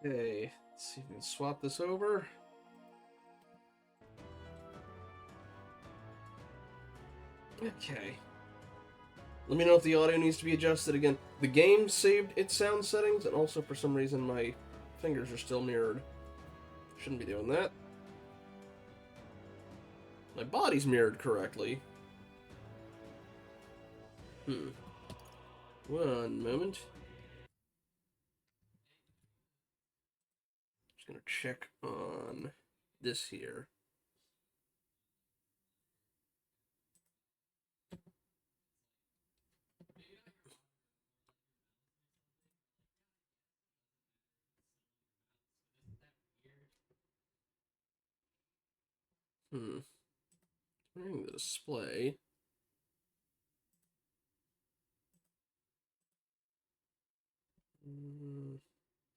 Okay, let's see if we can swap this over. Okay. Let me know if the audio needs to be adjusted again. The game saved its sound settings, and also for some reason my fingers are still mirrored. Shouldn't be doing that. My body's mirrored correctly. One moment. Just gonna check on this here. Turning the display.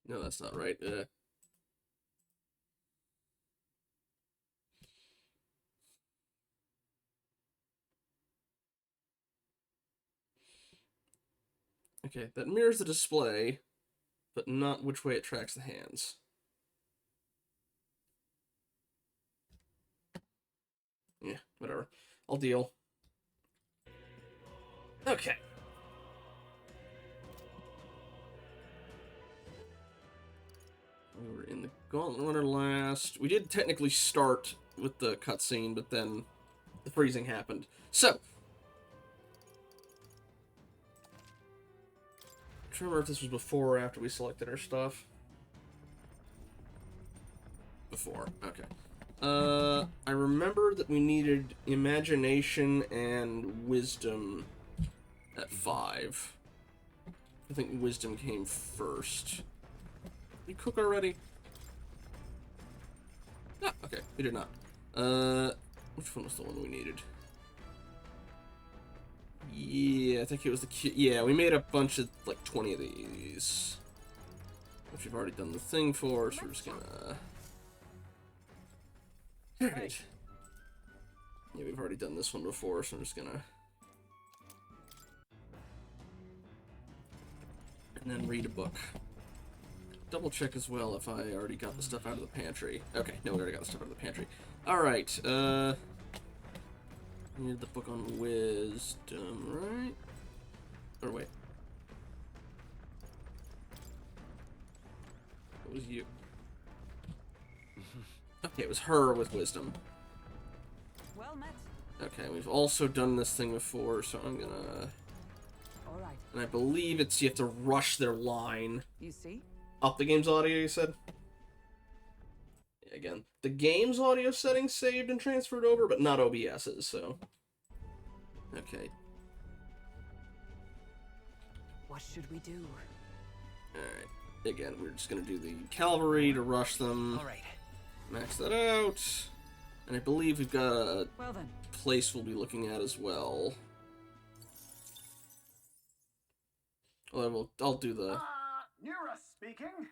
No, that's not right. Okay, that mirrors the display, but not which way it tracks the hands. Yeah, whatever. I'll deal. Okay. We were in the Gauntlet Runner last. We did technically start with the cutscene, but then the freezing happened. So, I'm trying to remember if this was before or after we selected our stuff. Before, okay. I remember that we needed imagination and wisdom at 5. I think wisdom came first. Did we cook already? Ah, okay, we did not. Which one was the one we needed? Yeah, I think it was the... Yeah, we made a bunch of, like, 20 of these. Which we've already done the thing for, so we're just gonna... Alright. Yeah, we've already done this one before, so I'm just gonna... And then read a book. Double check as well if I already got the stuff out of the pantry. Okay, no, we already got the stuff out of the pantry. Alright, we need the book on wisdom, right? Or wait. What was you? Okay, it was her with wisdom. Well met. Okay, we've also done this thing before, so I'm gonna... Alright. And I believe it's you have to rush their line. You see? Up the game's audio, you said? Yeah, again, the game's audio settings saved and transferred over, but not OBS's, so... Okay. What should we do? Alright. Again, we're just gonna do the cavalry to rush them. All right. Max that out. And I believe we've got a Well then. place we'll be looking at as well. Well, I'll do the... Nira speaking.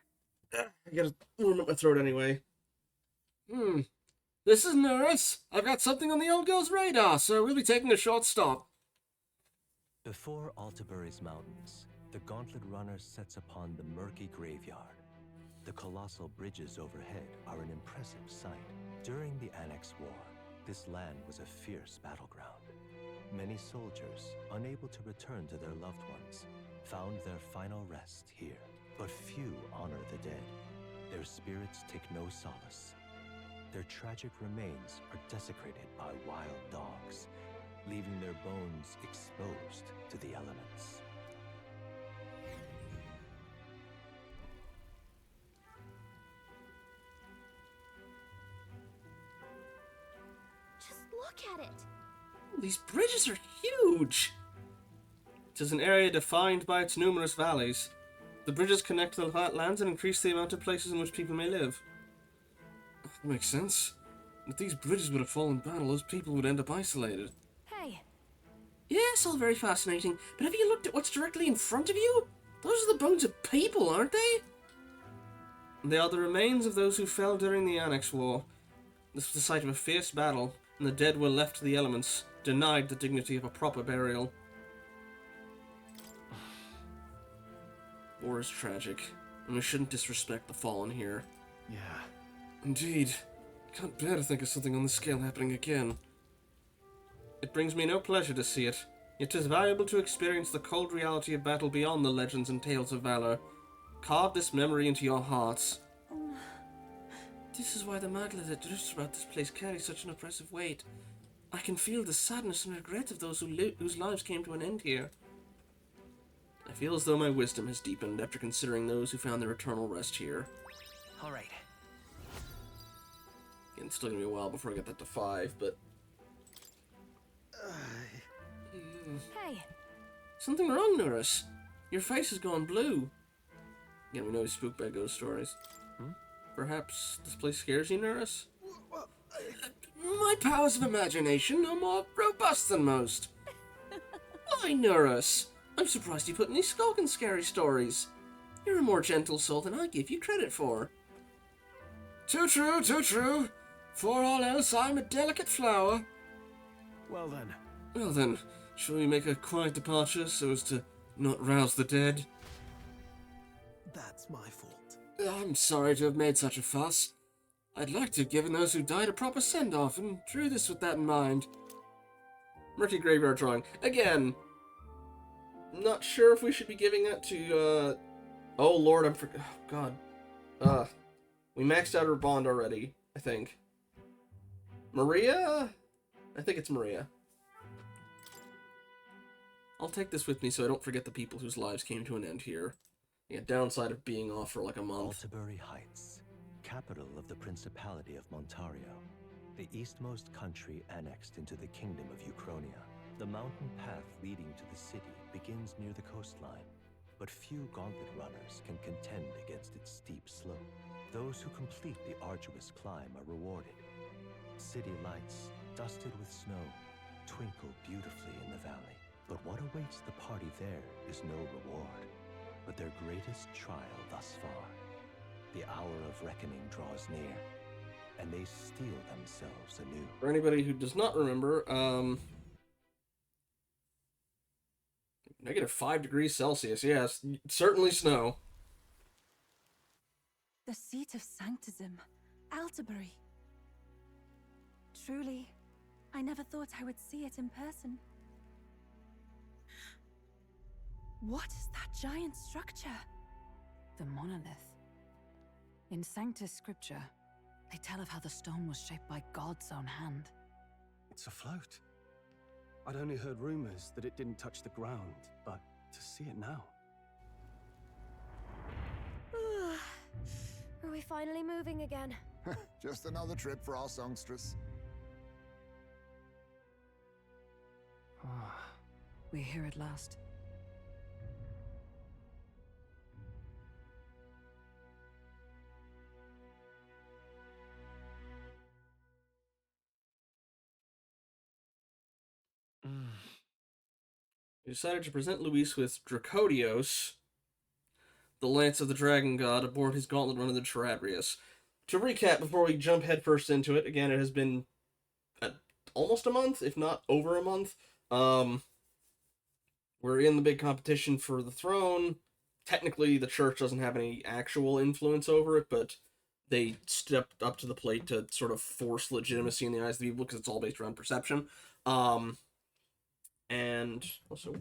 I gotta warm up my throat anyway. This is Norris. I've got something on the old girl's radar, so we'll be taking a short stop. Before Altabury's mountains, the Gauntlet Runner sets upon the murky graveyard. The colossal bridges overhead are an impressive sight. During the Annex War, this land was a fierce battleground. Many soldiers, unable to return to their loved ones, found their final rest here. But few honor the dead. Their spirits take no solace. Their tragic remains are desecrated by wild dogs, leaving their bones exposed to the elements. Just look at it. These bridges are huge! It is an area defined by its numerous valleys. The bridges connect the lands and increase the amount of places in which people may live. That makes sense. If these bridges would have fallen in battle, those people would end up isolated. Hey. Yes, all very fascinating, but have you looked at what's directly in front of you? Those are the bones of people, aren't they? They are the remains of those who fell during the Annex War. This was the site of a fierce battle, and the dead were left to the elements, denied the dignity of a proper burial. War is tragic, and we shouldn't disrespect the fallen here. Yeah. Indeed. I can't bear to think of something on this scale happening again. It brings me no pleasure to see it, yet 'tis valuable to experience the cold reality of battle beyond the legends and tales of valor. Carve this memory into your hearts. This is why the mantle that drifts about this place carries such an oppressive weight. I can feel the sadness and regret of those whose lives came to an end here. I feel as though my wisdom has deepened after considering those who found their eternal rest here. All right. Again, it's still gonna be a while before I get that to 5, but... Hey, Something wrong, Norris. Your face has gone blue. Again, we know he's spooked by ghost stories. Perhaps this place scares you, Norris? My powers of imagination are more robust than most. Why, Norris? I'm surprised you put any skulk in scary stories. You're a more gentle soul than I give you credit for. Too true, too true. For all else, I'm a delicate flower. Well then. Well then, shall we make a quiet departure so as to not rouse the dead? That's my fault. I'm sorry to have made such a fuss. I'd like to have given those who died a proper send-off, and drew this with that in mind. Murky Graveyard Drawing. Again, not sure if we should be giving that to, oh lord, oh god. We maxed out her bond already, I think. Maria? I think it's Maria. I'll take this with me so I don't forget the people whose lives came to an end here. Yeah, downside of being off for like a month. Altabury Heights, capital of the Principality of Montario, the eastmost country annexed into the Kingdom of Uchronia. The mountain path leading to the city begins near the coastline, but few gauntlet runners can contend against its steep slope. Those who complete the arduous climb are rewarded. City lights, dusted with snow, twinkle beautifully in the valley. But what awaits the party there is no reward, but their greatest trial thus far. The hour of reckoning draws near, and they steel themselves anew. For anybody who does not remember, -5 degrees Celsius, yes, certainly snow. The seat of sanctism, Altabury. Truly, I never thought I would see it in person. What is that giant structure? The monolith. In Sanctus Scripture, they tell of how the stone was shaped by God's own hand. It's afloat. I'd only heard rumors that it didn't touch the ground, but to see it now. Are we finally moving again? Just another trip for our songstress. We're here at last. We decided to present Luis with Dracodios, the Lance of the Dragon God, aboard his gauntlet run of the Charadrius. To recap, before we jump headfirst into it, again, it has been almost a month, if not over a month. We're in the big competition for the throne. Technically, the church doesn't have any actual influence over it, but they stepped up to the plate to sort of force legitimacy in the eyes of the people, because it's all based around perception. And also,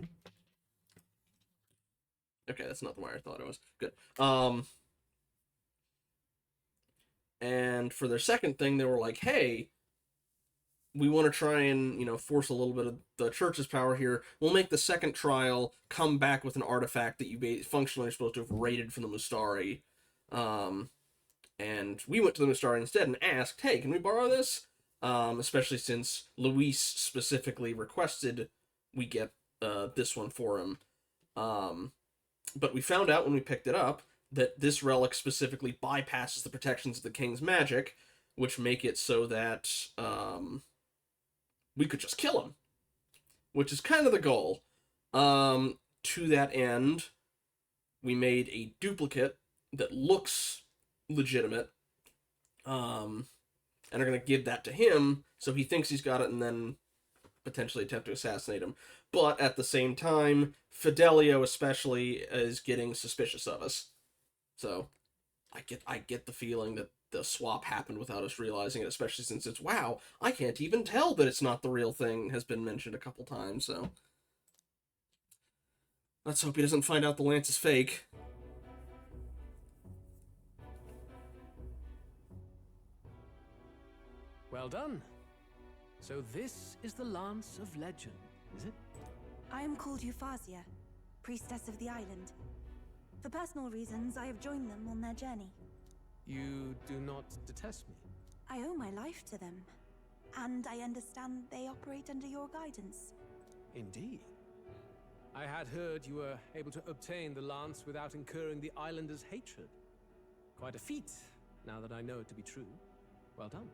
okay, that's not the wire I thought it was. Good. And for their second thing, they were like, hey, we want to try and, force a little bit of the church's power here. We'll make the second trial come back with an artifact that you functionally are supposed to have raided from the Mustari. And we went to the Mustari instead and asked, hey, can we borrow this? Especially since Luis specifically requested we get this one for him. But we found out when we picked it up that this relic specifically bypasses the protections of the king's magic, which make it so that we could just kill him, which is kind of the goal. To that end, we made a duplicate that looks legitimate, and are going to give that to him, so he thinks he's got it, and then potentially attempt to assassinate him. But at the same time, Fidelio especially is getting suspicious of us. So, I get the feeling that the swap happened without us realizing it, especially since it's, wow, I can't even tell that it's not the real thing, has been mentioned a couple times, so. Let's hope he doesn't find out the lance is fake. Well done. So this is the Lance of Legend, is it? I am called Euphazia, priestess of the island. For personal reasons, I have joined them on their journey. You do not detest me? I owe my life to them, and I understand they operate under your guidance. Indeed. I had heard you were able to obtain the lance without incurring the islanders' hatred. Quite a feat, now that I know it to be true. Well done.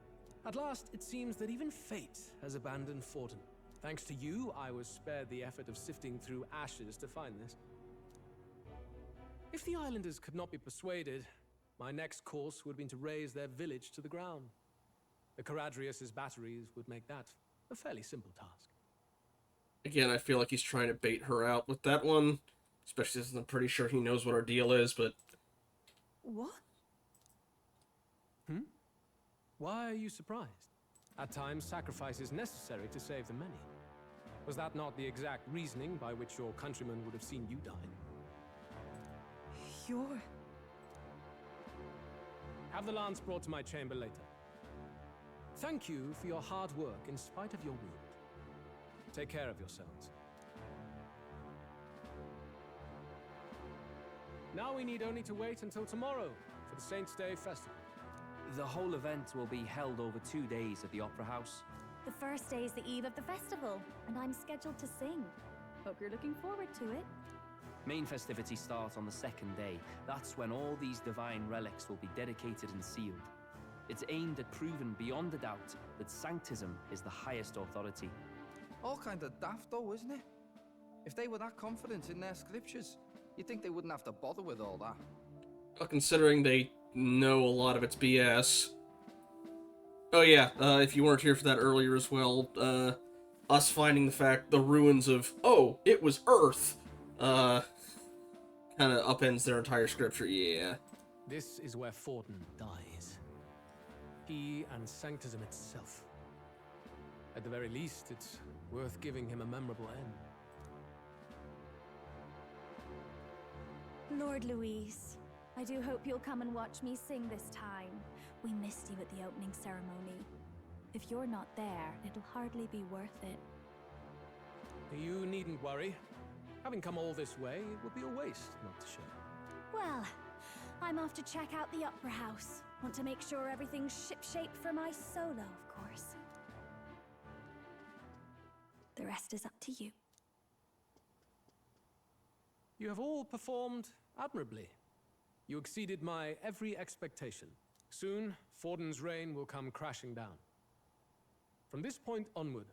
At last, it seems that even fate has abandoned Fortin. Thanks to you, I was spared the effort of sifting through ashes to find this. If the islanders could not be persuaded, my next course would have been to raze their village to the ground. The Caradrius' batteries would make that a fairly simple task. Again, I feel like he's trying to bait her out with that one, especially since I'm pretty sure he knows what our deal is, but... What? Why are you surprised? At times, sacrifice is necessary to save the many. Was that not the exact reasoning by which your countrymen would have seen you die? You're... Have the lance brought to my chamber later. Thank you for your hard work in spite of your wound. Take care of yourselves. Now we need only to wait until tomorrow for the Saints' Day festival. The whole event will be held over 2 days at the Opera House. The first day is the eve of the festival, and I'm scheduled to sing. Hope you're looking forward to it. Main festivities start on the second day. That's when all these divine relics will be dedicated and sealed. It's aimed at proving beyond a doubt that Sanctism is the highest authority. All kind of daft though, isn't it? If they were that confident in their scriptures, you'd think they wouldn't have to bother with all that. Well, considering they know a lot of it's BS. Oh yeah, if you weren't here for that earlier as well, us finding the ruins of, oh, it was Earth, kind of upends their entire scripture, yeah. This is where Fortin dies. He and Sanctism itself. At the very least, it's worth giving him a memorable end. Lord Louise, I do hope you'll come and watch me sing this time. We missed you at the opening ceremony. If you're not there, it'll hardly be worth it. You needn't worry. Having come all this way, it would be a waste not to show. Well, I'm off to check out the Opera House. Want to make sure everything's shipshape for my solo, of course. The rest is up to you. You have all performed admirably. You exceeded my every expectation. Soon, Fortin's reign will come crashing down. From this point onward,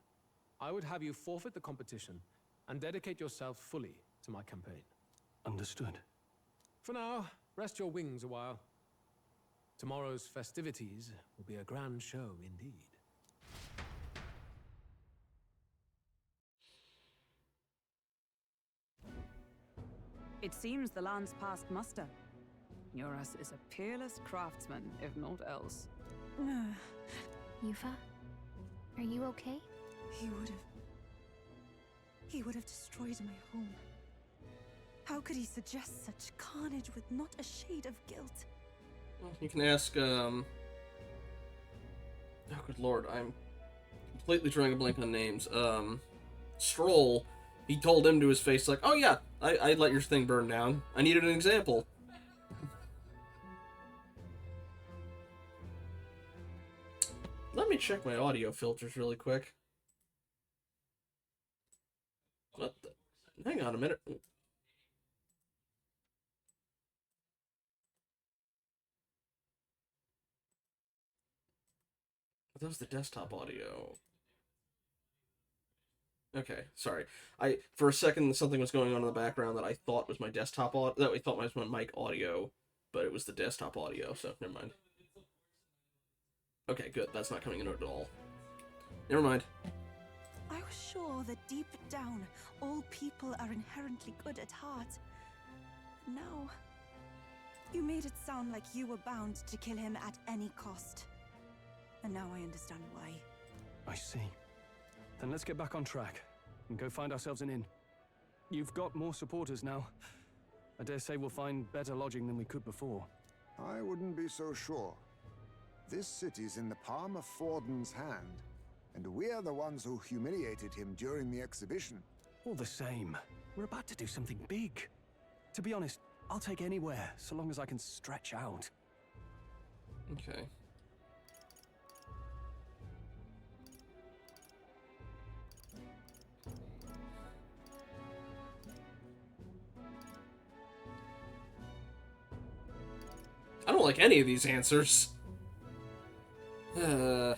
I would have you forfeit the competition and dedicate yourself fully to my campaign. Understood. For now, rest your wings a while. Tomorrow's festivities will be a grand show indeed. It seems the lance passed muster. Eurus is a peerless craftsman, if not else. Yufa, are you okay? He would have destroyed my home. How could he suggest such carnage with not a shade of guilt? Well, you can ask, oh good lord, I'm completely drawing a blank on names. Stroll, he told him to his face, like, oh yeah, I'd let your thing burn down. I needed an example. Let me check my audio filters really quick. What the? Hang on a minute. Are those the desktop audio? Okay, sorry. For a second something was going on in the background that I thought was my desktop audio. That I thought was my mic audio, but it was the desktop audio. So never mind. Okay, good. That's not coming in at all. Never mind. I was sure that deep down, all people are inherently good at heart. Now, You made it sound like you were bound to kill him at any cost. And now I understand why. I see. Then let's get back on track and go find ourselves an inn. You've got more supporters now. I dare say we'll find better lodging than we could before. I wouldn't be so sure. This city's in the palm of Forden's hand, and we're the ones who humiliated him during the exhibition. All the same, we're about to do something big. To be honest, I'll take anywhere, so long as I can stretch out. Okay. I don't like any of these answers. We're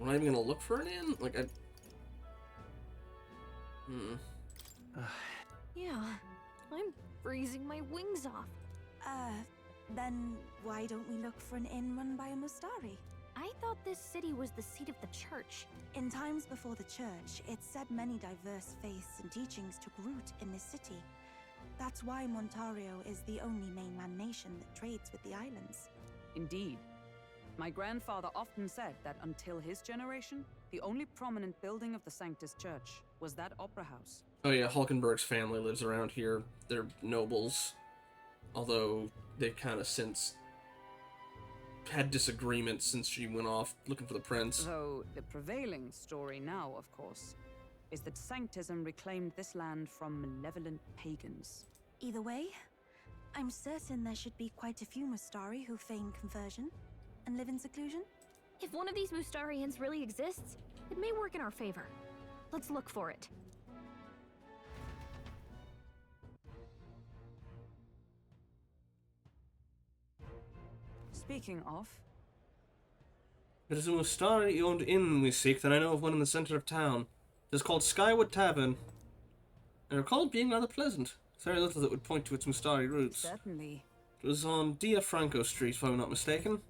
not even gonna look for an inn? Like, Yeah, I'm freezing my wings off. Then why don't we look for an inn run by a Mustari? I thought this city was the seat of the church. In times before the church, it said many diverse faiths and teachings took root in this city. That's why Montario is the only mainland nation that trades with the islands. Indeed. My grandfather often said that until his generation, the only prominent building of the Sanctus Church was that opera house. Oh yeah, Hulkenberg's family lives around here. They're nobles. Although they've kind of since had disagreements since she went off looking for the prince. Though the prevailing story now, of course, is that Sanctism reclaimed this land from malevolent pagans. Either way, I'm certain there should be quite a few Mustari who feign conversion and live in seclusion. If one of these Mustarians really exists, it may work in our favor. Let's look for it. Speaking of, It is a Mustari-owned inn we seek, that I know of one in the center of town. It is called Skywood Tavern. I recall it being rather pleasant. Very little that would point to its Mustari roots. certainly. It was on Dia Franco Street, if I'm not mistaken.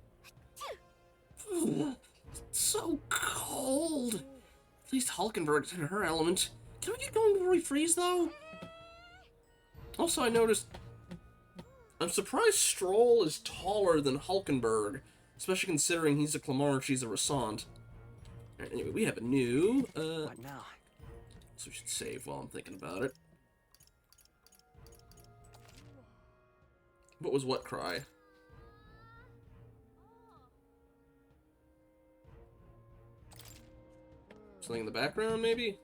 It's so cold. At least Hulkenberg's in her element. Can we get going before we freeze, though? Also, I noticed... I'm surprised Stroll is taller than Hulkenberg, especially considering he's a Clamar and she's a Rassant. Alright, anyway, we have a new... What now? So we should save while I'm thinking about it. What was what cry? Something in the background, maybe?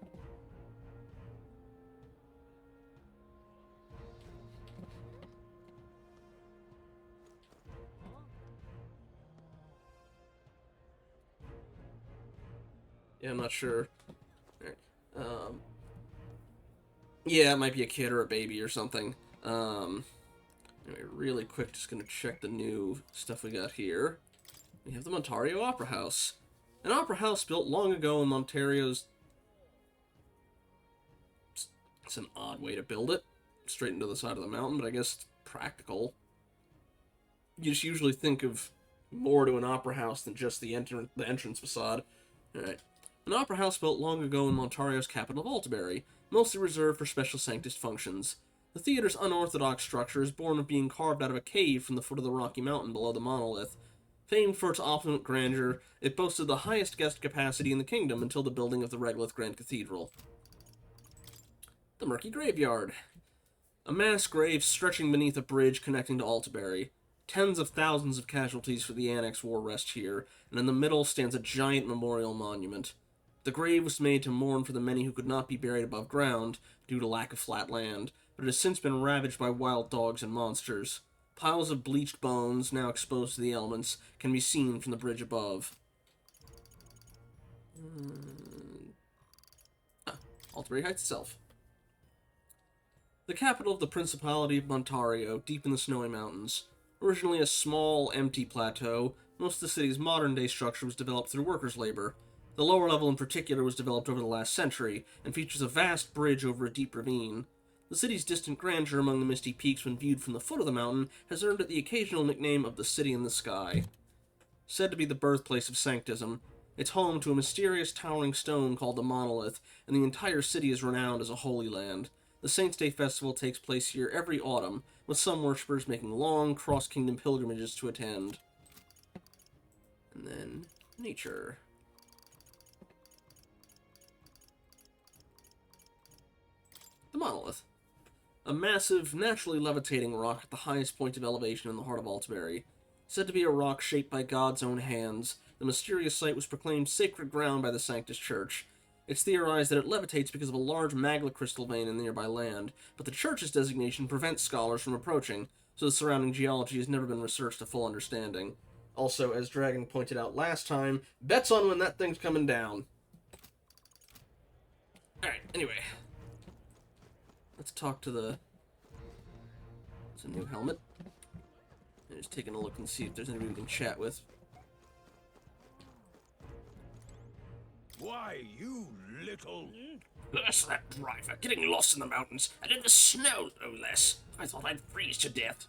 Yeah, I'm not sure. Alright. Yeah, it might be a kid or a baby or something. Anyway, really quick, just gonna check the new stuff we got here. We have the Montario Opera House. An opera house built long ago in Ontario's... It's an odd way to build it. Straight into the side of the mountain, but I guess it's practical. You just usually think of more to an opera house than just the entrance facade. Alright. An opera house built long ago in Ontario's capital of Altabury, mostly reserved for special Sanctus functions. The theater's unorthodox structure is born of being carved out of a cave from the foot of the Rocky Mountain below the monolith. Famed for its opulent grandeur, it boasted the highest guest capacity in the kingdom until the building of the Regolith Grand Cathedral. The Murky Graveyard. A mass grave stretching beneath a bridge connecting to Altabury. Tens of thousands of casualties for the Annex War rest here, and in the middle stands a giant memorial monument. The grave was made to mourn for the many who could not be buried above ground due to lack of flat land, but it has since been ravaged by wild dogs and monsters. Piles of bleached bones, now exposed to the elements, can be seen from the bridge above. Altabury Heights itself. The capital of the Principality of Montario, deep in the snowy mountains. Originally a small, empty plateau, most of the city's modern-day structure was developed through workers' labor. The lower level in particular was developed over the last century, and features a vast bridge over a deep ravine. The city's distant grandeur among the misty peaks when viewed from the foot of the mountain has earned it the occasional nickname of the City in the Sky. Said to be the birthplace of Sanctism, it's home to a mysterious towering stone called the Monolith, and the entire city is renowned as a holy land. The Saints' Day Festival takes place here every autumn, with some worshippers making long cross-kingdom pilgrimages to attend. And then, nature. The Monolith. A massive, naturally levitating rock at the highest point of elevation in the heart of Altabury. Said to be a rock shaped by God's own hands, the mysterious site was proclaimed sacred ground by the Sanctus Church. It's theorized that it levitates because of a large magma crystal vein in the nearby land, but the Church's designation prevents scholars from approaching, so the surrounding geology has never been researched to full understanding. Also, as Dragon pointed out last time, bets on when that thing's coming down. Alright, anyway. Let's talk to the... It's a new helmet. I'm just taking a look and see if there's anybody we can chat with. Why, you little... Bless that driver, getting lost in the mountains, and in the snow, no less. I thought I'd freeze to death.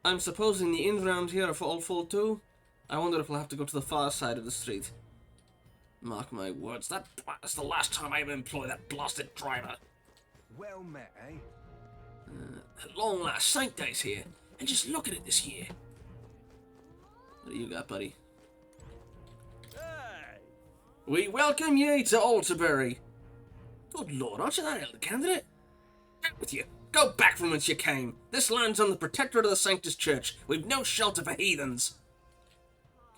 I'm supposing the inns around here are all full too? I wonder if we'll have to go to the far side of the street. Mark my words, That's the last time I ever employ that blasted driver. Well met, eh? At long last, Saint Day's here, and just look at it this year. What do you got, buddy? Hey! We welcome ye to Altabury. Good lord, aren't you that elder candidate? Back with you. Go back from whence you came. This land's on the protectorate of the Sanctus Church. We've no shelter for heathens.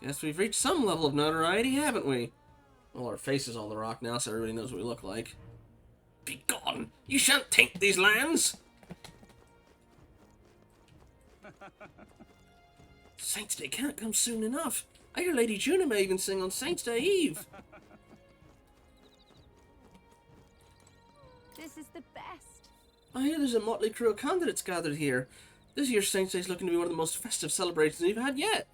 Guess we've reached some level of notoriety, haven't we? Well, our face is on the rock now, so everybody knows what we look like. Begone! You shan't taint these lands! Saints' Day can't come soon enough. I hear Lady Juna may even sing on Saints' Day Eve. This is the best. I hear there's a motley crew of candidates gathered here. This year's Saints' Day is looking to be one of the most festive celebrations we've had yet.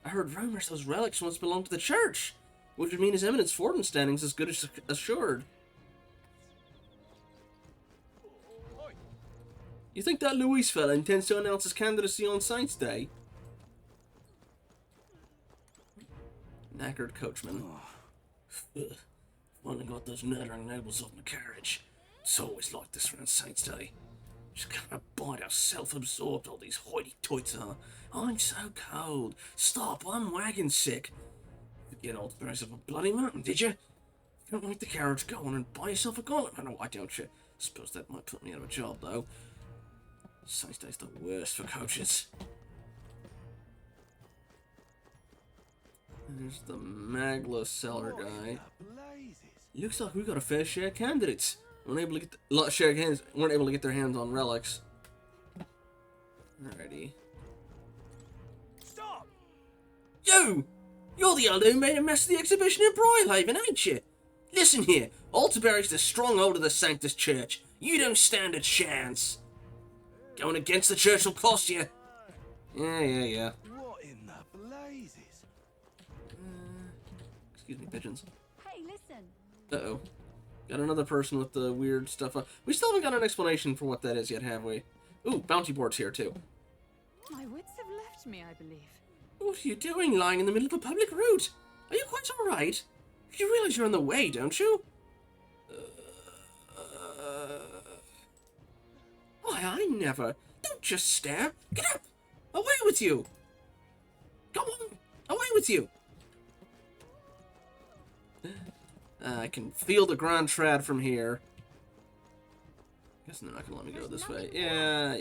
I heard rumors those relics once belonged to the church, which would mean His Eminence Fortin's standing's as good as assured. You think that Luis fella intends to announce his candidacy on Saints' Day? Knackered coachman. Ugh. Only got those murdering nobles off my carriage. It's always like this around Saints' Day. Just can't abide how self-absorbed all these hoity-toits are. I'm so cold. Stop, I'm wagon sick. Forget all the birds of a bloody mountain, did you? You don't like the carriage, go on and buy yourself a gauntlet. I know, why don't you? Suppose that might put me out of a job, though. Saints' Day's the worst for coaches. There's the Magla seller guy. Looks like we got a fair share of candidates. Weren't able to get their hands on relics. Alrighty. Stop! You! You're the elder who made a mess of the exhibition in Broyhaven, ain't you? Listen here, Altabury's the stronghold of the Sanctus Church. You don't stand a chance. Going against the church will cost you. Yeah. What in the blazes? Excuse me, pigeons. Hey, listen. Uh-oh. Got another person with the weird stuff. We still haven't got an explanation for what that is yet, have we? Ooh, bounty board's here, too. My wits have left me, I believe. What are you doing lying in the middle of a public route? Are you quite alright? You realize you're in the way, don't you? Why, I never. Don't just stare. Get up! Away with you! Come on! Away with you! I can feel the Grand Trad from here. Guess they're not gonna let me go this way. Yeah.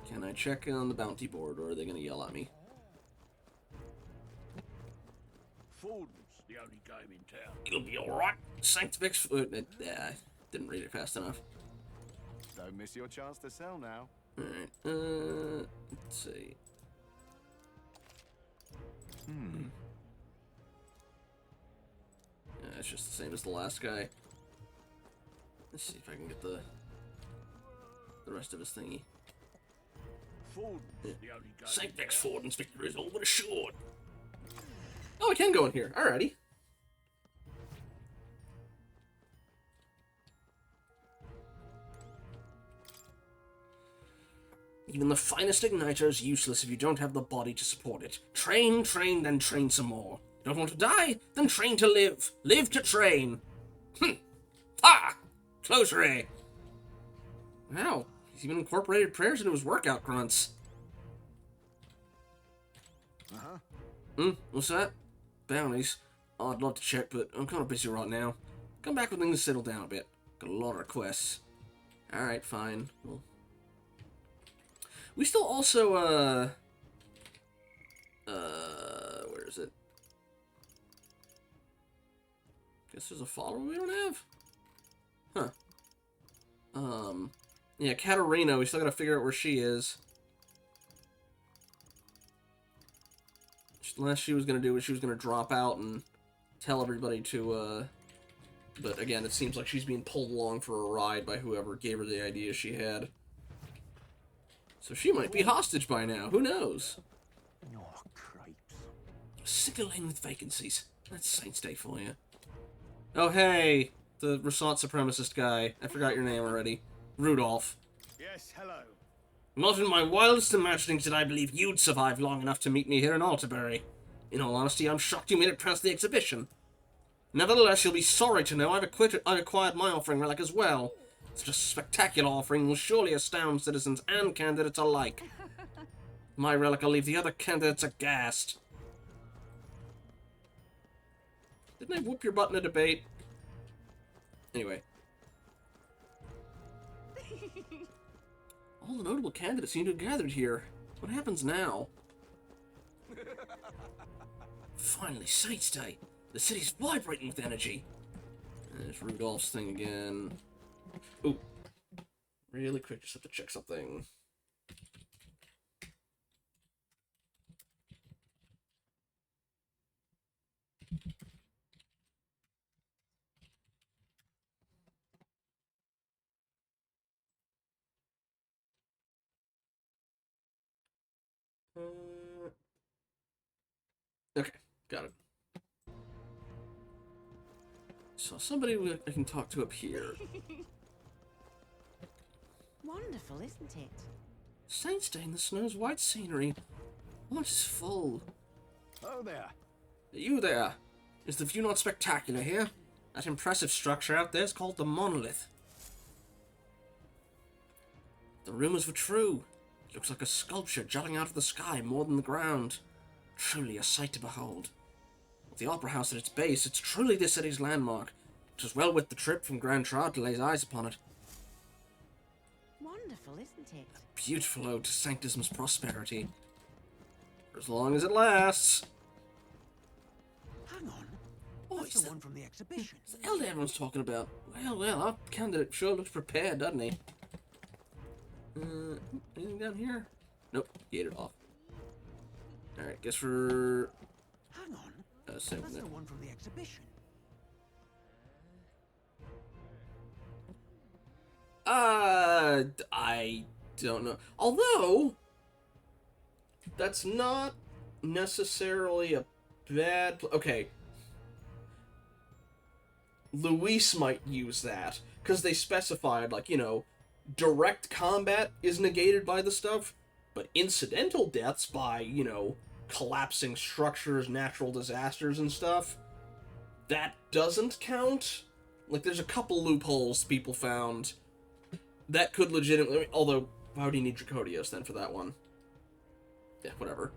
Can I check on the bounty board, or are they gonna yell at me? Forden's the only game in town. It'll be alright. Saint Vic's... didn't read it fast enough. Don't miss your chance to sell now. Alright, let's see. Yeah, it's just the same as the last guy. Let's see if I can get the rest of his thingy. Forden's the only game. St. Vic's Forden's victory is all but assured. Oh, I can go in here. Alrighty. Even the finest igniter is useless if you don't have the body to support it. Train, train, then train some more. Don't want to die? Then train to live. Live to train. Ha! Closery! Wow, he's even incorporated prayers into his workout grunts. What's that? Bounties. Oh, I'd love to check, but I'm kind of busy right now. Come back when things settle down a bit. Got a lot of requests. Alright, fine. Well, we still also, where is it? Guess there's a follower we don't have? Huh. Yeah, Katarina, we still gotta figure out where she is. Last she was gonna do was she was gonna drop out and tell everybody to, but again, it seems like she's being pulled along for a ride by whoever gave her the idea she had. So she might be hostage by now, who knows? Oh, cripes. Sick of laying with vacancies. That's Saints Day for you. Oh, hey! The Resort Supremacist guy. I forgot your name already. Rudolph. Yes, hello. Not in my wildest imaginings did I believe you'd survive long enough to meet me here in Altabury. In all honesty, I'm shocked you made it past the exhibition. Nevertheless, you'll be sorry to know I've acquired my offering relic as well. Such a spectacular offering will surely astound citizens and candidates alike. My relic will leave the other candidates aghast. Didn't I whoop your butt in a debate? Anyway. All the notable candidates seem to have gathered here. What happens now? Finally, Saints Day. The city's vibrating with energy. There's Rudolph's thing again. Ooh. Really quick, just have to check something. Okay, got it. So somebody I can talk to up here. Wonderful, isn't it? Saints Day in the snow's white scenery. What is full? Oh there. You there. Is the view not spectacular here? That impressive structure out there is called the monolith. The rumors were true. It looks like a sculpture jutting out of the sky more than the ground. Truly a sight to behold. With the Opera House at its base, it's truly this city's landmark. It was well worth the trip from Grand Trad to lay eyes upon it. Wonderful, isn't it? A beautiful ode to Sanctism's prosperity. For as long as it lasts. Hang on. Oh, That's it's the one from the exhibition. It's the elder everyone's talking about. Well, our candidate sure looks prepared, doesn't he? Anything down here? Nope, gated off. Alright, guess we're... Hang on. That's the one from the exhibition. I don't know. Although, that's not necessarily a bad... Okay. Luis might use that, because they specified, like, you know, direct combat is negated by the stuff, but incidental deaths by, you know, collapsing structures, natural disasters and stuff, that doesn't count. Like, there's a couple loopholes people found that could legitimately... Although, why would you need Dracodios then for that one? Yeah, whatever.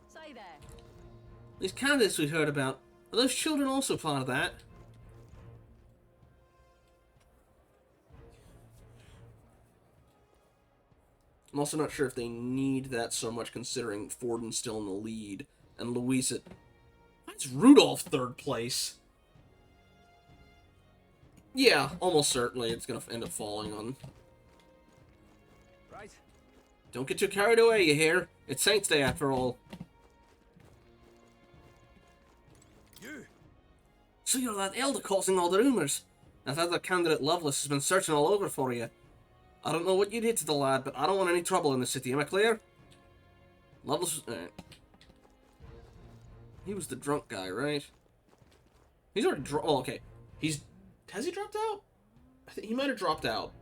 Say there. These candidates we heard about, are those children also part of that? I'm also not sure if they need that so much, considering Forden's still in the lead, and Luis at... Why is Rudolph third place? Yeah, almost certainly it's gonna end up falling on... Right. Don't get too carried away, you hear? It's Saints Day after all. You! So you're that elder causing all the rumors. That other candidate Lovelace has been searching all over for you. I don't know what you did to the lad, but I don't want any trouble in the city, am I clear? Lovelace... He was the drunk guy, right? He's already oh, okay. Has he dropped out? I think he might have dropped out.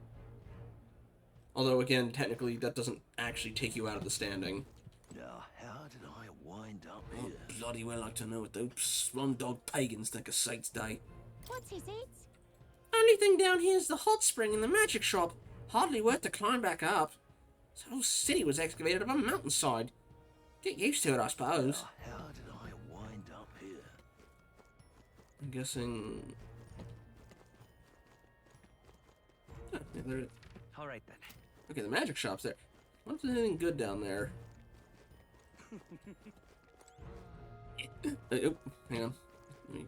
Although, again, technically, that doesn't actually take you out of the standing. Now, how did I wind up I'd here? bloody well like to know what those slumdog pagans think of Saints' Day. What is it? Only thing down here is the hot spring and the magic shop. Hardly worth to climb back up. This whole city was excavated up a mountainside. Get used to it, I suppose. Now, how did I wind up here? I'm guessing... Oh, yeah, there it is. All right then. Okay, the magic shop's there. I wonder if there's anything good down there. Oh, hang on. Let me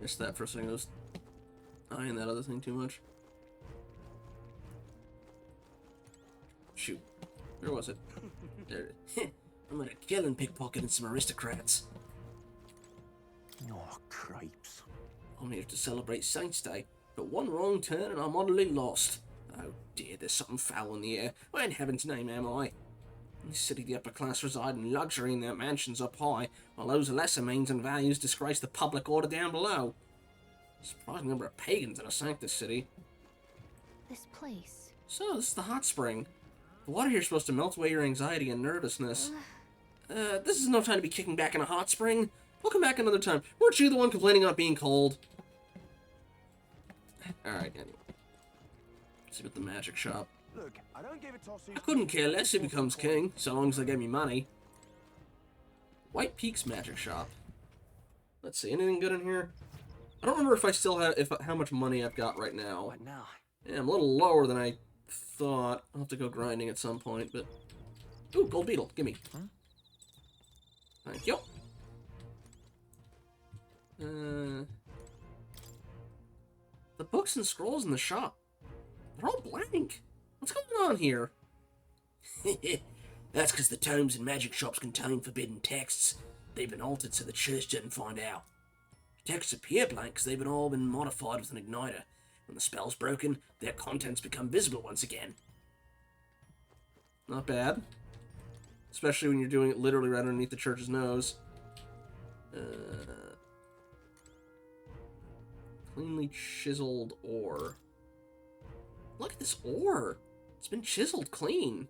miss that for a second. I was eyeing that other thing too much. Shoot. Where was it? There it is. I'm gonna kill and pickpocket and some aristocrats. Oh, crepes. I'm here to celebrate Saints' Day, but one wrong turn and I'm utterly lost. Oh dear, there's something foul in the air. Where in heaven's name am I? In this city, the upper class reside in luxury in their mansions up high, while those of lesser means and values disgrace the public order down below. Surprising number of pagans in a Sanctus city. This place. So, this is the hot spring. The water here is supposed to melt away your anxiety and nervousness. This is no time to be kicking back in a hot spring. We'll come back another time. Weren't you the one complaining about being cold? Alright, anyway. Let's see about the magic shop. Look, I don't give a toss. I couldn't care less who becomes king, so long as they gave me money. White Peaks magic shop. Let's see, anything good in here? I don't remember if I still have how much money I've got right now. What now? Yeah, I'm a little lower than I thought. I'll have to go grinding at some point, but... Ooh, gold beetle, gimme. Huh? Thank you. The books and scrolls in the shop. They're all blank. What's going on here? That's because the tomes and magic shops contain forbidden texts. They've been altered so the church didn't find out. Texts appear blank because they've all been modified with an igniter. When the spell's broken, their contents become visible once again. Not bad. Especially when you're doing it literally right underneath the church's nose. Cleanly chiseled ore. Look at this ore. It's been chiseled clean.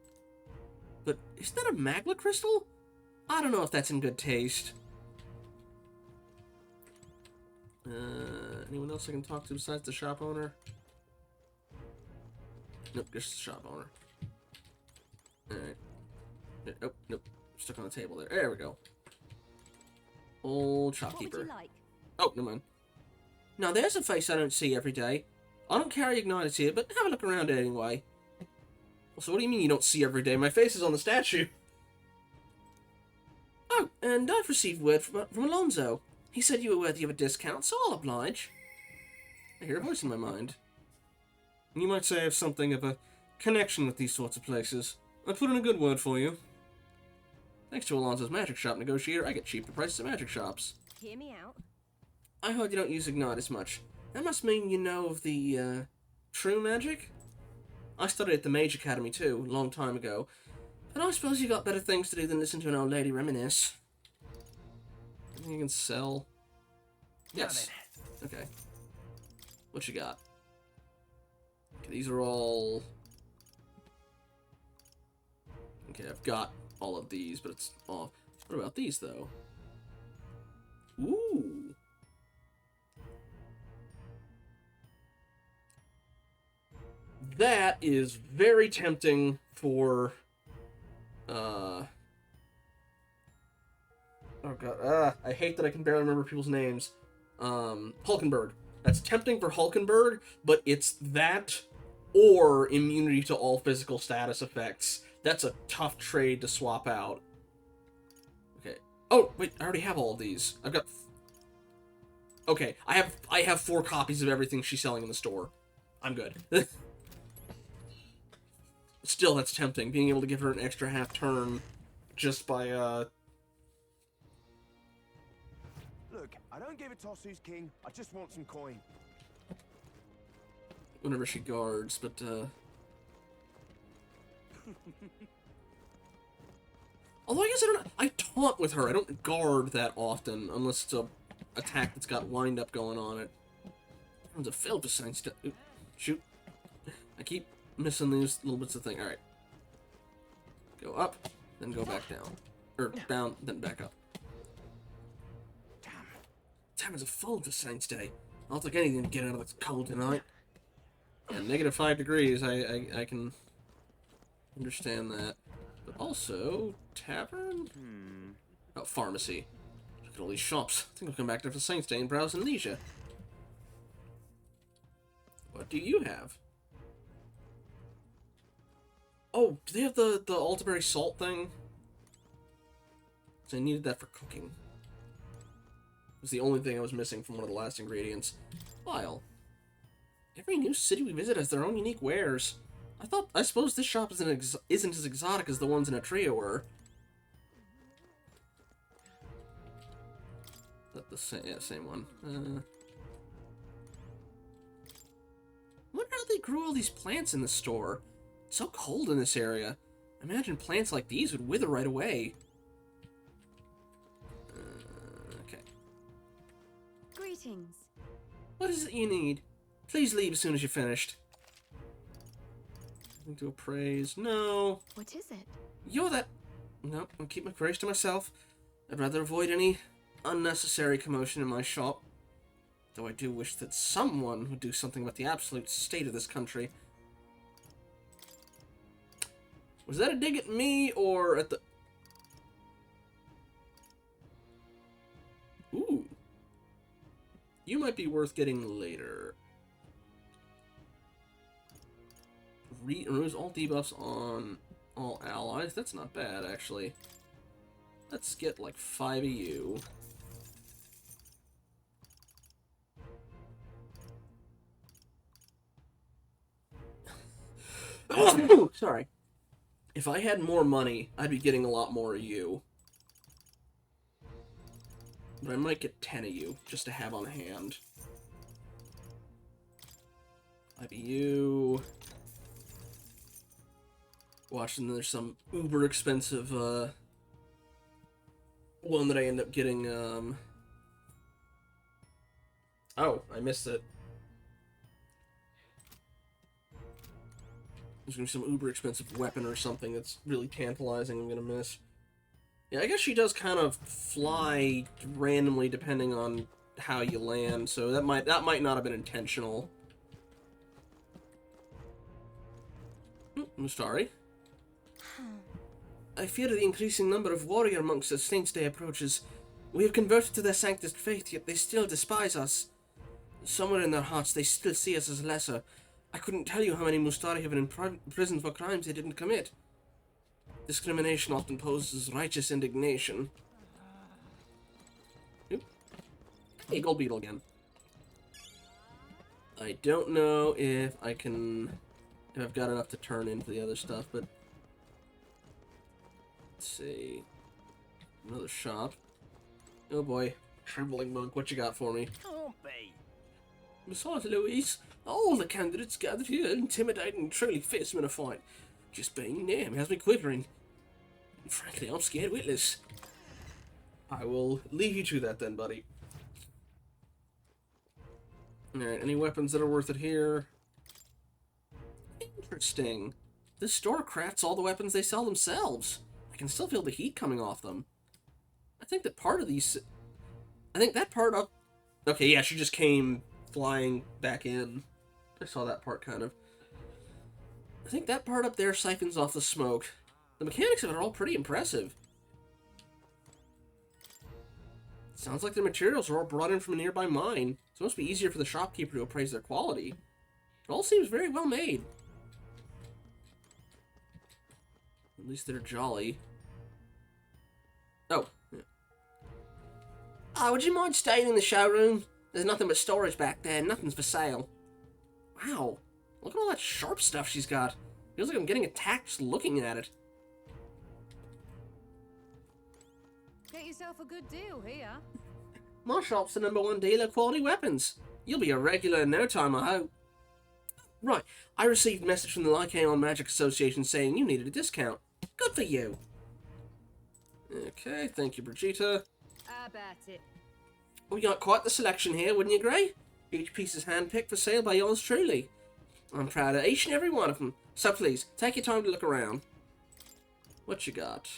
But isn't that a magma crystal? I don't know if that's in good taste. Anyone else I can talk to besides the shop owner? Nope, just the shop owner. Alright. Oh, nope. Stuck on the table there. There we go. Old shopkeeper. What would you like? Oh, never mind. Now there's a face I don't see every day. I don't carry igniters here, but have a look around anyway. So what do you mean you don't see every day? My face is on the statue. Oh, and I've received word from Alonso. He said you were worthy of a discount, so I'll oblige. I hear a voice in my mind. You might say I have something of a connection with these sorts of places. I put in a good word for you. Thanks to Alonso's magic shop negotiator, I get cheaper prices at magic shops. Hear me out. I heard you don't use Ignite as much. That must mean you know of the, true magic? I studied at the Mage Academy too, a long time ago. But I suppose you got better things to do than listen to an old lady reminisce. Anything you can sell? Yes. Okay. What you got? Okay, these are all... Okay, I've got all of these, but it's off. What about these, though? Ooh! That is very tempting for, oh god, I hate that I can barely remember people's names. Hulkenberg. That's tempting for Hulkenberg, but it's that or immunity to all physical status effects. That's a tough trade to swap out. Okay. Oh, wait, I already have all of these. I've got... Okay, I have 4 copies of everything she's selling in the store. I'm good. Still, that's tempting, being able to give her an extra half turn just by, Look, I don't give a toss who's king, I just want some coin. whenever she guards, but, although I guess I taunt with her, I don't guard that often, unless it's a attack that's got wind-up going on it. It's a failed for science. Shoot. I keep missing these little bits of thing. Alright. Go up, then go back down. Or down, then back up. Taverns are full for Saints' Day. I'll take anything to get out of this cold tonight. Yeah, -5 degrees, I can understand that. But also, tavern? Oh, pharmacy. Look at all these shops. I think I'll come back there for Saints' Day and browse in leisure. What do you have? Oh, do they have the Altabury salt thing? So I needed that for cooking. It was the only thing I was missing from one of the last ingredients. While every new city we visit has their own unique wares. I suppose this shop isn't as exotic as the ones in a trio were. That the same, yeah, same one. Wonder how they grew all these plants in the store. It's so cold in this area. I imagine plants like these would wither right away. Okay. Greetings. What is it you need? Please leave as soon as you're finished. Something to appraise. No. What is it? You're that... No, I'll keep my praise to myself. I'd rather avoid any unnecessary commotion in my shop. Though I do wish that someone would do something about the absolute state of this country. Was that a dig at me, or at the... Ooh. You might be worth getting later. Removes all debuffs on all allies. That's not bad, actually. Let's get, like, 5 of you. Sorry. If I had more money, I'd be getting a lot more of you. But I might get 10 of you, just to have on hand. IBU. Watching there's some uber expensive, one that I end up getting, Oh, I missed it. There's gonna be some uber expensive weapon or something that's really tantalizing I'm gonna miss. Yeah, I guess she does kind of fly randomly depending on how you land, so that might not have been intentional. Mustari. I fear the increasing number of warrior monks as Saints' Day approaches. We have converted to their sanctist faith, yet they still despise us. Somewhere in their hearts, they still see us as lesser. I couldn't tell you how many Mustari have been in prison for crimes they didn't commit. Discrimination often poses righteous indignation. Oop. Hey, Gold Beetle again. I don't know if I've got enough to turn into the other stuff, but... Let's see. Another shop. Oh boy. Trembling Monk, what you got for me? Besides, Louise, all the candidates gathered here intimidating and truly fierce in a fight. Just being near him has me quivering. And frankly, I'm scared witless. I will leave you to that then, buddy. Alright, any weapons that are worth it here? Interesting. This store crafts all the weapons they sell themselves. I can still feel the heat coming off them. I think that part of these... I think that part of... Okay, yeah, she just came flying back in. I saw that part, kind of. I think that part up there siphons off the smoke. The mechanics of it are all pretty impressive. Sounds like the materials are all brought in from a nearby mine, so it must be easier for the shopkeeper to appraise their quality. It all seems very well made. At least they're jolly. Oh. Yeah. Oh, would you mind staying in the showroom? There's nothing but storage back there, nothing's for sale. Wow. Look at all that sharp stuff she's got. Feels like I'm getting attacked just looking at it. Get yourself a good deal here. My shop's the #1 dealer of quality weapons. You'll be a regular in no time, I hope. Right, I received a message from the Lycaon Magic Association saying you needed a discount. Good for you. Okay, thank you, Brigitte. How about it? We got quite the selection here, wouldn't you, Gray? Each piece is handpicked for sale by yours truly. I'm proud of each and every one of them, So please, take your time to look around. What you got?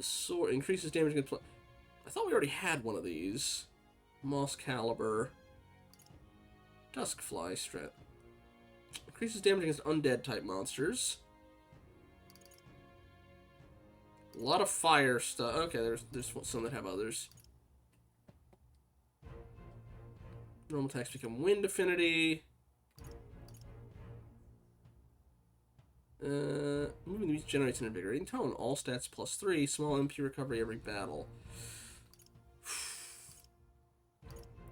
Sword increases damage against... I thought we already had one of these. Moss Caliber. Duskfly Strat. Increases damage against undead type monsters. A lot of fire stuff. Okay, there's some that have others. Normal attacks become wind affinity. Moving these generates an invigorating tone. All stats +3. Small MP recovery every battle.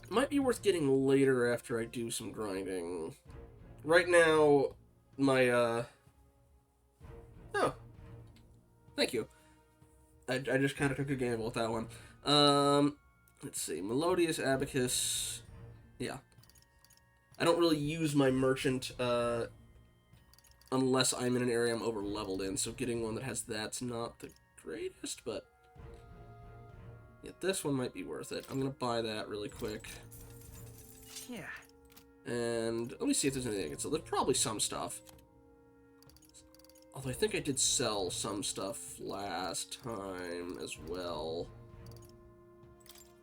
Might be worth getting later after I do some grinding. Right now, my, Oh. Thank you. I just kind of took a gamble with that one. Let's see. Melodious Abacus. Yeah. I don't really use my merchant, unless I'm in an area I'm over-leveled in, so getting one that has that's not the greatest, but... yeah, this one might be worth it. I'm gonna buy that really quick. Yeah. And let me see if there's anything I can sell. There's probably some stuff. Although I think I did sell some stuff last time as well.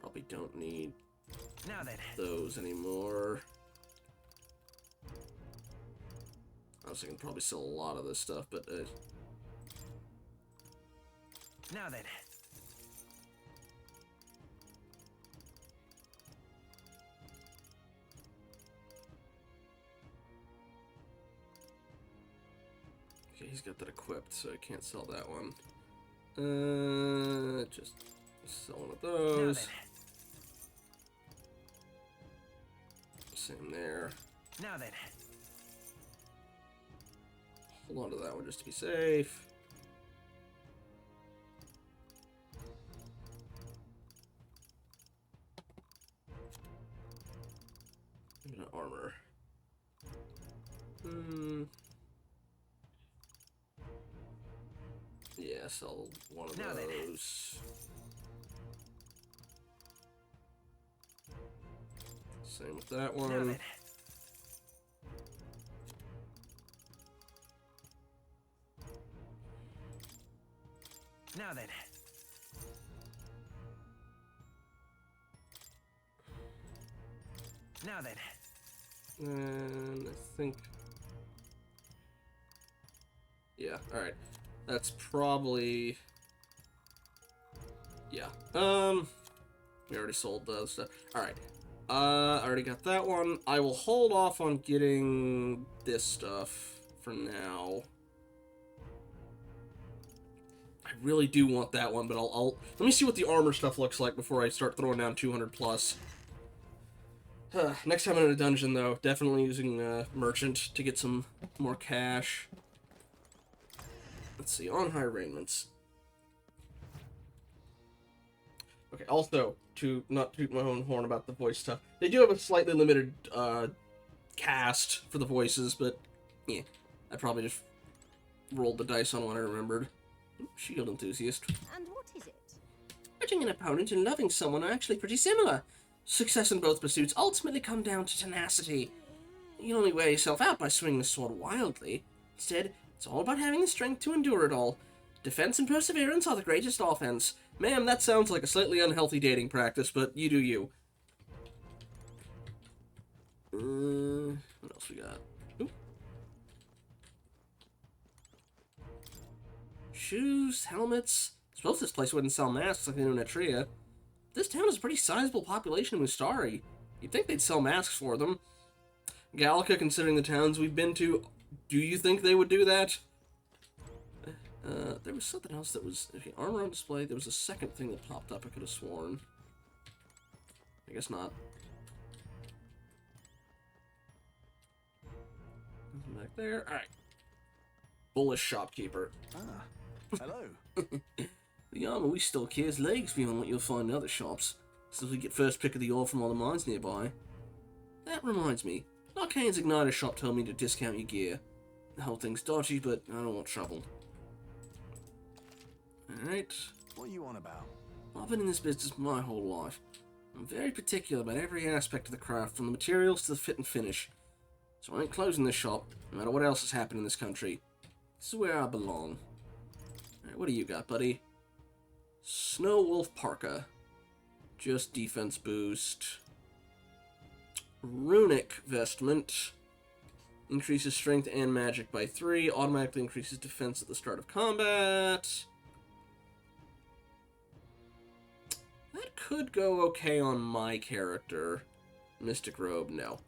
Probably don't need those anymore. I can probably sell a lot of this stuff, but Now then. okay, he's got that equipped, so I can't sell that one. Just sell one of those. Same there. Now then. Hold on to that one just to be safe. Armor. Yeah, sell one of those. Same with that one. Now then. Now then. And I think... yeah, alright. That's probably... yeah. We already sold those stuff. Alright. I already got that one. I will hold off on getting this stuff for now. I really do want that one, but I'll let me see what the armor stuff looks like before I start throwing down 200 plus. Next time I'm in a dungeon, though, definitely using merchant to get some more cash. Let's see, on high raiments. Okay, also, to not toot my own horn about the voice stuff, they do have a slightly limited cast for the voices, but yeah, I probably just rolled the dice on what I remembered. Shield enthusiast. And what is it? Judging an opponent and loving someone are actually pretty similar. Success in both pursuits ultimately come down to tenacity. You can only wear yourself out by swinging the sword wildly. Instead, it's all about having the strength to endure it all. Defense and perseverance are the greatest offense. Ma'am, that sounds like a slightly unhealthy dating practice, but you do you. What else we got? Ooh. Shoes, helmets. I suppose this place wouldn't sell masks like they do in Atria. This town has a pretty sizable population in Mustari. You'd think they'd sell masks for them. Gallica, considering the towns we've been to, do you think they would do that? There was something else that was... okay, armor on display. There was a second thing that popped up, I could have sworn. I guess not. Nothing back there. Alright. Bullish shopkeeper. Ah, hello. The armor we stock here is legs beyond what you'll find in other shops, since we get first pick of the ore from all the mines nearby. That reminds me, Arcane's Igniter shop told me to discount your gear. The whole thing's dodgy, but I don't want trouble. Alright. What are you on about? I've been in this business my whole life. I'm very particular about every aspect of the craft, from the materials to the fit and finish. So I ain't closing this shop, no matter what else has happened in this country. This is where I belong. Alright, what do you got, buddy? Snow Wolf Parka. Just defense boost. Runic Vestment. Increases strength and magic by 3. Automatically increases defense at the start of combat. That could go okay on my character. Mystic Robe, no.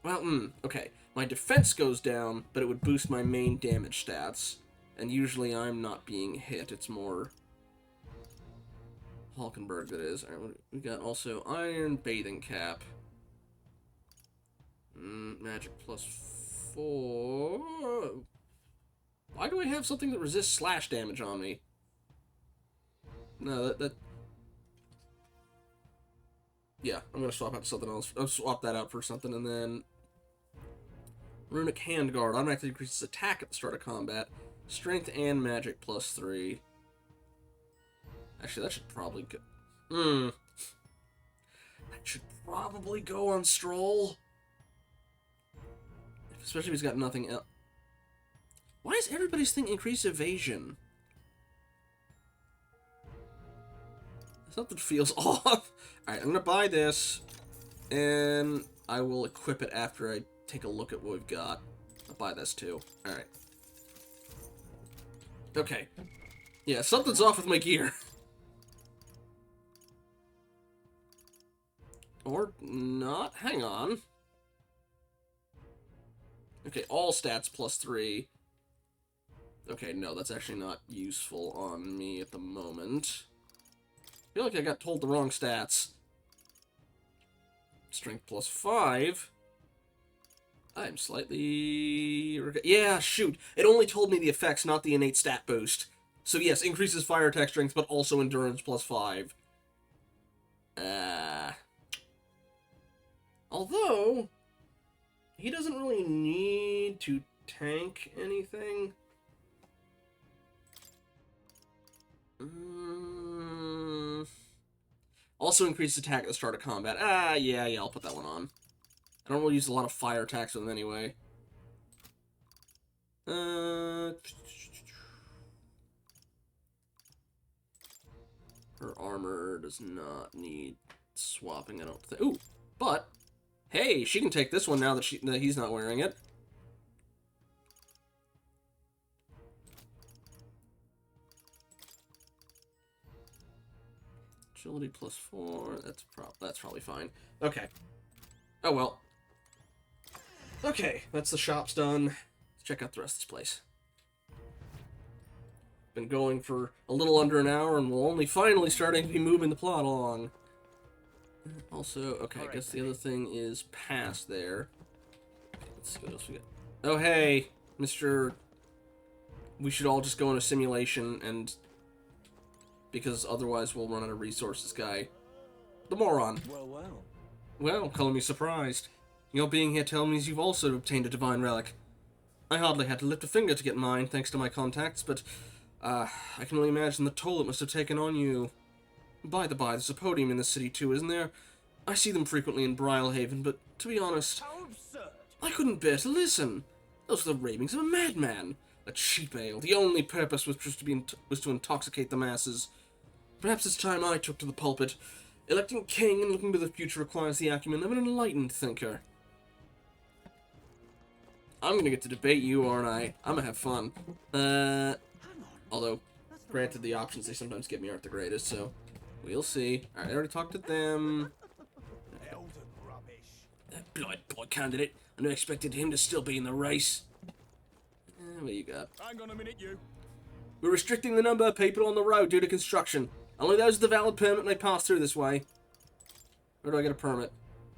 Well, okay. My defense goes down, but it would boost my main damage stats. And usually I'm not being hit. It's more Hulkenberg, that is. Alright, we got also Iron Bathing Cap. Magic plus 4. Why do I have something that resists slash damage on me? No, that... Yeah, I'm gonna swap out to something else. I'll swap that out for something, and then... Runic Handguard. Automatically increases attack at the start of combat. Strength and magic plus 3. Actually, that should probably go... That should probably go on Stroll. Especially if he's got nothing else. Why is everybody's thing increase evasion? Something feels off. Alright, I'm gonna buy this. And I will equip it after I take a look at what we've got. I'll buy this too. Alright. Okay. Yeah, something's off with my gear. Or not. Hang on. Okay, all stats plus 3. Okay, no, that's actually not useful on me at the moment. I feel like I got told the wrong stats. Strength plus 5. I'm slightly... Yeah, shoot. It only told me the effects, not the innate stat boost. So yes, increases fire attack strength, but also endurance plus 5. Although... he doesn't really need to tank anything. Also increases attack at the start of combat. Yeah, I'll put that one on. I don't really use a lot of fire attacks with them anyway. Her armor does not need swapping, I don't think. Ooh, but... hey, she can take this one now that he's not wearing it. Agility plus 4. That's probably fine. Okay. Oh well. Okay, that's the shop's done. Let's check out the rest of this place. Been going for a little under an hour, and we're only finally starting to be moving the plot along. Also, okay, I guess the other thing is past there. Let's see what else we got. Oh, hey, Mr. We should all just go in a simulation, and... because otherwise we'll run out of resources guy. The moron. Well, calling me surprised. Your being here tells me you've also obtained a divine relic. I hardly had to lift a finger to get mine, thanks to my contacts, but, I can only imagine the toll it must have taken on you. By the by, there's a podium in the city too, isn't there? I see them frequently in Brylehaven, but to be honest, I couldn't bear to listen. Those were the ravings of a madman. That cheap ale, the only purpose was to intoxicate the masses. Perhaps it's time I took to the pulpit. Electing king and looking to the future requires the acumen of an enlightened thinker. I'm gonna get to debate you, aren't I? I'm gonna have fun. Although, granted, the options they sometimes give me aren't the greatest, so we'll see. Alright, I already talked to them. That blind boy candidate. I never expected him to still be in the race. What do you got? Hang on a minute, you. We're restricting the number of people on the road due to construction. Only those with a valid permit may pass through this way. Where do I get a permit?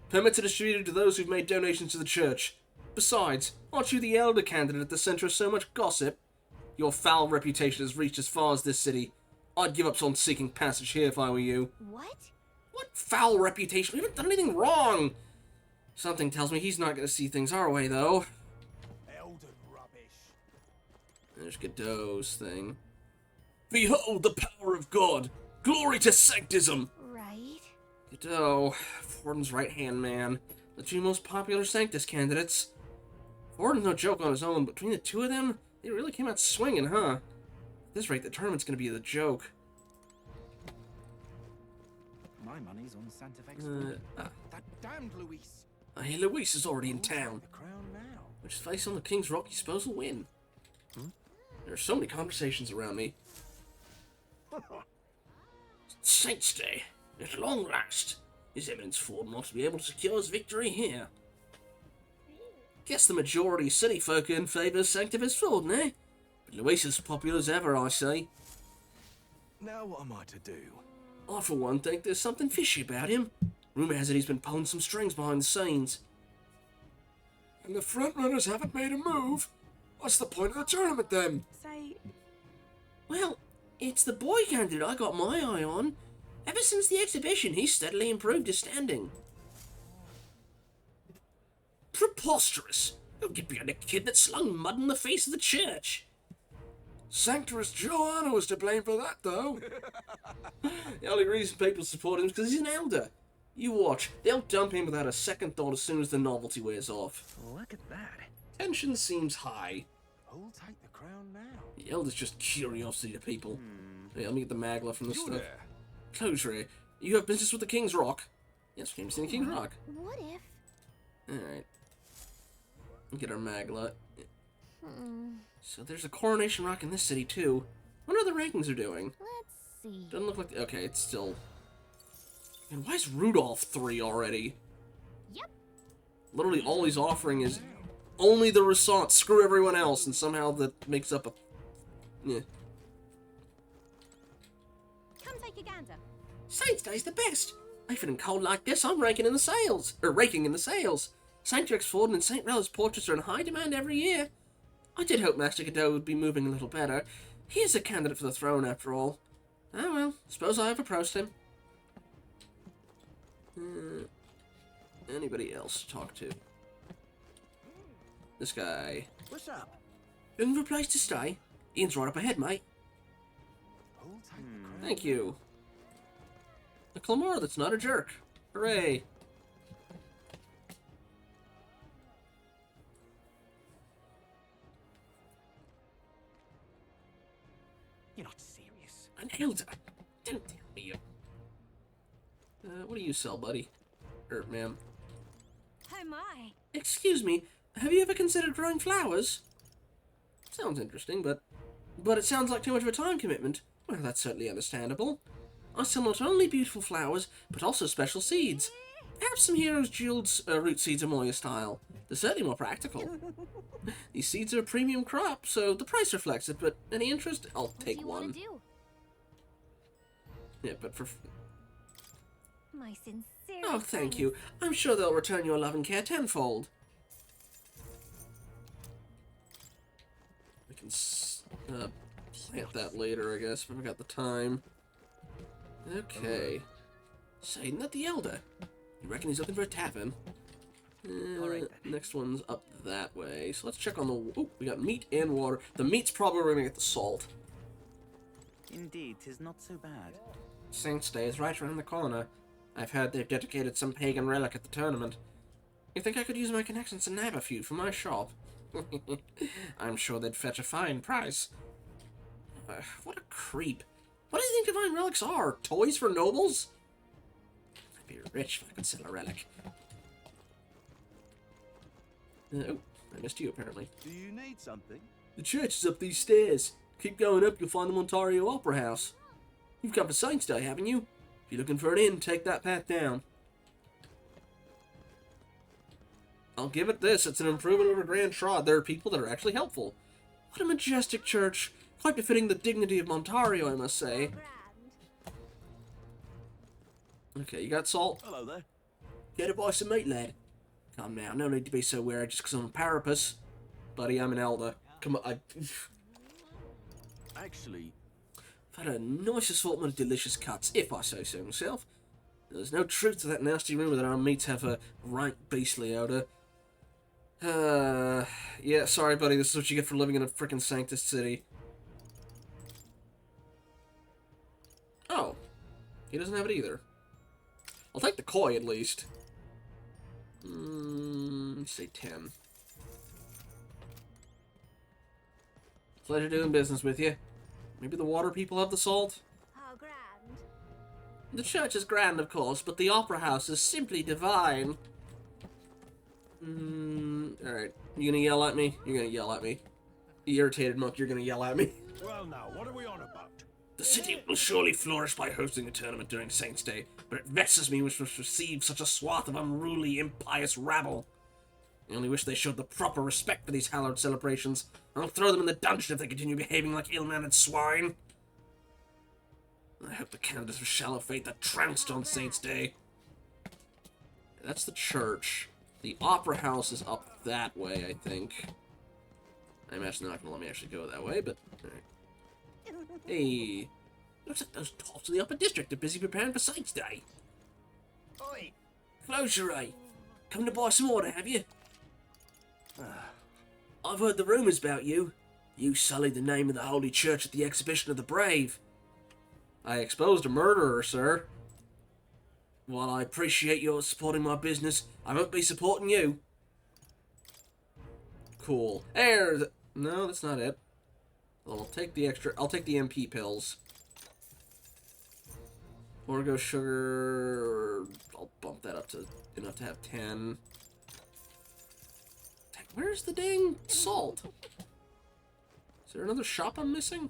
Permits are distributed to those who've made donations to the church. Besides, aren't you the elder candidate at the center of so much gossip? Your foul reputation has reached as far as this city. I'd give up on seeking passage here if I were you. What? What foul reputation? We haven't done anything wrong. Something tells me he's not going to see things our way, though. There's Godot's thing. Behold the power of God! Glory to sanctism! Right. Godot, Fortin's right-hand man. the two most popular Sanctus candidates. Forden's no joke on his own, but between the two of them, they really came out swinging, huh? At this rate, the tournament's gonna be the joke. My money's on Santa Fe. That damned Luis. Hey, Luis is already in town. The crown now. Which face on the King's Rock you suppose will win? There are so many conversations around me. Saints' Day, at long last, His Eminence Forden ought to be able to secure his victory here. Guess the majority of city folk are in favour of Sanctimus Forden, eh? But Luis is as popular as ever, I say. Now what am I to do? I, for one, think there's something fishy about him. Rumour has it he's been pulling some strings behind the scenes. And the frontrunners haven't made a move? What's the point of the tournament, then? Say... Well, it's the boy candidate I got my eye on. Ever since the exhibition, he's steadily improved his standing. Preposterous! Don't get behind a kid that slung mud in the face of the church. Sanctorus Joanna was to blame for that, though. The only reason people support him is because he's an elder. You watch, they'll dump him without a second thought as soon as the novelty wears off. Look at that. Tension seems high. Who'll take the crown now? The elder's just curiosity to people. Hey, let me get the magla from this stuff. There. Closure. You have business with the King's Rock? Yes, we've seen the King's Rock. What if? Alright. Get our magla. So there's a coronation rock in this city too. What are the rankings are doing? Let's see. Doesn't look like... Okay, it's still... And why is Rudolph 3 already? Yep. Literally all he's offering is only the Resort, screw everyone else, and somehow that makes up a... Yeah. Come take a gander. Saints Day's the best! If in cold like this, I'm raking in the sales. Raking in the sales. St. Jack's Forden and St. Rel's portraits are in high demand every year. I did hope Master Godot would be moving a little better. He is a candidate for the throne, after all. Ah well, suppose I have approached him. Anybody else to talk to? This guy. What's up? Looking for a place to stay? Ian's right up ahead, mate. Who'll take the crown? Thank you. A Clamor that's not a jerk. Hooray. You're not serious. An elder. Don't tell me you. What do you sell, buddy? Ma'am. Oh my. Excuse me, have you ever considered growing flowers? Sounds interesting, but it sounds like too much of a time commitment. Well, that's certainly understandable. I sell not only beautiful flowers, but also special seeds. Perhaps some Hero's Jeweled root seeds are more your style. They're certainly more practical. These seeds are a premium crop, so the price reflects it, but any interest? I'll take one. What do you want to do? Yeah, but for... My sincere Oh, thank you. I'm sure they'll return your love and care tenfold. We can plant that later, I guess, if we got the time. Okay. Saying that the Elder. You reckon he's looking for a tavern? Alright then. Next one's up that way. So let's check on the... Oh, we got meat and water. The meat's probably where we're gonna get the salt. Indeed, 'tis not so bad. Saints' Day is right around the corner. I've heard they've dedicated some pagan relic at the tournament. You think I could use my connections to nab a few for my shop? I'm sure they'd fetch a fine price. What a creep. What do you think divine relics are? Toys for nobles? I'd be rich if I could sell a relic. Oh, I missed you apparently. Do you need something? The church is up these stairs. Keep going up, you'll find the Ontario Opera House. You've come for Saints' Day, haven't you? If you're looking for an inn, take that path down. I'll give it this, it's an improvement over Grand Trod. There are people that are actually helpful. What a majestic church. Quite befitting the dignity of Ontario, I must say. Okay, you got salt? Hello there. Get it by some meat, lad. Come now, no need to be so wary just because I'm a parapus. Buddy, I'm an elder. Come on, Actually, I've had a nice assortment of delicious cuts, if I say so myself. There's no truth to that nasty rumour that our meats have a rank beastly odour. Yeah, sorry buddy, this is what you get for living in a frickin' Sanctus city. Oh, he doesn't have it either. I'll take the koi at least. Let's say 10. Pleasure doing business with you. Maybe the water people have the salt? How grand. The church is grand, of course, but the opera house is simply divine. Alright. You gonna yell at me? You're gonna yell at me. Irritated monk, you're gonna yell at me. Well now, what are we on about? The city will surely flourish by hosting a tournament during Saints' Day, but it vexes me which must receive such a swath of unruly, impious rabble. I only wish they showed the proper respect for these hallowed celebrations. I'll throw them in the dungeon if they continue behaving like ill-mannered swine. I hope the candidates of shallow fate that trounced on Saints' Day. That's the church. The opera house is up that way, I think. I imagine they're not gonna let me actually go that way, but alright. Hey, Looks like those tops in the upper district are busy preparing for Saints' Day. Oi! Closure, eh? Come to buy some order, have you? I've heard the rumours about you. You sullied the name of the Holy Church at the exhibition of the brave. I exposed a murderer, sir. While I appreciate your supporting my business, I won't be supporting you. Cool. No, that's not it. I'll take the extra. I'll take the MP pills. Orgo sugar. I'll bump that up to enough to have 10. Where's the dang salt? Is there another shop I'm missing?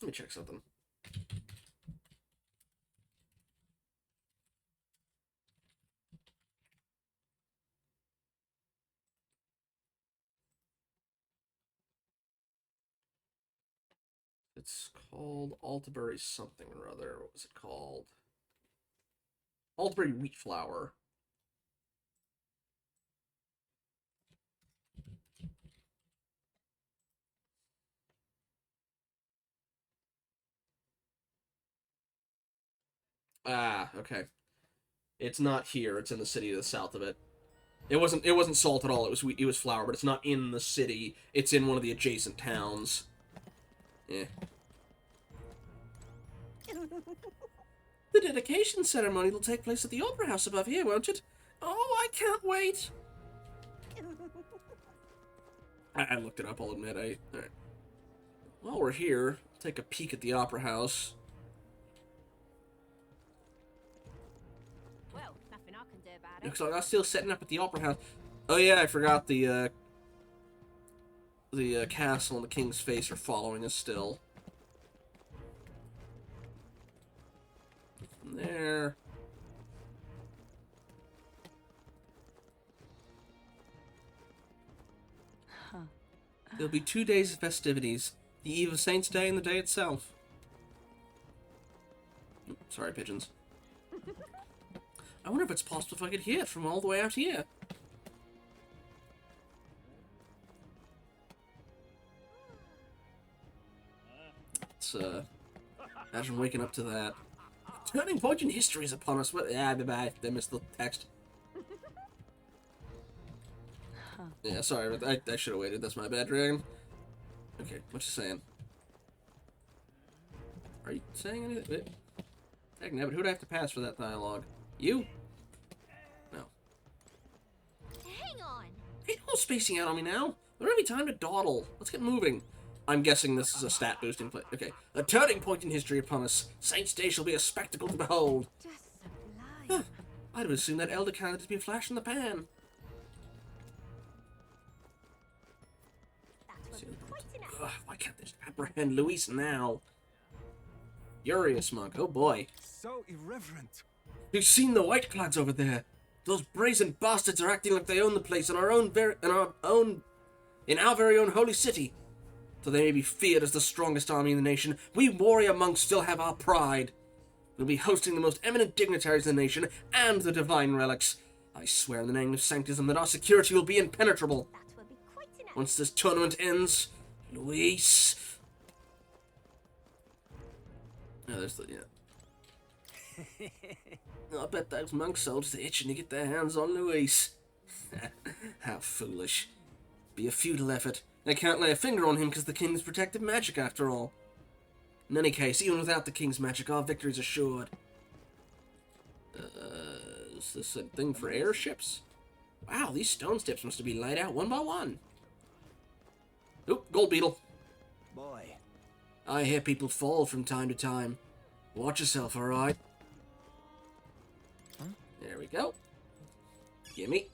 Let me check something. It's called Altabury something or other. What was it called? Altabury wheat flour. Ah, okay. It's not here. It's in the city to the south of it. It wasn't salt at all. It was flour, but it's not in the city. It's in one of the adjacent towns. Yeah. The dedication ceremony will take place at the Opera House above here, won't it? Oh, I can't wait! I looked it up, I'll admit. Alright. While we're here, take a peek at the Opera House. Well, nothing I can do about it. Looks like I'm still setting up at the Opera House. Oh yeah, I forgot the castle and the King's Face are following us still. From there. There'll be 2 days of festivities. The eve of Saints' Day and the day itself. Sorry, pigeons. I wonder if it's possible if I could hear it from all the way out here. It's, imagine waking up to that. Turning point in history is upon us. Bye-bye. They missed the text. Yeah, sorry, but I should have waited. That's my bad, Dragon. Okay, what you saying? Are you saying anything? Wait. Heck, no, but who'd I have to pass for that dialogue? You? No. Hang on. Hey, don't go spacing out on me now. There won't be time to dawdle. Let's get moving. I'm guessing this is a stat boosting play. Okay. A turning point in history upon us. Saints' Day shall be a spectacle to behold. Just sublime. Huh. I'd have assumed that elder candidate to be a flash in the pan. Ugh, why can't they just apprehend Luis now? Furious monk, oh boy. So irreverent. You've seen the white clads over there. Those brazen bastards are acting like they own the place in our very own holy city. Though they may be feared as the strongest army in the nation, we warrior monks still have our pride. We'll be hosting the most eminent dignitaries in the nation and the divine relics. I swear in the name of sanctism that our security will be impenetrable. That will be quite enough. Once this tournament ends, Luis. Oh, there's the I bet those monk soldiers are itching to get their hands on Luis. How foolish. Be a futile effort. They can't lay a finger on him because the king's protective magic after all. In any case, even without the king's magic, our victory is assured. Is this a thing for airships? Wow, these stone steps must be laid out one by one. Oop, gold beetle. Boy. I hear people fall from time to time. Watch yourself, alright? Huh? There we go. Gimme.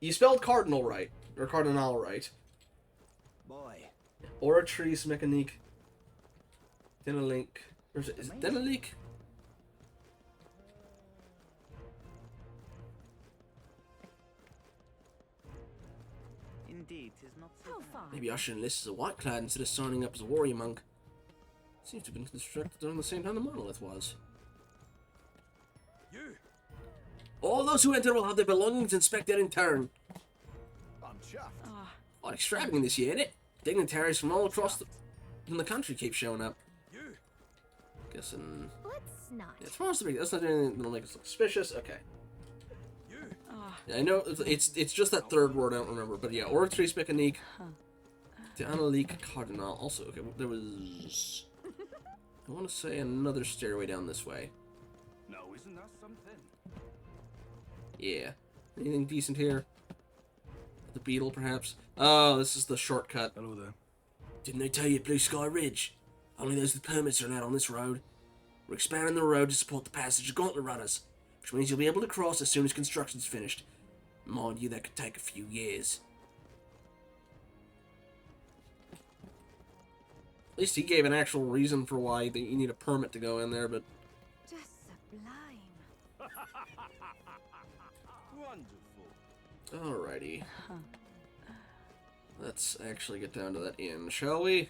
You spelled cardinal right. Or cardinal right. Boy. Oratrice Mechanique. Denalink. Or is it Denalik? Indeed, 'tis not so bad. Maybe I should enlist as a white clad instead of signing up as a warrior monk. Seems to have been constructed during the same time the monolith was. You. All those who enter will have their belongings inspected in turn. I'm chuffed. Quite extravagant this year, ain't it? Dignitaries from all across the country keep showing up. You. Guessing. Let's not. Yeah, it's supposed to be. That's not anything that'll make us look suspicious. Okay. You. Yeah, I know it's just that third word I don't remember, but yeah, Oratrice Mechanique. The Annelique Cardinal. Also, okay, there was. I want to say another stairway down this way. No, isn't that something? Yeah. Anything decent here? The beetle, perhaps? Oh, this is the shortcut. Hello there. Didn't they tell you Blue Sky Ridge? Only those with permits are allowed on this road. We're expanding the road to support the passage of gauntlet runners, which means you'll be able to cross as soon as construction's finished. Mind you, that could take a few years. At least he gave an actual reason for why you need a permit to go in there, but... Just sublime. Wonderful. Alrighty. Let's actually get down to that inn, shall we?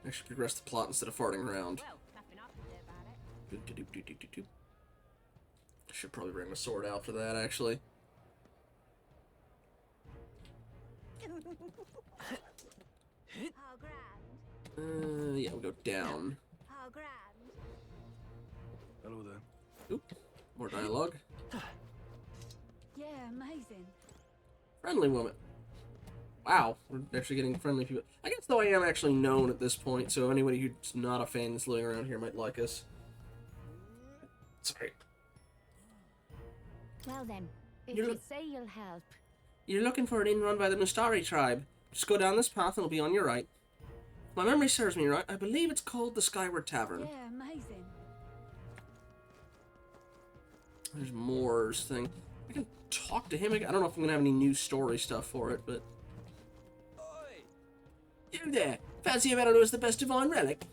Actually progress the plot instead of farting around. Well, nothing I can do about it. I should probably bring my sword out for that, actually. How grand. Yeah, we'll go down. How grand. Hello there. Oop, more dialogue. Yeah, amazing. Friendly woman. Wow, we're actually getting friendly people. I guess though I am actually known at this point, so anybody who's not a fan that's living around here might like us. Sorry. Well then, if You're you look- say you'll help. You're looking for an inn run by the Mustari tribe. Just go down this path and it'll be on your right. If my memory serves me right, I believe it's called the Skyward Tavern. Yeah, amazing. There's Moore's thing. I can talk to him again. I don't know if I'm gonna have any new story stuff for it, but... You there! Fancy you better know it's the best divine relic?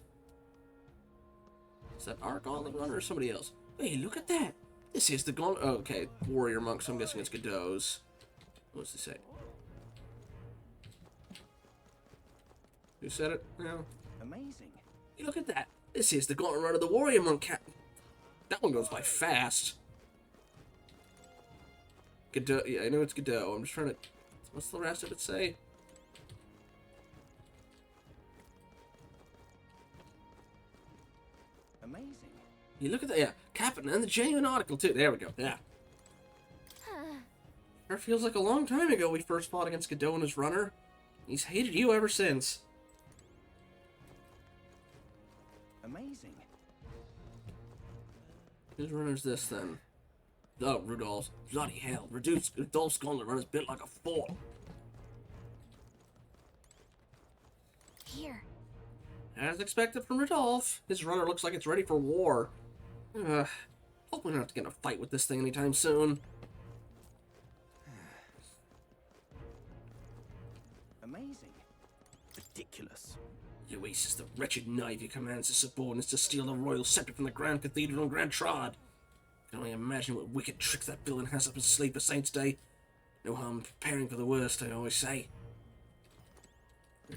Is that our gauntlet runner or somebody else? Hey, look at that! This is the gauntlet... Oh, okay, warrior monk, so I'm guessing it's Godot's. What does it say? Who said it? No. Amazing. Hey, look at that! This is the gauntlet runner of the warrior monk cat. That one goes by fast. Godot... Yeah, I know it's Godot. I'm just trying to... What's the rest of it say? Amazing. You look at that, yeah. Captain and the genuine article, too. There we go, yeah. Sure feels like a long time ago we first fought against Godot and his runner. He's hated you ever since. Amazing. Whose runner's this, then? Oh, Rudolph's. Bloody hell. Rudolph's gauntlet runner's built like a fort. Here. As expected from Rudolph, his runner looks like it's ready for war. Hope we don't have to get in a fight with this thing anytime soon. Amazing. Ridiculous. Luis is the wretched knight who commands his subordinates to steal the royal scepter from the Grand Cathedral on Grand Trod. I can only imagine what wicked tricks that villain has up his sleeve for Saints' Day. No harm preparing for the worst, I always say.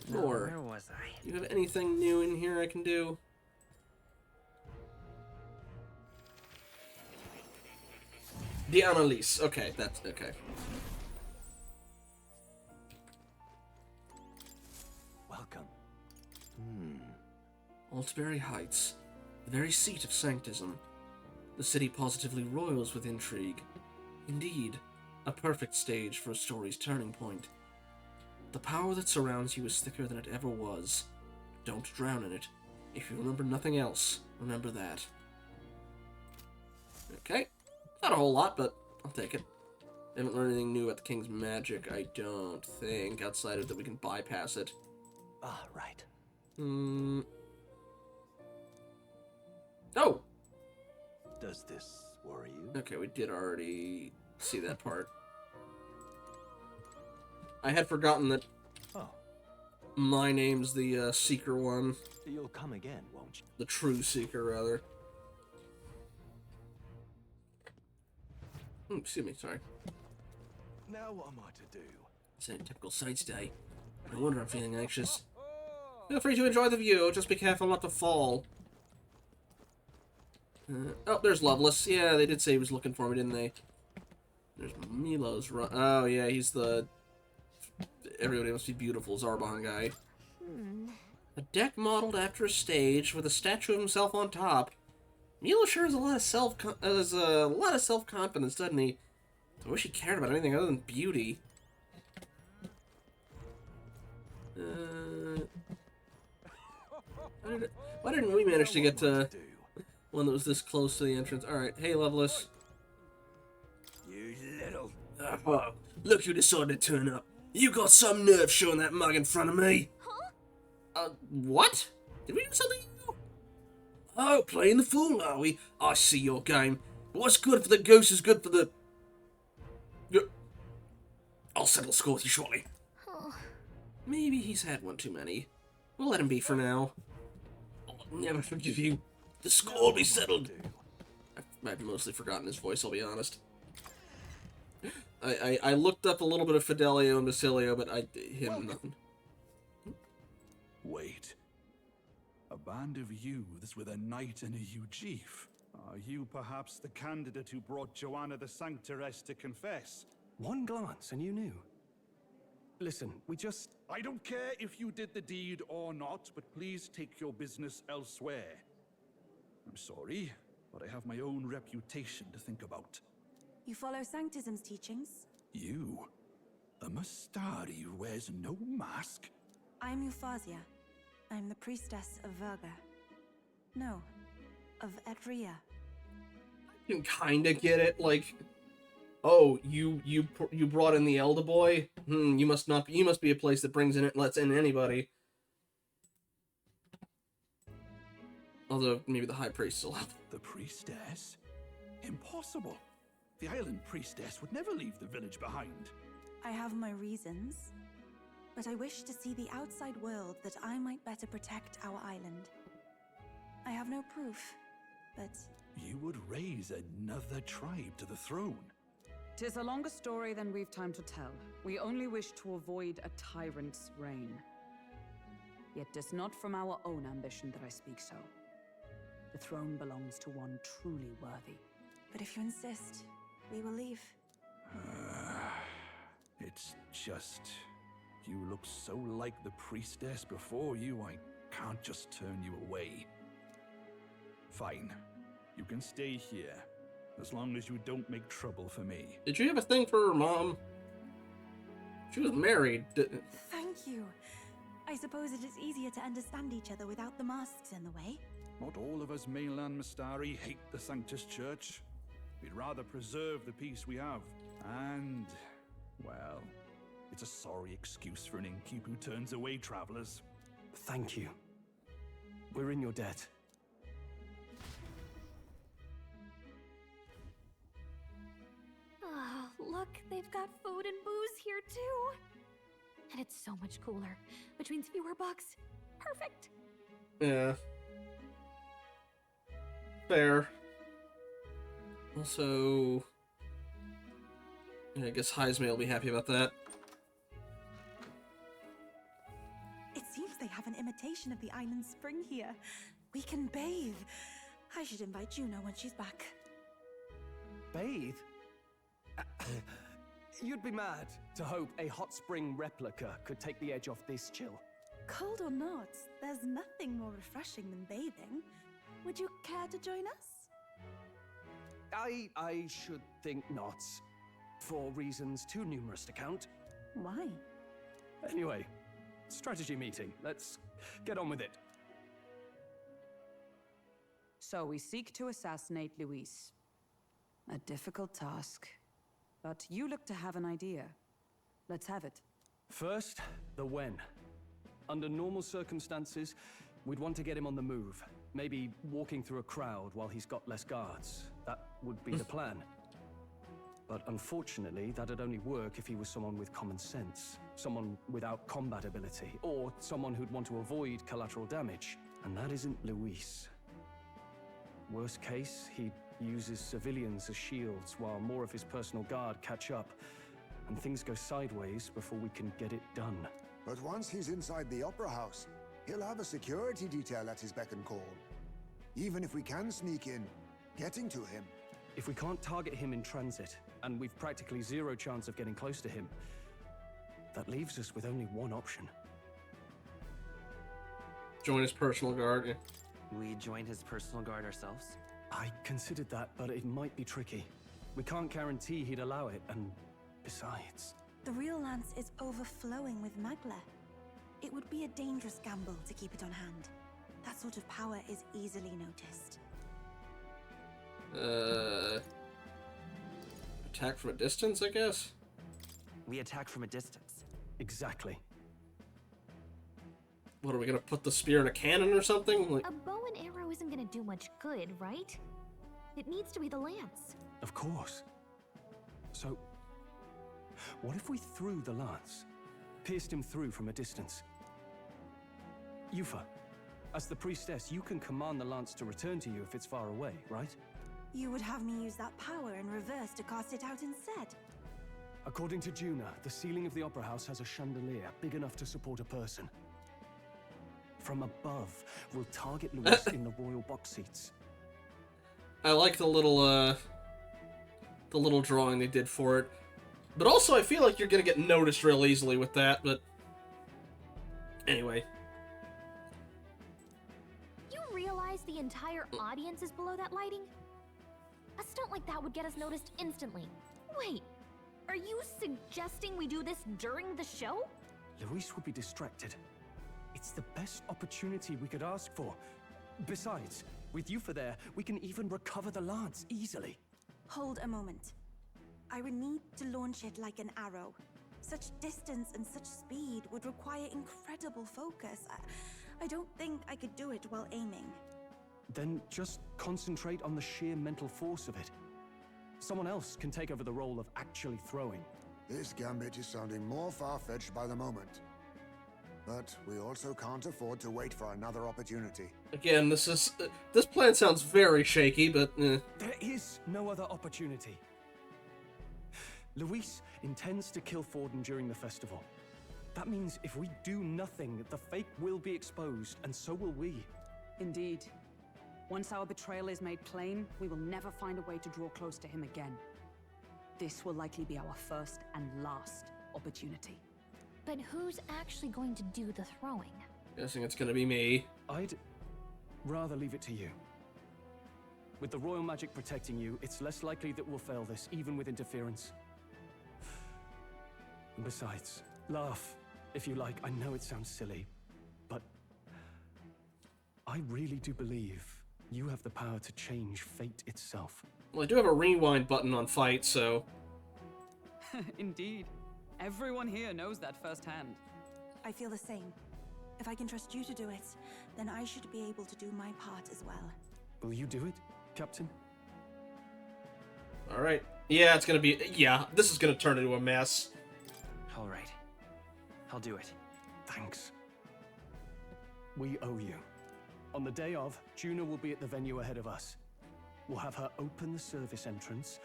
More. Where was I? You have anything new in here I can do? The Annalise. Okay, that's okay. Welcome. Altabury Heights, the very seat of sanctism. The city positively roils with intrigue. Indeed, a perfect stage for a story's turning point. The power that surrounds you is thicker than it ever was. Don't drown in it. If you remember nothing else, remember that. Okay. Not a whole lot, but I'll take it. I haven't learned anything new about the king's magic, I don't think, outside of that we can bypass it. Ah, right. Oh! Does this worry you? Okay, we did already see that part. I had forgotten that my name's the Seeker one. You'll come again, won't you? The true Seeker, rather. Excuse me, sorry. Now what am I to do? It's a typical Saints Day. No wonder I'm feeling anxious. Feel free to enjoy the view, just be careful not to fall. Oh, there's Loveless. Yeah, they did say he was looking for me, didn't they? There's Milo's run. Oh, yeah, he's the Everybody Must Be Beautiful Zarbon guy. A deck modeled after a stage with a statue of himself on top. Milo sure has a lot of self-confidence, doesn't he? I wish he cared about anything other than beauty. Why didn't we manage to get to one that was this close to the entrance? Alright, hey Loveless. You little... Look who decided to turn up. You got some nerve showing that mug in front of me. Huh? What? Did we do something? Oh, playing the fool, are we? I see your game. But what's good for the goose is good for the... I'll settle score with you shortly. Maybe he's had one too many. We'll let him be for now. I'll never forgive you. The score will be settled. I've mostly forgotten his voice, I'll be honest. I looked up a little bit of Fidelio and Basilio, but nothing. Wait. A band of youths with a knight and a huge chief. Are you perhaps the candidate who brought Joanna the Sanctoress to confess? One glance and you knew. Listen, we just... I don't care if you did the deed or not, but please take your business elsewhere. I'm sorry, but I have my own reputation to think about. You follow Sanctism's teachings? You? A Mastari who wears no mask? I'm Euphausia. I'm the priestess of Verga. No, of Edria. You can kinda get it, like... Oh, you brought in the Elder Boy? You must be a place that brings in lets in anybody. Although, maybe the High Priest will have. The priestess? Impossible. The island priestess would never leave the village behind. I have my reasons, but I wish to see the outside world that I might better protect our island. I have no proof, but... You would raise another tribe to the throne. 'Tis a longer story than we've time to tell. We only wish to avoid a tyrant's reign. Yet 'tis not from our own ambition that I speak so. The throne belongs to one truly worthy. But if you insist, we will leave. It's just... You look so like the priestess before you, I can't just turn you away. Fine. You can stay here, as long as you don't make trouble for me. Did you have a thing for her mom? She was married. Thank you. I suppose it is easier to understand each other without the masks in the way. Not all of us mainland Mastari hate the Sanctus Church. We'd rather preserve the peace we have. And, well, it's a sorry excuse for an innkeep who turns away travelers. Thank you. We're in your debt. Oh, look, they've got food and booze here too. And it's so much cooler. Which means fewer bugs. Perfect. Yeah. Fair. Also, yeah, I guess Heismay will be happy about that. It seems they have an imitation of the island spring here. We can bathe. I should invite Juno when she's back. Bathe? You'd be mad to hope a hot spring replica could take the edge off this chill. Cold or not, there's nothing more refreshing than bathing. Would you care to join us? I should think not. For reasons too numerous to count. Why? Anyway, strategy meeting. Let's get on with it. So we seek to assassinate Luis. A difficult task. But you look to have an idea. Let's have it. First, the when. Under normal circumstances, we'd want to get him on the move. Maybe walking through a crowd while he's got less guards. That would be the plan. But unfortunately, that'd only work if he was someone with common sense. Someone without combat ability. Or someone who'd want to avoid collateral damage. And that isn't Luis. Worst case, he uses civilians as shields while more of his personal guard catch up. And things go sideways before we can get it done. But once he's inside the Opera House, he'll have a security detail at his beck and call. Even if we can sneak in, getting to him. If we can't target him in transit, and we've practically zero chance of getting close to him, that leaves us with only one option. Join his personal guard. Yeah. We join his personal guard ourselves? I considered that, but it might be tricky. We can't guarantee he'd allow it, and besides... The real lance is overflowing with magla. It would be a dangerous gamble to keep it on hand. That sort of power is easily noticed. Attack from a distance, I guess? We attack from a distance. Exactly. What, are we gonna put the spear in a cannon or something? Like... A bow and arrow isn't gonna do much good, right? It needs to be the lance. Of course. So, what if we threw the lance? Pierced him through from a distance? Yufa, as the priestess, you can command the lance to return to you if it's far away, right? You would have me use that power in reverse to cast it out instead. According to Juna, the ceiling of the Opera House has a chandelier big enough to support a person. From above, we'll target Luis in the royal box seats. I like the little drawing they did for it. But also, I feel like you're gonna get noticed real easily with that, but... Anyway. You realize the entire audience is below that lighting? A stunt like that would get us noticed instantly. Wait, are you suggesting we do this during the show? Luis would be distracted. It's the best opportunity we could ask for. Besides, with Yufa there, we can even recover the lance easily. Hold a moment. I would need to launch it like an arrow. Such distance and such speed would require incredible focus. I don't think I could do it while aiming. Then just concentrate on the sheer mental force of it. Someone else can take over the role of actually throwing. This gambit is sounding more far-fetched by the moment. But we also can't afford to wait for another opportunity. Again, this plan sounds very shaky, but... There is no other opportunity. Luis intends to kill Forden during the festival. That means if we do nothing, the fake will be exposed, and so will we. Indeed. Once our betrayal is made plain, we will never find a way to draw close to him again. This will likely be our first and last opportunity. But who's actually going to do the throwing? Guessing it's gonna be me. I'd rather leave it to you. With the royal magic protecting you, it's less likely that we'll fail this, even with interference. And besides, laugh, if you like. I know it sounds silly, but I really do believe you have the power to change fate itself. Well, I do have a rewind button on fight, so... Indeed. Everyone here knows that firsthand. I feel the same. If I can trust you to do it, then I should be able to do my part as well. Will you do it, Captain? Alright. Yeah, it's gonna be... Yeah, this is gonna turn into a mess. Alright. I'll do it. Thanks. We owe you. On the day of, Juna will be at the venue ahead of us. We'll have her open the service entrance,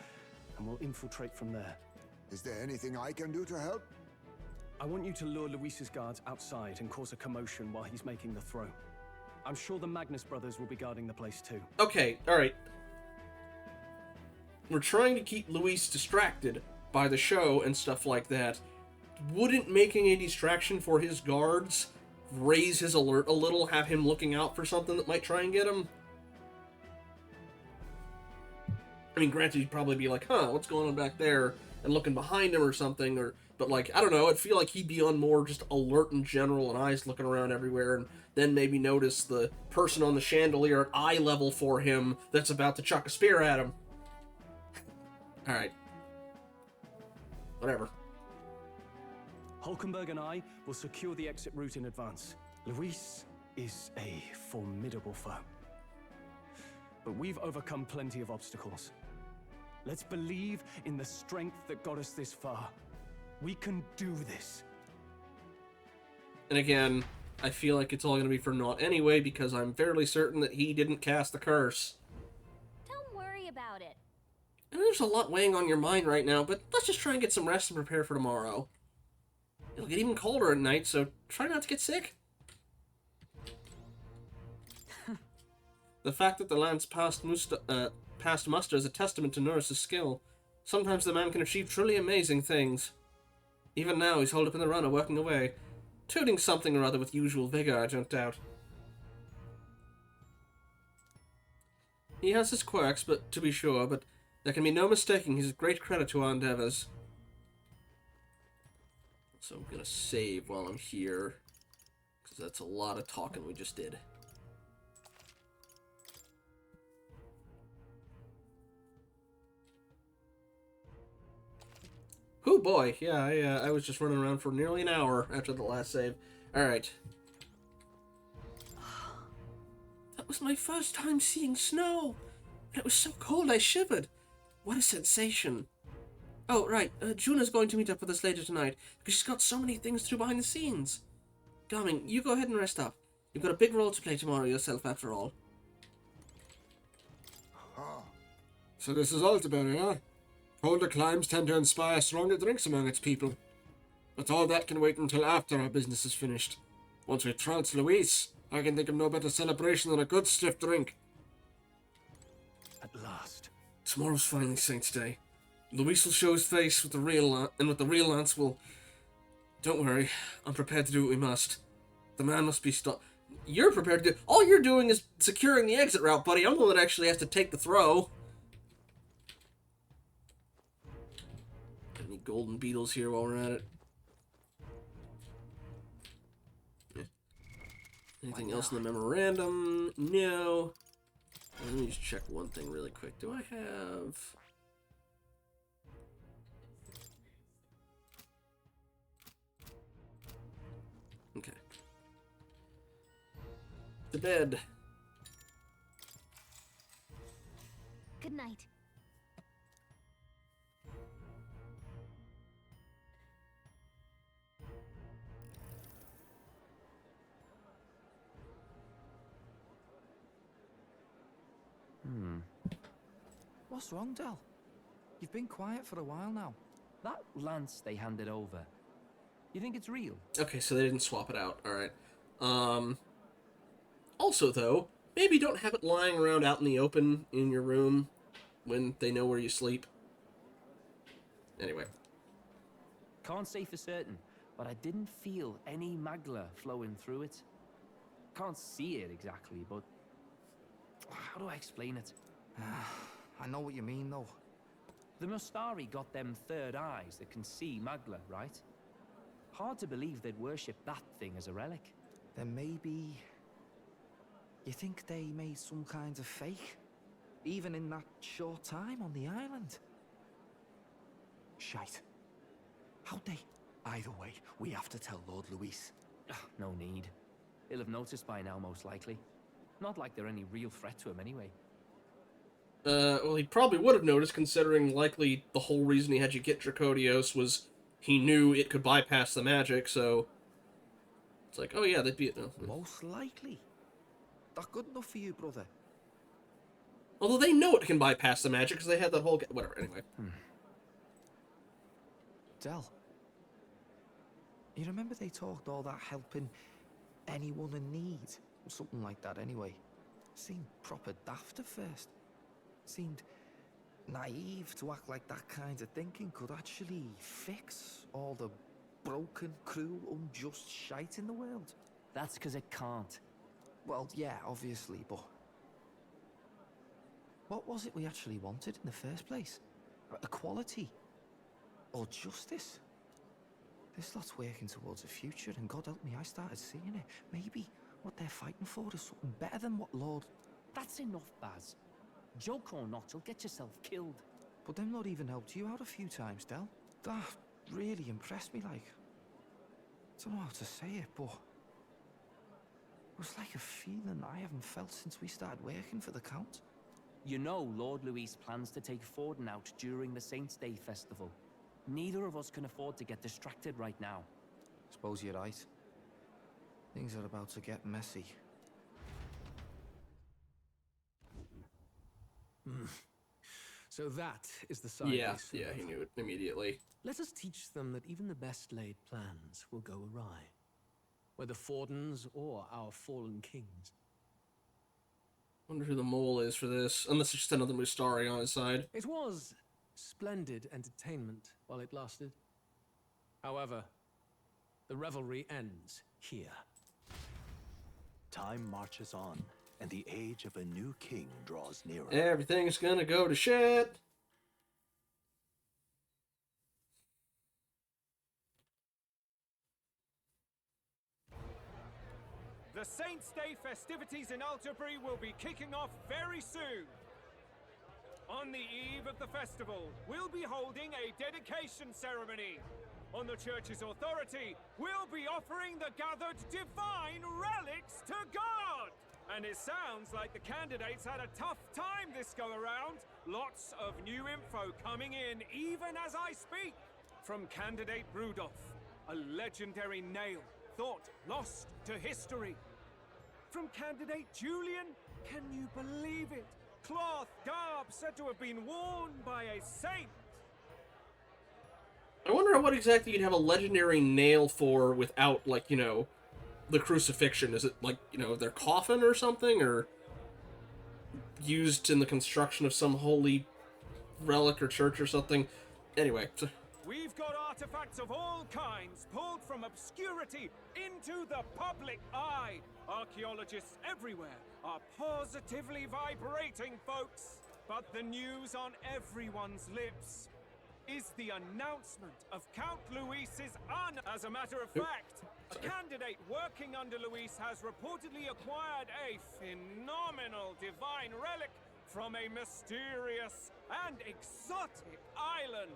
and we'll infiltrate from there. Is there anything I can do to help? I want you to lure Luis's guards outside and cause a commotion while he's making the throw. I'm sure the Magnus brothers will be guarding the place too. Okay, alright. We're trying to keep Luis distracted by the show and stuff like that. Wouldn't making a distraction for his guards raise his alert a little, have him looking out for something that might try and get him? I mean, granted, he'd probably be like, huh, what's going on back there? And looking behind him or something, or But, like, I don't know, I'd feel like he'd be on more just alert in general and eyes looking around everywhere, and then maybe notice the person on the chandelier at eye level for him that's about to chuck a spear at him. Alright. Whatever. Hulkenberg and I will secure the exit route in advance. Luis is a formidable foe. But we've overcome plenty of obstacles. Let's believe in the strength that got us this far. We can do this. And again, I feel like it's all going to be for naught anyway, because I'm fairly certain that he didn't cast the curse. Don't worry about it. And there's a lot weighing on your mind right now, but let's just try and get some rest and prepare for tomorrow. It'll get even colder at night, so try not to get sick. The fact that the lance passed muster is a testament to Norris's skill. Sometimes the man can achieve truly amazing things. Even now, he's holed up in the runner, working away, tooting something or other with usual vigor, I don't doubt. He has his quirks, but to be sure, but there can be no mistaking he's a great credit to our endeavors. So I'm gonna save while I'm here, because that's a lot of talking we just did. Oh boy, yeah, I was just running around for nearly an hour after the last save. Alright. That was my first time seeing snow, and it was so cold I shivered. What a sensation. Oh, right, Juna's going to meet up with us later tonight, because she's got so many things to do behind the scenes. Darling, you go ahead and rest up. You've got a big role to play tomorrow yourself, after all. So this is Altabury, huh? Colder climes tend to inspire stronger drinks among its people. But all that can wait until after our business is finished. Once we trounce Luis, I can think of no better celebration than a good stiff drink. At last. Tomorrow's finally Saint's Day. Luis will show his face with the real and with the real lance will... Don't worry, I'm prepared to do what we must. The man must be stopped. You're prepared to do... All you're doing is securing the exit route, buddy. I'm the one that actually has to take the throw. Any golden beetles here while we're at it? Yeah. Anything else in the memorandum? No. Let me just check one thing really quick. Do I have... Okay. To bed. Good night. What's wrong, Del? You've been quiet for a while now. That lance they handed over, you think it's real? Okay, so they didn't swap it out. Alright. Also, though, maybe don't have it lying around out in the open in your room when they know where you sleep. Anyway. Can't say for certain, but I didn't feel any magla flowing through it. Can't see it exactly, but... How do I explain it? I know what you mean, though. The Mustari got them third eyes that can see magla, right? Hard to believe they'd worship that thing as a relic. Then maybe... You think they made some kind of fake? Even in that short time on the island? Shite. How'd they? Either way, we have to tell Lord Luis. No need. He'll have noticed by now, most likely. Not like they're any real threat to him anyway. Well, he probably would have noticed, considering likely the whole reason he had you get Dracodios was he knew it could bypass the magic, so... It's like, oh yeah, they'd be... Most likely. That good enough for you, brother? Although they know it can bypass the magic, because they had that whole... Whatever, anyway. Del. You remember they talked all that helping anyone in need? Or something like that, anyway. Seemed proper daft at first. Seemed naive to act like that kind of thinking could actually fix all the broken, cruel, unjust shite in the world. That's because it can't. Well, yeah, obviously, but... What was it we actually wanted in the first place? Equality? Or justice? This lot's working towards a future, and God help me, I started seeing it. Maybe what they're fighting for is something better than what Lord... That's enough, Baz. Joke or not, you'll get yourself killed. But them not even helped you out a few times, Del. That really impressed me, like. I don't know how to say it, but... It was like a feeling I haven't felt since we started working for the Count. You know Lord Luis plans to take Forden out during the Saints' Day festival. Neither of us can afford to get distracted right now. Suppose you're right. Things are about to get messy. So that is the side Yeah, they serve. yeah, he knew it immediately. Let us teach them that even the best laid plans will go awry, whether Forden's or our fallen kings. Wonder who the mole is for this, unless it's just another Mustari on his side. It was splendid entertainment while it lasted. However, the revelry ends here. Time marches on, and the age of a new king draws nearer. Everything's gonna go to shit. The Saints' Day festivities in Altabury will be kicking off very soon. On the eve of the festival, we'll be holding a dedication ceremony. On the church's authority, we'll be offering the gathered divine relics to God. And it sounds like the candidates had a tough time this go around. Lots of new info coming in even as I speak. From candidate Rudolph, a legendary nail thought lost to history. From candidate Julian, can you believe it? Cloth garb said to have been worn by a saint. I wonder what exactly you'd have a legendary nail for without, like, you know, the crucifixion. Is it, like, you know, their coffin or something? Or used in the construction of some holy relic or church or something? Anyway. We've got artifacts of all kinds pulled from obscurity into the public eye. Archaeologists everywhere are positively vibrating, folks. But the news on everyone's lips is the announcement of Count Luis's honor. As a matter of fact, a candidate working under Luis has reportedly acquired a phenomenal divine relic from a mysterious and exotic island.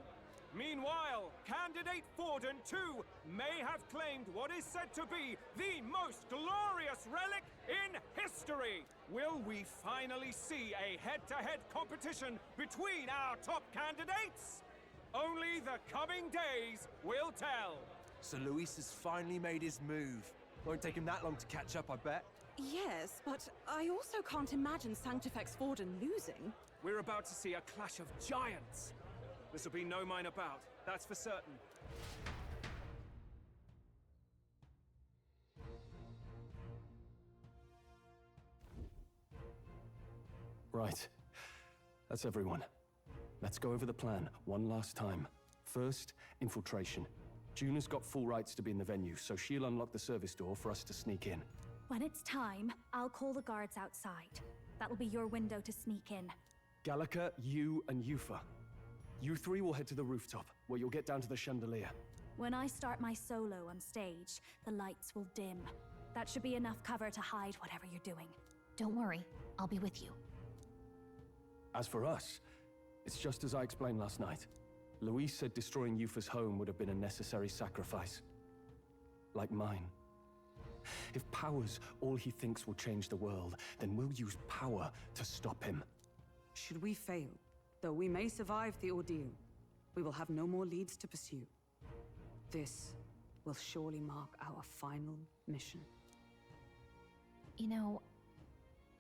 Meanwhile, candidate Forden, too, may have claimed what is said to be the most glorious relic in history. Will we finally see a head-to-head competition between our top candidates? Only the coming days will tell. So Luis has finally made his move. Won't take him that long to catch up, I bet. Yes, but I also can't imagine Sanctifex Forden losing. We're about to see a clash of giants. This'll be no minor bout, that's for certain. Right. That's everyone. Let's go over the plan one last time. First, infiltration. Juna's got full rights to be in the venue, so she'll unlock the service door for us to sneak in. When it's time, I'll call the guards outside. That'll be your window to sneak in. Gallica, you, and Yufa. You three will head to the rooftop, where you'll get down to the chandelier. When I start my solo on stage, the lights will dim. That should be enough cover to hide whatever you're doing. Don't worry, I'll be with you. As for us, it's just as I explained last night. Luis said destroying Yufa's home would have been a necessary sacrifice. Like mine. If power's all he thinks will change the world, then we'll use power to stop him. Should we fail, though we may survive the ordeal, we will have no more leads to pursue. This will surely mark our final mission. You know,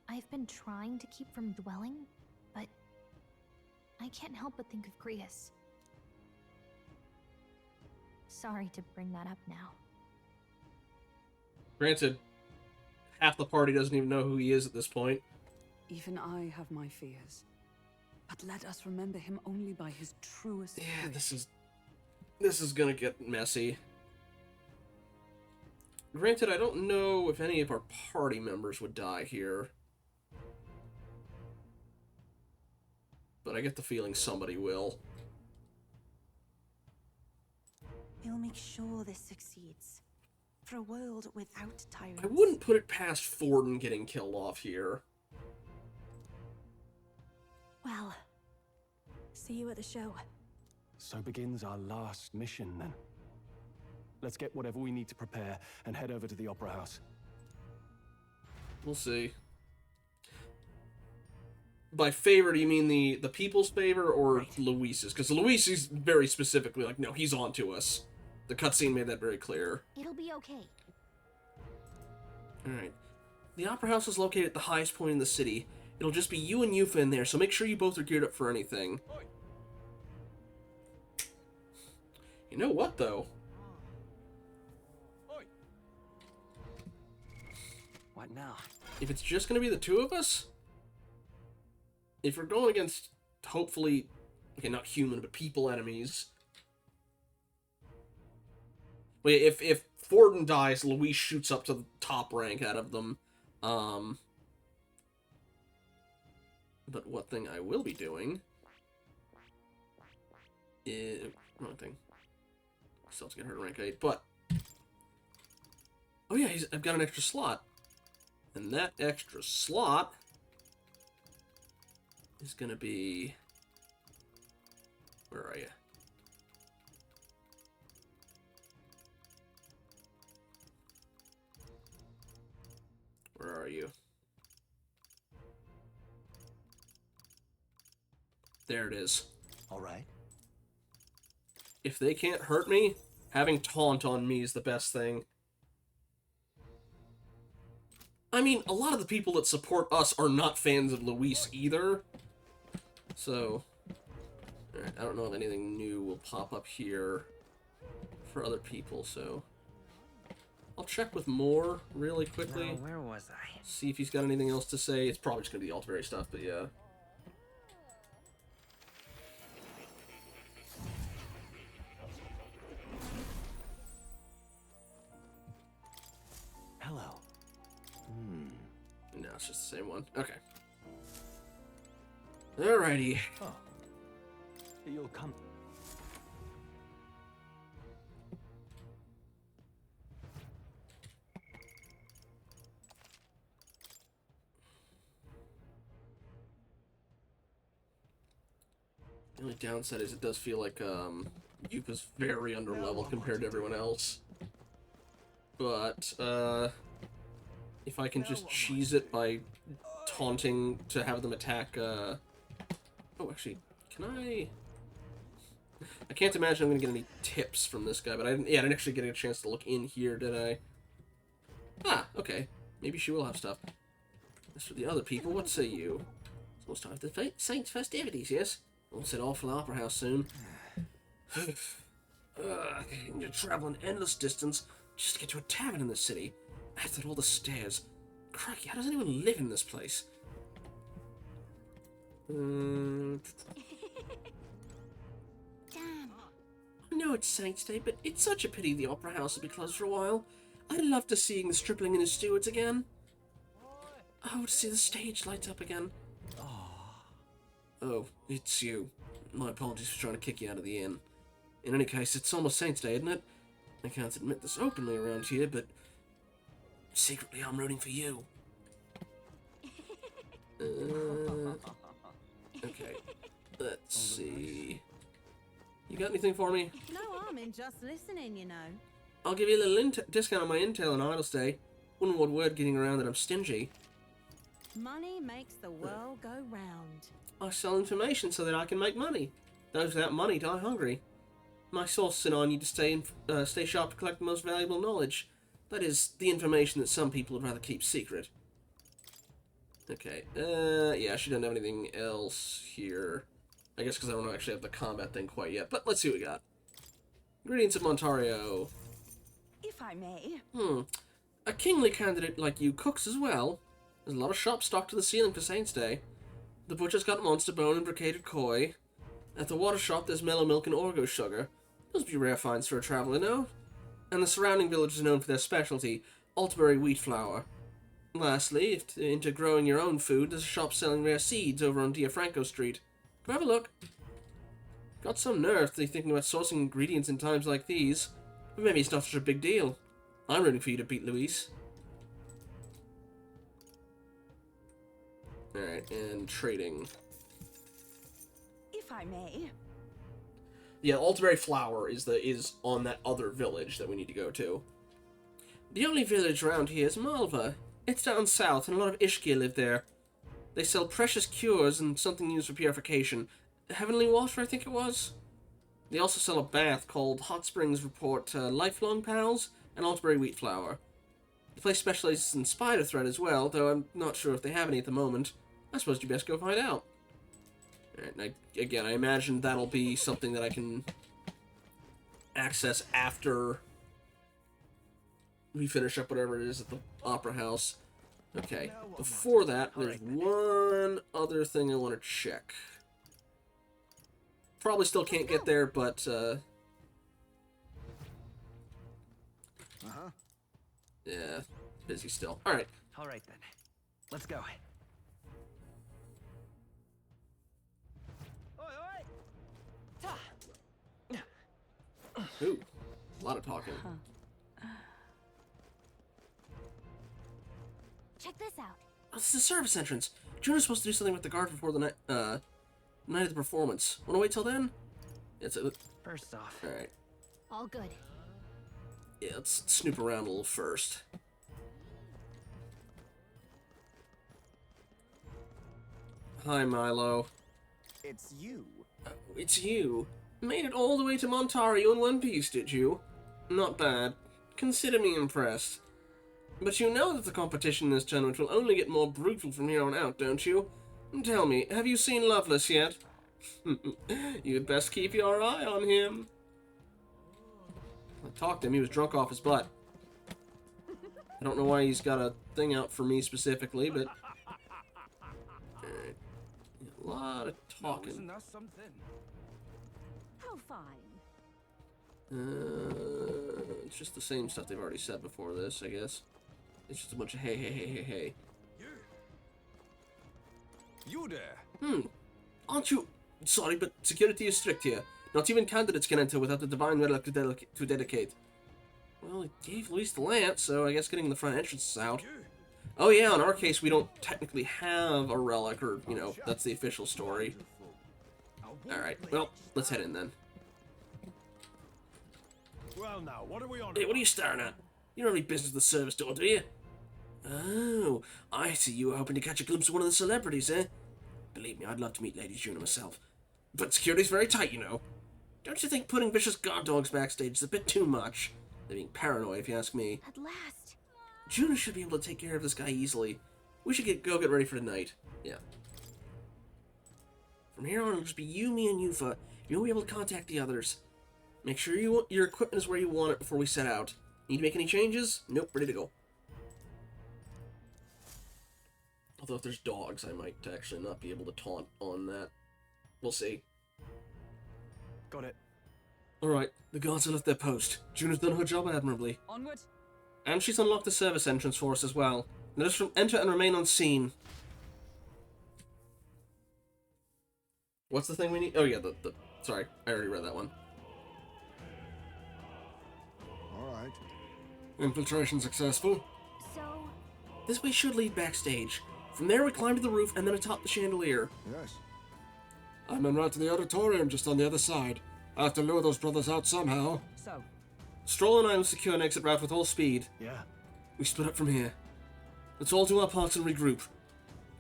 I've been trying to keep from dwelling, but I can't help but think of Grius. Sorry to bring that up now. Granted, half the party doesn't even know who he is at this point. Even I have my fears. But let us remember him only by his truest Yeah, grace. this is gonna get messy. Granted, I don't know if any of our party members would die here. But I get the feeling somebody will. We'll make sure this succeeds. For a world without tyrants. I wouldn't put it past Forden getting killed off here. Well, see you at the show. So begins our last mission, then. Let's get whatever we need to prepare and head over to the Opera House. We'll see. By favor, do you mean the people's favor or Luis's? Because Luis is very specifically like, no, he's on to us. The cutscene made that very clear. It'll be okay. Alright. The Opera House is located at the highest point in the city. It'll just be you and Yufa in there, so make sure you both are geared up for anything. You know what, though? What now? If it's just going to be the two of us, if we're going against, hopefully, okay, not human, but people enemies. Wait, if Forden dies, Luis shoots up to the top rank out of them. But what thing I will be doing is... wrong thing. Still have to get her to rank 8, but... oh yeah, I've got an extra slot. And that extra slot is gonna be... where are you? Where are you? There it is. All right. If they can't hurt me, having taunt on me is the best thing. I mean, a lot of the people that support us are not fans of Luis either. So, alright, I don't know if anything new will pop up here for other people, so... I'll check with Moore really quickly. Now, where was I? See if he's got anything else to say. It's probably just going to be the Altabury stuff, but yeah. Hello. No, it's just the same one. Okay. Alrighty. Oh. You'll come. The only downside is it does feel like Yupa's very underleveled compared to everyone else. But if I can just cheese it by taunting to have them attack oh, actually, can I can't imagine I'm gonna get any tips from this guy, but I didn't actually get a chance to look in here, did I? Ah, okay. Maybe she will have stuff. As for the other people, what say you? It's almost time for the Saints' festivities, yes? We'll set off for the Opera House soon. You're traveling endless distance just to get to a tavern in the city. After all the stairs. Crikey, how does anyone live in this place? Damn. I know it's Saints' Day, but it's such a pity the Opera House will be closed for a while. I'd love to see the Stripling and his stewards again. Oh, to see the stage light up again. Oh, it's you. My apologies for trying to kick you out of the inn. In any case, it's almost Saints' Day, isn't it? I can't admit this openly around here, but secretly I'm rooting for you. Okay, let's see. You got anything for me? No harm in just listening, you know. I'll give you a little discount on my intel on Idle Stay. Wouldn't want word getting around that I'm stingy. Money makes the world go round. I sell information so that I can make money. Those without money die hungry. My sources and I need to stay sharp to collect the most valuable knowledge. That is, the information that some people would rather keep secret. Okay, yeah, she doesn't have anything else here. I guess because I don't actually have the combat thing quite yet, but let's see what we got. Ingredients of Montario. If I may. A kingly candidate like you cooks as well. There's a lot of shops stocked to the ceiling for Saints' Day. The butcher's got monster bone and briqueted koi. At the water shop, there's mellow milk and orgo sugar. Those would be rare finds for a traveler, no? And the surrounding village is known for their specialty, Altabury wheat flour. Lastly, if into growing your own food, there's a shop selling rare seeds over on Diafranco Street. Go have a look. Got some nerve to be thinking about sourcing ingredients in times like these. But maybe it's not such a big deal. I'm rooting for you to beat Luis. Alright, and trading. If I may. Yeah, Altabury Flower is on that other village that we need to go to. The only village around here is Malva. It's down south, and a lot of Ishki live there. They sell precious cures and something used for purification. Heavenly water, I think it was? They also sell a bath called Hot Springs Report Lifelong Pals and Altabury Wheat Flour. The place specializes in spider thread as well, though I'm not sure if they have any at the moment. I suppose you best go find out. Alright, again, I imagine that'll be something that I can access after we finish up whatever it is at the Opera House. Okay, before that, there's one other thing I want to check. Probably still can't get there, but, yeah, busy still. Alright. Alright then. Let's go. Ooh, a lot of talking. Check this out. Oh, this is the service entrance. Juno's supposed to do something with the guard before the night of the performance. Wanna wait till then? It's a... First off. Alright. All good. Yeah, let's snoop around a little first. Hi, Milo. It's you. It's you. Made it all the way to Montario in one piece, did you? Not bad. Consider me impressed. But you know that the competition in this tournament will only get more brutal from here on out, don't you? Tell me, have you seen Lovelace yet? You'd best keep your eye on him. I talked to him, he was drunk off his butt. I don't know why he's got a thing out for me specifically, but... Alright. A lot of talking. Isn't that something? How fine. It's just the same stuff they've already said before this, I guess. It's just a bunch of hey, hey, hey, hey, hey. You there? Aren't you... Sorry, but security is strict here. Not even candidates can enter without the divine relic to dedicate. Well, it gave Luis the lance, so I guess getting the front entrance is out. Oh yeah, in our case, we don't technically have a relic, or, you know, that's the official story. Alright, well, let's head in then. Well now, what are we on? Hey, what are you staring at? You don't have any business with the service door, do you? Oh, I see you were hoping to catch a glimpse of one of the celebrities, eh? Believe me, I'd love to meet Lady Juno myself. But security's very tight, you know. Don't you think putting vicious guard dogs backstage is a bit too much? They're being paranoid, if you ask me. At last. Juno should be able to take care of this guy easily. We should go get ready for tonight. Yeah. From here on, it'll just be you, me, and Yufa. You'll be able to contact the others. Make sure your equipment is where you want it before we set out. Need to make any changes? Nope, ready to go. Although if there's dogs, I might actually not be able to taunt on that. We'll see. Got it. Alright, the guards have left their post. Juno's done her job admirably. Onward. And she's unlocked the service entrance for us as well. Let us enter and remain unseen. What's the thing we need? Oh yeah, sorry, I already read that one. Alright. Infiltration successful. So... This way should lead backstage. From there we climb to the roof and then atop the chandelier. Yes. I'm en route to the auditorium just on the other side. I have to lure those brothers out somehow. So... Stroll and I will secure an exit route with all speed. Yeah. We split up from here. Let's all do our parts and regroup.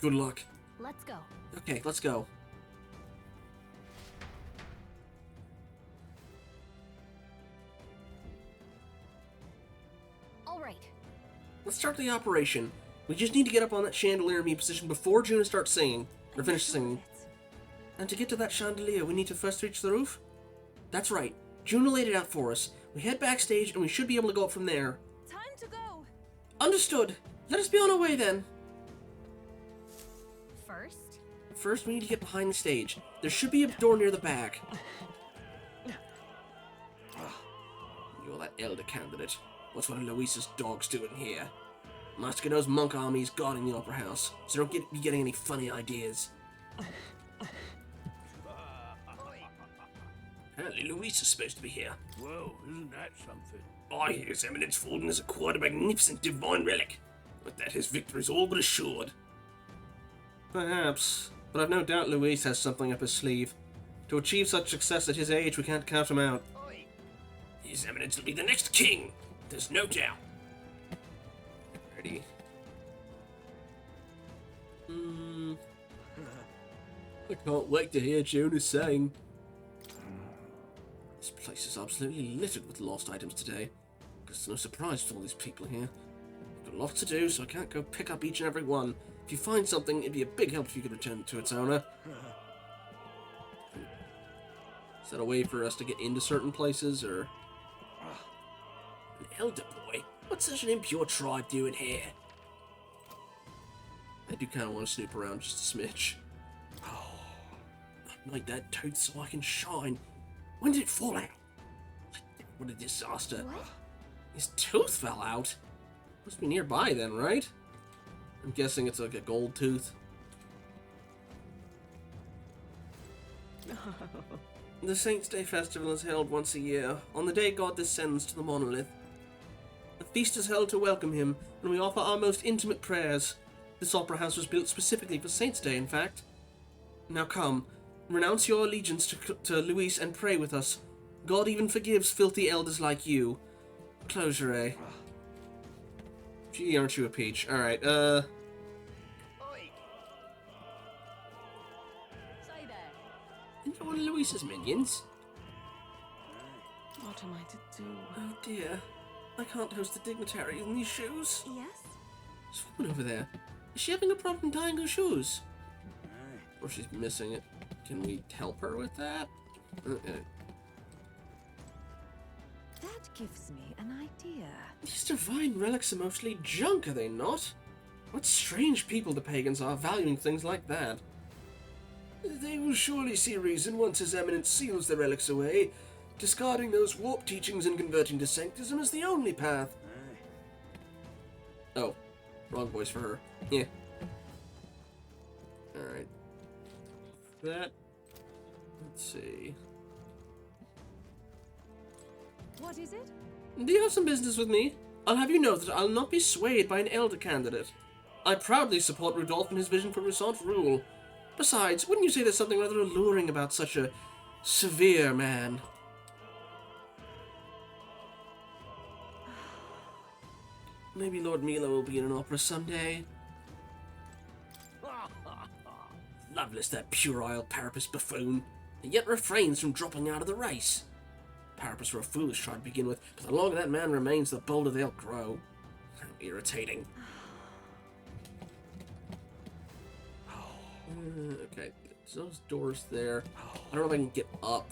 Good luck. Let's go. Okay, let's go. All right. Let's start the operation. We just need to get up on that chandelier and be in position before Juno starts singing, or finish singing. And to get to that chandelier, we need to first reach the roof? That's right. Juno laid it out for us. We head backstage, and we should be able to go up from there. Time to go. Understood. Let us be on our way, then. First? First, we need to get behind the stage. There should be a door near the back. You're that elder candidate. What's one of Luis's dogs doing here? Mascado's monk army is guarding the opera house, so don't be getting any funny ideas. Apparently Louise is supposed to be here. Well, isn't that something? I hear His Eminence Forden has acquired a magnificent divine relic. With that, his victory is all but assured. Perhaps, but I've no doubt Louise has something up his sleeve. To achieve such success at his age, we can't count him out. His Eminence will be the next king. There's no doubt. Ready? I can't wait to hear Jonas sing. This place is absolutely littered with lost items today. It's no surprise with all these people here. I've got lots to do, so I can't go pick up each and every one. If you find something, it'd be a big help if you could return it to its owner. Is that a way for us to get into certain places, or... An elder boy? What's such an impure tribe doing here? I do kind of want to snoop around just a smidge. I'd like that tooth so I can shine. When did it fall out? What a disaster. What? His tooth fell out? Must be nearby then, right? I'm guessing it's like a gold tooth. The Saints' Day Festival is held once a year, on the day God descends to the monolith. A feast is held to welcome him, and we offer our most intimate prayers. This opera house was built specifically for Saints' Day, in fact. Now come, renounce your allegiance to Luis and pray with us. God even forgives filthy elders like you. Closure. Gee, aren't you a peach? Alright, Say there. You're one of Luis's minions. What am I to do? Oh dear. I can't host the dignitary in these shoes. Yes? This woman over there. Is she having a problem tying her shoes? Or she's missing it. Can we help her with that? That gives me an idea. These divine relics are mostly junk, are they not? What strange people the pagans are, valuing things like that. They will surely see reason once His Eminence seals the relics away. Discarding those warped teachings and converting to sanctism is the only path. Oh, wrong voice for her. Yeah. Alright. That. Let's see. What is it? Do you have some business with me? I'll have you know that I'll not be swayed by an elder candidate. I proudly support Rudolph and his vision for Rusant rule. Besides, wouldn't you say there's something rather alluring about such a severe man? Maybe Lord Milo will be in an opera someday. Loveless, that puerile Parapus buffoon, and yet refrains from dropping out of the race. Parapus were a foolish try to begin with, but the longer that man remains, the bolder they'll grow. How irritating. Okay, there's those doors there. I don't know if I can get up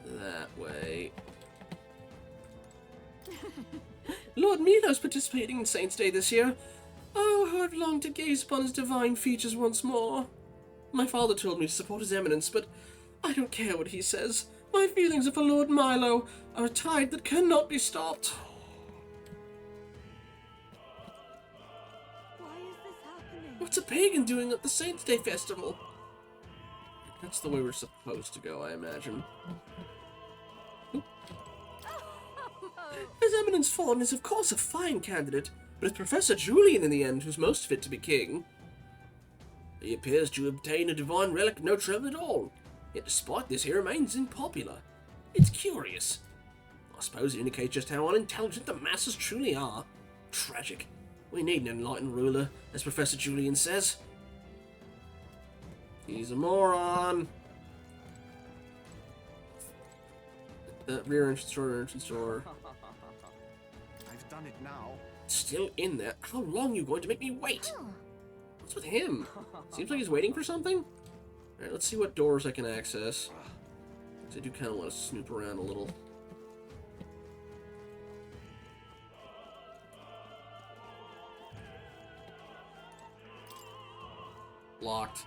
that way. Lord Milo's participating in Saints' Day this year. Oh, how I've longed to gaze upon his divine features once more. My father told me to support his eminence, but I don't care what he says. My feelings for Lord Milo are a tide that cannot be stopped. Why is this happening? What's a pagan doing at the Saints' Day Festival? That's the way we're supposed to go, I imagine. His Eminence Fawn is of course a fine candidate, but it's Professor Julian in the end who's most fit to be king. He appears to obtain a divine relic no trouble at all, yet despite this he remains unpopular. It's curious. I suppose it indicates just how unintelligent the masses truly are. Tragic. We need an enlightened ruler, as Professor Julian says. He's a moron. That rear entrance door. I've done it now. Still in there? How long are you going to make me wait? What's with him? Seems like he's waiting for something. Alright, let's see what doors I can access. Because I do kind of want to snoop around a little. Locked.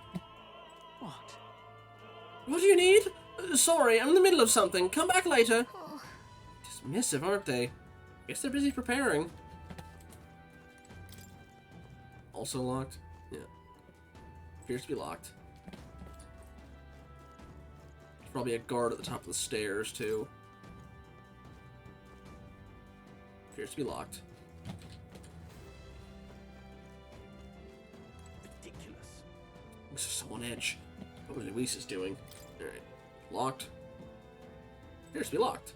What? What do you need? Sorry, I'm in the middle of something. Come back later. Dismissive, aren't they? Guess they're busy preparing. Also locked? Yeah. Appears to be locked. Probably a guard at the top of the stairs, too. Appears to be locked. Ridiculous. Looks so on edge. What Luis is doing. Alright. Locked. Appears to be locked.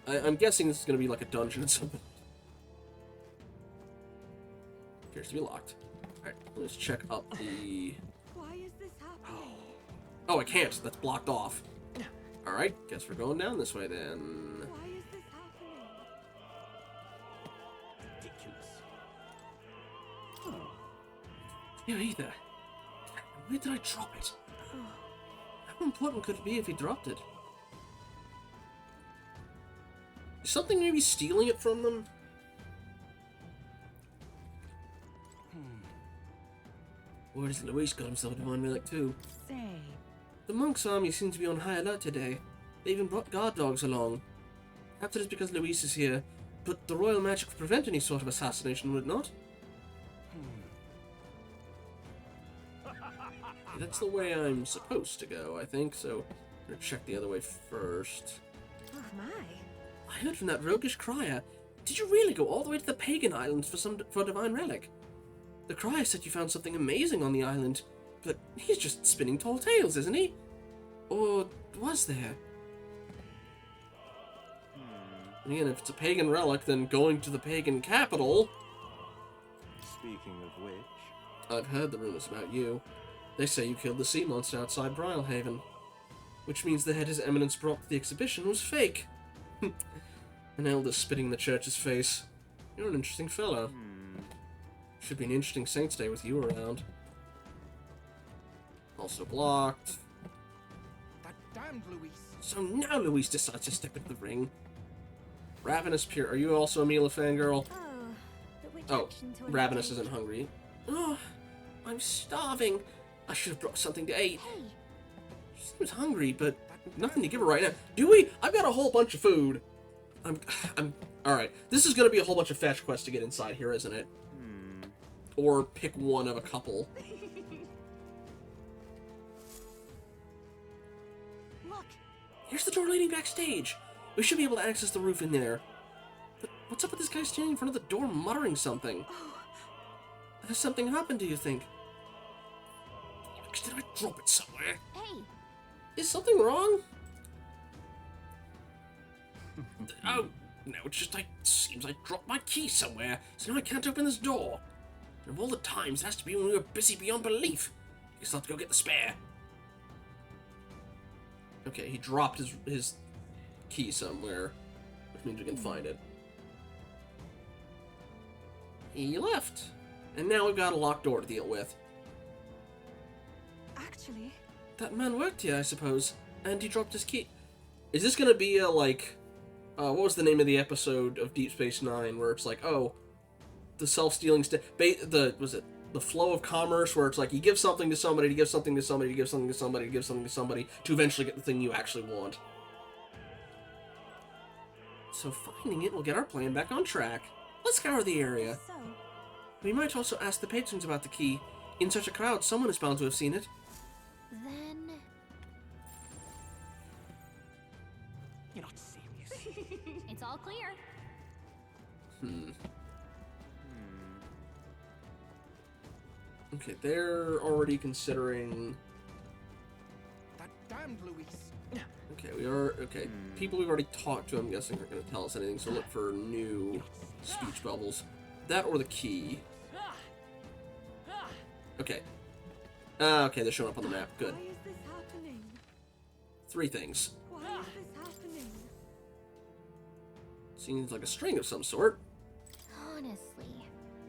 I'm guessing this is going to be like a dungeon or something. Appears to be locked. Alright, let's check up the... Why is this happening? Oh, I can't. That's blocked off. Alright, guess we're going down this way then. Why is this happening? Ridiculous. Yeah, either. Where did I drop it? How important could it be if he dropped it? Is something maybe stealing it from them? Where has Luis got himself a divine relic too? Say. The monk's army seems to be on high alert today. They even brought guard dogs along. Perhaps it is because Luis is here, but the royal magic would prevent any sort of assassination, would it not? That's the way I'm supposed to go, I think, so I'm gonna check the other way first. Oh my. I heard from that roguish crier. Did you really go all the way to the pagan islands for a divine relic? The crier said you found something amazing on the island, but he's just spinning tall tales, isn't he? Or was there? And again, if it's a pagan relic, then going to the pagan capital... Speaking of which... I've heard the rumors about you. They say you killed the sea monster outside Brylehaven. Which means the head His Eminence brought to the exhibition was fake. An elder spitting in the church's face. You're an interesting fellow. Should be an interesting Saints' Day with you around. Also blocked. That damned Luis. So now Luis decides to step into the ring. Ravenous Pure. Are you also a Mila fangirl? Oh, Ravenous isn't hungry. Oh, I'm starving. I should have brought something to eat. She seems hungry, but nothing to give her right now. Do we? I've got a whole bunch of food. I'm. All right. This is gonna be a whole bunch of fetch quests to get inside here, isn't it? Or pick one of a couple. Look. Here's the door leading backstage. We should be able to access the roof in there. But what's up with this guy standing in front of the door muttering something? Has something happened, do you think? Did I drop it somewhere? Hey! Is something wrong? Oh, no, it's just seems I dropped my key somewhere, so now I can't open this door. And of all the times, it has to be when we were busy beyond belief. Guess I'll have to go get the spare. Okay, he dropped his key somewhere, which means we can find it. He left. And now we've got a locked door to deal with. Actually... That man worked here, I suppose. And he dropped his key. Is this gonna be a, like... what was the name of the episode of Deep Space Nine, where it's like, oh... The self-stealing... the flow of commerce, where it's like, you give something to somebody, to give something to somebody, to give something to somebody, to give something to somebody, to eventually get the thing you actually want. So finding it will get our plan back on track. Let's scour the area. So... We might also ask the patrons about the key. In such a crowd, someone is bound to have seen it. Then... You're not serious. It's all clear. Okay, they're already considering... That damned Luis. Okay, we are... Okay, people we've already talked to, I'm guessing, aren't going to tell us anything, so look for new speech bubbles. That or the key. Okay. Okay, they're showing up on the map. Good. Why is this happening? 3 things. Why is this happening? Seems like a string of some sort. Honestly.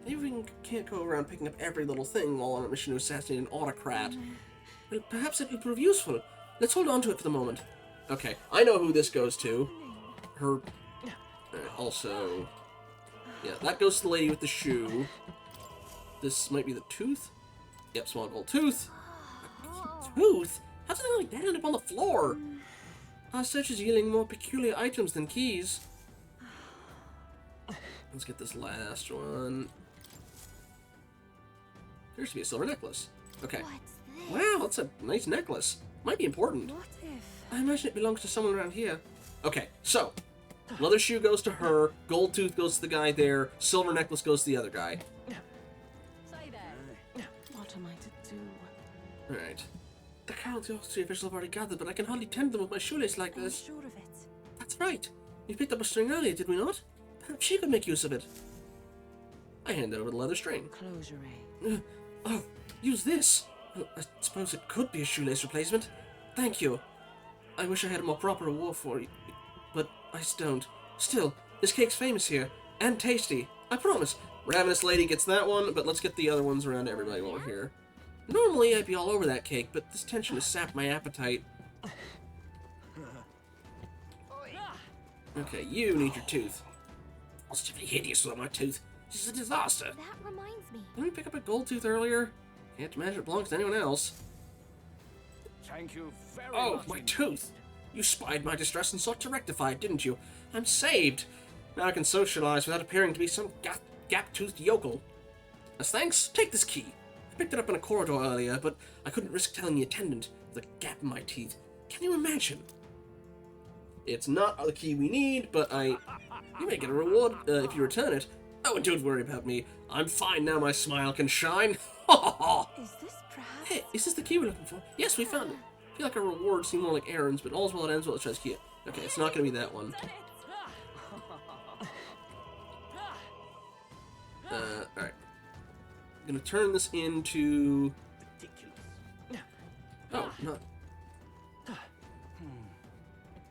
Maybe we can't go around picking up every little thing while on a mission to assassinate an autocrat. Well, perhaps it would prove useful. Let's hold on to it for the moment. Okay, I know who this goes to. Her... also... Yeah, that goes to the lady with the shoe. This might be the tooth? Yep, small gold tooth. Tooth? How's something like that end up on the floor? Our search is yielding more peculiar items than keys. Let's get this last one. Appears to be a silver necklace. Okay. Wow, that's a nice necklace. Might be important. What if... I imagine it belongs to someone around here. Okay, so leather shoe goes to her, gold tooth goes to the guy there, silver necklace goes to the other guy. What am I to do? Alright. The carrots the Austria officials have already gathered, but I can hardly tend them with my shoelace like this. Sure of it. That's right. We picked up a string earlier, did we not? Perhaps she could make use of it. I handed over the leather string. Closure. Oh, use this. Well, I suppose it could be a shoelace replacement. Thank you. I wish I had a more proper reward for you, but I just don't. Still, this cake's famous here, and tasty. I promise. Ravenous Lady gets that one, but let's get the other ones around to everybody while we're here. Normally, I'd be all over that cake, but this tension has sapped my appetite. Okay, you need your tooth. Positively hideous without my tooth. This is a disaster. That reminds me. Didn't we pick up a gold tooth earlier? Can't imagine it belongs to anyone else. Thank you very Oh, much. my tooth! You spied my distress and sought to rectify it, didn't you? I'm saved! Now I can socialize without appearing to be some gap-toothed yokel. As thanks, take this key. I picked it up in a corridor earlier, but I couldn't risk telling the attendant with a gap in my teeth. Can you imagine? It's not the key we need, but you may get a reward if you return it. Oh, and don't worry about me. I'm fine now my smile can shine. Is this perhaps? Hey, is this the key we're looking for? Yes, we found it. I feel like our rewards seem more like errands, but all's well that ends well. Let's try this key. Okay, it's not going to be that one. Alright. I'm going to turn this into... Oh, not...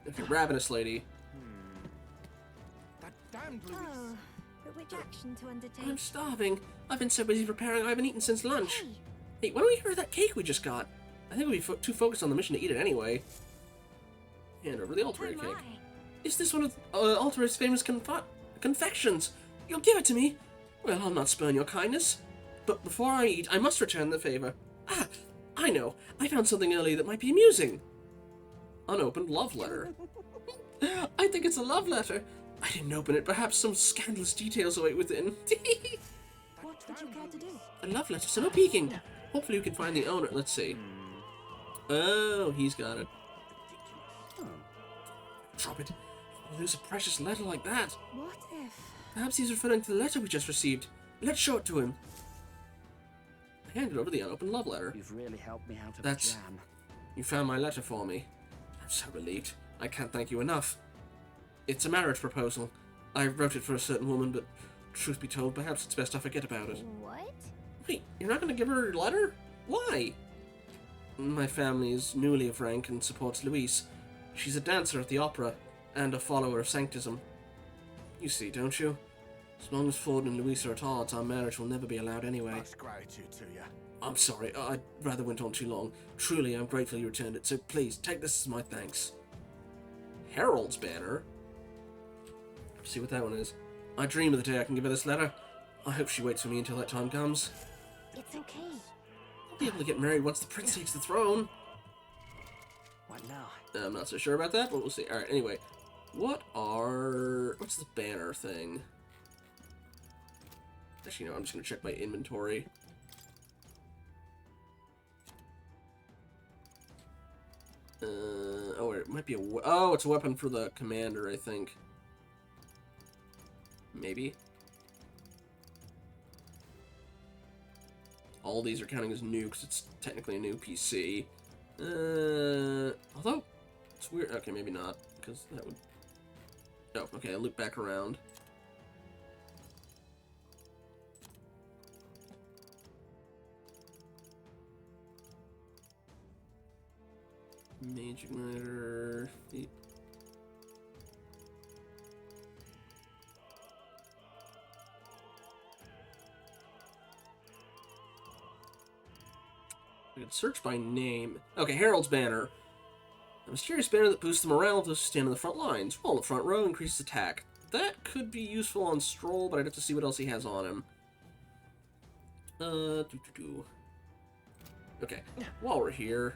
Okay, Ravenous Lady. That damned Louis. Oh, but which action to undertake? I'm starving. I've been so busy preparing I haven't eaten since lunch. Hey, why don't we get rid of that cake we just got? I think we'll be too focused on the mission to eat it anyway. Hand over the Altabury cake. Is this one of Altabury's famous confections? You'll give it to me? Well, I'll not spurn your kindness. But before I eat, I must return the favor. Ah, I know. I found something earlier that might be amusing. Unopened love letter. I think it's a love letter. I didn't open it. Perhaps some scandalous details await within. What would you care to do? A love letter, so no peeking. Hopefully we can find the owner. Let's see. Oh, he's got it. Drop it. We'll lose a precious letter like that. What if? Perhaps he's referring to the letter we just received. Let's show it to him. I handed over the unopened love letter. You've really helped me out of That's... the jam. You found my letter for me. I'm so relieved. I can't thank you enough. It's a marriage proposal. I wrote it for a certain woman, but truth be told, perhaps it's best I forget about it. What? Wait, you're not going to give her your letter? Why? My family is newly of rank and supports Louise. She's a dancer at the opera and a follower of Sanctism. You see, don't you? As long as Ford and Louise are at odds, our marriage will never be allowed anyway. Much gratitude to you. I'm sorry, I rather went on too long. Truly, I'm grateful you returned it, so please, take this as my thanks. Harold's banner? Let's see what that one is. I dream of the day I can give her this letter. I hope she waits for me until that time comes. It's okay. I'll be able to get married once the prince takes the throne. What now? I'm not so sure about that, but we'll see. Alright, anyway. What's the banner thing? Actually, no, I'm just going to check my inventory. Oh, it might be it's a weapon for the commander, I think. Maybe. All these are counting as new because it's technically a new PC. Although, it's weird. Okay, maybe not, because that would... Oh, okay, I'll loop back around. Mage Igniter... I could search by name. Okay, Harold's banner. A mysterious banner that boosts the morale of those who stand in the front lines. Roll in the front row, increases attack. That could be useful on Stroll, but I'd have to see what else he has on him. Okay, while we're here,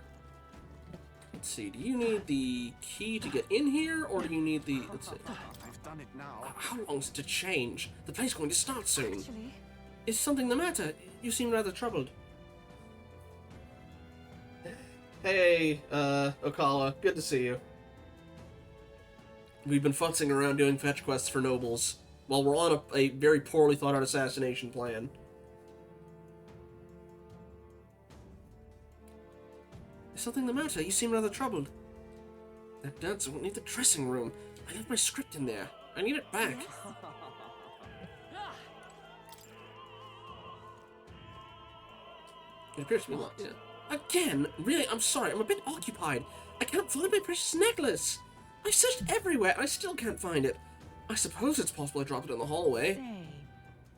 let's see. Do you need the key to get in here, or do you need the? Let's see. I've done it now. How long is it to change? The play's going to start soon. Actually, Is something the matter? You seem rather troubled. Hey, Okala. Good to see you. We've been futzing around doing fetch quests for nobles, while we're on a very poorly thought out assassination plan. Is something the matter? You seem rather troubled. That dancer won't leave the dressing room. I left my script in there. I need it back. It appears to be locked, yeah. Again? Really? I'm sorry, I'm a bit occupied. I can't find my precious necklace. I searched everywhere, and I still can't find it. I suppose it's possible I dropped it in the hallway.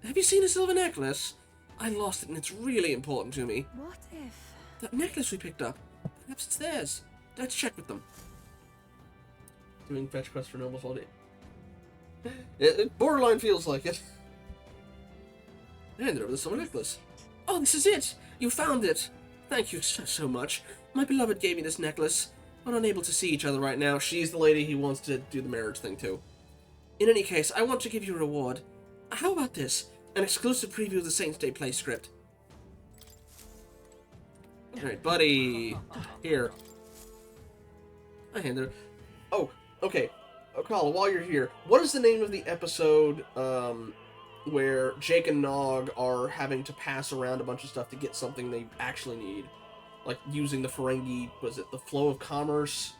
Have you seen a silver necklace? I lost it, and it's really important to me. What if... That necklace we picked up. Perhaps it's theirs. Let's check with them. Doing fetch quests for nobles all day. It borderline feels like it. I ended up with a silver necklace. Oh, this is it! You found it! Thank you so much. My beloved gave me this necklace. We're unable to see each other right now. She's the lady he wants to do the marriage thing to. In any case, I want to give you a reward. How about this? An exclusive preview of the Saints Day play script. Alright, buddy. Here. I hand her. Oh, okay. Okala, while you're here, what is the name of the episode where Jake and Nog are having to pass around a bunch of stuff to get something they actually need? Like using the Ferengi, was it the Flow of Commerce?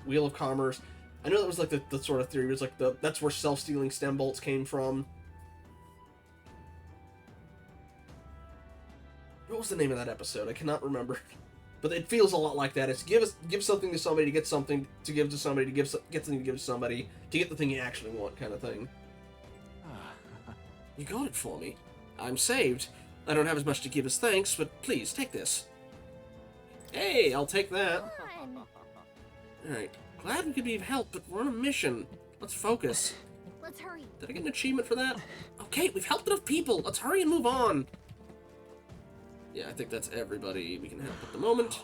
Wheel of Commerce? I know that was like the sort of theory, it was like that's where self-stealing stem bolts came from. What was the name of that episode? I cannot remember. But it feels a lot like that. It's give something to somebody to get something to give to somebody to get something to give to somebody to get the thing you actually want, kind of thing. You got it for me. I'm saved. I don't have as much to give as thanks, but please take this. Hey, I'll take that. Alright. Glad we could be of help, but we're on a mission. Let's focus. Let's hurry. Did I get an achievement for that? Okay, we've helped enough people. Let's hurry and move on. Yeah, I think that's everybody we can help at the moment.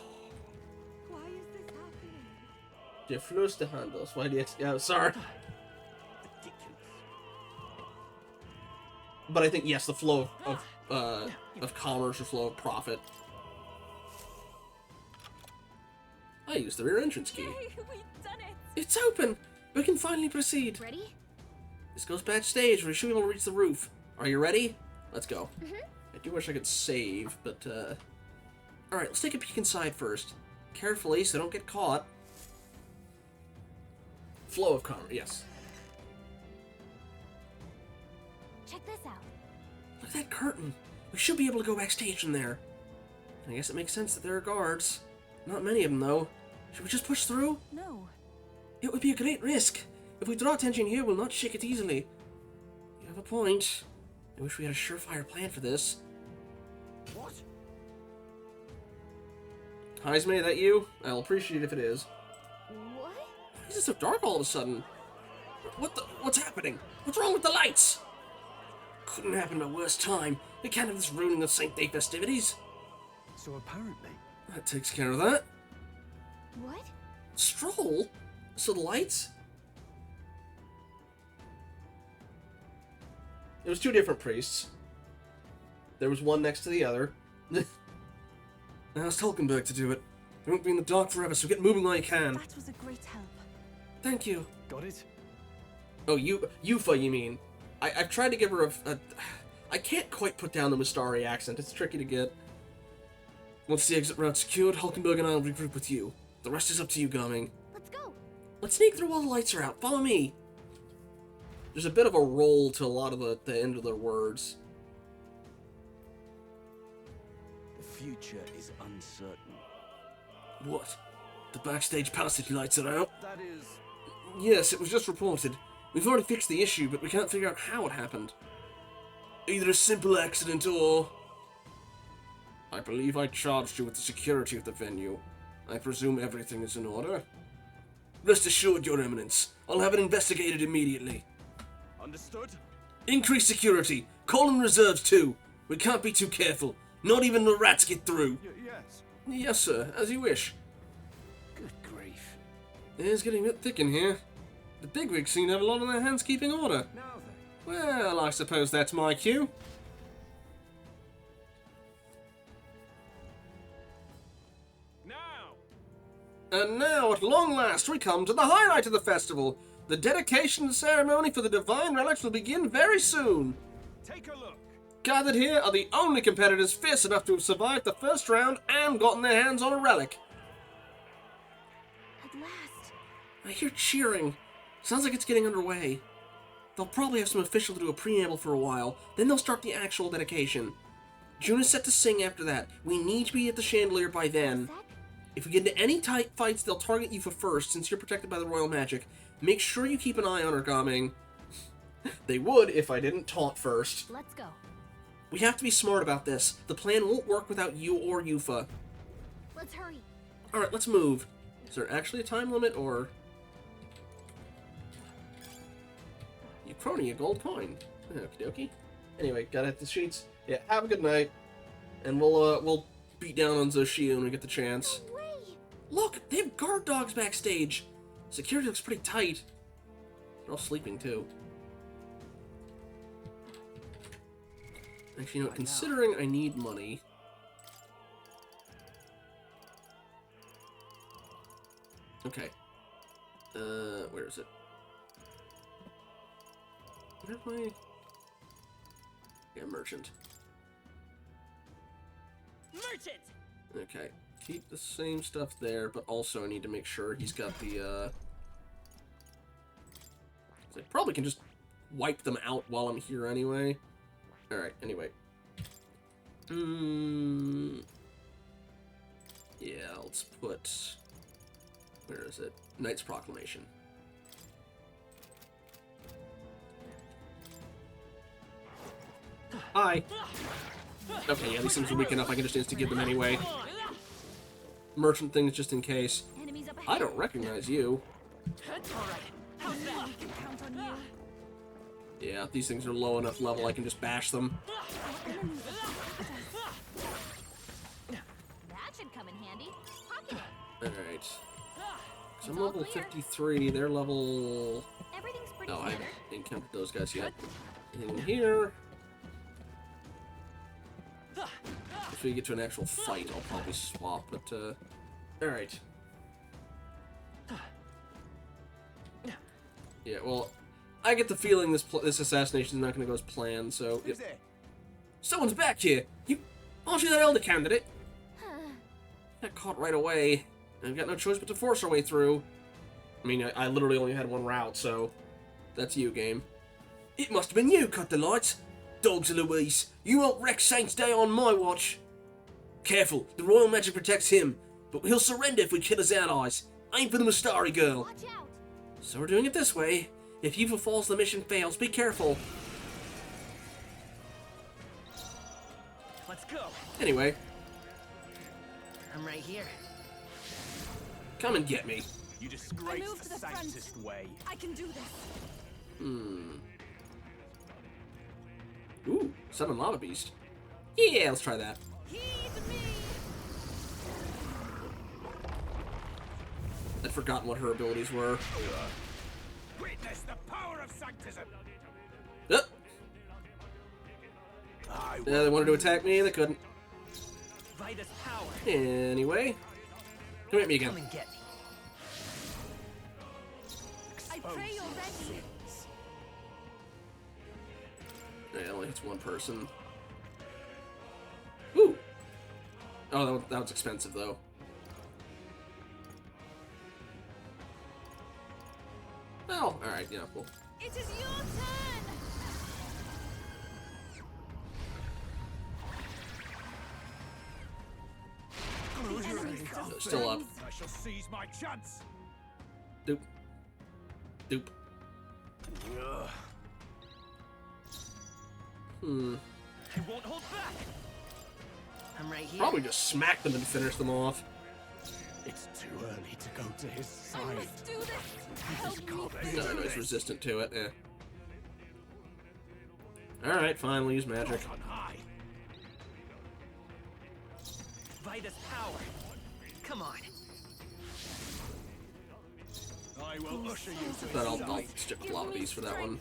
Why is this happening? Der Fluss der Handels. Why do you... Yeah, sorry. But I think, yes, the flow of commerce or flow of profit. I used the rear entrance key. Yay, we've done it! It's open! We can finally proceed. Ready? This goes backstage. We should be able to reach the roof. Are you ready? Let's go. I do wish I could save, but, Alright, let's take a peek inside first. Carefully, so don't get caught. Flow of commerce, yes. Check this out. Look at that curtain. We should be able to go backstage from there. I guess it makes sense that there are guards. Not many of them, though. Should we just push through? No. It would be a great risk. If we draw attention here, we'll not shake it easily. You have a point. I wish we had a surefire plan for this. What? Heisme, that you? I'll appreciate it if it is. What? Why is it so dark all of a sudden? What's happening? What's wrong with the lights? Couldn't happen at a worse time. We can't have this ruining the Saint Day festivities. So apparently... That takes care of that. What? Stroll? So the lights? It was two different priests. There was one next to the other. I asked Hulkenberg to do it. We won't be in the dark forever, so get moving while you can. That was a great help. Thank you. Got it? Oh, Yufa, you mean? I've tried to give her I can't quite put down the Mustari accent. It's tricky to get. Once the exit route's secured, Hulkenberg and I will regroup with you. The rest is up to you, Gumming. Let's go. Let's sneak through while the lights are out. Follow me. There's a bit of a roll to a lot of the end of their words. The future is uncertain. What? The backstage passage lights are out? That is... Yes, it was just reported. We've already fixed the issue, but we can't figure out how it happened. Either a simple accident or... I believe I charged you with the security of the venue. I presume everything is in order. Rest assured, Your Eminence. I'll have it investigated immediately. Understood? Increase security. Call in reserves too. We can't be too careful. Not even the rats get through. Yes. Yes, sir. As you wish. Good grief. It's getting a bit thick in here. The bigwigs seem to have a lot on their hands keeping order. Now then. Well, I suppose that's my cue. Now, And now, at long last, we come to the highlight of the festival. The dedication ceremony for the divine relics will begin very soon. Take a look. Gathered here are the only competitors fierce enough to have survived the first round and gotten their hands on a relic. At last. I hear cheering. Sounds like it's getting underway. They'll probably have some official to do a preamble for a while, then they'll start the actual dedication. June is set to sing after that. We need to be at the chandelier by then. If we get into any tight fights, they'll target you for first, since you're protected by the royal magic. Make sure you keep an eye on her, Gaming. They would if I didn't taunt first. Let's go. We have to be smart about this. The plan won't work without you or Yufa. Let's hurry. Alright, let's move. Is there actually a time limit, or... You crony, a gold coin. Okie dokie. Anyway, gotta hit the sheets. Yeah, have a good night. And we'll beat down on Zoshio when we get the chance. No way. Look, they have guard dogs backstage. Security looks pretty tight. They're all sleeping, too. Actually, you know what, considering I need money... Okay. Where is it? Where's my... Yeah, merchant. Merchant! Okay. Keep the same stuff there, but also I need to make sure he's got the, I probably can just wipe them out while I'm here anyway. Alright, anyway. Yeah, let's put... Where is it? Knight's Proclamation. Hi! Okay, yeah, these things are weak enough, I can just insta-give them anyway. Merchant things just in case. I don't recognize you. Yeah, these things are low enough level I can just bash them. That should come in handy. Pocket it. Alright. So I'm level 53, they're level... Everything's pretty Oh, I standard. haven't encountered those guys yet. Anything in here? If we get to an actual fight, I'll probably swap, but, alright. Yeah, well, I get the feeling this assassination is not going to go as planned, so... Who's there? Someone's back here! Aren't you that elder candidate? Got caught right away. I've got no choice but to force our way through. I mean, I literally only had one route, so... That's you, game. It must have been you, Cut the Lights! Dogs of Louise, you won't wreck Saints Day on my watch! Careful, the royal magic protects him, but he'll surrender if we kill his allies. Aim for the Mustari girl. Watch out. So we're doing it this way. If Yufa falls, the mission fails. Be careful. Let's go. Anyway, I'm right here. come and get me. You disgrace the saintest way. I can do this. Ooh, summon Lava Beast. Yeah, let's try that. I'd forgotten what her abilities were. Witness the power of sanctism. Yeah, they wanted to attack me, they couldn't. Vitus power. Anyway, come at me again. Come and get me. I pray you're ready. Yeah, it only hits one person. Ooh. Oh, that was expensive though. Well, alright, yeah, cool. It is your turn. Still up. I shall seize my chance. Doop. Doop. I won't hold back. I'm right here. Probably just smack them and finish them off. It's too early to go to his side. I must do this. No, he's resistant to it, yeah. Alright, fine, we'll use magic. On high. Vitus power. Come on. I will usher you to But his I'll side. stick with Lava Beast for that one.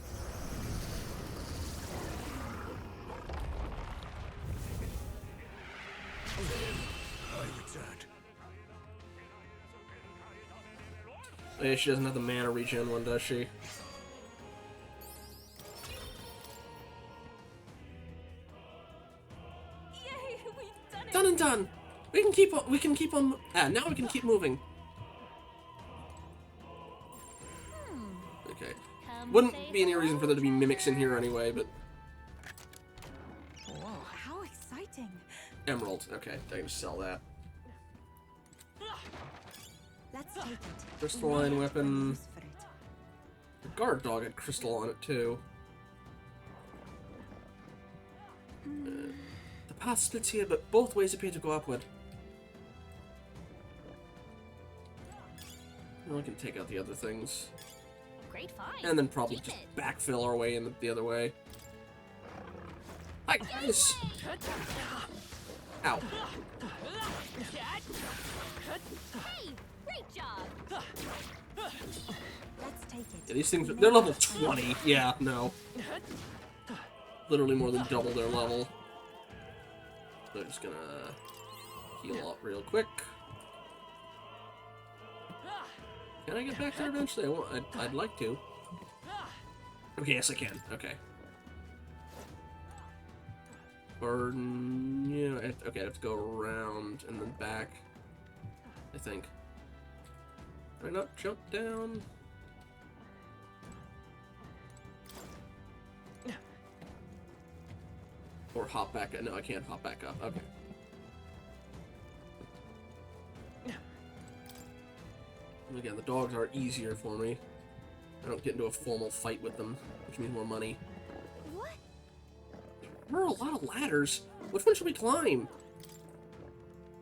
I returned. Oh, yeah, she doesn't have the mana regen one, does she? Yay, we've done it! Done and done! We can keep on, now we can keep moving. Okay. Wouldn't be any reason for there to be mimics in here anyway, but... Whoa, how exciting. Emerald. Okay, I can just sell that. Let's take it. Crystalline weapon. The guard dog had crystal on it, too. The path splits here, but both ways appear to go upward. Well, I can take out the other things. Great find. And then probably just backfill our way in the other way. Hi, guys! Ow. Hey, great job. Let's take it. Yeah, these things, they're level 20. Yeah, no. Literally more than double their level. So I'm just gonna heal up real quick. Can I get back there eventually? I'd like to. Okay, yes I can. Okay. Or, yeah, okay, I have to go around and then back. I think. Can I not jump down? Or hop back up. No, I can't hop back up. Okay. And again, the dogs are easier for me. I don't get into a formal fight with them, which means more money. What? There are a lot of ladders. Which one should we climb?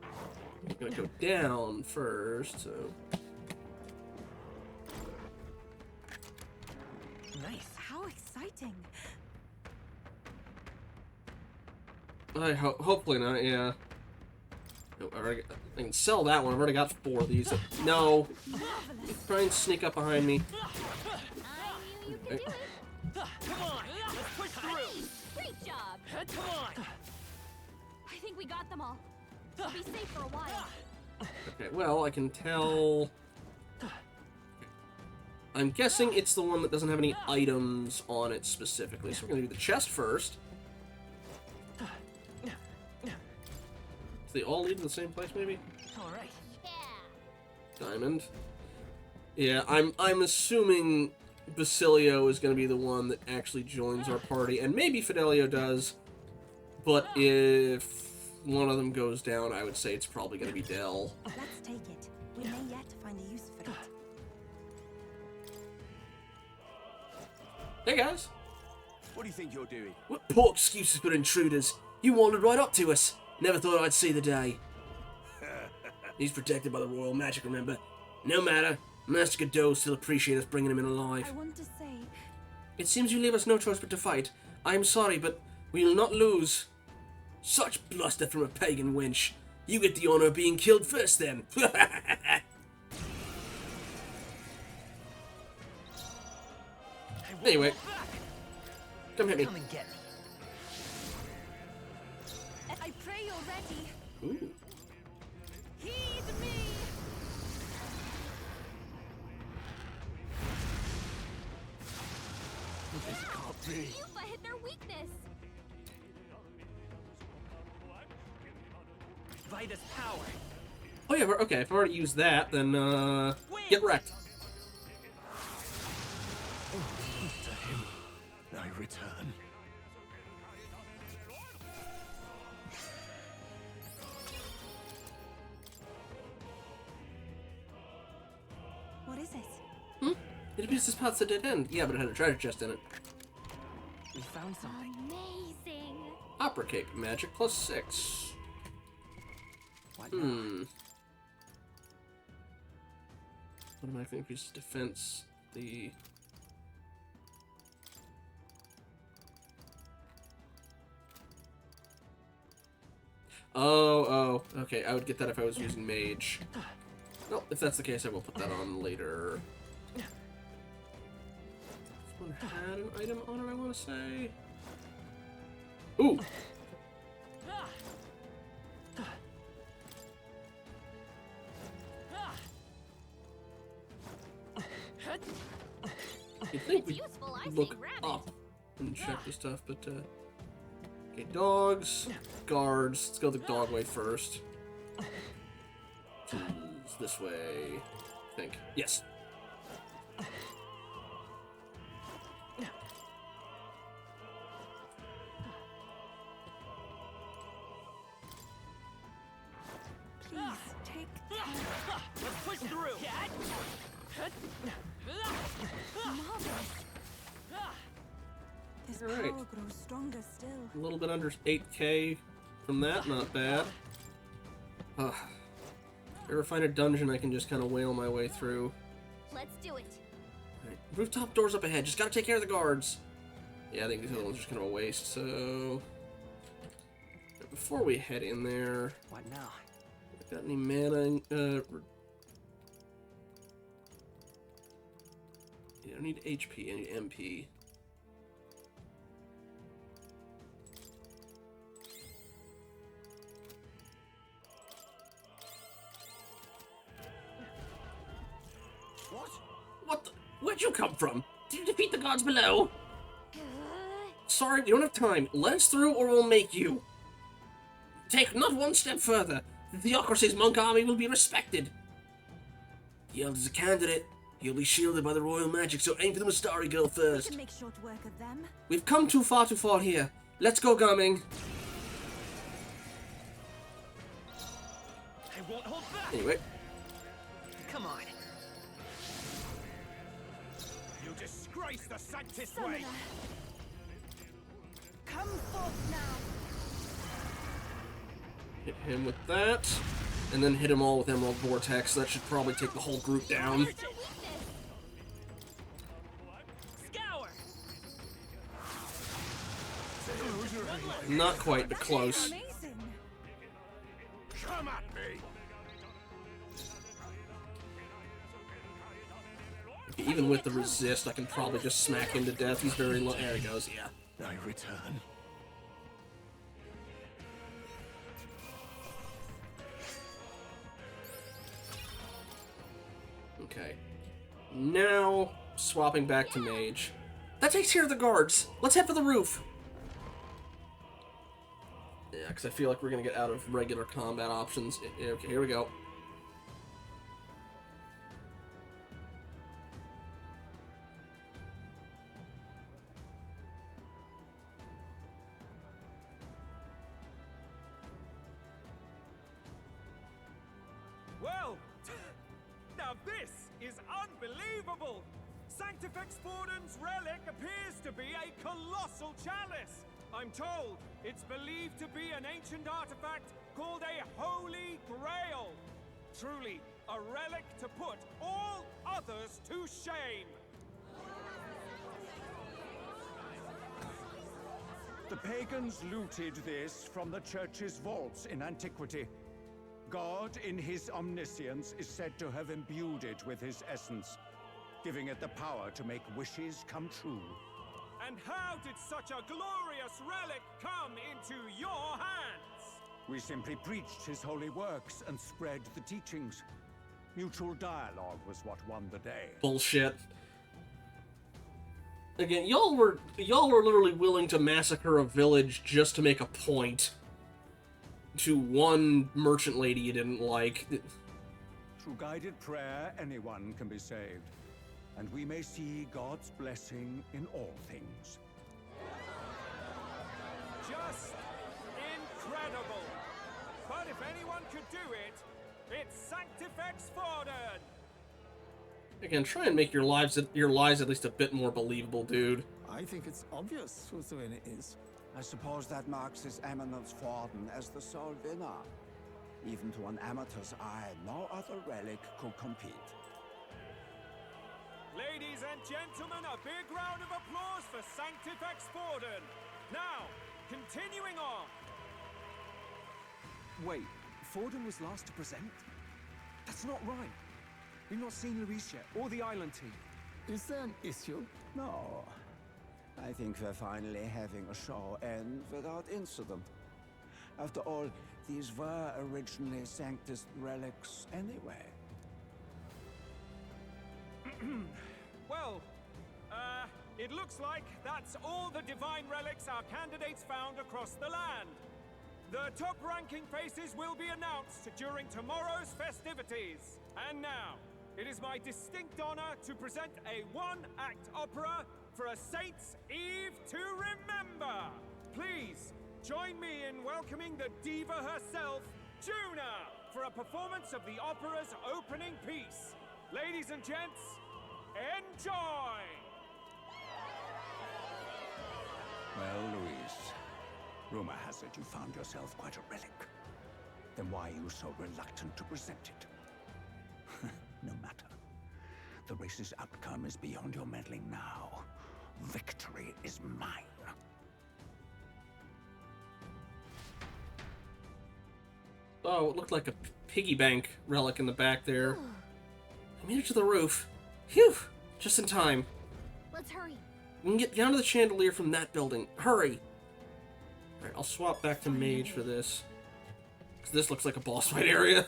I'm gonna go down first, so... Nice. How exciting. Hopefully not, yeah. No, I can sell that one. I've already got 4 of these. No! Try and sneak up behind me. Okay. Come on, let's push through. Great job. Come on. I think we got them all. We'll be safe for a while. Okay, well, I can tell... I'm guessing it's the one that doesn't have any items on it specifically. So we're going to do the chest first. Do they all lead to the same place, maybe? All right. Yeah. Diamond. Yeah, I'm assuming Basilio is going to be the one that actually joins our party, and maybe Fidelio does. But if one of them goes down, I would say it's probably going to be Del. Let's take it. We may yet find a use for it. Hey guys. What do you think you're doing? What poor excuses for intruders. You wandered right up to us. Never thought I'd see the day. He's protected by the royal magic, remember? No matter. Master Godot still appreciates us bringing him in alive. I want to say... It seems you leave us no choice but to fight. I am sorry, but we will not lose. Such bluster from a pagan wench. You get the honor of being killed first, then. Anyway. Come hit me. Come and get me. I pray you're ready. Ooh. Heed me. This can't be. Yufa hit their weakness. Vida's power. Oh yeah, okay, if I've already used that, then, get wrecked. To him, I return. What is it? It appears this path's a dead end. Yeah, but it had a treasure chest in it. We found something. Amazing. Opera Cape, magic plus 6. What Automatically increases defense. The... Oh, okay. I would get that if I was using mage. Well, if that's the case, I will put that on later. This one had an item on it, I want to say. Ooh! You'd think It's we'd useful, I look say grab up and check the stuff, but okay, dogs, guards. Let's go the dog way first. It's this way, I think. Yes. Please, take Let's push through. Marvelous. This All right. power grows stronger still. A little bit under 8K from that, not bad. Ever find a dungeon I can just kind of whale my way through? Let's do it. Right. Rooftop doors up ahead. Just gotta take care of the guards. Yeah, I think these other ones are just kind of a waste. So before we head in there, What now? got any mana? You don't need HP, I need MP. What the? Where'd you come from? Did you defeat the gods below? Sorry, we don't have time. Let us through or we'll make you. Take not one step further. The Theocracy's monk army will be respected. The Elder's a candidate. He'll be shielded by the royal magic, so aim for the Mustari girl We first. can make short work of them. We've come too far to fall here. Let's go, Gumming. I won't hold back. Anyway. Come on. You disgrace the Sanctus Summoner. way! Come forth now. Hit him with that. And then hit him all with Emerald Vortex. That should probably take the whole group down. Scour. Not quite, but close. Amazing. Come at me! Even with the resist, I can probably just smack him to death. He's very low. There he goes, yeah. I return. Okay. Now, swapping back to mage. That takes care of the guards. Let's head for the roof. Yeah, because I feel like we're going to get out of regular combat options. Yeah, okay, here we go. Well, now this is unbelievable! Sanctifex Forden's relic appears to be a colossal chalice. I'm told it's believed to be an ancient artifact called a Holy Grail. Truly, a relic to put all others to shame. The pagans looted this from the church's vaults in antiquity. God, in his omniscience, is said to have imbued it with his essence, giving it the power to make wishes come true. And how did such a glorious relic come into your hands? We simply preached his holy works and spread the teachings. Mutual dialogue was what won the day. Bullshit. Again, y'all were literally willing to massacre a village just to make a point to one merchant lady you didn't like. Through guided prayer, anyone can be saved. And we may see God's blessing in all things. Just incredible. But if anyone could do it, it's Sanctifex Forden. Again, try and make your lives at least a bit more believable, dude. I think it's obvious who the winner is. I suppose that marks His Eminence Forden as the sole winner. Even to an amateur's eye, no other relic could compete. Ladies and gentlemen, a big round of applause for Sanctifex Forden. Now, continuing on. Wait, Forden was last to present? That's not right. We've not seen Luis yet, or the island team. Is there an issue? No. I think we're finally having a show end without incident. After all, these were originally Sanctus relics anyway. Well, It looks like that's all the divine relics our candidates found across the land. The top-ranking faces will be announced during tomorrow's festivities. And now, it is my distinct honor to present a one-act opera for a Saints' Eve to remember. Please, join me in welcoming the diva herself, Juna, for a performance of the opera's opening piece. Ladies and gents, enjoy! Well, Louise, rumor has it you found yourself quite a relic. Then why are you so reluctant to present it? No matter. The race's outcome is beyond your meddling now. Victory is mine. Oh, it looked like a piggy bank relic in the back there. I made it to the roof. Phew! Just in time. Let's hurry. We can get down to the chandelier from that building. Hurry! Alright, I'll swap back to mage for this. Because this looks like a boss fight area.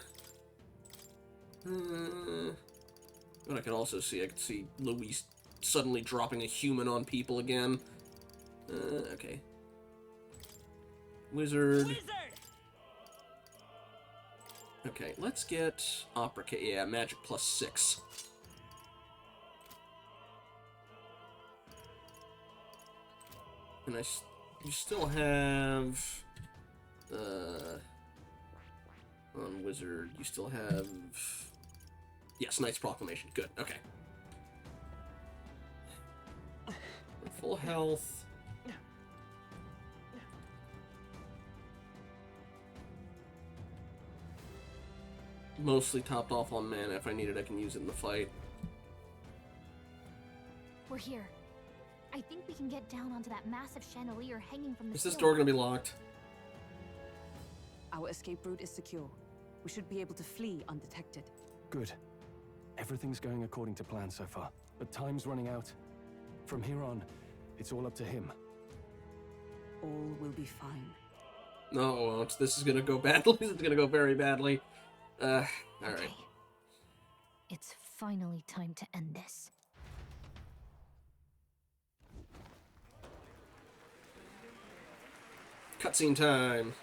But I could also see, Louise suddenly dropping a human on people again. Okay. Wizard. Okay, let's get Opera Kit. Yeah, magic +6. And you still have on Wizard, you still have, yes, Knight's Proclamation. Good, okay. Full health. Mostly topped off on mana. If I need it, I can use it in the fight. We're here. I think we can get down onto that massive chandelier hanging from the Is this ceiling. door gonna be locked? Our escape route is secure. We should be able to flee undetected. Good. Everything's going according to plan so far, but time's running out. From here on, it's all up to him. All will be fine. No, it won't. This is gonna go badly. This is gonna go very badly. Alright. Okay. It's finally time to end this. Cutscene time.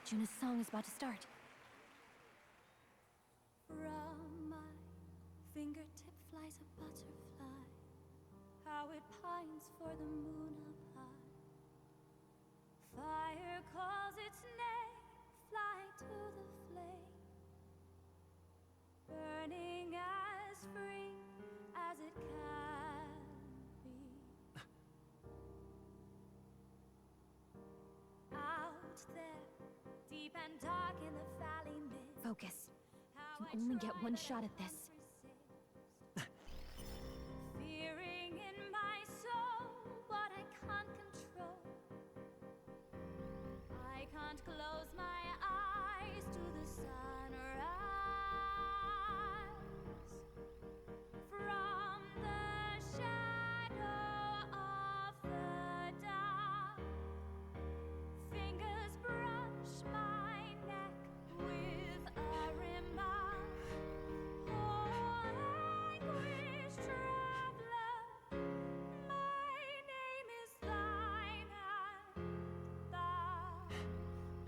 Juna's song is about to start. From my fingertip flies a butterfly, how it pines for the moon up high. Fire calls its name, fly to the flame, burning as free as it can be. Out there, deep and dark in the valley mist. Focus. You only get one shot at this. Fearing in my soul what I can't control. I can't close my eyes to the sunrise. From the shadow of the dark, fingers brush my neck with a remark. Oh, anguish traveler, my name is thine, and thou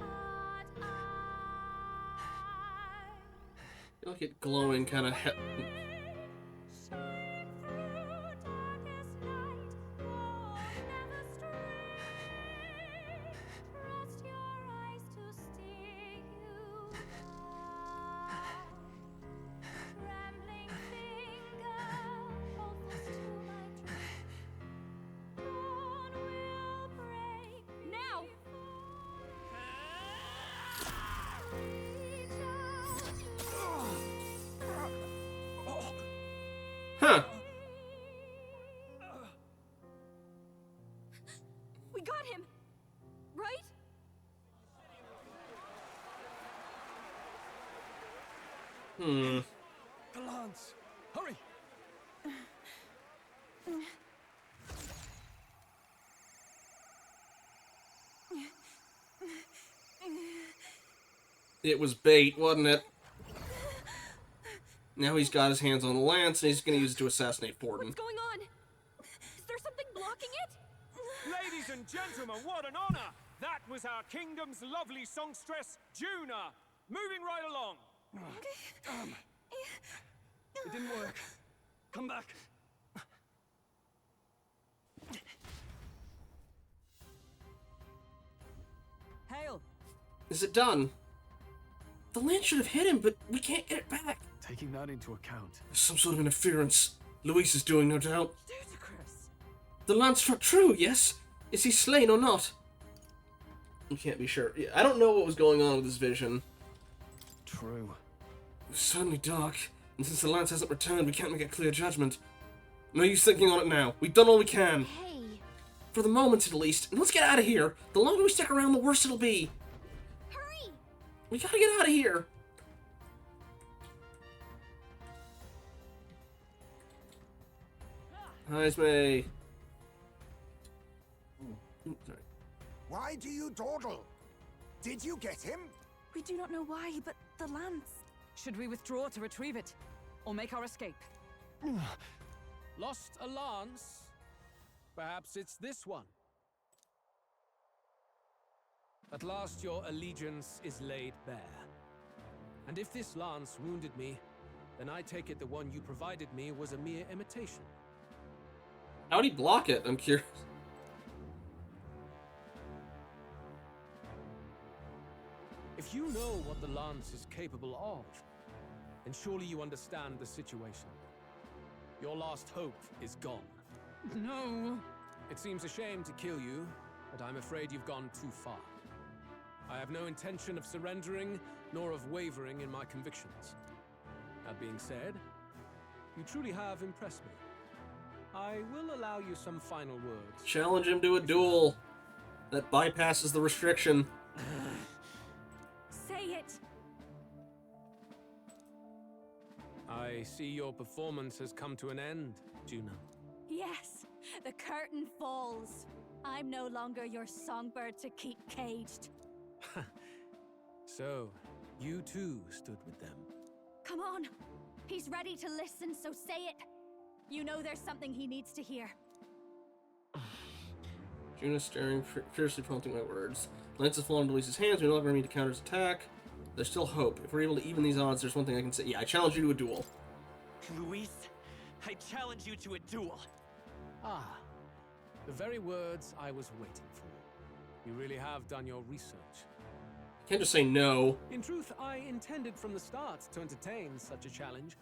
art I. Look at glowing kind of Shine through darkest night, won't never stray. Trust your eyes to steer you out. Trembling finger hold fast to my dream. Dawn will break now. Reach out. Huh. We got him, right? The lance! Hurry! It was bait, wasn't it? Now he's got his hands on the lance, and he's going to use it to assassinate Forden. What's going on? Is there something blocking it? Ladies and gentlemen, what an honor! That was our kingdom's lovely songstress, Juna. Moving right along. It didn't work. Come back. Hail! Is it done? The lance should have hit him, but we can't get it back. Taking that into account. There's some sort of interference. Luis is doing, no doubt. Ludicrous. The lance struck true, yes? Is he slain or not? You can't be sure. I don't know what was going on with his vision. True. It was suddenly dark, and since the lance hasn't returned, we can't make a clear judgment. No use thinking on it now. We've done all we can. Hey. For the moment, at least. And let's get out of here. The longer we stick around, the worse it'll be. Hurry! We gotta get out of here. Hi, Esme. Sorry. Why do you dawdle? Did you get him? We do not know why, but the lance. Should we withdraw to retrieve it? Or make our escape? Lost a lance? Perhaps it's this one. At last your allegiance is laid bare. And if this lance wounded me, then I take it the one you provided me was a mere imitation. How'd he block it? I'm curious. If you know what the lance is capable of, then surely you understand the situation. Your last hope is gone. No. It seems a shame to kill you, but I'm afraid you've gone too far. I have no intention of surrendering, nor of wavering in my convictions. That being said, you truly have impressed me. I will allow you some final words. Challenge him to a duel. That bypasses the restriction. Say it! I see your performance has come to an end, Juna. Yes, the curtain falls. I'm no longer your songbird to keep caged. So, you too stood with them. Come on. He's ready to listen, so say it. You know there's something he needs to hear. Juna's staring, fiercely prompting my words. Lance has fallen into Luis's hands. We no longer need to counter his attack. There's still hope. If we're able to even these odds, there's one thing I can say. Yeah, I challenge you to a duel. Luis, I challenge you to a duel. Ah, the very words I was waiting for. You really have done your research. You can't just say no. In truth, I intended from the start to entertain such a challenge.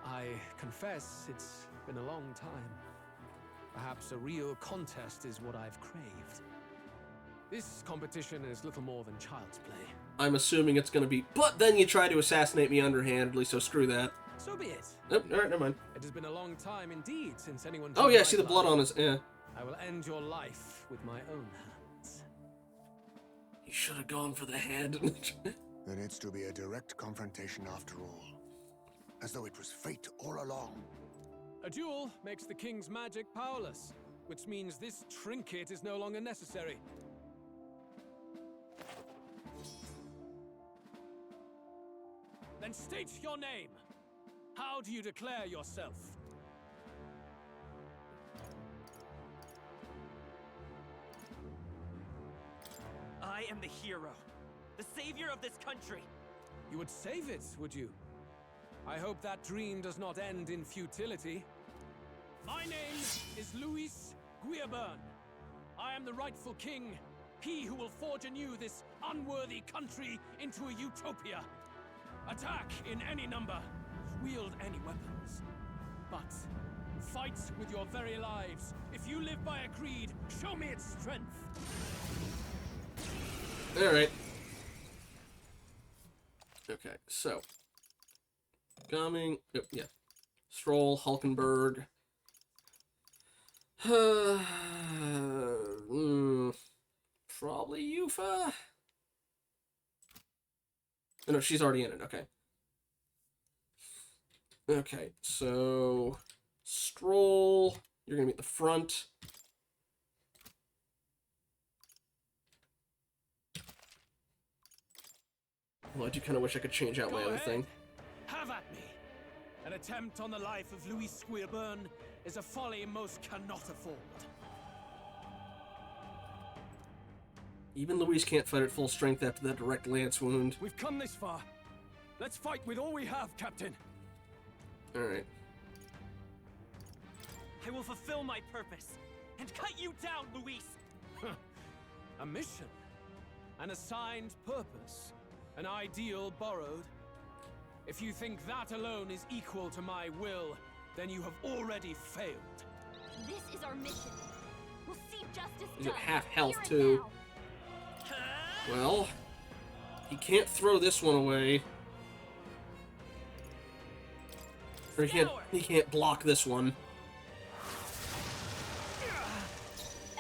I confess it's been a long time. Perhaps a real contest is what I've craved. This competition is little more than child's play. I'm assuming it's gonna be, but then you try to assassinate me underhandedly, so screw that. So be it. Nope, alright, never mind. It has been a long time indeed since anyone... Oh yeah, see the blood on his... yeah. I will end your life with my own hands. You should have gone for the head. Then it's to be a direct confrontation after all. As though it was fate all along. A duel makes the king's magic powerless, which means this trinket is no longer necessary. Then state your name. How do you declare yourself? I am the hero, the savior of this country. You would save it, would you? I hope that dream does not end in futility. My name is Luis Guiaburn. I am the rightful king, he who will forge anew this unworthy country into a utopia. Attack in any number, wield any weapons. But fight with your very lives. If you live by a creed, show me its strength. Alright. Okay, so. Coming. Oh, yeah. Stroll, Hulkenberg. Probably Yufa. Oh, no, she's already in it. Okay. Okay, so Stroll, you're gonna be at the front. Well, I do kind of wish I could change out my other thing. Have Have at me. An attempt on the life of Louis Squeerburn is a folly most cannot afford. Even Louise can't fight at full strength after that direct lance wound. We've come this far. Let's fight with all we have, Captain. Alright. I will fulfill my purpose and cut you down, Luis. A mission, an assigned purpose, an ideal borrowed. If you think that alone is equal to my will, then you have already failed. This is our mission. We'll see justice He's done. at half health, Here and too. now. Well, he can't throw this one away. Or he can't block this one.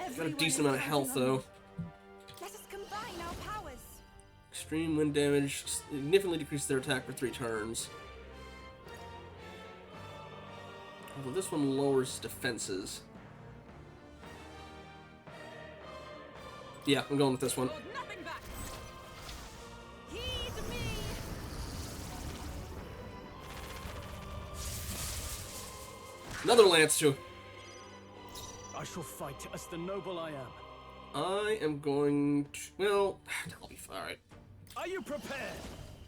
He's got a decent amount of health, though. Let us combine our powers. Extreme wind damage significantly decreases their attack for 3 turns. Although this one lowers defenses. Yeah, I'm going with this one. Nothing back. Heed me. Another lance too. I shall fight as the noble I am. I am going to... Well, I'll be fine. Alright. Are you prepared?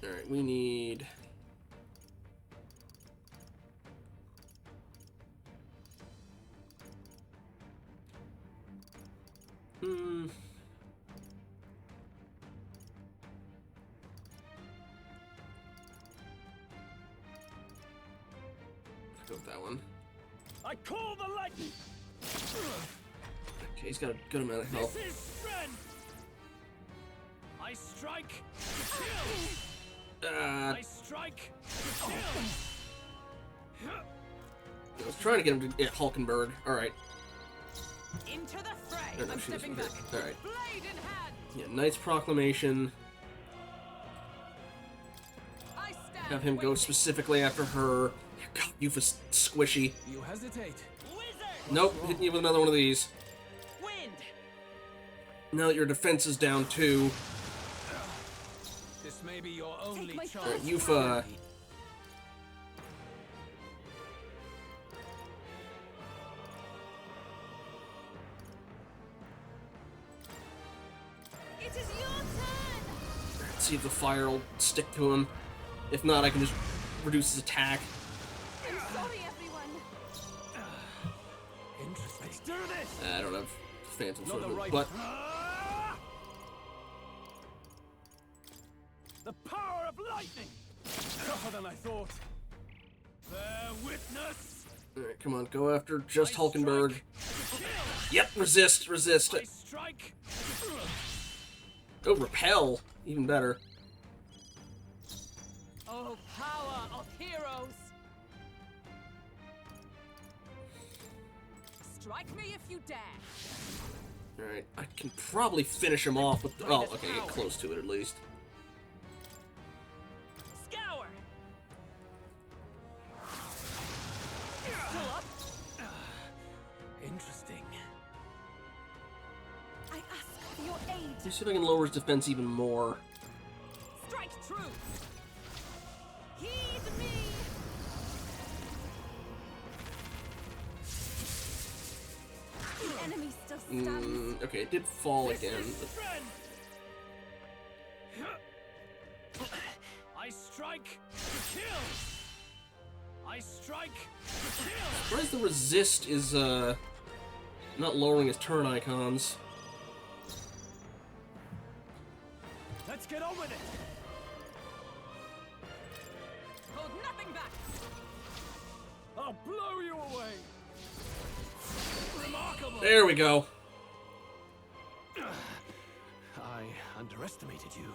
Alright, we need... Let's go with that one. I call the lightning. Okay, he's got a good amount of health. This is strength. I strike to kill. I strike to kill. I was trying to get him to get Hulkenberg. Alright. Into the fray. Oh, no, I'm she stepping doesn't back. hit. Alright. Blade in hand. Yeah, Knight's Proclamation. I stand Have him go specifically after her. God, you for squishy. You hesitate. Nope, hitting you with another one of these. Wind. Now that your defense is down 2. This may be your only chance. Alright, Yufa. It is your turn. Let's see if the fire will stick to him. If not, I can just reduce his attack. I'm sorry, everyone. Interesting. Let's do this. I don't have Phantom Not the Sword, right. but The power of lightning. Tougher than I thought. Bear witness. alright, come on, go after just Hulkenberg. Kill. Yep, resist. I strike. Oh, repel, even better. Oh, power of heroes. Strike me if you dare. Alright, I can probably finish him off with... Oh, okay, get close to it at least. Scour. Still up. Interesting. I ask for your aid. Let me see if I can lower his defense even more. Strike true. Heed me. The enemy still stands. Okay, it did fall again. But... I strike to kill. I strike to kill. Surprised the resist is not lowering his turn icons. Let's get on with it. Hold nothing back. I'll blow you away. Remarkable. There we go. I underestimated you.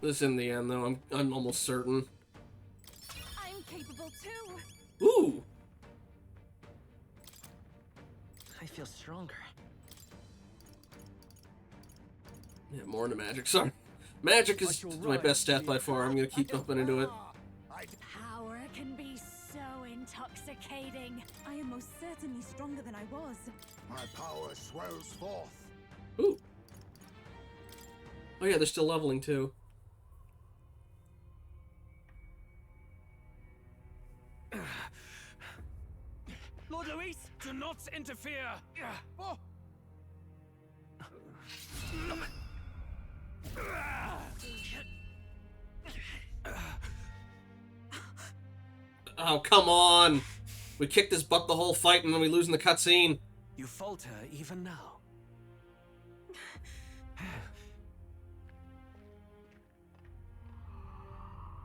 This in the end, though, I'm almost certain. I'm capable too. Ooh. I feel stronger. Yeah, more into magic. Sorry. Magic is my best stat by far. I'm gonna keep upping into it. Power can be so intoxicating. I am most certainly stronger than I was. My power swells forth. Ooh. Oh yeah, they're still leveling too. Oh, come on! We kicked his butt the whole fight and then we lose in the cutscene. You falter even now.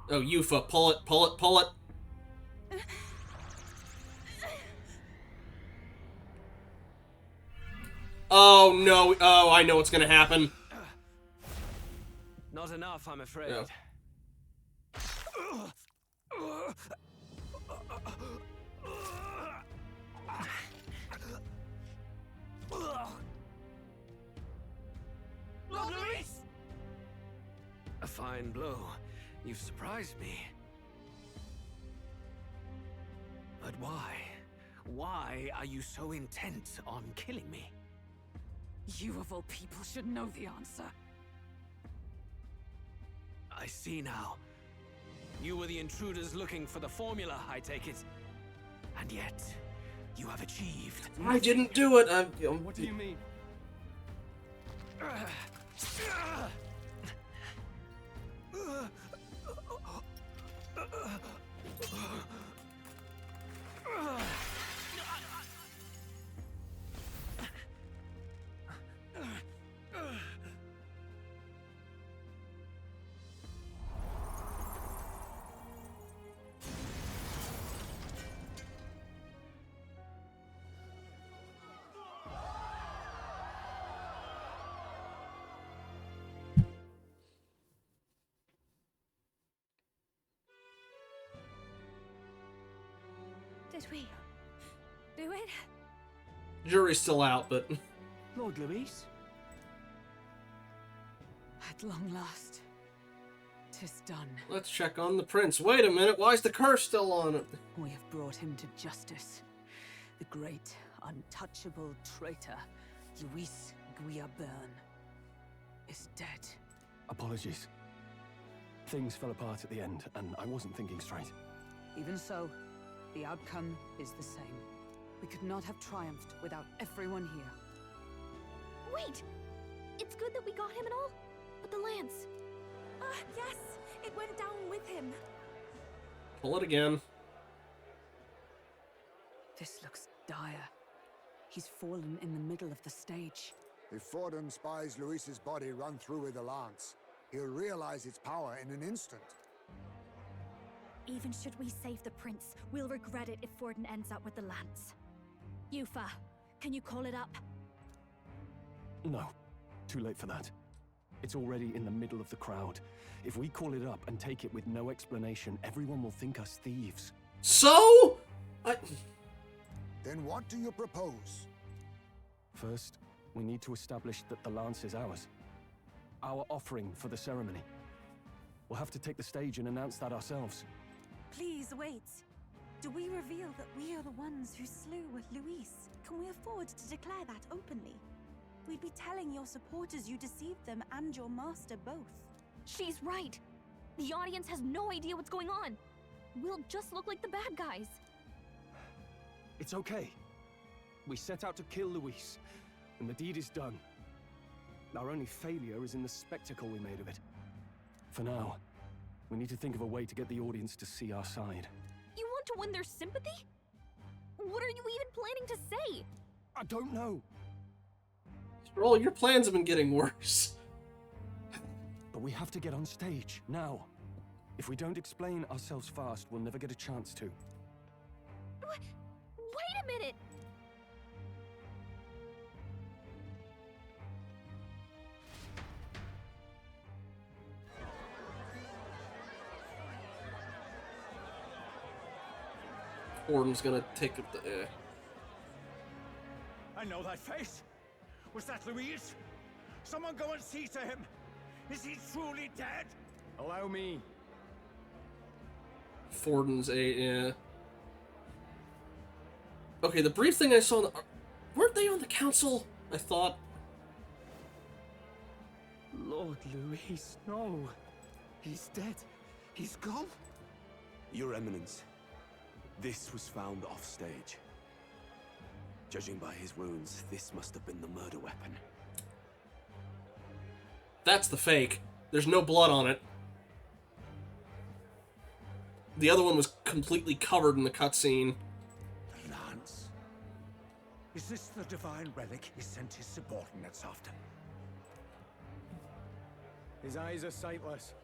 Oh, Yufa, pull it, pull it, pull it! Oh, no. Oh, I know what's gonna happen. Not enough, I'm afraid. Yeah. Lord Luis! A fine blow. You've surprised me. But why? Why are you so intent on killing me? You of all people should know the answer. I see now. You were the intruders looking for the formula, I take it. And yet, you have achieved. I didn't do it. What do you mean? Did we do it? Jury's still out, but... Lord Luis? At long last, 'tis done. Let's check on the prince. Wait a minute, why is the curse still on it? We have brought him to justice. The great, untouchable traitor, Luis Guillaburn, is dead. Apologies. Things fell apart at the end, and I wasn't thinking straight. Even so, the outcome is the same. We could not have triumphed without everyone here. Wait! It's good that we got him and all, but the lance... Yes! It went down with him. Pull it again. This looks dire. He's fallen in the middle of the stage. If Forden spies Luis's body run through with a lance, he'll realize its power in an instant. Even should we save the prince, we'll regret it if Forden ends up with the lance. Yufa, can you call it up? No. Too late for that. It's already in the middle of the crowd. If we call it up and take it with no explanation, everyone will think us thieves. So? Then what do you propose? First, we need to establish that the lance is ours. Our offering for the ceremony. We'll have to take the stage and announce that ourselves. Please wait. Do we reveal that we are the ones who slew Luis? Can we afford to declare that openly? We'd be telling your supporters you deceived them and your master both. She's right. The audience has no idea what's going on. We'll just look like the bad guys. It's okay. We set out to kill Luis, and the deed is done. Our only failure is in the spectacle we made of it. For now, we need to think of a way to get the audience to see our side. You want to win their sympathy? What are you even planning to say? I don't know. Roll, your plans have been getting worse. But we have to get on stage, now. If we don't explain ourselves fast, we'll never get a chance to. Wait a minute! Forden's gonna take up the... I know that face. Was that Luis? Someone go and see to him. Is he truly dead? Allow me. Forden's Okay, the brief thing I saw... Weren't they on the council? I thought... Lord Luis, no. He's dead. He's gone. Your Eminence, this was found off stage. Judging by his wounds, this must have been the murder weapon. That's the fake. There's no blood on it. The other one was completely covered in the cutscene. The lance. Is this the divine relic he sent his subordinates after? His eyes are sightless.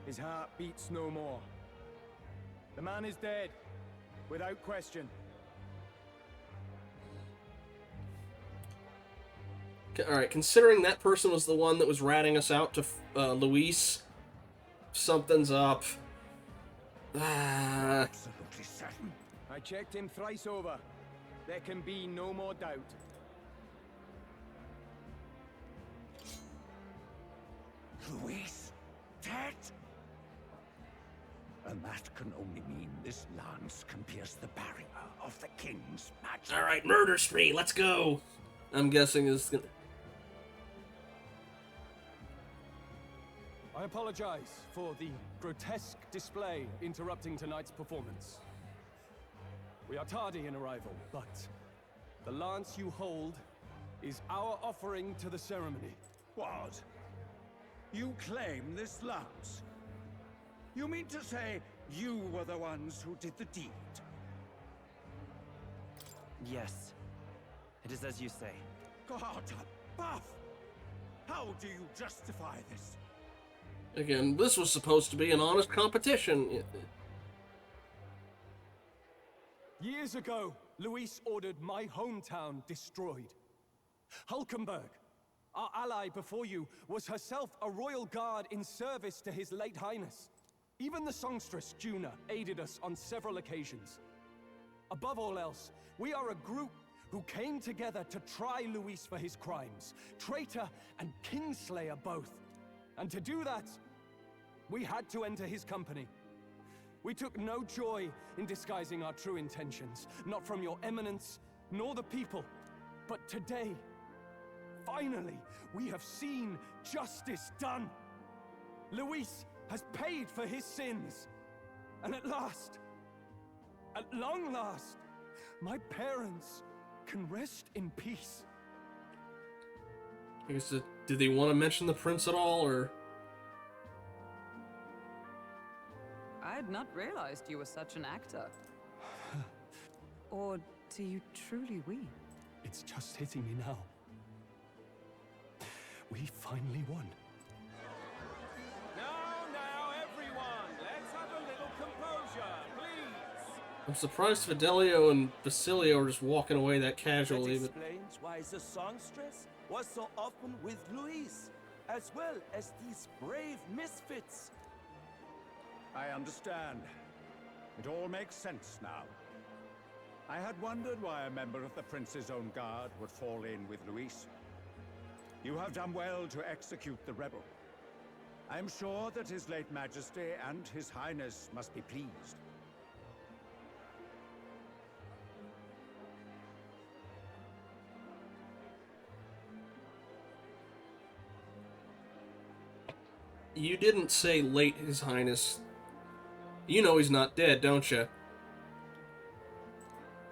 His heart beats no more. The man is dead, without question. Alright, considering that person was the one that was ratting us out to Luis, something's up. Absolutely certain. I checked him thrice over. There can be no more doubt. Luis, dead? And that can only mean this lance can pierce the barrier of the king's magic. Alright, murder spree, let's go! I'm guessing is gonna... I apologize for the grotesque display interrupting tonight's performance. We are tardy in arrival, but the lance you hold is our offering to the ceremony. What? You claim this lance? You mean to say you were the ones who did the deed? Yes. It is as you say. God above! How do you justify this? Again, this was supposed to be an honest competition. Years ago, Luis ordered my hometown destroyed. Hulkenberg, our ally before you, was herself a royal guard in service to his late highness. Even the songstress, Juna, aided us on several occasions. Above all else, we are a group who came together to try Luis for his crimes. Traitor and kingslayer both. And to do that, we had to enter his company. We took no joy in disguising our true intentions, not from your eminence, nor the people. But today, finally, we have seen justice done. Luis has paid for his sins. And at last, at long last, my parents can rest in peace. I guess, did they want to mention the prince at all, or...? I had not realized you were such an actor. Or do you truly weep? It's just hitting me now. We finally won. Now, everyone, let's have a little composure, please. I'm surprised Fidelio and Basilio are just walking away that casually, That but... explains why the songstress was so often with Luis, as well as these brave misfits. I understand. It all makes sense now. I had wondered why a member of the Prince's own guard would fall in with Luis. You have done well to execute the rebel. I am sure that His late Majesty and His Highness must be pleased. You didn't say late, His Highness. You know he's not dead, don't you?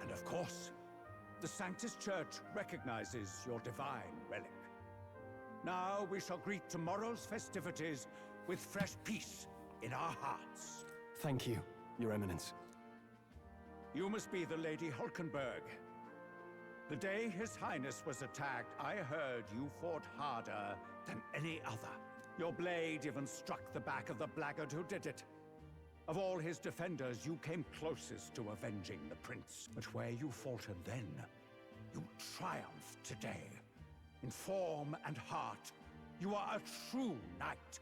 And of course, the Sanctus Church recognizes your divine relic. Now we shall greet tomorrow's festivities with fresh peace in our hearts. Thank you, Your Eminence. You must be the Lady Hulkenberg. The day His Highness was attacked, I heard you fought harder than any other. Your blade even struck the back of the blackguard who did it. Of all his defenders, you came closest to avenging the prince. But where you faltered then, you triumphed today. In form and heart, you are a true knight.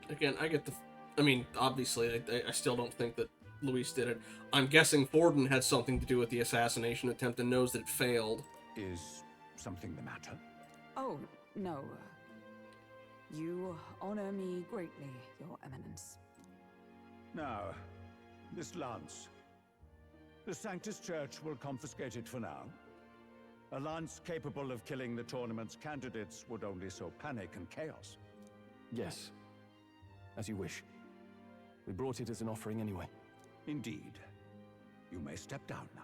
Again, I get the... I mean, obviously, I still don't think that Luis did it. I'm guessing Forden had something to do with the assassination attempt and knows that it failed. Is something the matter? Oh, no. You honor me greatly, Your Eminence. Now, this lance. The Sanctus Church will confiscate it for now. A lance capable of killing the tournament's candidates would only sow panic and chaos. Yes. As you wish. We brought it as an offering anyway. Indeed. You may step down now.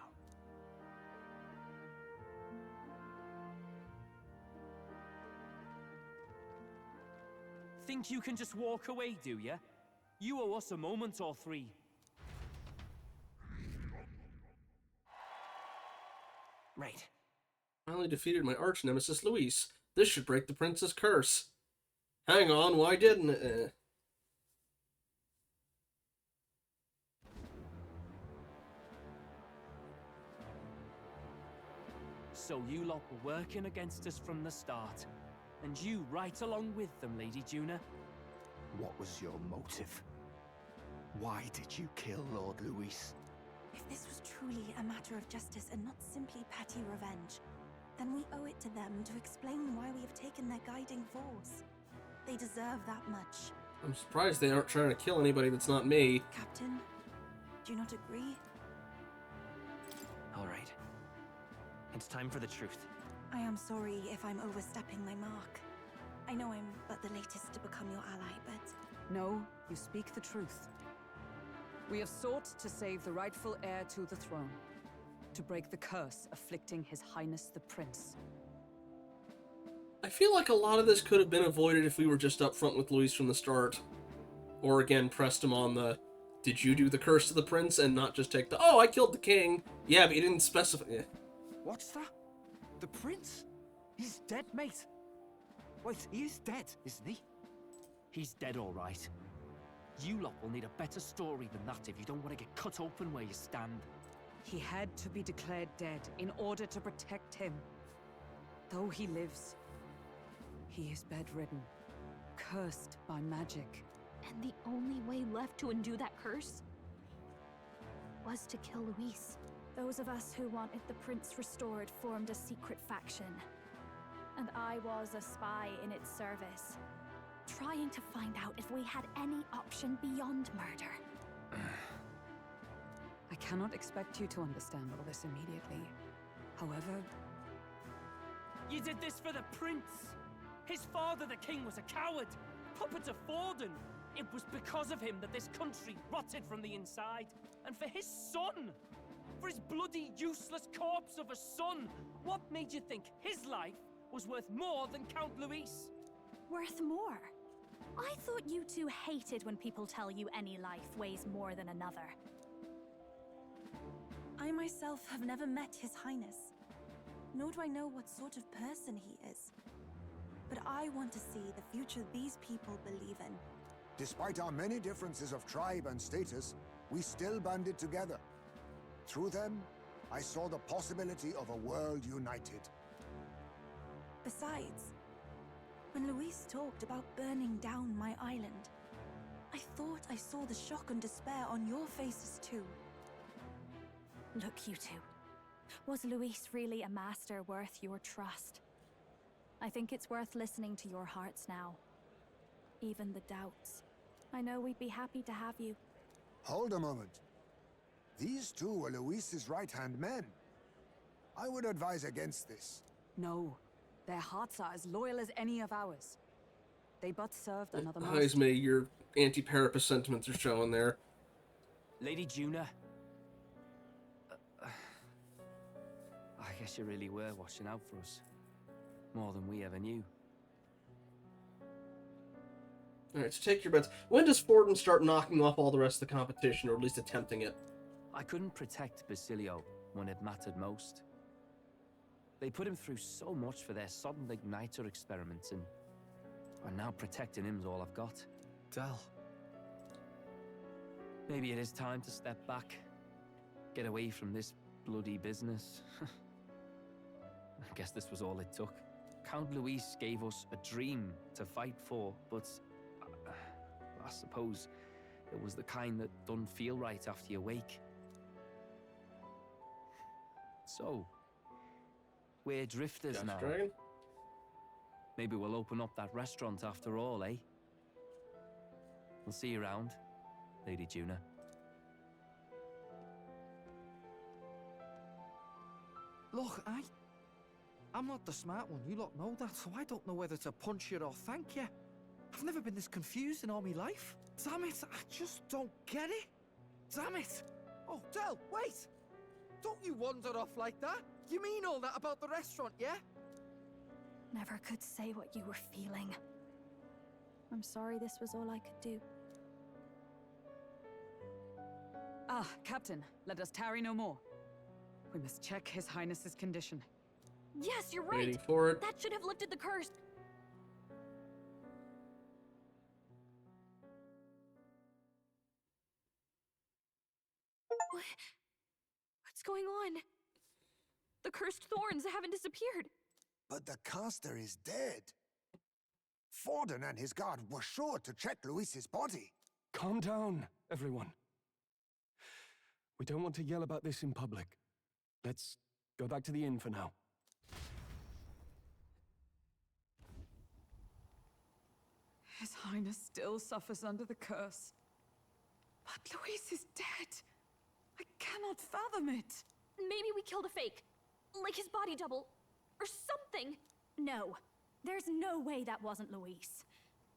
Think you can just walk away, do ya? You owe us a moment or three. Right. I only defeated my arch nemesis Luis. This should break the prince's curse. Hang on, why didn't it? So you lot were working against us from the start. And you right along with them, Lady Juna. What was your motive? Why did you kill Lord Luis? If this was truly a matter of justice and not simply petty revenge, then we owe it to them to explain why we have taken their guiding force. They deserve that much. I'm surprised they aren't trying to kill anybody that's not me. Captain, do you not agree? All right. It's time for the truth. I am sorry if I'm overstepping my mark. I know I'm but the latest to become your ally, but... No, you speak the truth. We have sought to save the rightful heir to the throne, to break the curse afflicting His Highness the Prince. I feel like a lot of this could have been avoided if we were just up front with Luis from the start. Or again, pressed him on the, did you do the curse to the prince, and not just take the, oh, I killed the king. Yeah, but you didn't specify. Yeah. What's that? The prince? He's dead, mate. Wait, he is dead, isn't he? He's dead, all right. You lot will need a better story than that if you don't want to get cut open where you stand. He had to be declared dead in order to protect him. Though he lives, he is bedridden, cursed by magic. And the only way left to undo that curse was to kill Luis. Those of us who wanted the prince restored formed a secret faction. And I was a spy in its service, trying to find out if we had any option beyond murder. I cannot expect you to understand all this immediately. However... You did this for the prince! His father, the king, was a coward! Puppet of Forden! It was because of him that this country rotted from the inside! And for his son! For his bloody, useless corpse of a son! What made you think his life was worth more than Count Luis? Worth more? I thought you two hated when people tell you any life weighs more than another. I myself have never met His Highness, nor do I know what sort of person he is. But I want to see the future these people believe in. Despite our many differences of tribe and status, we still banded together. Through them, I saw the possibility of a world united. Besides, when Luis talked about burning down my island, I thought I saw the shock and despair on your faces too. Look, you two. Was Luis really a master worth your trust? I think it's worth listening to your hearts now. Even the doubts. I know we'd be happy to have you. Hold a moment. These two were Luis's right-hand men. I would advise against this. No. Their hearts are as loyal as any of ours. They but served another master. Eyes me, your anti-Parapus sentiments are showing there. Lady Juna. I guess you really were watching out for us. More than we ever knew. Alright, so take your bets. When does Forden start knocking off all the rest of the competition, or at least attempting it? I couldn't protect Basilio when it mattered most. They put him through so much for their sudden igniter experiments, and now protecting him's all I've got. Del. Maybe it is time to step back. Get away from this bloody business. I guess this was all it took. Count Luis gave us a dream to fight for, but I suppose it was the kind that don't feel right after you wake. So, we're drifters now. Dragon? Maybe we'll open up that restaurant after all, eh? We'll see you around, Lady Juna. Look, I'm not the smart one, you lot know that, so I don't know whether to punch you or thank you. I've never been this confused in all my life. Damn it, I just don't get it. Damn it! Oh, Del, wait! Don't you wander off like that? You mean all that about the restaurant, yeah? Never could say what you were feeling. I'm sorry this was all I could do. Ah, Captain, let us tarry no more. We must check His Highness's condition. Yes, you're right. Waiting for it. That should have lifted the curse. What's going on? The cursed thorns haven't disappeared. But the caster is dead. Forden and his guard were sure to check Luis's body. Calm down, everyone. We don't want to yell about this in public. Let's go back to the inn for now. His Highness still suffers under the curse. But Luis is dead. I cannot fathom it. Maybe we killed a fake. Like his body double. Or something. No. There's no way that wasn't Luis.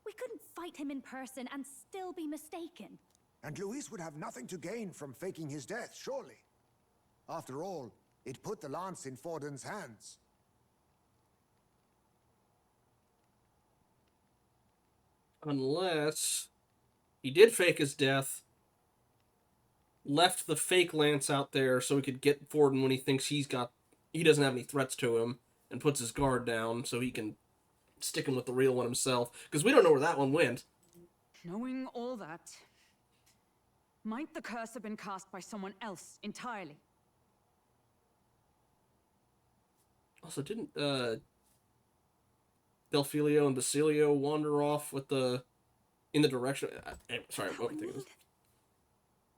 We couldn't fight him in person and still be mistaken. And Luis would have nothing to gain from faking his death, surely. After all, it put the lance in Forden's hands. Unless he did fake his death, left the fake lance out there so he could get Forden when he thinks he doesn't have any threats to him, and puts his guard down so he can stick him with the real one himself. Because we don't know where that one went. Knowing all that, might the curse have been cast by someone else entirely? Also, didn't Delfilio and Basilio wander off with in the direction? Sorry, what am I thinking?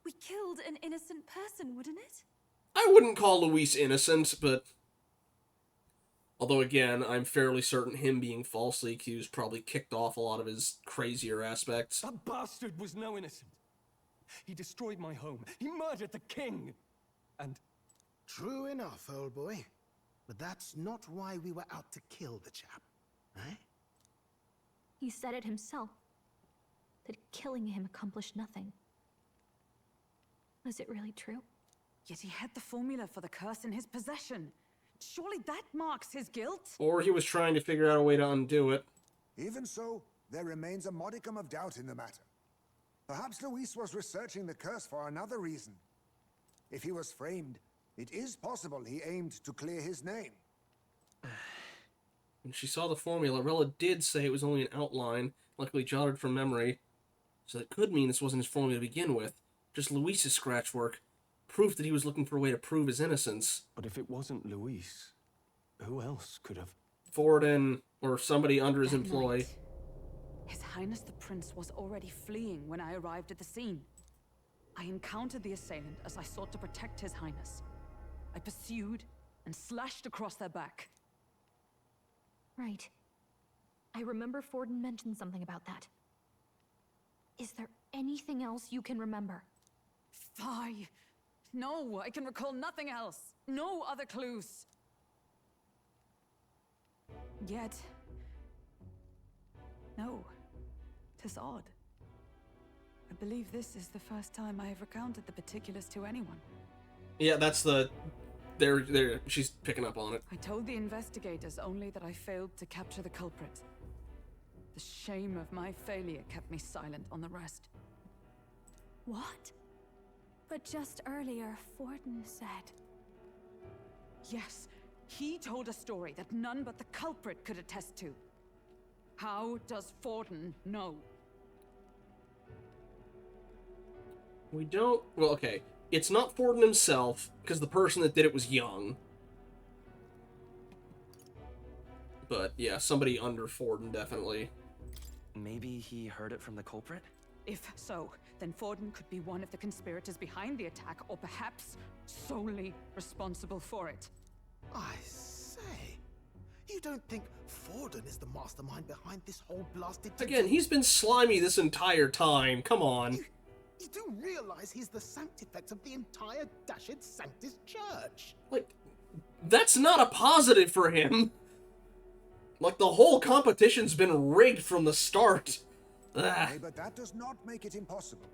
We killed an innocent person, wouldn't it? I wouldn't call Luis innocent, but although again, I'm fairly certain him being falsely accused probably kicked off a lot of his crazier aspects. That bastard was no innocent. He destroyed my home. He murdered the king. And true enough, old boy. But that's not why we were out to kill the chap, right? He said it himself. That killing him accomplished nothing. Was it really true? Yet he had the formula for the curse in his possession. Surely that marks his guilt? Or he was trying to figure out a way to undo it. Even so, there remains a modicum of doubt in the matter. Perhaps Luis was researching the curse for another reason. If he was framed, it is possible he aimed to clear his name. When she saw the formula, Rella did say it was only an outline, likely jotted from memory. So that could mean this wasn't his formula to begin with. Just Luis's scratch work. Proof that he was looking for a way to prove his innocence. But if it wasn't Luis, who else could have? Forden, or somebody under his employ. Night, His Highness the Prince was already fleeing when I arrived at the scene. I encountered the assailant as I sought to protect His Highness. I pursued and slashed across their back. Right. I remember Forden mentioned something about that. Is there anything else you can remember? Fie! No, I can recall nothing else. No other clues. Yet... no. 'Tis odd. I believe this is the first time I have recounted the particulars to anyone. Yeah, that's the... There, she's picking up on it. I told the investigators only that I failed to capture the culprit. The shame of my failure kept me silent on the rest. What? But just earlier, Forden said... Yes, he told a story that none but the culprit could attest to. How does Forden know? We don't... Well, okay. It's not Forden himself, because the person that did it was young. But, yeah, somebody under Forden, definitely. Maybe he heard it from the culprit? If so, then Forden could be one of the conspirators behind the attack, or perhaps solely responsible for it. I say, you don't think Forden is the mastermind behind this whole blasted... Again, he's been slimy this entire time. Come on. You do realize he's the sanctifex of the entire Dashed Sanctus Church. Like, that's not a positive for him. Like, the whole competition's been rigged from the start. Okay, but that does not make it impossible.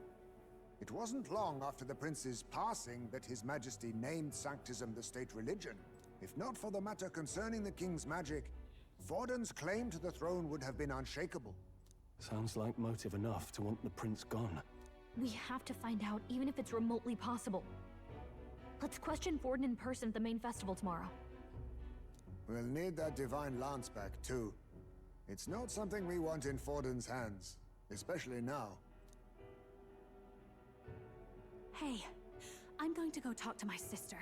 It wasn't long after the prince's passing that His Majesty named Sanctism the state religion. If not for the matter concerning the king's magic, Forden's claim to the throne would have been unshakable. Sounds like motive enough to want the prince gone. We have to find out, even if it's remotely possible. Let's question Forden in person at the main festival tomorrow. We'll need that divine lance back, too. It's not something we want in Forden's hands, especially now. Hey, I'm going to go talk to my sister.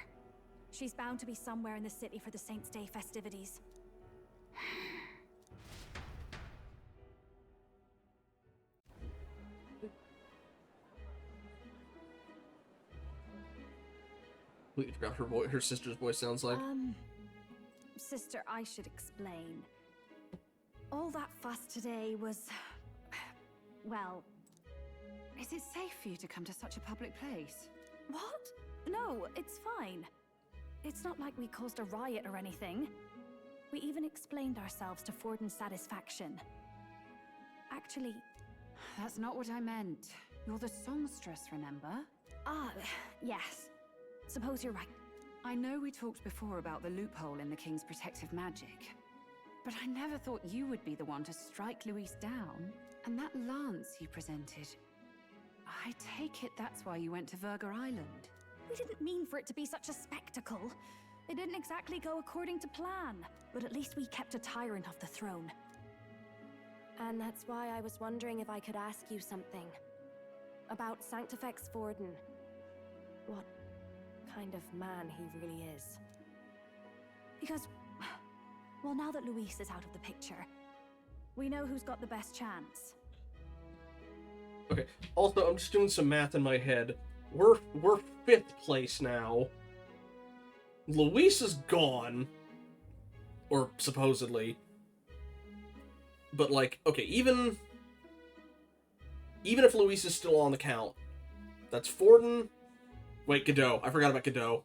She's bound to be somewhere in the city for the Saints' Day festivities. Completely forgot her sister's voice sounds like. Sister, I should explain. All that fuss today was... well... Is it safe for you to come to such a public place? What? No, it's fine. It's not like we caused a riot or anything. We even explained ourselves to Forden's satisfaction. Actually... That's not what I meant. You're the songstress, remember? Yes. Suppose you're right. I know we talked before about the loophole in the king's protective magic, but I never thought you would be the one to strike Luis down. And that lance you presented, I take it that's why you went to Verger Island. We didn't mean for it to be such a spectacle. It didn't exactly go according to plan, but at least we kept a tyrant off the throne. And that's why I was wondering if I could ask you something. About Sanctifex Forden. What kind of man he really is. Because, well, now that Luis is out of the picture, we know who's got the best chance. Okay, also, I'm just doing some math in my head. We're 5th place now. Luis is gone. Or supposedly. But, like, okay, even if Luis is still on the count, that's Forden. Wait, Godot. I forgot about Godot.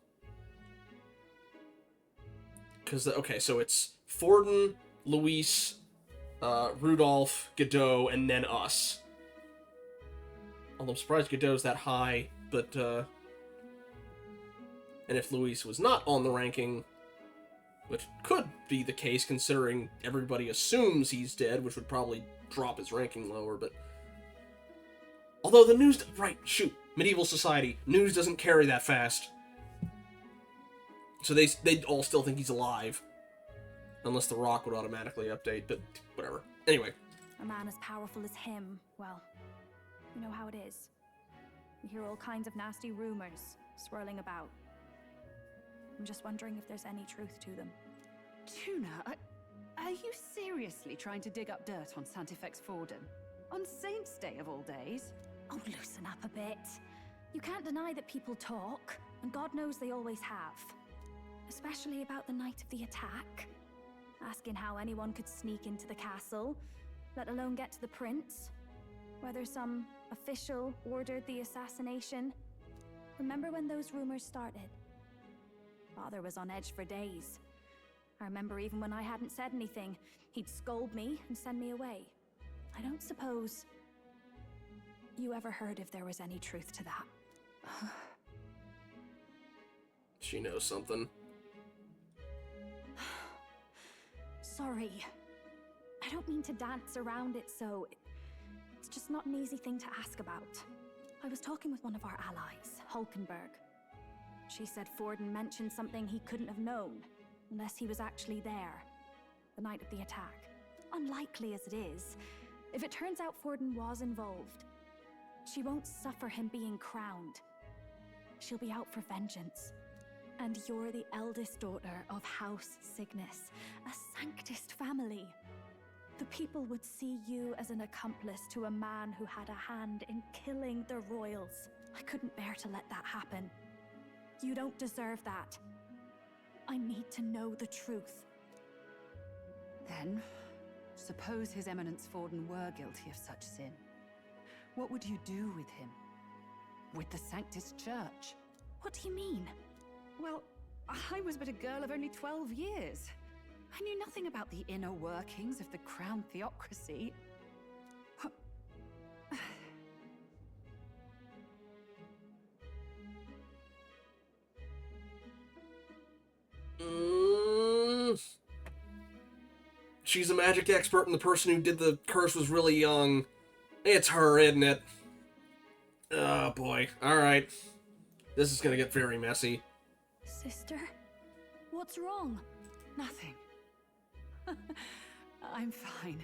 Because, okay, so it's Forden, Luis, Rudolph, Godot, and then us. Although I'm surprised Godot's that high, but, and if Luis was not on the ranking, which could be the case considering everybody assumes he's dead, which would probably drop his ranking lower, but... Although the news... Right, shoot. Medieval society. News doesn't carry that fast. So they all still think he's alive. Unless The Rock would automatically update, but whatever. Anyway. A man as powerful as him, well, you know how it is. You hear all kinds of nasty rumors swirling about. I'm just wondering if there's any truth to them. Tuna, are you seriously trying to dig up dirt on Sanctifex Forden? On Saints' Day of all days? Oh, loosen up a bit. You can't deny that people talk, and God knows they always have. Especially about the night of the attack. Asking how anyone could sneak into the castle, let alone get to the prince. Whether some official ordered the assassination. Remember when those rumors started? Father was on edge for days. I remember even when I hadn't said anything, he'd scold me and send me away. I don't suppose you ever heard if there was any truth to that. She knows something. Sorry. I don't mean to dance around it, so... It's just not an easy thing to ask about. I was talking with one of our allies, Hulkenberg. She said Forden mentioned something he couldn't have known, unless he was actually there, the night of the attack. Unlikely as it is, if it turns out Forden was involved, she won't suffer him being crowned. She'll be out for vengeance. And you're the eldest daughter of House Cygnus, a Sanctist family. The people would see you as an accomplice to a man who had a hand in killing the royals. I couldn't bear to let that happen. You don't deserve that. I need to know the truth. Then, suppose His Eminence Forden were guilty of such sin. What would you do with him? With the Sanctist Church? What do you mean? Well, I was but a girl of only 12 years. I knew nothing about the inner workings of the crown theocracy. she's a magic expert and the person who did the curse was really young. It's her, isn't it? Oh, boy. Alright. This is gonna get very messy. Sister? What's wrong? Nothing. I'm fine.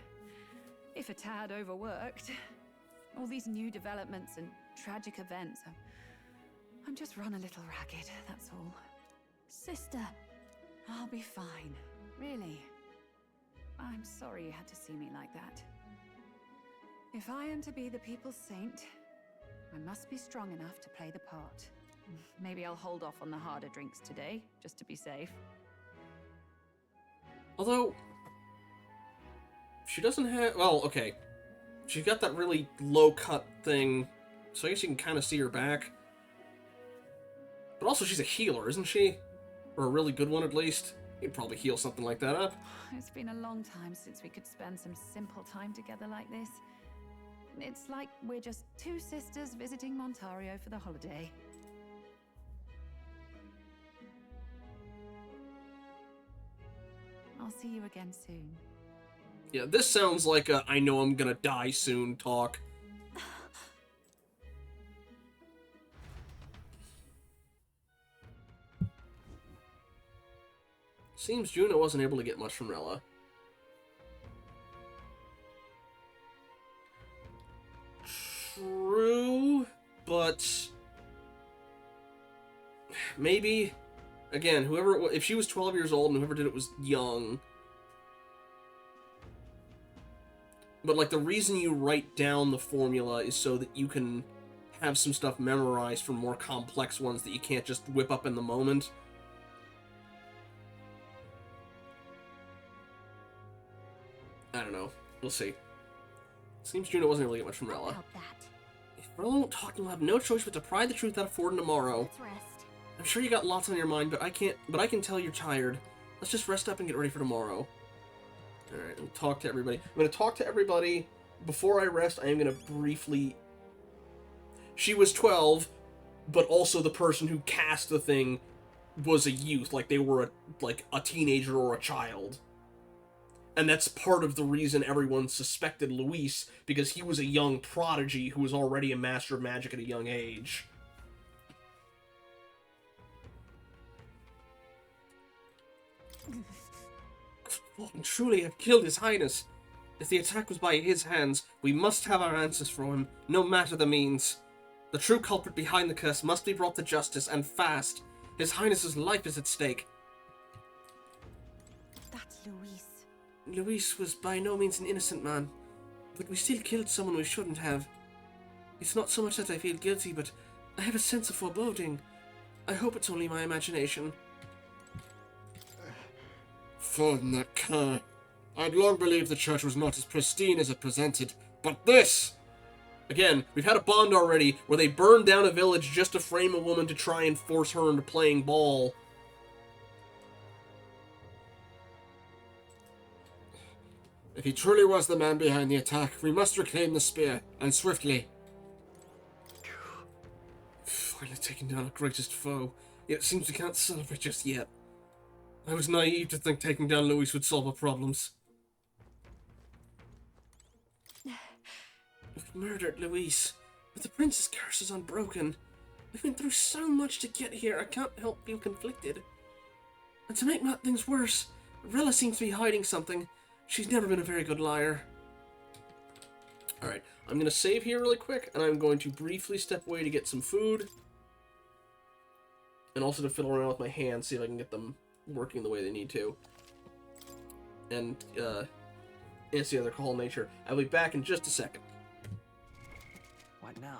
If a tad overworked. All these new developments and tragic events. I'm just run a little ragged, that's all. Sister. I'll be fine. Really. I'm sorry you had to see me like that. If I am to be the people's saint, I must be strong enough to play the part. Maybe I'll hold off on the harder drinks today, just to be safe. Although, she doesn't have... Well, okay. She's got that really low-cut thing, so I guess you can kind of see her back. But also, she's a healer, isn't she? Or a really good one, at least. You'd probably heal something like that up. It's been a long time since we could spend some simple time together like this. It's like we're just two sisters visiting Montario for the holiday. I'll see you again soon. Yeah, this sounds like a I know I'm gonna die soon talk. Seems Juno wasn't able to get much from Rella. True, but maybe, again, whoever, if she was 12 years old and whoever did it was young. But, like, the reason you write down the formula is so that you can have some stuff memorized for more complex ones that you can't just whip up in the moment. I don't know. We'll see. Seems Juno wasn't able to get much from Rella. If Rella won't talk, you'll have no choice but to pry the truth out of Forden tomorrow. Let's rest. I'm sure you got lots on your mind, but I can tell you're tired. Let's just rest up and get ready for tomorrow. Alright, I'll talk to everybody. I'm going to talk to everybody. Before I rest, I am going to briefly... She was 12, but also the person who cast the thing was a youth. Like, they were a teenager or a child. And that's part of the reason everyone suspected Luis, because he was a young prodigy who was already a master of magic at a young age. Fulton truly have killed His Highness. If the attack was by his hands, we must have our answers for him, no matter the means. The true culprit behind the curse must be brought to justice, and fast. His Highness's life is at stake. That's Luis. Luis was by no means an innocent man, but we still killed someone we shouldn't have. It's not so much that I feel guilty, but I have a sense of foreboding. I hope it's only my imagination. Forden, that cur. I'd long believed the church was not as pristine as it presented, but this! Again, we've had a Bond already, where they burned down a village just to frame a woman to try and force her into playing ball. If he truly was the man behind the attack, we must reclaim the spear, and swiftly. Finally taking down our greatest foe, yet it seems we can't celebrate just yet. I was naive to think taking down Luis would solve our problems. We've murdered Luis, but the prince's curse is unbroken. We've been through so much to get here, I can't help feel conflicted. And to make things worse, Rella seems to be hiding something. She's never been a very good liar. Alright, I'm going to save here really quick, and I'm going to briefly step away to get some food. And also to fiddle around with my hands, see if I can get them working the way they need to. And, it's the other call nature. I'll be back in just a second. What now?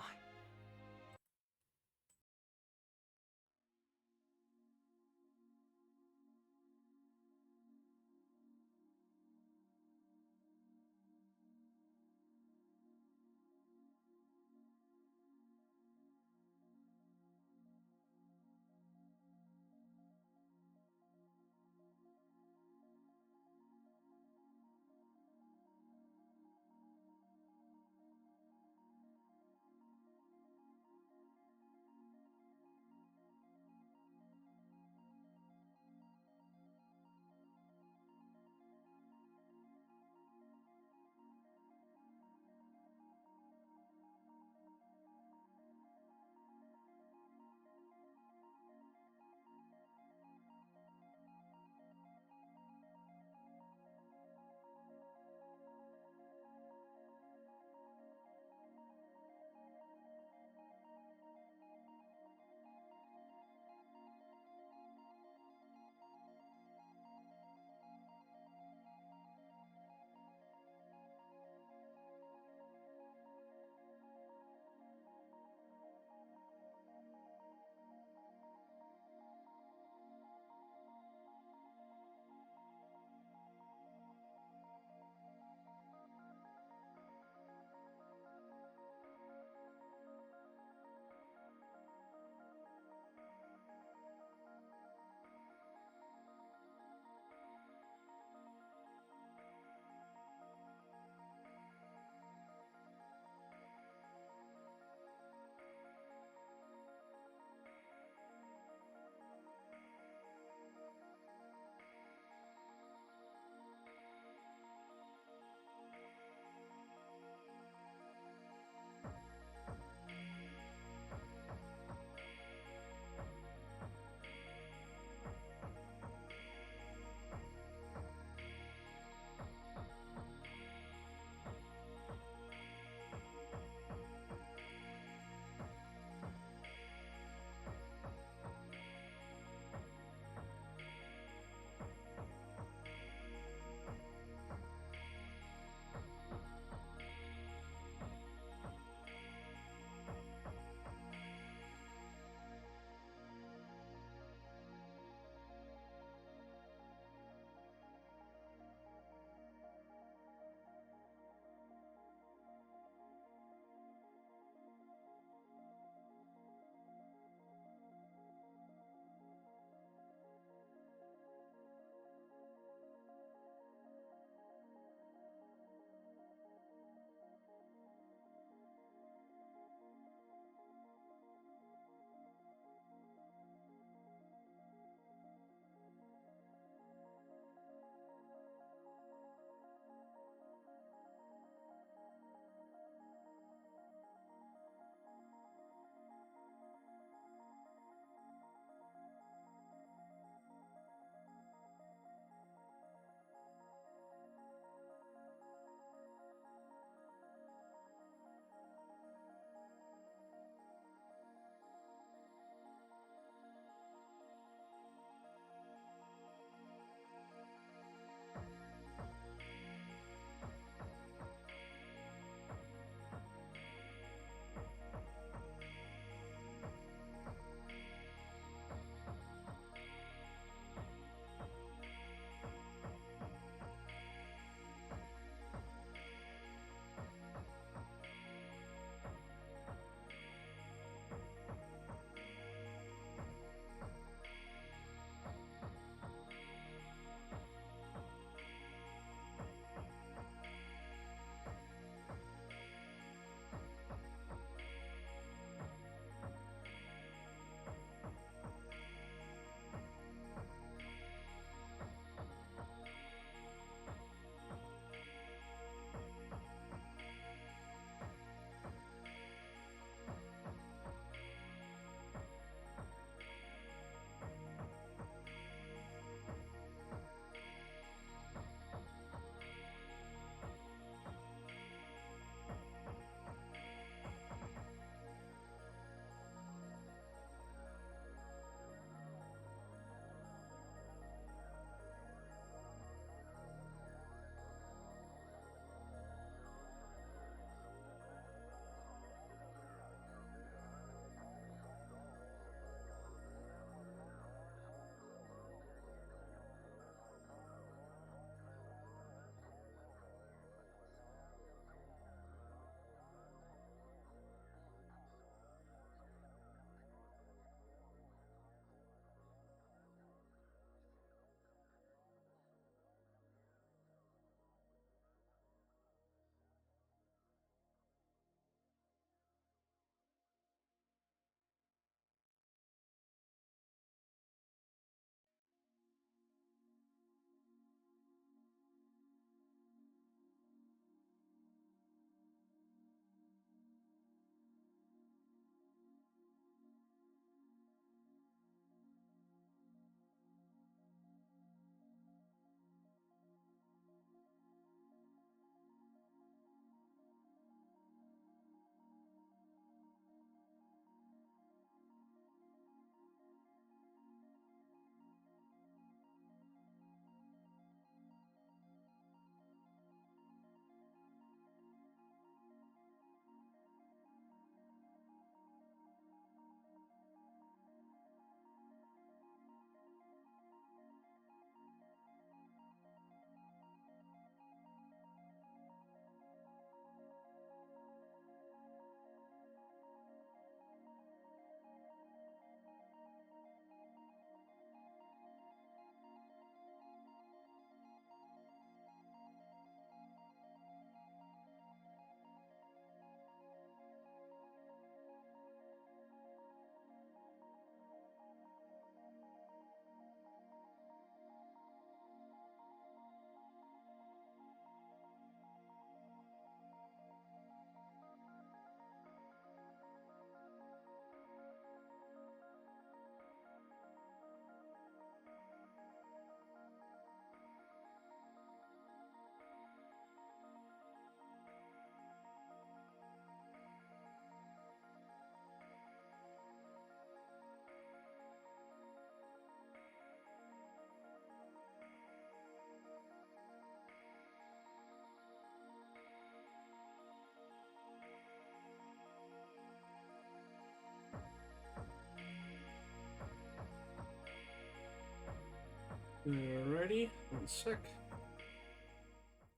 Alrighty, one sec.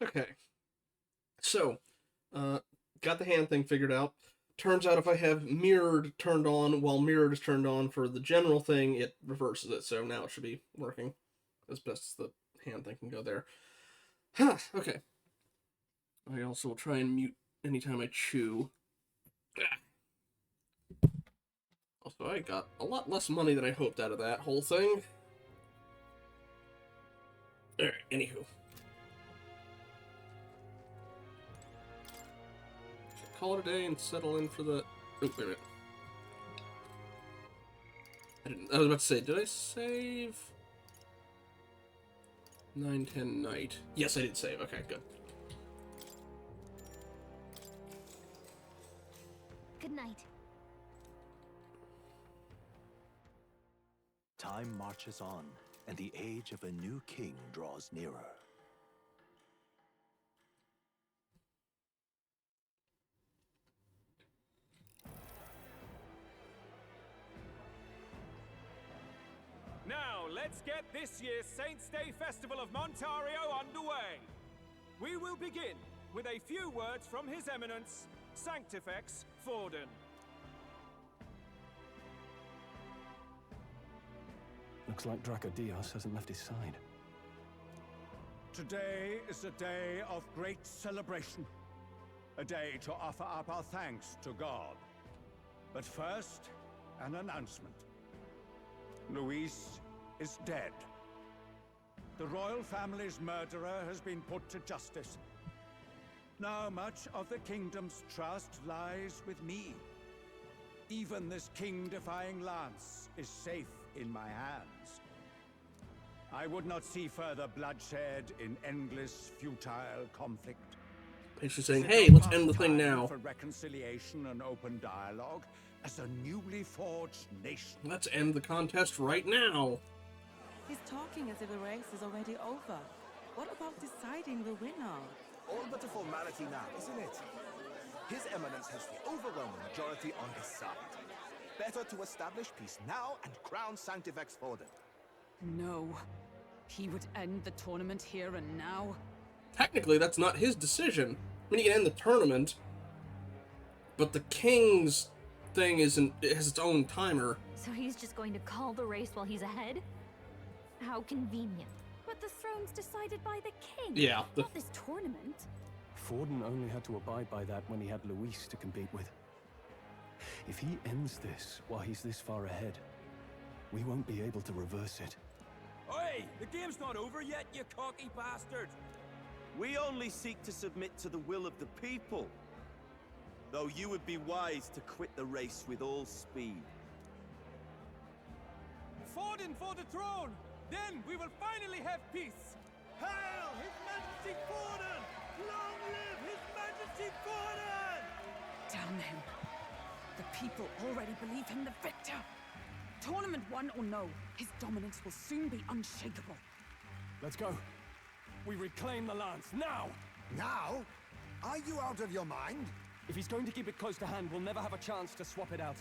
Okay. So, got the hand thing figured out. Turns out if I have mirrored turned on while mirrored is turned on for the general thing, it reverses it. So now it should be working as best as the hand thing can go there. Huh, okay. I also will try and mute anytime I chew. Also, I got a lot less money than I hoped out of that whole thing. Alright, anywho. Call it a day and settle in for the... Oh, wait a minute. I was about to say, did I save? 9-10 night. Yes, I did save. Okay, good. Good night. Time marches on, and the age of a new king draws nearer. Now, let's get this year's Saints' Day Festival of Montario underway. We will begin with a few words from His Eminence, Sanctifex Forden. Looks like Dracodios hasn't left his side. Today is a day of great celebration. A day to offer up our thanks to God. But first, an announcement. Luis is dead. The royal family's murderer has been put to justice. Now much of the kingdom's trust lies with me. Even this king-defying lance is safe in my hands. I would not see further bloodshed in endless, futile conflict. Basically saying, hey, let's end the thing now. For reconciliation and open dialogue as a newly forged nation. Let's end the contest right now. He's talking as if the race is already over. What about deciding the winner? All but a formality now, isn't it? His Eminence has the overwhelming majority on his side. Better to establish peace now and crown Sanctifex Forden. No. He would end the tournament here and now. Technically, that's not his decision. I mean, he can end the tournament, but the king's thing isn't. It has its own timer. So he's just going to call the race while he's ahead? How convenient. But the throne's decided by the king. Yeah. Not this tournament. Forden only had to abide by that when he had Luis to compete with. If he ends this while he's this far ahead, we won't be able to reverse it. Hey, the game's not over yet, you cocky bastard! We only seek to submit to the will of the people. Though you would be wise to quit the race with all speed. Forden for the throne! Then we will finally have peace! Hail His Majesty Forden! Long live His Majesty Forden! Damn him. The people already believe him the victor. Tournament won or no, his dominance will soon be unshakable. Let's go. We reclaim the lance, now! Now? Are you out of your mind? If he's going to keep it close to hand, we'll never have a chance to swap it out.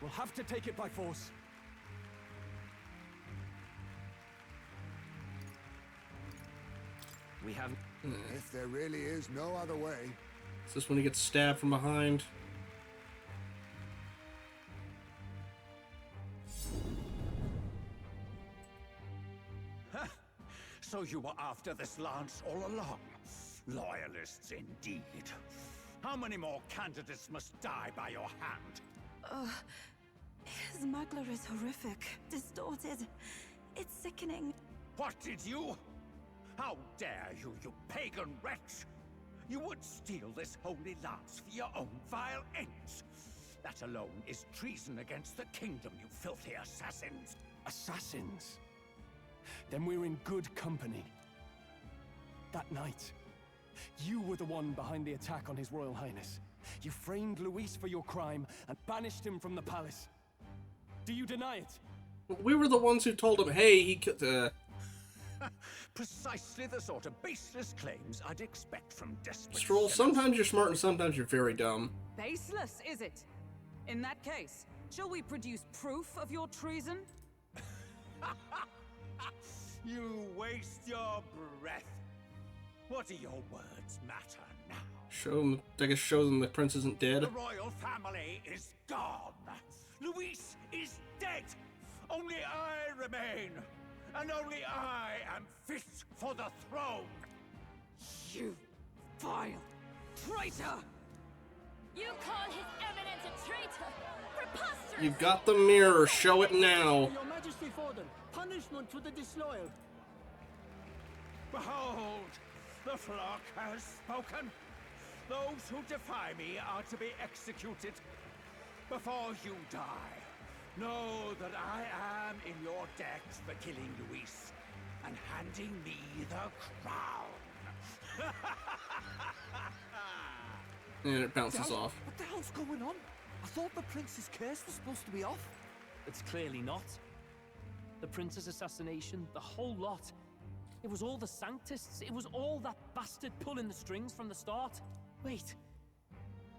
We'll have to take it by force. We have... If there really is no other way. Is this when he gets stabbed from behind? So you were after this lance all along? Loyalists indeed. How many more candidates must die by your hand? His smuggler is horrific, distorted. It's sickening. What did you? How dare you, you pagan wretch! You would steal this holy lance for your own vile ends. That alone is treason against the kingdom, you filthy assassins. Assassins? Then we're in good company. That night, you were the one behind the attack on His Royal Highness. You framed Luis for your crime and banished him from the palace. Do you deny it? We were the ones who told him, hey, he could, Precisely the sort of baseless claims I'd expect from desperate Stroll, sinners. sometimes you're smart and sometimes you're very dumb. Baseless, is it? In that case, shall we produce proof of your treason? You waste your breath. What do your words matter now? I guess show them the prince isn't dead. The royal family is gone. Luis is dead. Only I remain. And only I am fit for the throne. You vile traitor! You call His Eminence a traitor? Preposterous! You've got the mirror. Show it now. Your Majesty Forden, punishment to the disloyal. Behold, the flock has spoken. Those who defy me are to be executed. Before you die, know that I am in your debt for killing Luis and handing me the crown. And it bounces off. What the hell's going on? I thought the prince's curse was supposed to be off. It's clearly not. The prince's assassination, the whole lot. It was all the Sanctists. It was all that bastard pulling the strings from the start. Wait,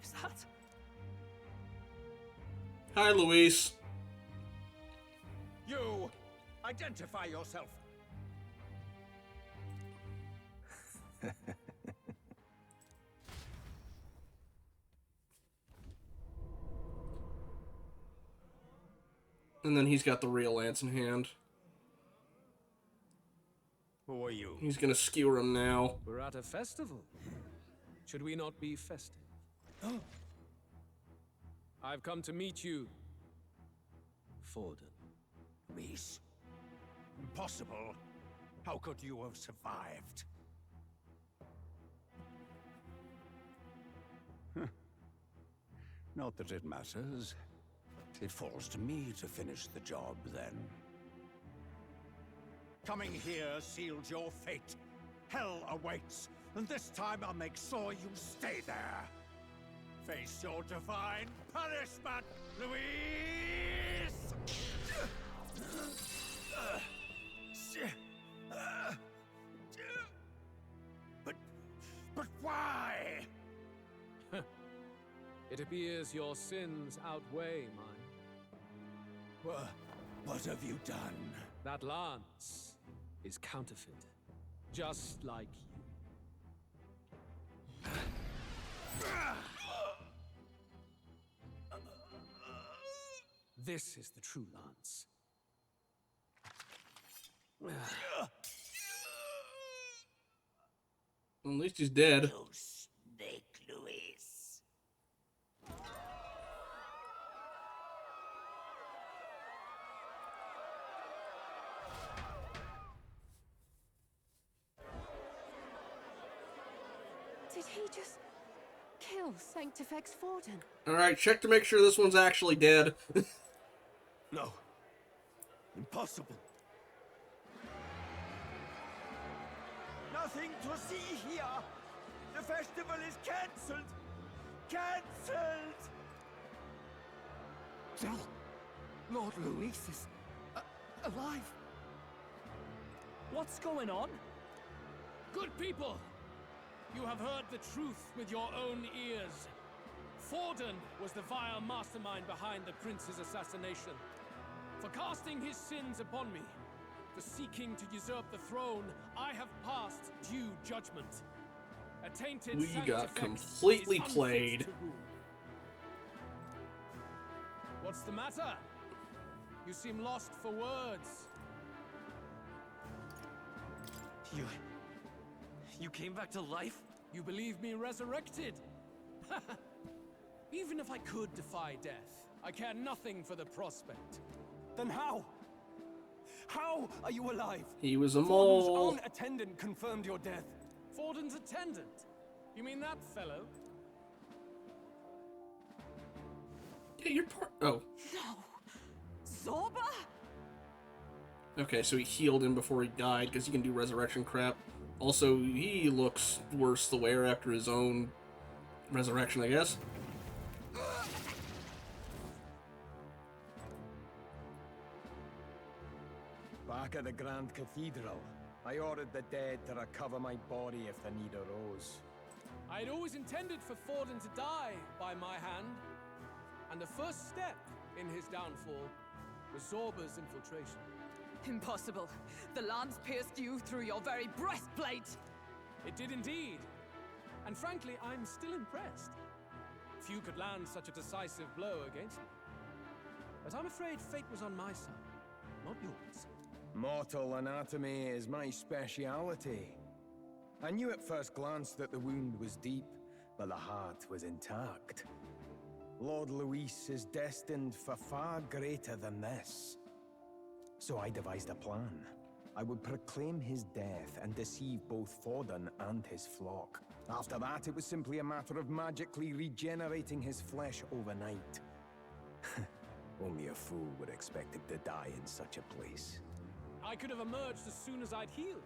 is that? Hi, Luis. You, identify yourself. And then he's got the real lance in hand. Who are you? He's gonna skewer him now. We're at a festival. Should we not be festive? I've come to meet you, Forden. Luis? Impossible. How could you have survived? Not that it matters. It falls to me to finish the job, then. Coming here sealed your fate. Hell awaits, and this time I'll make sure you stay there. Face your divine punishment, Luis! But why? It appears your sins outweigh mine. What have you done? That lance is counterfeit, just like you. This is the true lance. At least he's dead. You snake, Luis. Did he just kill Sanctifex Forden? Alright, check to make sure this one's actually dead. No. Impossible. Nothing to see here. The festival is cancelled. Cancelled. Del, Lord Luis is alive. What's going on? Good people, you have heard the truth with your own ears. Forden was the vile mastermind behind the prince's assassination. For casting his sins upon me, for seeking to usurp the throne, I have passed due judgment. A tainted We got Sanctifex completely is unfit played. to rule. What's the matter? You seem lost for words. You came back to life? You believe me resurrected? Even if I could defy death, I care nothing for the prospect. Then how? How are you alive? He was a Forden's mole. own attendant confirmed your death. Forden's attendant? You mean that fellow? Yeah, you're part. Oh. No. Zorba? Okay, so he healed him before he died because he can do resurrection crap. Also, he looks worse the wear after his own resurrection, I guess. Back at the Grand Cathedral, I ordered the dead to recover my body if the need arose. I'd always intended for Forden to die by my hand. And the first step in his downfall was Zorba's infiltration. Impossible. The lance pierced you through your very breastplate. It did indeed. And frankly, I'm still impressed. Few could land such a decisive blow against me. But I'm afraid fate was on my side, not yours. Mortal anatomy is my speciality. I knew at first glance that the wound was deep, but the heart was intact. Lord Luis is destined for far greater than this. So I devised a plan. I would proclaim his death and deceive both Forden and his flock. After that, it was simply a matter of magically regenerating his flesh overnight. Only a fool would expect him to die in such a place. I could have emerged as soon as I'd healed.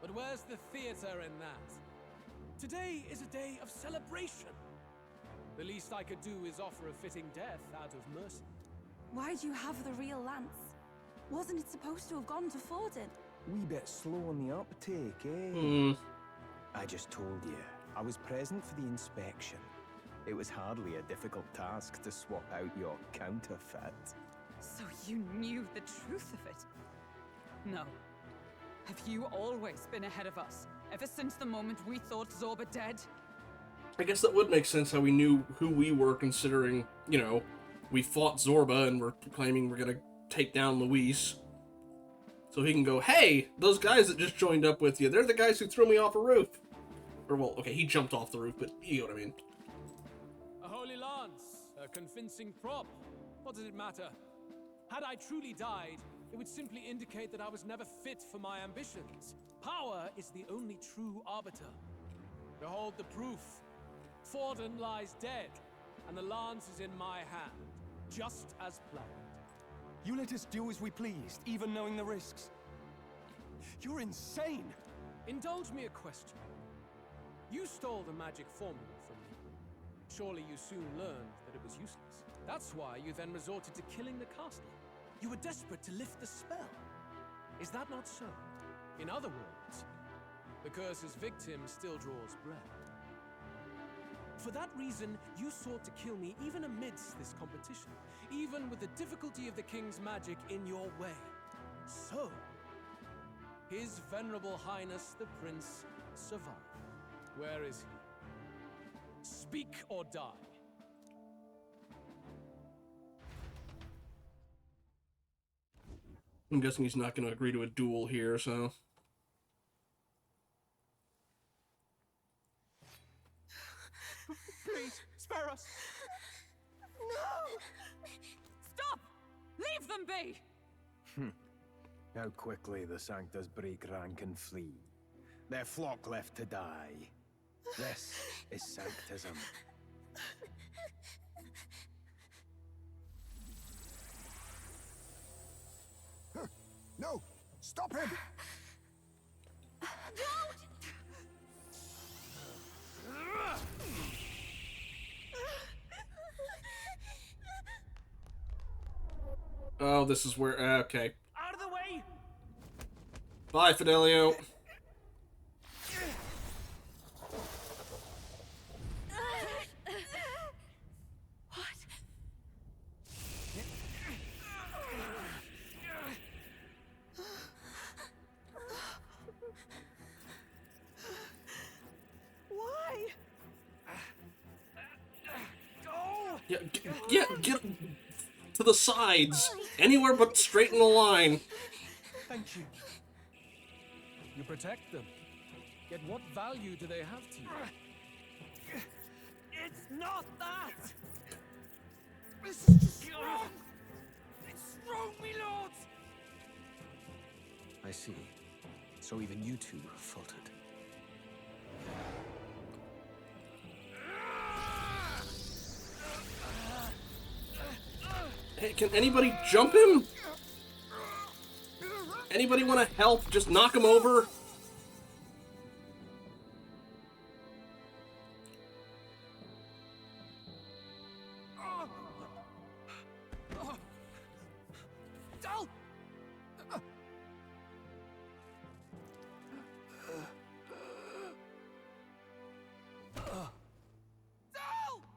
But where's the theater in that? Today is a day of celebration. The least I could do is offer a fitting death out of mercy. Why'd you have the real lance? Wasn't it supposed to have gone to Forden? Wee bit slow on the uptake, eh? I just told you, I was present for the inspection. It was hardly a difficult task to swap out your counterfeit. So you knew the truth of it? No. Have you always been ahead of us? Ever since the moment we thought Zorba dead? I guess that would make sense how we knew who we were, considering, you know, we fought Zorba and we're claiming we're gonna take down Luis. So he can go, hey, those guys that just joined up with you, they're the guys who threw me off a roof. Or, well, okay, he jumped off the roof, but you know what I mean. A holy lance, a convincing prop. What does it matter? Had I truly died, it would simply indicate that I was never fit for my ambitions. Power is the only true arbiter. Behold the proof. Forden lies dead, and the lance is in my hand, just as planned. You let us do as we pleased, even knowing the risks. You're insane! Indulge me a question. You stole the magic formula from me. Surely you soon learned that it was useless. That's why you then resorted to killing the caster. You were desperate to lift the spell. Is that not so? In other words, the curse's victim still draws breath. For that reason, you sought to kill me even amidst this competition, even with the difficulty of the king's magic in your way. So, His Venerable Highness the Prince survived. Where is he? Speak or die. I'm guessing he's not going to agree to a duel here, so... Please, spare us! No! Stop! Leave them be! How quickly the Sanctors break rank and flee. Their flock left to die. This is Sanctism. No! Stop him! Oh, this is where... okay. Out of the way! Bye, Fidelio. Why? Yeah, get to the sides. Anywhere but straight in the line. Thank you. You protect them. Yet what value do they have to you? It's not that! This is strong! It's strong, me lords! I see. So even you two faltered. Hey, can anybody jump him? Anybody want to help? Just knock him over?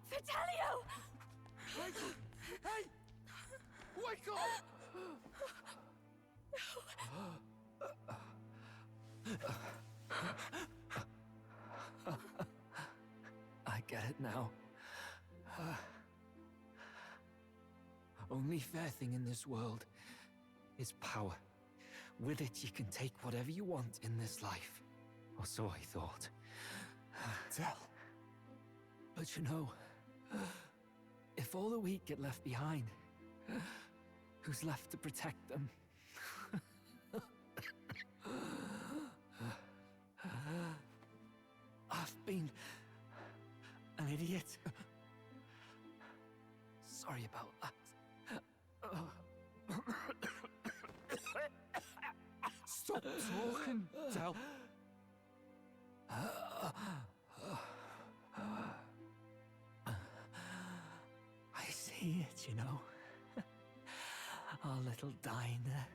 Fidelio! Hey! Wake up! get it now. Only fair thing in this world is power. With it, you can take whatever you want in this life. Or so I thought. Tell. But you know, if all the weak get left behind, who's left to protect them? I've been an idiot. Sorry about that. Stop talking, Del. I see it, you know. Our little diner.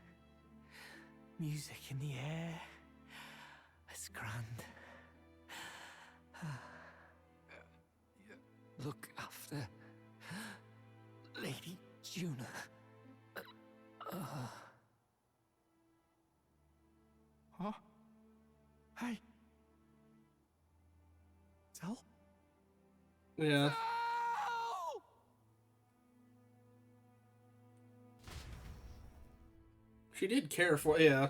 Music in the air. It's grand. Look after Lady Juna. Huh? Hey. Tell? Yeah. She did care for, yeah.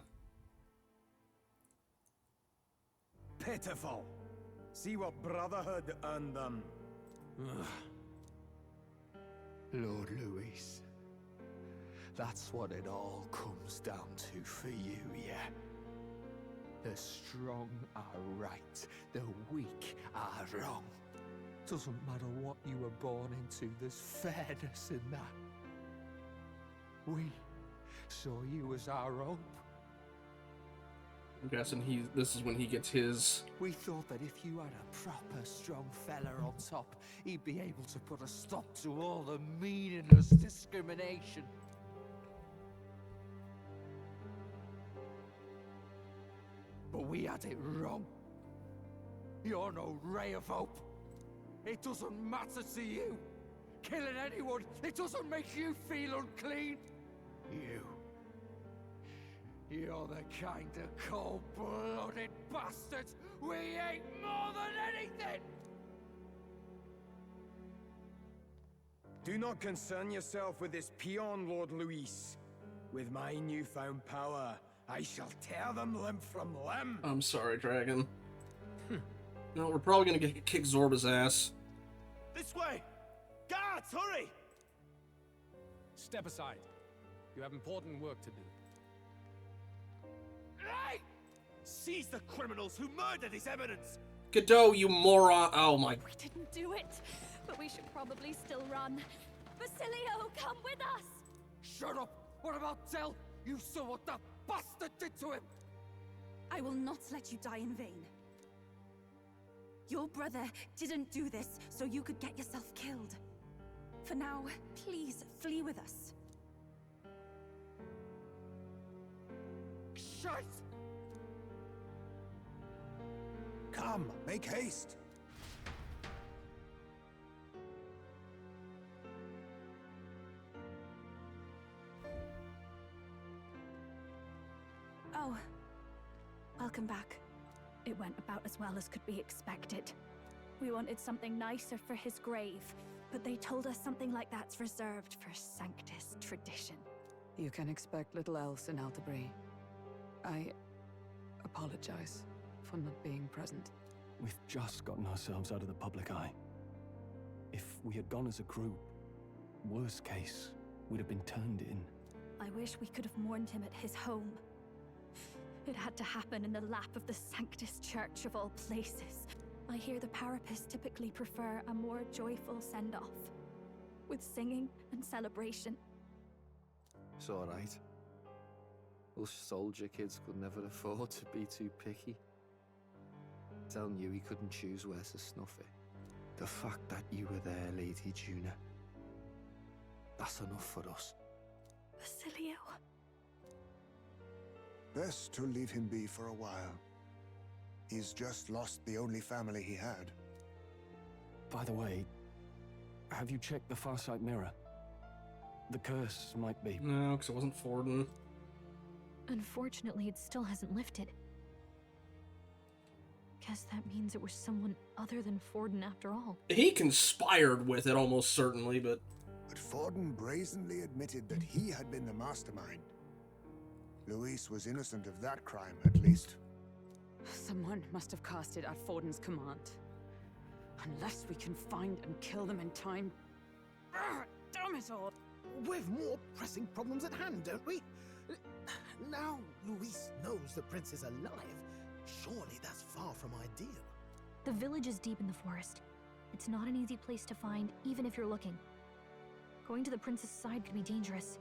Pitiful. See what brotherhood earned them. Lord Louis, that's what it all comes down to for you, yeah? The strong are right, the weak are wrong. Doesn't matter what you were born into, there's fairness in that. We saw you as our hope. I'm guessing this is when he gets his. We thought that if you had a proper strong fella on top, he'd be able to put a stop to all the meaningless discrimination. But we had it wrong. You're no ray of hope. It doesn't matter to you. Killing anyone, it doesn't make you feel unclean. You're the kind of cold-blooded bastards we hate more than anything! Do not concern yourself with this peon, Lord Louis. With my newfound power, I shall tear them limb from limb. I'm sorry, Dragon. No, we're probably gonna kick Zorba's ass. This way! Guards, hurry! Step aside. You have important work to do. Hey! Seize the criminals who murdered His Eminence! Godot, you moron! Oh my. We didn't do it, but we should probably still run. Basilio, come with us! Shut up! What about Del? You saw what that bastard did to him! I will not let you die in vain. Your brother didn't do this so you could get yourself killed. For now, please flee with us. Shite! Come, make haste. Oh, welcome back. It went about as well as could be expected. We wanted something nicer for his grave, but they told us something like that's reserved for Sanctus tradition. You can expect little else in Altabury. I apologize for not being present. We've just gotten ourselves out of the public eye. If we had gone as a group, worst case, we'd have been turned in. I wish we could have mourned him at his home. It had to happen in the lap of the Sanctus Church of all places. I hear the Parapists typically prefer a more joyful send-off, with singing and celebration. It's alright. Us soldier kids could never afford to be too picky. Del knew he couldn't choose where to snuff it. The fact that you were there, Lady Juna, that's enough for us. Basilio. Best to leave him be for a while. He's just lost the only family he had. By the way, have you checked the Farsight mirror? The curse might be... No, because it wasn't Forden. Unfortunately, it still hasn't lifted. Guess that means it was someone other than Forden after all. He conspired with it almost certainly, but Forden brazenly admitted that he had been the mastermind. Luis was innocent of that crime, at least. Someone must have cast it at Forden's command. Unless we can find and kill them in time. Damn it all! We've more pressing problems at hand, don't we? Now Luis knows the prince is alive. Surely that's far from ideal. The village is deep in the forest. It's not an easy place to find, even if you're looking. Going to the prince's side could be dangerous,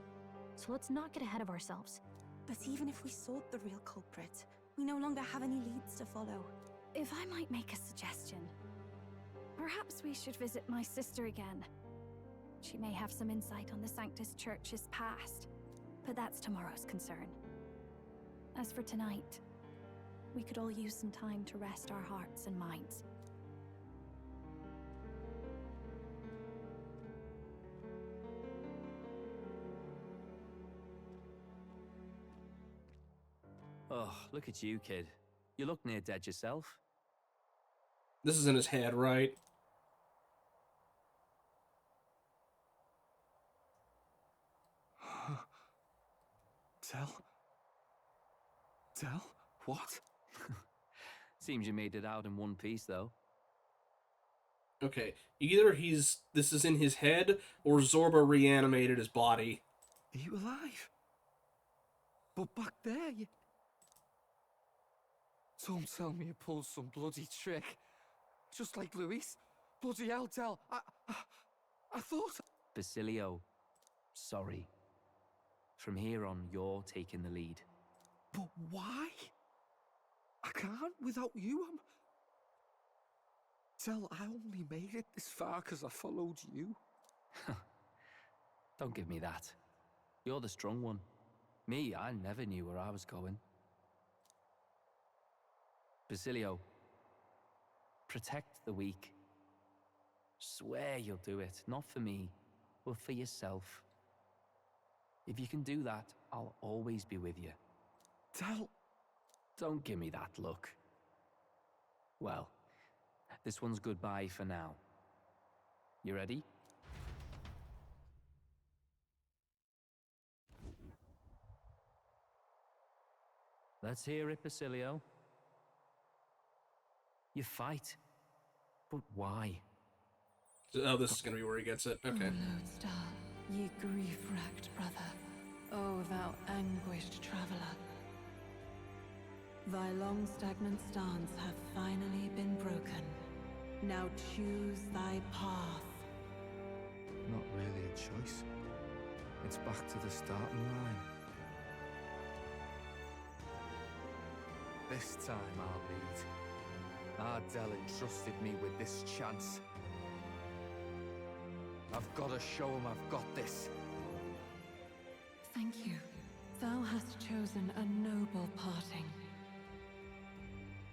so let's not get ahead of ourselves. But even if we sought the real culprit, we no longer have any leads to follow. If I might make a suggestion, perhaps we should visit my sister again. She may have some insight on the Sanctus Church's past, but that's tomorrow's concern. As for tonight, we could all use some time to rest our hearts and minds. Oh, look at you, kid. You look near dead yourself. this is in his head, right? Tell? What? Seems you made it out in one piece, though. Okay, either this is in his head, or Zorba reanimated his body. Are you alive? But back there, you... Don't tell me you pulled some bloody trick. Just like Luis. Bloody hell, Del. I thought... Basilio, sorry. From here on, you're taking the lead. But why? I can't without you. Del, I only made it this far because I followed you. Don't give me that. You're the strong one. Me, I never knew where I was going. Basilio, protect the weak. Swear you'll do it, not for me, but for yourself. If you can do that, I'll always be with you. Del... Don't give me that look. Well, this one's goodbye for now. You ready? Let's hear it, Basilio. You fight. But why? Oh, this is gonna be where he gets it. Okay. Lodestar, ye grief-racked brother, O thou anguished traveler. Thy long stagnant stance hath finally been broken. Now choose thy path. Not really a choice. It's back to the starting line. This time I'll lead. Ardell entrusted me with this chance. I've got to show him I've got this. Thank you. Thou hast chosen a noble parting.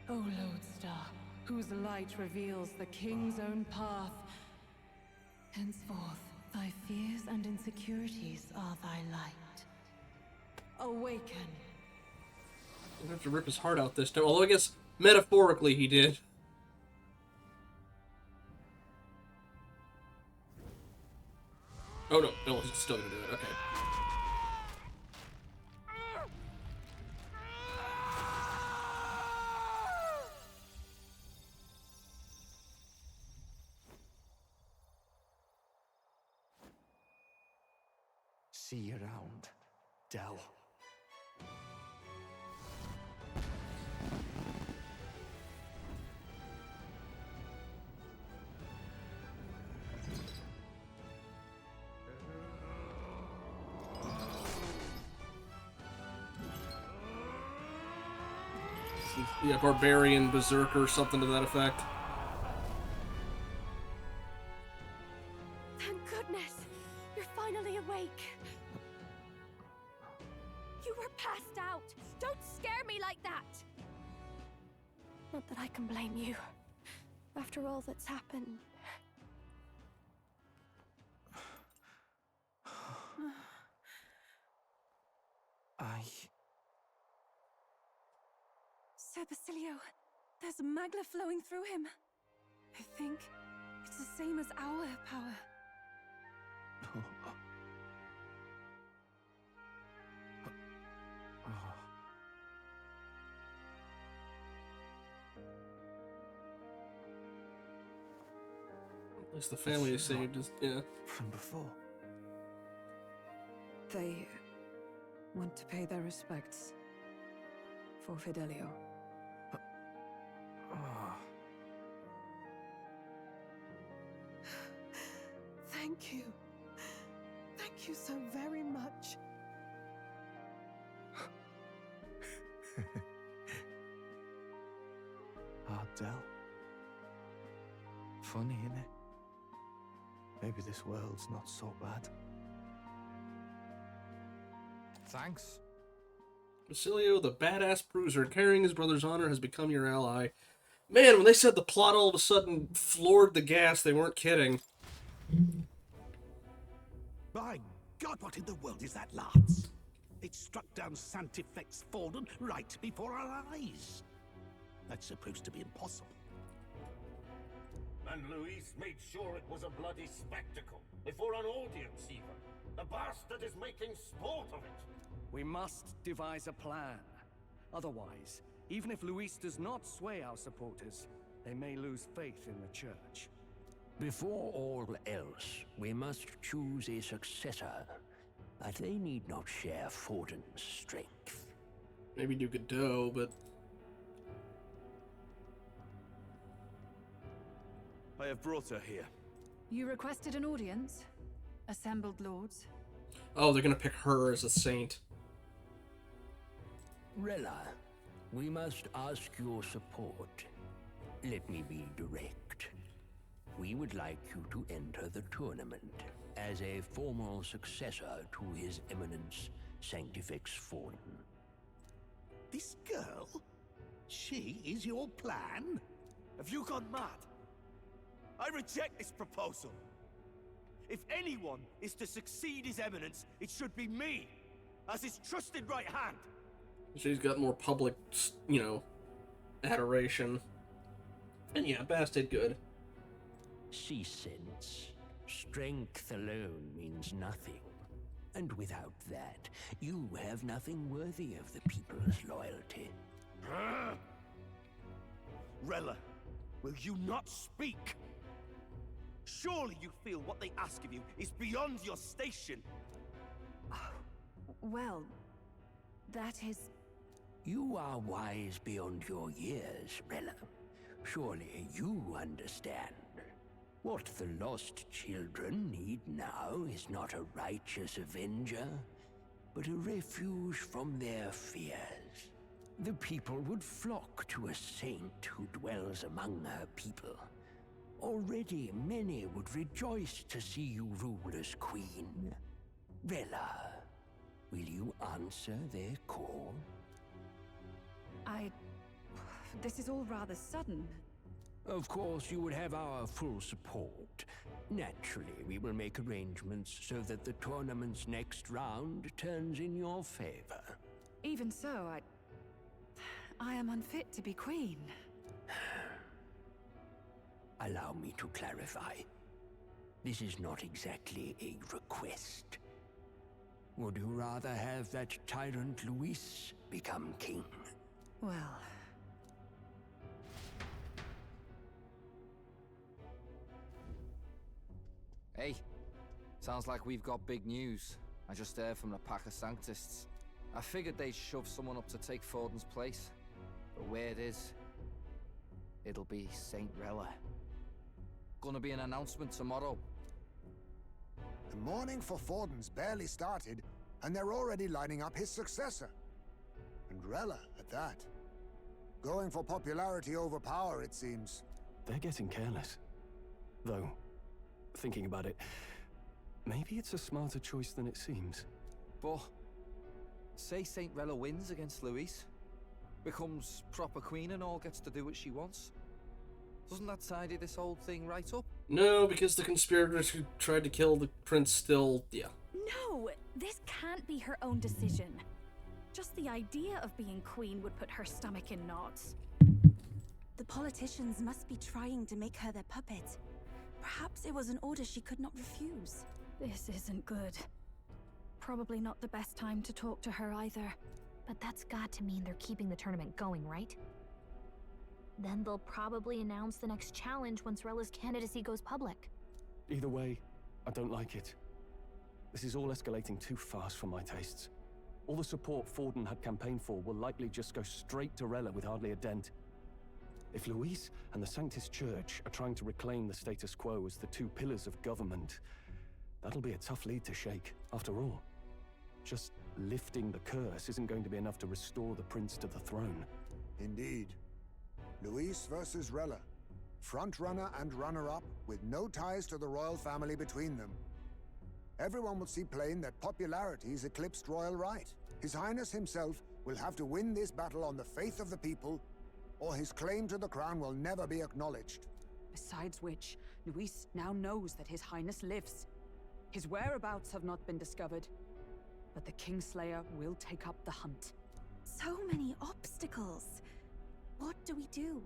O Lodestar, whose light reveals the king's own path. Henceforth, thy fears and insecurities are thy light. Awaken. I'm gonna have to rip his heart out this time. Although I guess metaphorically he did. Oh no, he's still gonna do it. Okay. See you around, Del. Yeah, barbarian, berserker, something to that effect. Thank goodness! You're finally awake! You were passed out! Don't scare me like that! Not that I can blame you. After all that's happened. Sir Basilio, There's magma flowing through him. I think it's the same as our power. At least the family is saved. Yeah. From before. They want to pay their respects for Fidelio. Thank you. Thank you so very much. Ardell. Funny, innit? Maybe this world's not so bad. Thanks. Basilio, the badass bruiser carrying his brother's honor, has become your ally. Man, when they said the plot all of a sudden floored the gas, they weren't kidding. My God, what in the world is that, lads? It struck down Sanctifex Forden right before our eyes. That's supposed to be impossible. And Luis made sure it was a bloody spectacle, before an audience even. The bastard is making sport of it. We must devise a plan. Otherwise, even if Luis does not sway our supporters, they may lose faith in the church. Before all else, we must choose a successor. But they need not share Forden's strength. Maybe do Godot, but... I have brought her here. You requested an audience? Assembled lords? Oh, they're gonna pick her as a saint. Rella, we must ask your support. Let me be direct. We would like you to enter the tournament as a formal successor to His Eminence Sanctifex Forden. This girl? She is your plan? Have you gone mad? I reject this proposal. If anyone is to succeed His Eminence, it should be me, as his trusted right hand. She's got more public, you know, adoration. And yeah, Bass did good. See sense. Strength alone means nothing. And without that, you have nothing worthy of the people's loyalty. Rella, will you not speak? Surely you feel what they ask of you is beyond your station. Well, that is... You are wise beyond your years, Rella. Surely you understand. What the lost children need now is not a righteous avenger, but a refuge from their fears. The people would flock to a saint who dwells among her people. Already many would rejoice to see you rule as queen. Rella, will you answer their call? This is all rather sudden. Of course, you would have our full support. Naturally, we will make arrangements so that the tournament's next round turns in your favor. Even so, I am unfit to be queen. Allow me to clarify. This is not exactly a request. Would you rather have that tyrant Luis become king? Well... Hey, sounds like we've got big news. I just heard from the pack of Sanctists. I figured they'd shove someone up to take Forden's place. But where it is, it'll be Saint Rella. Gonna be an announcement tomorrow. The mourning for Forden's barely started, and they're already lining up his successor. And Rella, at that. Going for popularity over power, it seems. They're getting careless. Though, thinking about it, maybe it's a smarter choice than it seems. But, say Saint Rella wins against Luis, becomes proper queen and all gets to do what she wants. Doesn't that tidy this whole thing right up? No, because the conspirators who tried to kill the prince still, yeah. No, this can't be her own decision. Just the idea of being queen would put her stomach in knots. The politicians must be trying to make her their puppet. Perhaps it was an order she could not refuse. This isn't good. Probably not the best time to talk to her either. But that's got to mean they're keeping the tournament going, right? Then they'll probably announce the next challenge once Rella's candidacy goes public. Either way, I don't like it. This is all escalating too fast for my tastes. All the support Forden had campaigned for will likely just go straight to Rella with hardly a dent. If Luis and the Sanctus Church are trying to reclaim the status quo as the two pillars of government, that'll be a tough lead to shake, after all. Just lifting the curse isn't going to be enough to restore the prince to the throne. Indeed. Luis versus Rella. Front-runner and runner-up, with no ties to the royal family between them. Everyone will see plain that popularity's eclipsed royal right. His Highness himself will have to win this battle on the faith of the people, or his claim to the crown will never be acknowledged. Besides which, Luis now knows that His Highness lives. His whereabouts have not been discovered, but the Kingslayer will take up the hunt. So many obstacles. What do we do?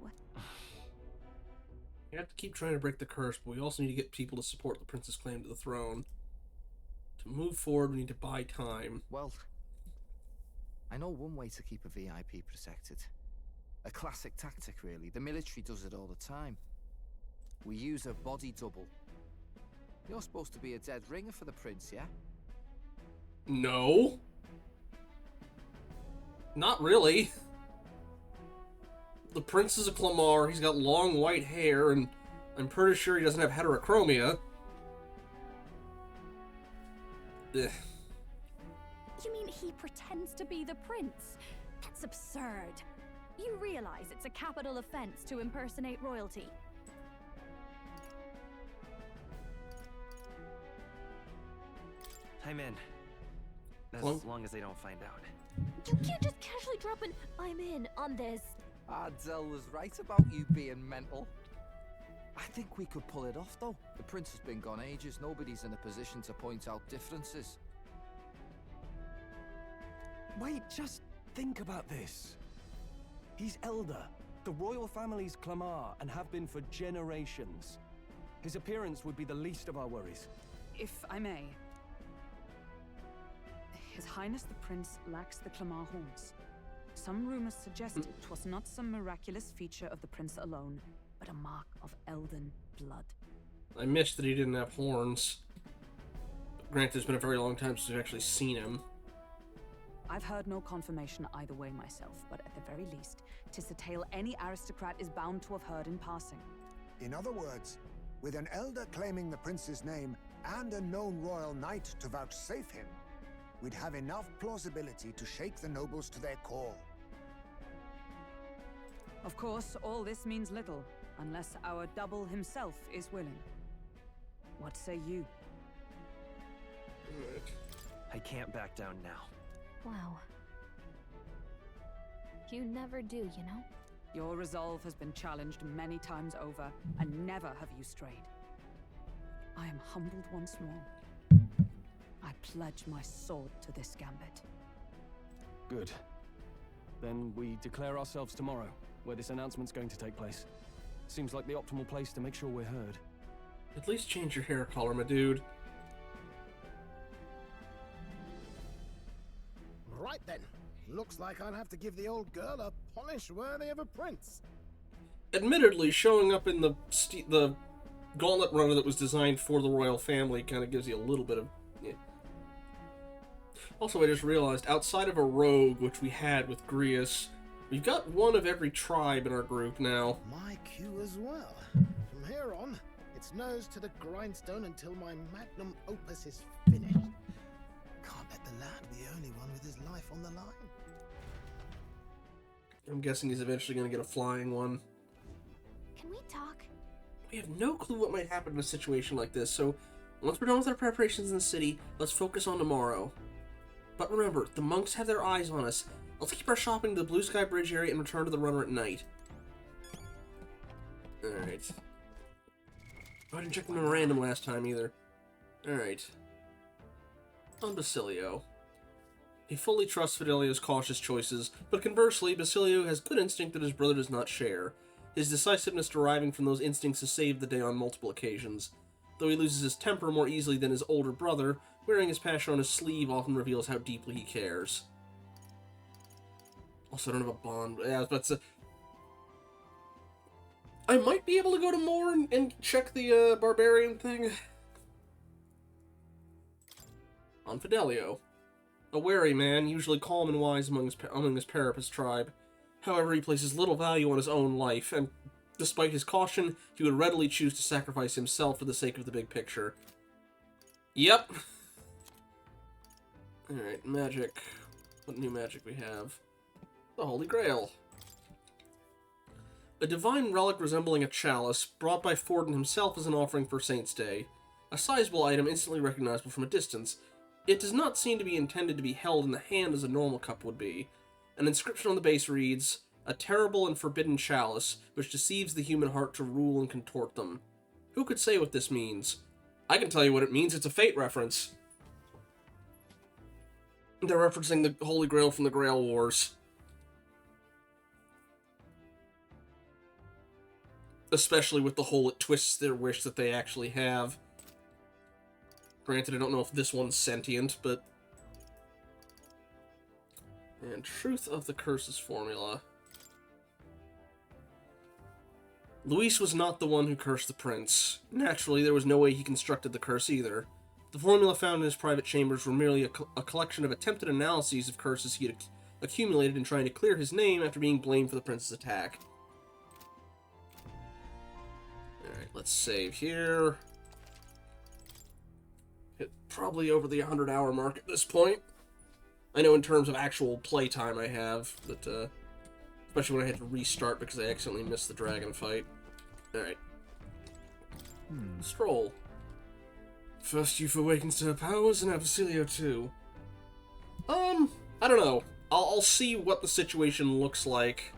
We have to keep trying to break the curse, but we also need to get people to support the prince's claim to the throne. To move forward, we need to buy time. Well, I know one way to keep a VIP protected. A classic tactic, really. The military does it all the time. We use a body double. You're supposed to be a dead ringer for the prince, yeah? No. Not really. The prince is a Clamar, he's got long white hair, and I'm pretty sure he doesn't have heterochromia. Ugh. You mean he pretends to be the prince? That's absurd. You realize it's a capital offense to impersonate royalty. I'm in. As Well, long as they don't find out. You can't just casually drop an "I'm in" on this. Ardell was right about you being mental. I think we could pull it off, though. The prince has been gone ages. Nobody's in a position to point out differences. Wait, just think about this. He's elder. The royal family's Clamar and have been for generations. His appearance would be the least of our worries. If I may. His Highness the Prince lacks the Clamar horns. Some rumors suggest it was not some miraculous feature of the prince alone, but a mark of elven blood. I missed that he didn't have horns. Granted, it's been a very long time since we've actually seen him. I've heard no confirmation either way myself, but at the very least, 'tis a tale any aristocrat is bound to have heard in passing. In other words, with an elder claiming the prince's name and a known royal knight to vouchsafe him, we'd have enough plausibility to shake the nobles to their core. Of course, all this means little, unless our double himself is willing. What say you? I can't back down now. Wow. You never do, you know? Your resolve has been challenged many times over, and never have you strayed. I am humbled once more. I pledge my sword to this gambit. Good. Then we declare ourselves tomorrow, where this announcement's going to take place. Seems like the optimal place to make sure we're heard. At least change your hair color, my dude. Right then. Looks like I'll have to give the old girl a polish worthy of a prince. Admittedly, showing up in the gauntlet runner that was designed for the royal family kind of gives you a little bit of... Yeah. Also, I just realized, outside of a rogue, which we had with Grius, we've got one of every tribe in our group now. My cue as well. From here on, it's nose to the grindstone until my magnum opus is finished. Can't let the lad be the only one with his life on the line. I'm guessing he's eventually going to get a flying one. Can we talk? We have no clue what might happen in a situation like this, so once we're done with our preparations in the city, let's focus on tomorrow. But remember, the monks have their eyes on us. Let's keep our shopping to the Blue Sky Bridge area and return to the runner at night. Alright. Oh, I didn't check the memorandum last time either. Alright. On Basilio. He fully trusts Fidelio's cautious choices, but conversely, Basilio has good instinct that his brother does not share. his decisiveness deriving from those instincts to save the day on multiple occasions. Though he loses his temper more easily than his older brother, wearing his passion on his sleeve often reveals how deeply he cares. Also, I don't have a bond. Yeah, I was about to say, I might be able to go to Moore and check the barbarian thing. On Fidelio. A wary man, usually calm and wise among his Parapus tribe. However, he places little value on his own life, and despite his caution, he would readily choose to sacrifice himself for the sake of the big picture. Yep. Alright, magic. What new magic we have? The Holy Grail. A divine relic resembling a chalice, brought by Forden himself as an offering for Saint's Day. A sizable item instantly recognizable from a distance. It does not seem to be intended to be held in the hand as a normal cup would be. An inscription on the base reads, "A terrible and forbidden chalice, which deceives the human heart to rule and contort them." Who could say what this means? I can tell you what it means. It's a Fate reference. They're referencing the Holy Grail from the Grail Wars. Especially with the whole it twists their wish that they actually have. Granted, I don't know if this one's sentient, but... And Truth of the Curses formula. Luis was not the one who cursed the prince. Naturally, there was no way he constructed the curse either. The formula found in his private chambers were merely a collection of attempted analyses of curses he had accumulated in trying to clear his name after being blamed for the prince's attack. Alright, let's save here. Hit probably over the 100-hour mark at this point. I know in terms of actual playtime I have, but, especially when I had to restart because I accidentally missed the dragon fight. Alright. Stroll. First youth awakens to her powers, and Abasilio too. I don't know. I'll see what the situation looks like.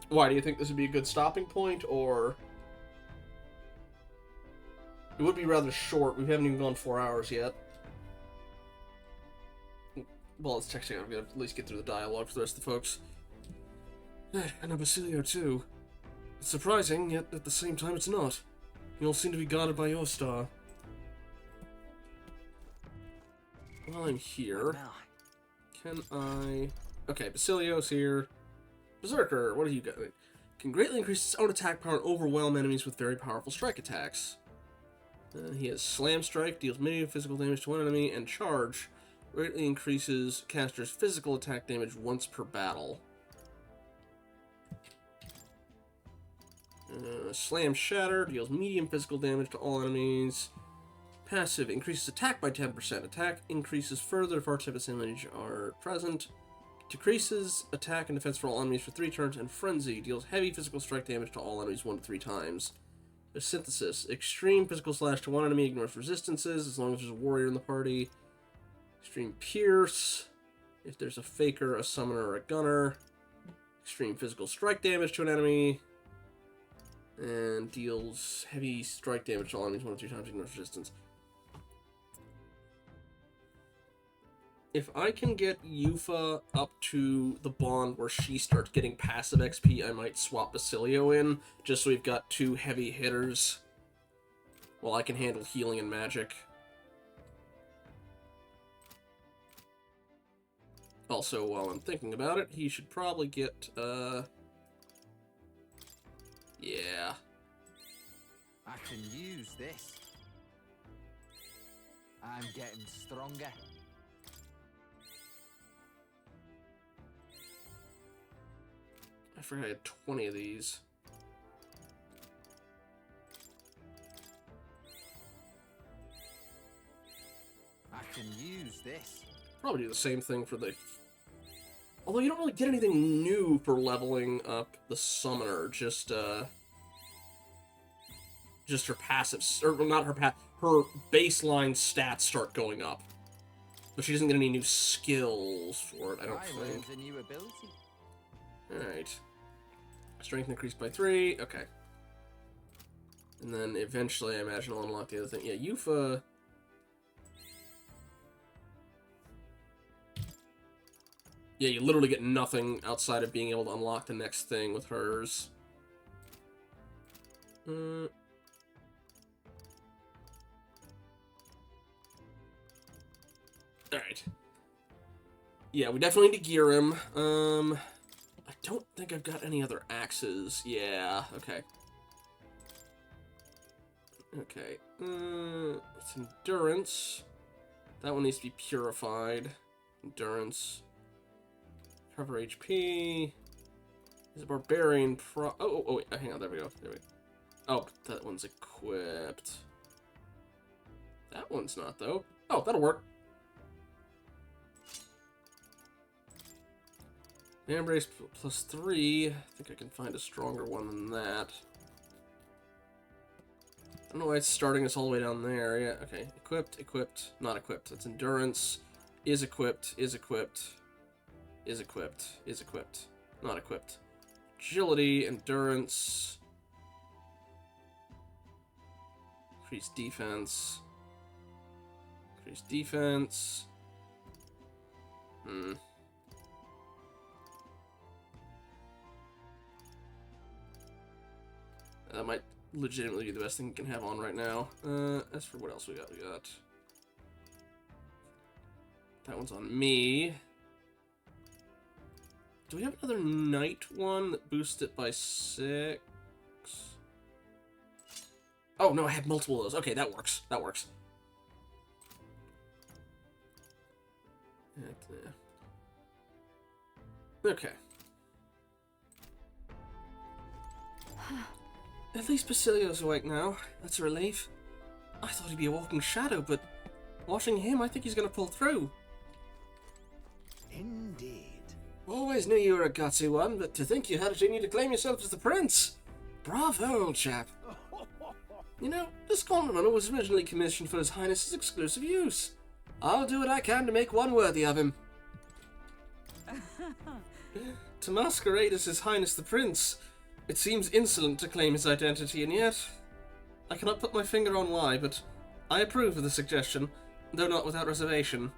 Why, do you think this would be a good stopping point, or... It would be rather short. We haven't even gone 4 hours yet. Well, it's texting. I'm going to at least get through the dialogue for the rest of the folks. And Basilio, too. It's surprising, yet at the same time it's not. You all seem to be guarded by your star. While I'm here, can I... Okay, Basilio's here. Berserker, what do you got? Can greatly increase its own attack power and overwhelm enemies with very powerful strike attacks. He has Slam Strike, deals medium physical damage to one enemy, and Charge greatly increases caster's physical attack damage once per battle. Slam Shatter deals medium physical damage to all enemies. Passive increases attack by 10%. Attack increases further if arts of its image are present. Decreases attack and defense for all enemies for 3 turns. And Frenzy deals heavy physical strike damage to all enemies 1 to 3 times. There's Synthesis. Extreme physical slash to one enemy ignores resistances as long as there's a warrior in the party. Extreme Pierce. If there's a faker, a summoner, or a gunner. Extreme physical strike damage to an enemy. And deals heavy strike damage to all enemies 1 to 3 times, ignores resistance. If I can get Yufa up to the bond where she starts getting passive XP, I might swap Basilio in, just so we've got 2 heavy hitters, while I can handle healing and magic. Also, while I'm thinking about it, he should probably get, yeah. I can use this. I'm getting stronger. I forgot I had 20 of these. I can use this. Probably do the same thing for the... Although you don't really get anything new for leveling up the summoner, just her passive, or not her her baseline stats start going up. But she doesn't get any new skills for it, I don't think. A new ability. Alright. Strength increased by 3, okay. And then eventually I imagine I'll unlock the other thing. Yeah, Yufa... Yeah, you literally get nothing outside of being able to unlock the next thing with hers. Alright. Yeah, we definitely need to gear him. I don't think I've got any other axes. Yeah, okay. Okay. It's endurance. That one needs to be purified. Endurance. Cover HP. Is a barbarian oh, wait, hang on, there we go. Oh, that one's equipped. That one's not, though. Oh, that'll work. Embrace +3. I think I can find a stronger one than that. I don't know why it's starting us all the way down there. Yeah, okay. Equipped, equipped, not equipped. That's endurance. Is equipped, is equipped, is equipped, is equipped, not equipped. Agility, endurance. Increase defense. Increase defense. That might legitimately be the best thing you can have on right now. As for what else we got, that one's on me. Do we have another night one that boosts it by 6? Oh, no, I had multiple of those. Okay, that works. That works. Okay. At least Basilio's awake now. That's a relief. I thought he'd be a walking shadow, but watching him, I think he's gonna pull through. Indeed. Always knew you were a gutsy one, but to think you had it in you to claim yourself as the prince. Bravo, old chap. You know, this gauntlet runner was originally commissioned for His Highness's exclusive use. I'll do what I can to make one worthy of him. To masquerade as His Highness the Prince, it seems insolent to claim his identity, and yet I cannot put my finger on why, but I approve of the suggestion, though not without reservation.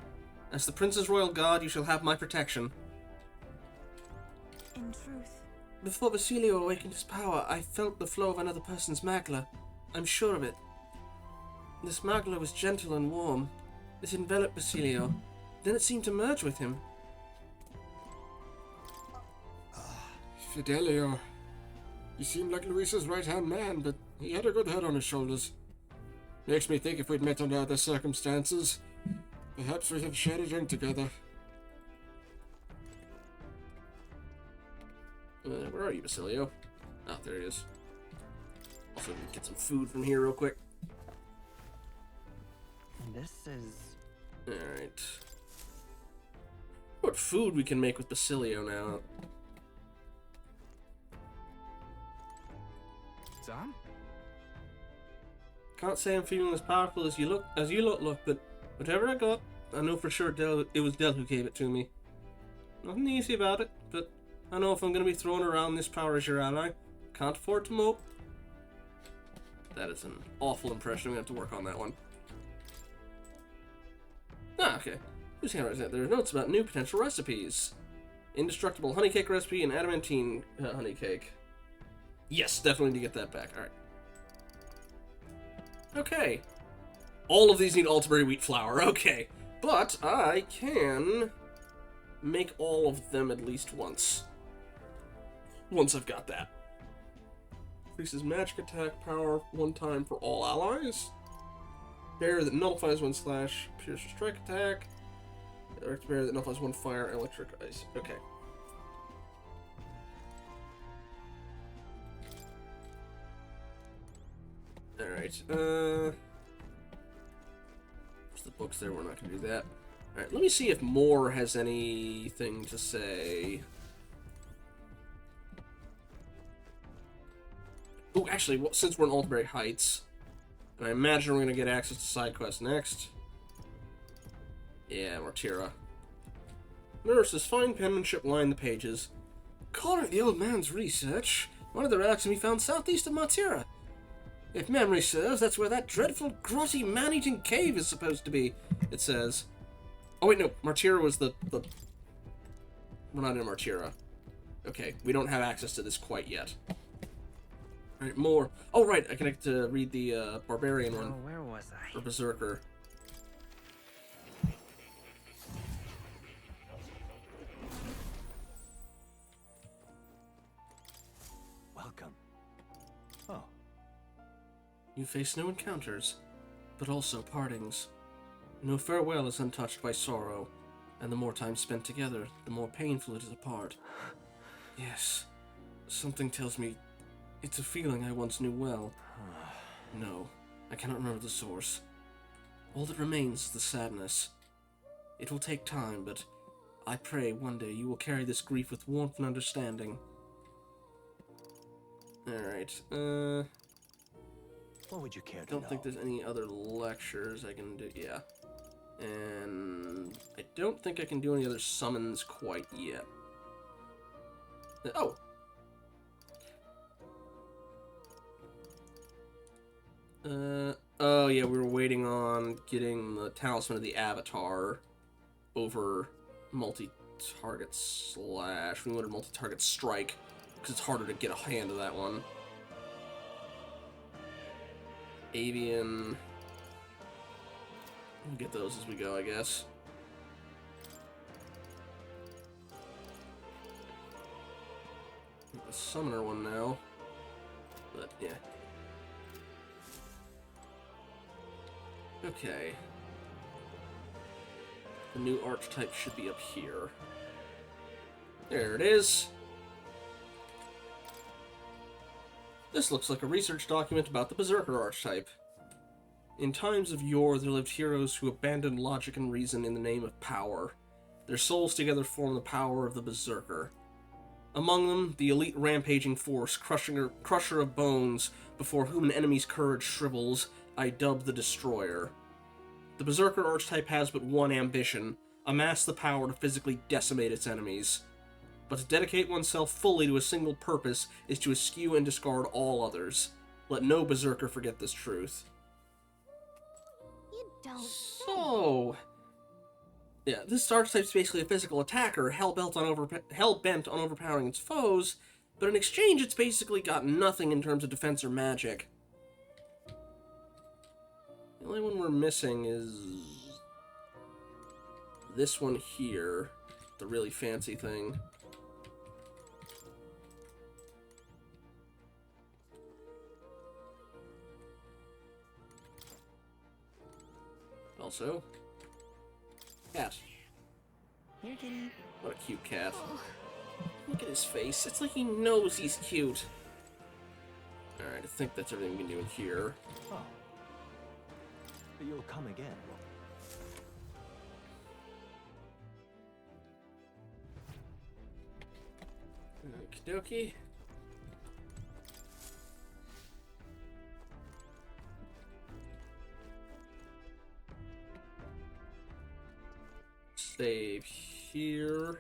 As the Prince's royal guard, you shall have my protection. In truth. Before Basilio awakened his power, I felt the flow of another person's magla. I'm sure of it. This magla was gentle and warm. It enveloped Basilio. Then it seemed to merge with him. Fidelio. He seemed like Luis's right-hand man, but he had a good head on his shoulders. Makes me think if we'd met under other circumstances, perhaps we'd have shared a drink together. Where are you, Basilio? Ah, there he is. Also, get some food from here real quick. This is... Alright. What food we can make with Basilio now? Sam? Can't say I'm feeling as powerful as you look, but whatever I got, I know for sure it was Del who gave it to me. Nothing easy about it, but I know if I'm going to be throwing around this power as your ally, can't afford to mope. That is an awful impression. I'm going to have to work on that one. Ah, okay. Whose handwriting is that? There are notes about new potential recipes. Indestructible honey cake recipe and adamantine honey cake. Yes, definitely need to get that back. Alright. Okay. All of these need Altabury wheat flour. Okay. But I can make all of them at least once. Once I've got that. Increases magic attack power 1 time for all allies. Barrier that nullifies 1 slash pierce or strike attack. Direct barrier that nullifies 1 fire and electric ice. Okay. Alright, there's the books there, we're not gonna do that. Alright, let me see if Moore has anything to say. Oh, actually, since we're in Altabury Heights, and I imagine we're gonna get access to side quests next. Yeah, Martira. Nurse's fine penmanship lined the pages. According to the old man's research, one of the relics can be found southeast of Martira. If memory serves, that's where that dreadful, grotty, man-eating cave is supposed to be, it says. Oh wait, no, Martira was the We're not in Martira. Okay, we don't have access to this quite yet. Alright, more. Oh, right, I can read the Barbarian one. Oh, where was I? Or Berserker. Welcome. Oh. You face no encounters, but also partings. No farewell is untouched by sorrow, and the more time spent together, the more painful it is apart. Yes, something tells me it's a feeling I once knew well. No, I cannot remember the source. All that remains is the sadness. It will take time, but I pray one day you will carry this grief with warmth and understanding. Alright, What would you care to don't know? think there's any other lectures I can do. Yeah. And I don't think I can do any other summons quite yet. Oh! Oh yeah, we were waiting on getting the Talisman of the Avatar over multi-target slash. We wanted multi-target strike, because it's harder to get a hand of that one. Avian. We'll get those as we go, I guess. The summoner one now. But, yeah. Okay. The new archetype should be up here. There it is. This looks like a research document about the Berserker archetype. In times of yore, there lived heroes who abandoned logic and reason in the name of power. Their souls together form the power of the Berserker. Among them, the elite rampaging force, crusher of bones, before whom an enemy's courage shrivels, I dub the Destroyer. The Berserker archetype has but one ambition: amass the power to physically decimate its enemies. But to dedicate oneself fully to a single purpose is to eschew and discard all others. Let no Berserker forget this truth. You don't. So, yeah, this archetype's basically a physical attacker, hell-bent on overpowering its foes, but in exchange it's basically got nothing in terms of defense or magic. The only one we're missing is this one here, the really fancy thing. Also, cat. Here, kitty. What a cute cat. Look at his face. It's like he knows he's cute. Alright, I think that's everything we can do in here. Oh. But you'll come again. Okie dokie. Save here.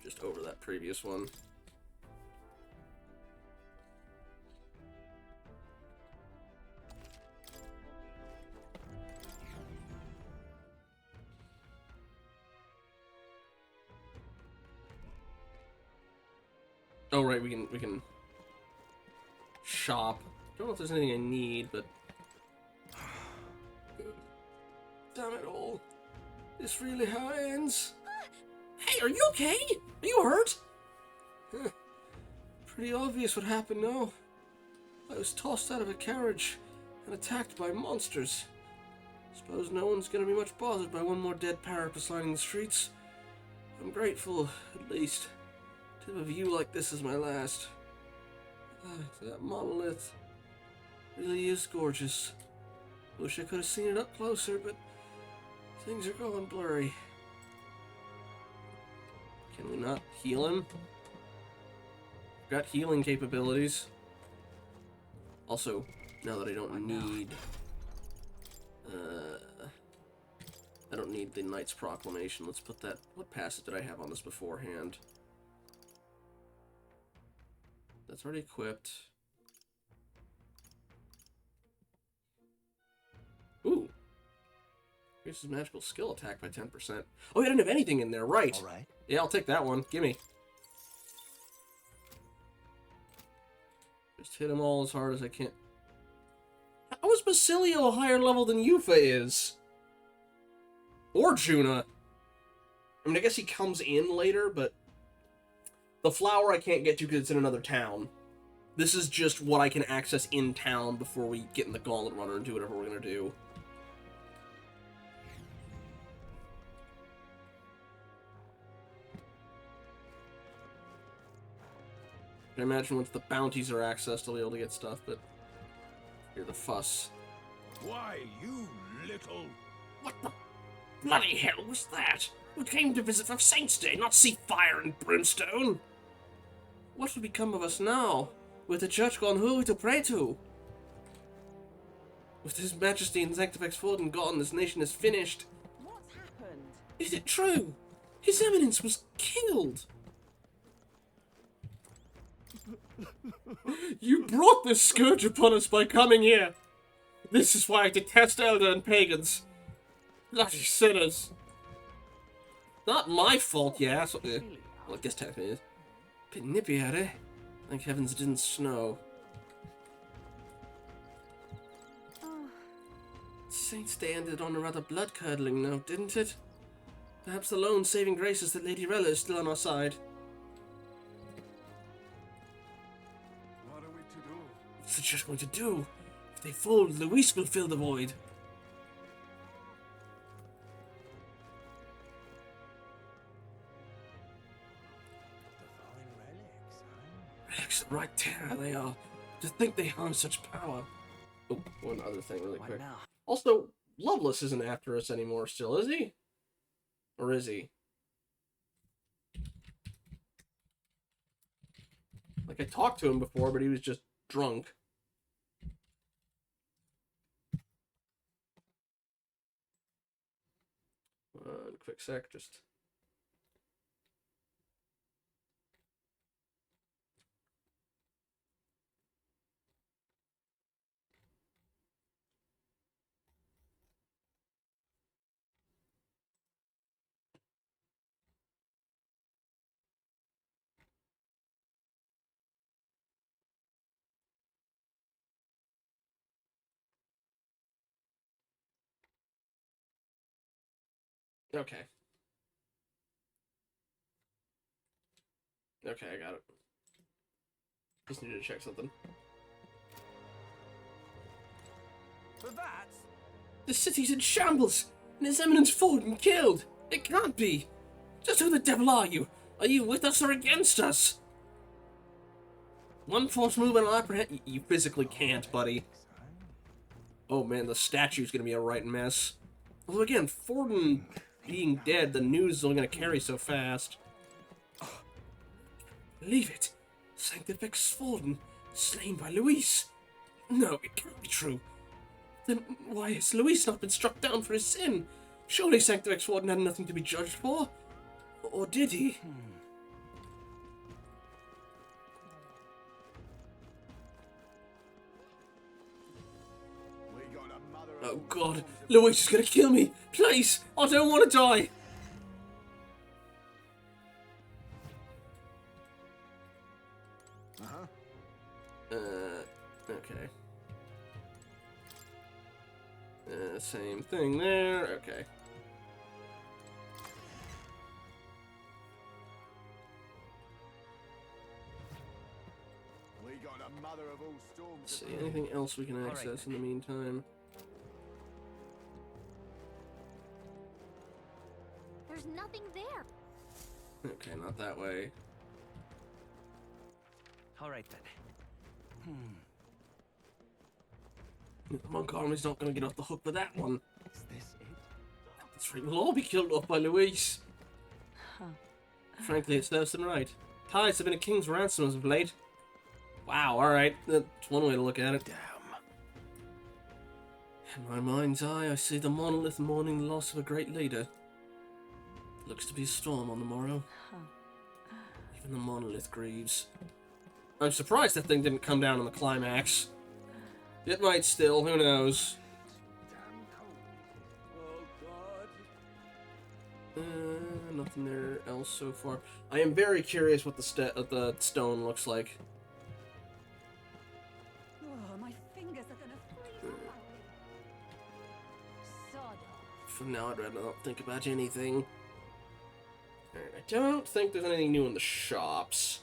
Just over that previous one. Oh right, we can shop. Don't know if there's anything I need, but damn it all. Is really how it ends? Hey, are you okay? Are you hurt? Pretty obvious what happened now. I was tossed out of a carriage and attacked by monsters. Suppose no one's gonna be much bothered by one more dead parapet lining the streets. I'm grateful, at least, to have a view like this as my last. That monolith really is gorgeous. Wish I could have seen it up closer, but things are going blurry. Can we not heal him? Got healing capabilities. Also, now that I don't need... I don't need the Knight's Proclamation. Let's put that... What passage did I have on this beforehand? That's already equipped. Ooh. Increases magical skill attack by 10%. Oh, I didn't have anything in there, right? All right. Yeah, I'll take that one. Gimme. Just hit them all as hard as I can. How is Basilio a higher level than Yufa is? Or Juna? I mean, I guess he comes in later, but... The flower I can't get to because it's in another town. This is just what I can access in town before we get in the Gauntlet Runner and do whatever we're gonna do. I imagine once the bounties are accessed, I'll be able to get stuff, but... Hear the fuss. Why, you little... What the bloody hell was that? We came to visit for Saints' Day, not see fire and brimstone! What will become of us now? With the church gone, who are we to pray to? With His Majesty and Sanctifex Forden gone, this nation is finished. What's happened? Is it true? His Eminence was killed! You brought this scourge upon us by coming here. This is why I detest Elder and pagans. Bloody sinners. Not my fault, yeah. So, well, I guess technically it is. Bit nippy out, eh? Thank heavens it didn't snow. Saints' Day ended on a rather blood-curdling note, didn't it? Perhaps the lone saving grace is that Lady Rella is still on our side. What are we to do? What's the church going to do? If they fall, Luis will fill the void. Relics of right terror they are. To think they harm such power. Oh, one other thing really quick. Also, Loveless isn't after us anymore still, is he? Or is he? Like, I talked to him before, but he was just drunk. Quick sec, just... Okay. Okay, I got it. Just needed to check something. For that? The city's in shambles, and His Eminence Forden killed. It can't be. Just who the devil are you? Are you with us or against us? One false move and I'll apprehend... You physically can't, buddy. Oh man, the statue's gonna be a right mess. Although again, Forden being dead, the news is only gonna carry so fast. Oh, believe it. Sanctifex Forden, slain by Luis. No, it can't be true. Then why has Luis not been struck down for his sin? Surely Sanctifex Forden had nothing to be judged for. Or did he? Oh god, Luis is gonna kill me! Please! I don't want to die! Okay. Same thing there, okay. We got a mother of all storms. Let's see, anything else we can access in the meantime? There's nothing there. Okay, not that way. Alright then. The monk army's not gonna get off the hook for that one. Is this it? That's right, we'll all be killed off by Luis. Huh. Frankly, it serves them right. Ties have been a king's ransom as of late. Wow, alright. That's one way to look at it. Damn. In my mind's eye, I see the monolith mourning the loss of a great leader. Looks to be a storm on the morrow. Even the monolith grieves. I'm surprised that thing didn't come down in the climax. It might still, who knows? Oh god. Nothing Nothing there else so far. I am very curious what the stone looks like. Oh, my fingers are gonna freeze up. Sod. For now, I'd rather not think about anything. Alright, I don't think there's anything new in the shops.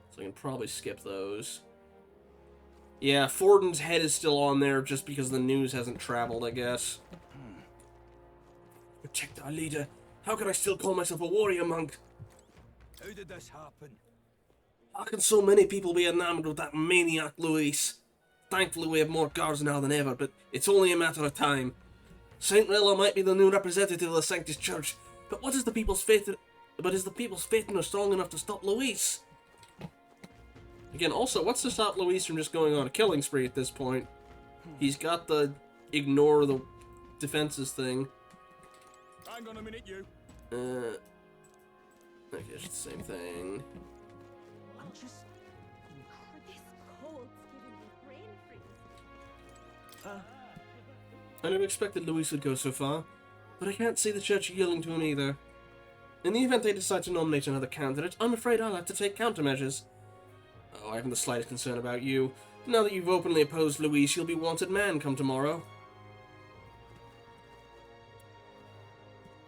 So I can probably skip those. Yeah, Forden's head is still on there just because the news hasn't traveled, I guess. Protect our leader. How can I still call myself a warrior monk? How did this happen? How can so many people be enamored with that maniac Luis? Thankfully we have more guards now than ever, but it's only a matter of time. Saint Rilla might be the new representative of the Sanctus Church, but what is the people's faith? But is the people's faith in her strong enough to stop Luis? Again, also, what's to stop Luis from just going on a killing spree at this point? He's got the ignore the defenses thing. Hang on a minute, you. I guess it's the same thing. I'm just... This cold's giving me brain freeze. I never expected Luis would go so far, but I can't see the church yielding to him either. In the event they decide to nominate another candidate, I'm afraid I'll have to take countermeasures. Oh, I haven't the slightest concern about you. Now that you've openly opposed Luis, you'll be wanted man come tomorrow.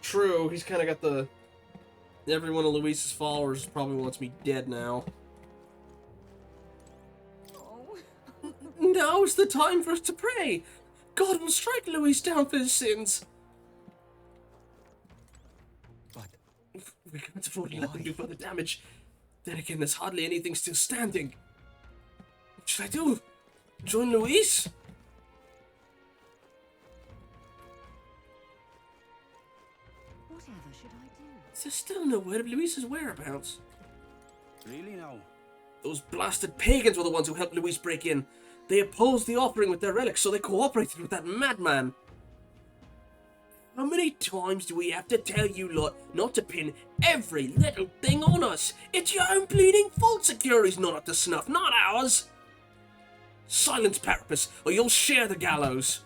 True, he's kind of got the... Every one of Luis's followers probably wants me dead now. Oh. Now's the time for us to pray! God will strike Luis down for his sins! But... We can't afford to let them do further damage. Then again, there's hardly anything still standing. What should I do? Join Luis? Whatever should I do? There's still no word of Luis's whereabouts. Really now? Those blasted pagans were the ones who helped Luis break in. They opposed the offering with their relics, so they cooperated with that madman. How many times do we have to tell you lot not to pin every little thing on us? It's your own bleeding fault security's not up to snuff, not ours. Silence, Parapus, or you'll share the gallows.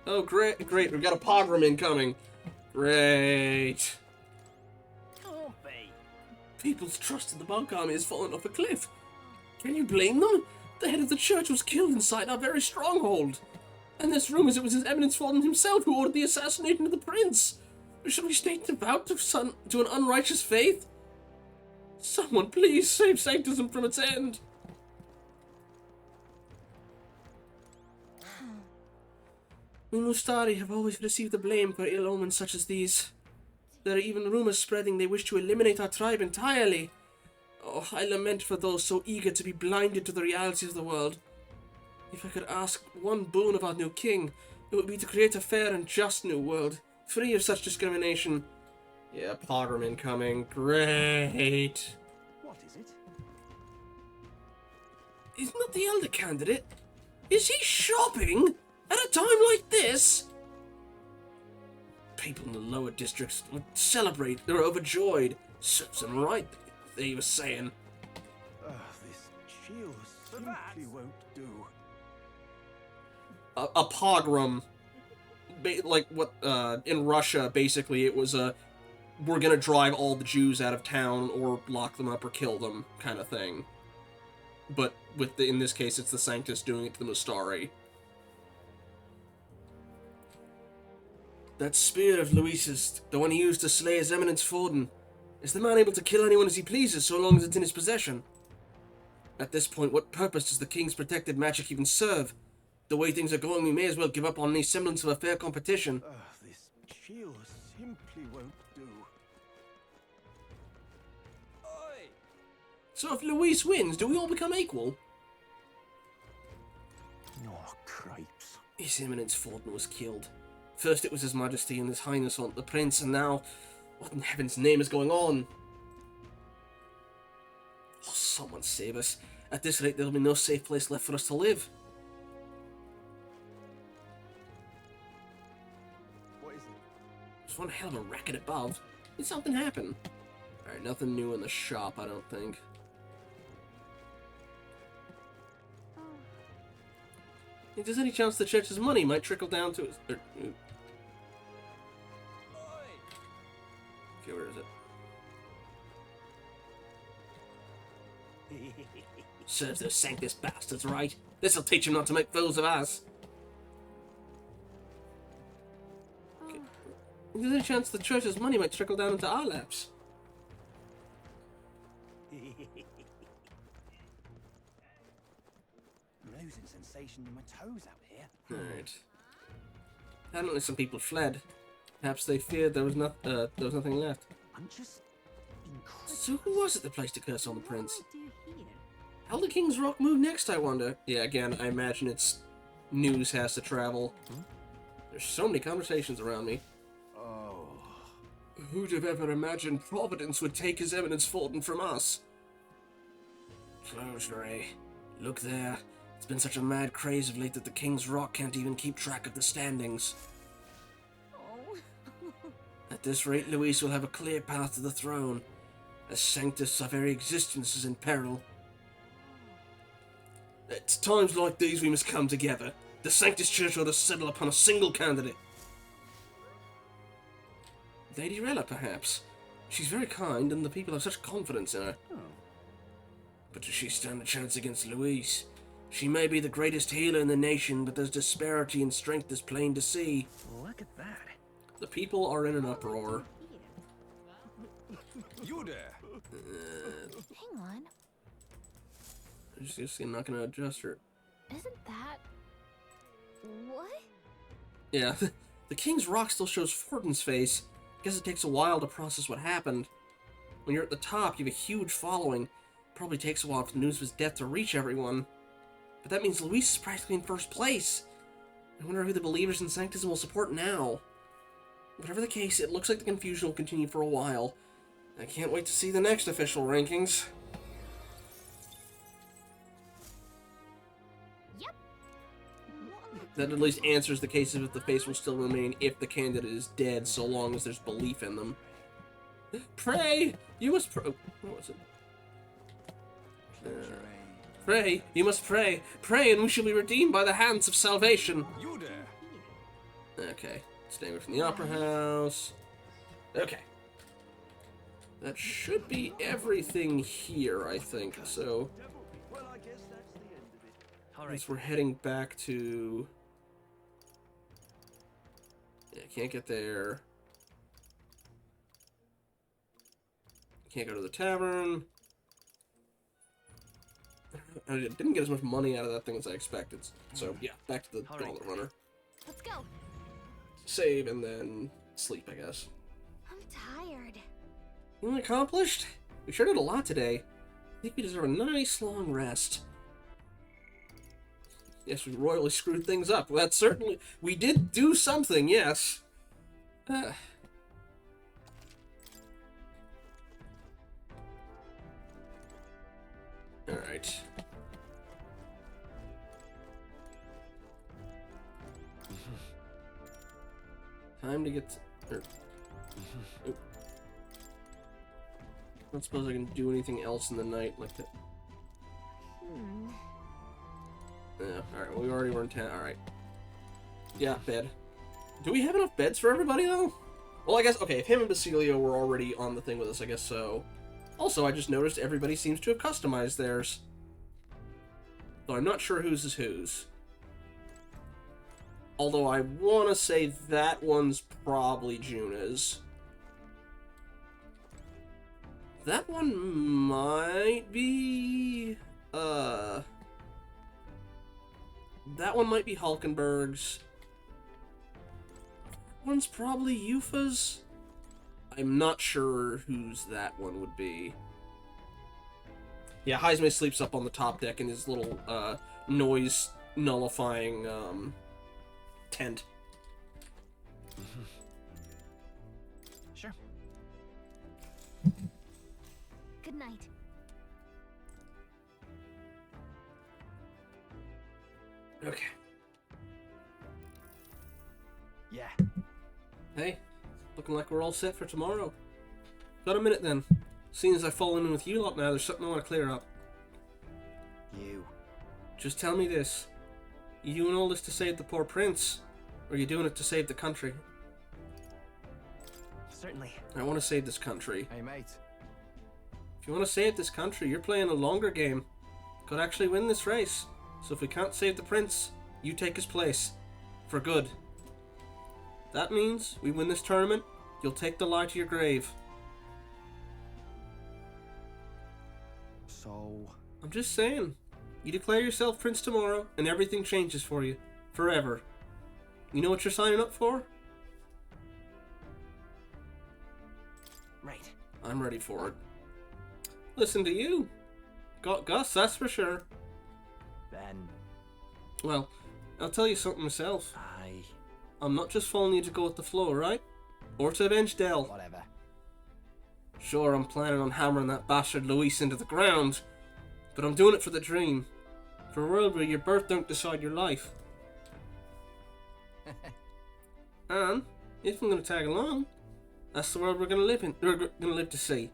Oh, great, great, we've got a pogrom incoming. Great. People's trust in the monk army has fallen off a cliff. Can you blame them? The head of the church was killed inside our very stronghold. And there's rumors it was His Eminence Fallen himself who ordered the assassination of the prince. Should we stay devout to an unrighteous faith? Someone please save Sanctism from its end. We Mustari have always received the blame for ill omens such as these. There are even rumors spreading they wish to eliminate our tribe entirely. Oh, I lament for those so eager to be blinded to the realities of the world. If I could ask one boon of our new king, it would be to create a fair and just new world, free of such discrimination. Yeah, pogrom incoming. Great. What is it? Isn't that the elder candidate? Is he shopping at a time like this? People in the lower districts would celebrate. They're overjoyed. Serves them right, they were saying. This shield simply won't do. A pogrom, like what in Russia, basically it was a we're gonna drive all the Jews out of town or lock them up or kill them kind of thing. But in this case, it's the Sanctus doing it to the Mustari. That spear of Luis's, the one he used to slay His Eminence Forden, is the man able to kill anyone as he pleases so long as it's in his possession? At this point, what purpose does the king's protected magic even serve? The way things are going, we may as well give up on any semblance of a fair competition. This shield simply won't do. So if Luis wins, do we all become equal? Oh, cripes. His Eminence Forden was killed. First it was His Majesty and His Highness the Prince, and now... What in heaven's name is going on? Oh, someone save us. At this rate, there'll be no safe place left for us to live. What is it? There's one hell of a racket above. Did something happen? Alright, nothing new in the shop, I don't think. If there's any chance the church's money might trickle down to us... Okay, where is it? Serves those Sanctus bastards right. This'll teach them not to make fools of us. Okay. There's a chance the church's money might trickle down into our laps. I'm losing sensation in my toes out here. Alright. Apparently some people fled. Perhaps they feared there was nothing left. I'm just So who was it that placed a curse on the prince? How will the King's Rock move next, I wonder? Yeah, again, I imagine it's news has to travel. There's so many conversations around me. Oh. Who'd have ever imagined Providence would take His Eminence Fulton from us? Close, Ray. Look there. It's been such a mad craze of late that the King's Rock can't even keep track of the standings. At this rate, Luis will have a clear path to the throne, as Sanctus, our very existence, is in peril. It's times like these we must come together. The Sanctus Church ought to settle upon a single candidate. Lady Rella, perhaps. She's very kind, and the people have such confidence in her. But does she stand a chance against Luis? She may be the greatest healer in the nation, but there's disparity in strength as plain to see. Look at that. The people are in an uproar. You there. Hang on. I'm not gonna adjust her. Isn't that... What? Yeah, the King's Rock still shows Fortin's face. Guess it takes a while to process what happened. When you're at the top, you have a huge following. Probably takes a while for the news of his death to reach everyone. But that means Luis is practically in first place. I wonder who the believers in Sanctism will support now. Whatever the case, it looks like the confusion will continue for a while. I can't wait to see the next official rankings. Yep. That at least answers the case of if the face will still remain if the candidate is dead, so long as there's belief in them. Pray! You must pray. What was it? Pray, you must pray. Pray, and we shall be redeemed by the hands of salvation. You there. Okay, stay away from the Opera House. Okay. That should be everything here, I think. So, I guess we're heading back to... Yeah, can't get there. Can't go to the tavern. I didn't get as much money out of that thing as I expected. So, yeah, back to the Dollar Runner. Let's go. Save and then sleep, I guess. I'm tired. Feeling accomplished? We sure did a lot today. I think we deserve a nice long rest. Yes, we royally screwed things up. Well, that's certainly... We did do something, yes. Alright. Time to get... I don't suppose I can do anything else in the night like that. Yeah, alright, well, we already were in town. Alright. Yeah, bed. Do we have enough beds for everybody, though? Well, I guess, okay, if him and Basilio were already on the thing with us, I guess so. Also, I just noticed everybody seems to have customized theirs. Though I'm not sure whose is whose. Although I want to say that one's probably Juna's. That one might be... That one might be Hulkenberg's. That one's probably Yufa's. I'm not sure whose that one would be. Yeah, Heisme sleeps up on the top deck in his little, noise nullifying, tent. Sure. Good night. Okay. Yeah. Hey, looking like we're all set for tomorrow. Got a minute then. Seeing as I've fallen in with you lot now, there's something I want to clear up. You. Just tell me this. You doing all this to save the poor prince? Or are you doing it to save the country? Certainly. I want to save this country. Hey, mate. If you want to save this country, you're playing a longer game. Could actually win this race. So if we can't save the prince, you take his place. For good. That means we win this tournament, you'll take the lie to your grave. So... I'm just saying. You declare yourself prince tomorrow, and everything changes for you. Forever. You know what you're signing up for? Right. I'm ready for it. Listen to you. Got Gus, that's for sure. Then... Well, I'll tell you something myself. I'm not just following you to go with the flow, right? Or to avenge Del. Whatever. Sure, I'm planning on hammering that bastard Luis into the ground, but I'm doing it for the dream. For a world where your birth don't decide your life. And, if I'm going to tag along, that's the world we're going to live in. We're going to live to see.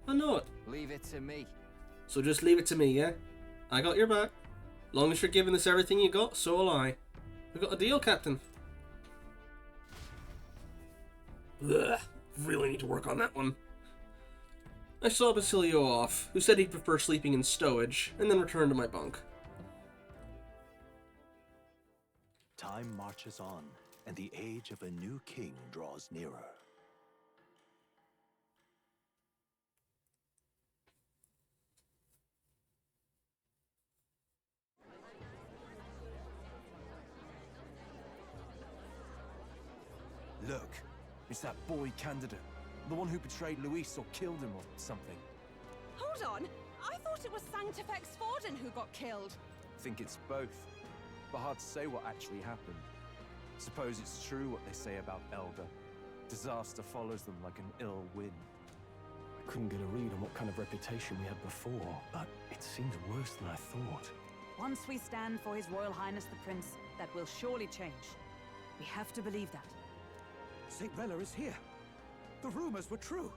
I know it. Leave it to me. So just leave it to me, yeah? I got your back. Long as you're giving us everything you got, so will I. We got a deal, Captain. Ugh, really need to work on that one. I saw Basilio off, who said he'd prefer sleeping in stowage, and then returned to my bunk. Time marches on, and the age of a new king draws nearer. Look, it's that boy candidate. The one who betrayed Luis or killed him or something. Hold on! I thought it was Sanctifex Forden who got killed. Think it's both. But hard to say what actually happened. Suppose it's true what they say about Elder. Disaster follows them like an ill wind. I couldn't get a read on what kind of reputation we had before, but it seems worse than I thought. Once we stand for His Royal Highness the Prince, that will surely change. We have to believe that. St. Rella is here. The rumors were true.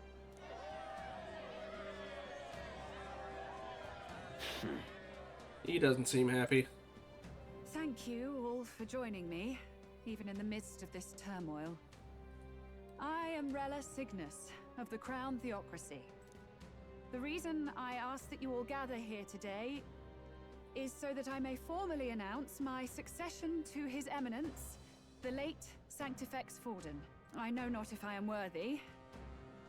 He doesn't seem happy. Thank you all for joining me, even in the midst of this turmoil. I am Rella Cygnus, of the Crown Theocracy. The reason I ask that you all gather here today is so that I may formally announce my succession to His Eminence, the late Sanctifex Forden. I know not if I am worthy,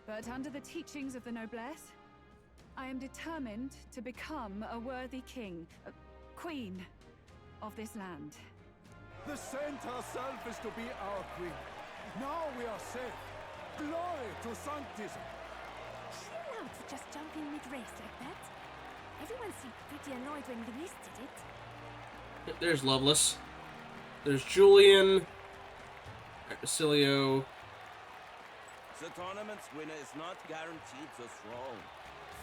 but under the teachings of the noblesse, I am determined to become a worthy king, queen of this land. The saint herself is to be our queen. Now we are safe. Glory to Sanctism. Chill out for just jumping mid-race like that. Everyone seemed pretty annoyed when Luis did it. There's Loveless. There's Julian. Basilio. The tournament's winner is not guaranteed the throne.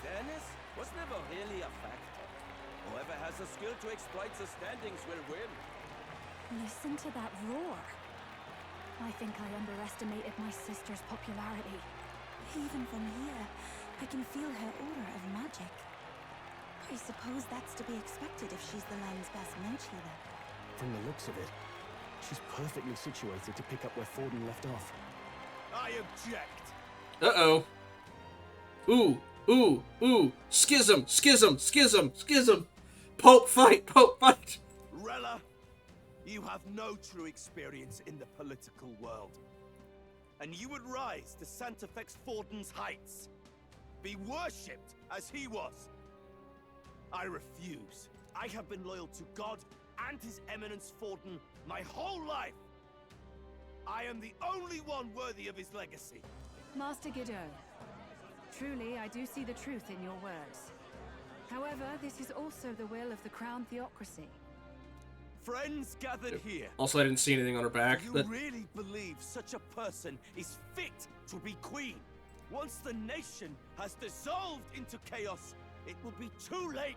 Fairness was never really a factor. Whoever has the skill to exploit the standings will win. Listen to that roar. I think I underestimated my sister's popularity. Even from here, I can feel her aura of magic. I suppose that's to be expected if she's the land's best mage healer. From the looks of it, she's perfectly situated to pick up where Forden left off. I object. Uh-oh. Ooh, ooh, ooh. Schism, schism, schism, schism. Pope fight, Pope fight. Rella, you have no true experience in the political world. And you would rise to Sanctifex Forden's heights. Be worshipped as he was. I refuse. I have been loyal to God and His Eminence Forden my whole life. I am the only one worthy of his legacy. Master Guido, truly I do see the truth in your words. However, this is also the will of the Crown Theocracy. Friends gathered here. Also, I didn't see anything on her back. Do you But really believe such a person is fit to be queen? Once the nation has dissolved into chaos, it will be too late.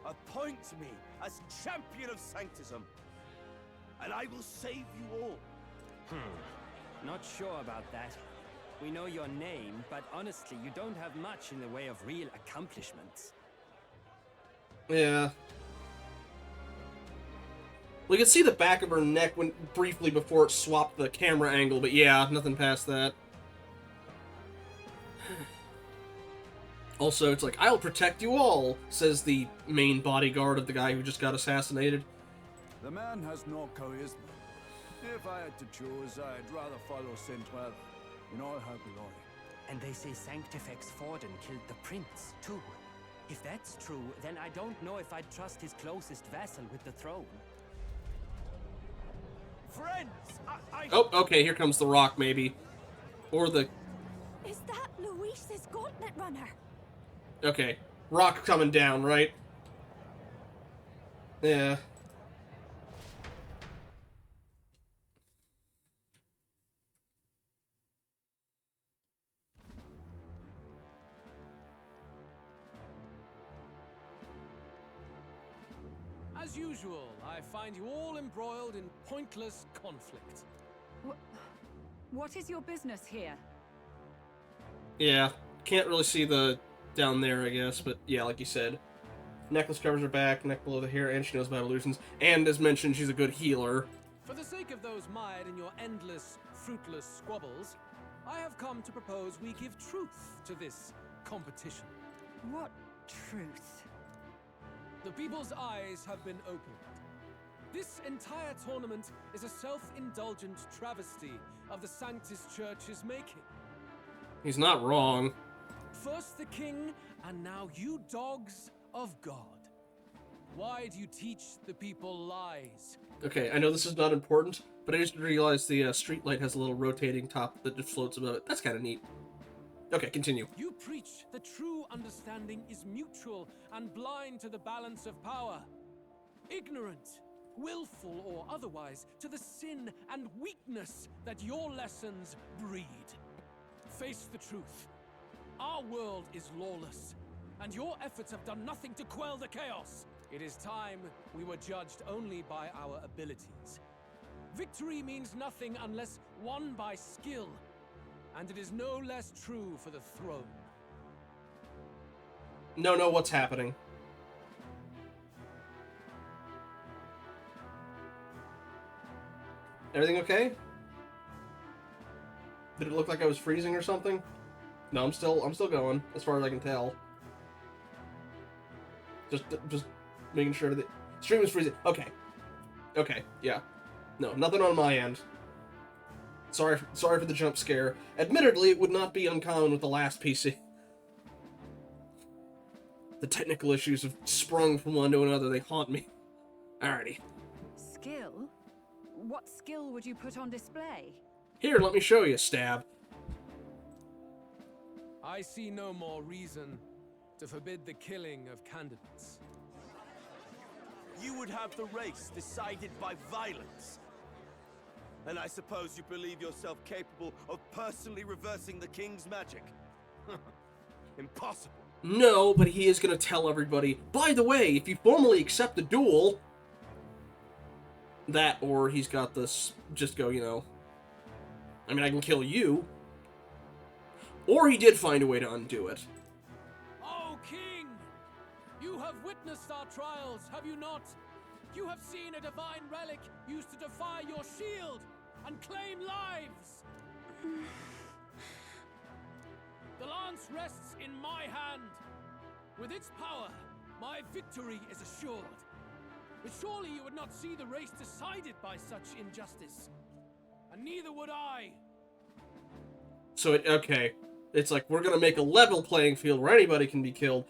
Appoint me as champion of Sanctism, and I will save you all. Not sure about that. We know your name, but honestly, you don't have much in the way of real accomplishments. yeah. We could see the back of her neck when briefly before it swapped the camera angle, but yeah, nothing past that. Also, it's like, I'll protect you all, says the main bodyguard of the guy who just got assassinated. The man has no charisma. If I had to choose, I'd rather follow Saint Well in all her glory. And they say Sanctifex Forden killed the prince, too. If that's true, then I don't know if I'd trust his closest vassal with the throne. Friends, Oh, okay, here comes the Rock, maybe. Or the... Is that Luis's gauntlet runner? Okay, Rock coming down, right? Yeah. As usual, I find you all embroiled in pointless conflict. What is your business here? Yeah, can't really see the down there, I guess, but yeah, like you said. Necklace covers her back, neck below the hair, and she knows about illusions. And as mentioned, she's a good healer. For the sake of those mired in your endless, fruitless squabbles, I have come to propose we give truth to this competition. What truth? The people's eyes have been opened. This entire tournament is a self-indulgent travesty of the Sanctus Church's making. He's not wrong. First the king, and now you dogs of God. Why do you teach the people lies? Okay, I know this is not important, but I just realized the street light has a little rotating top that just floats above it. That's kind of neat. Okay, continue. You preach that true understanding is mutual and blind to the balance of power. Ignorant, willful or otherwise, to the sin and weakness that your lessons breed. Face the truth. Our world is lawless, and your efforts have done nothing to quell the chaos. It is time we were judged only by our abilities. Victory means nothing unless won by skill, and it is no less true for the throne. No, what's happening? Everything okay? Did it look like I was freezing or something? No, I'm still going, as far as I can tell. Just making sure that stream is freezing. Okay, yeah. No, nothing on my end. Sorry for the jump scare. Admittedly, it would not be uncommon with the last PC. The technical issues have sprung from one to another. They haunt me. Alrighty. Skill? What skill would you put on display? Here, let me show you, stab. I see no more reason to forbid the killing of candidates. You would have the race decided by violence. And I suppose you believe yourself capable of personally reversing the king's magic? Impossible. No, but he is going to tell everybody, by the way, if you formally accept the duel, that, or he's got this, just go, I mean, I can kill you. Or he did find a way to undo it. Oh, King! You have witnessed our trials, have you not? You have seen a divine relic used to defy your shield and claim lives! The lance rests in my hand. With its power, my victory is assured. But surely you would not see the race decided by such injustice. And neither would I. So, okay. It's like, we're gonna make a level playing field where anybody can be killed.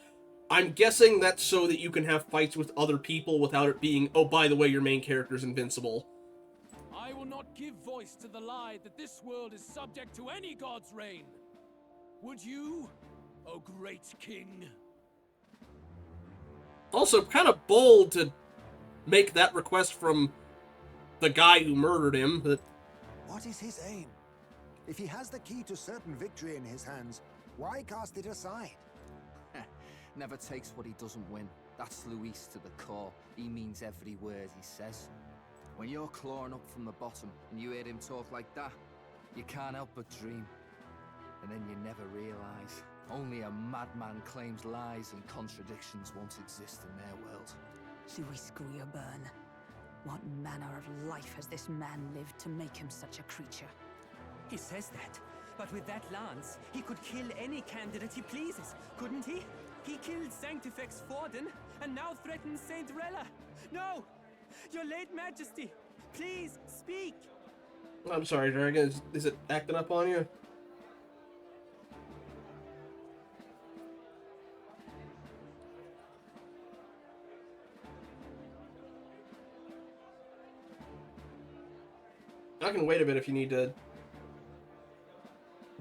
I'm guessing that's so that you can have fights with other people without it being, oh, by the way, your main character's invincible. I will not give voice to the lie that this world is subject to any god's reign. Would you, O great king? Also, kind of bold to make that request from the guy who murdered him, but... What is his aim? If he has the key to certain victory in his hands, why cast it aside? Never takes what he doesn't win. That's Luis to the core. He means every word he says. When you're clawing up from the bottom and you hear him talk like that, you can't help but dream. And then you never realize. Only a madman claims lies and contradictions won't exist in their world. Luis Grierburn. What manner of life has this man lived to make him such a creature? He says that, But with that lance, he could kill any candidate he pleases, couldn't he? He killed Sanctifex Forden, and now threatens Saint Rella. No! Your late majesty, please speak! I'm sorry, Dragon. Is it acting up on you? I can wait a bit if you need to.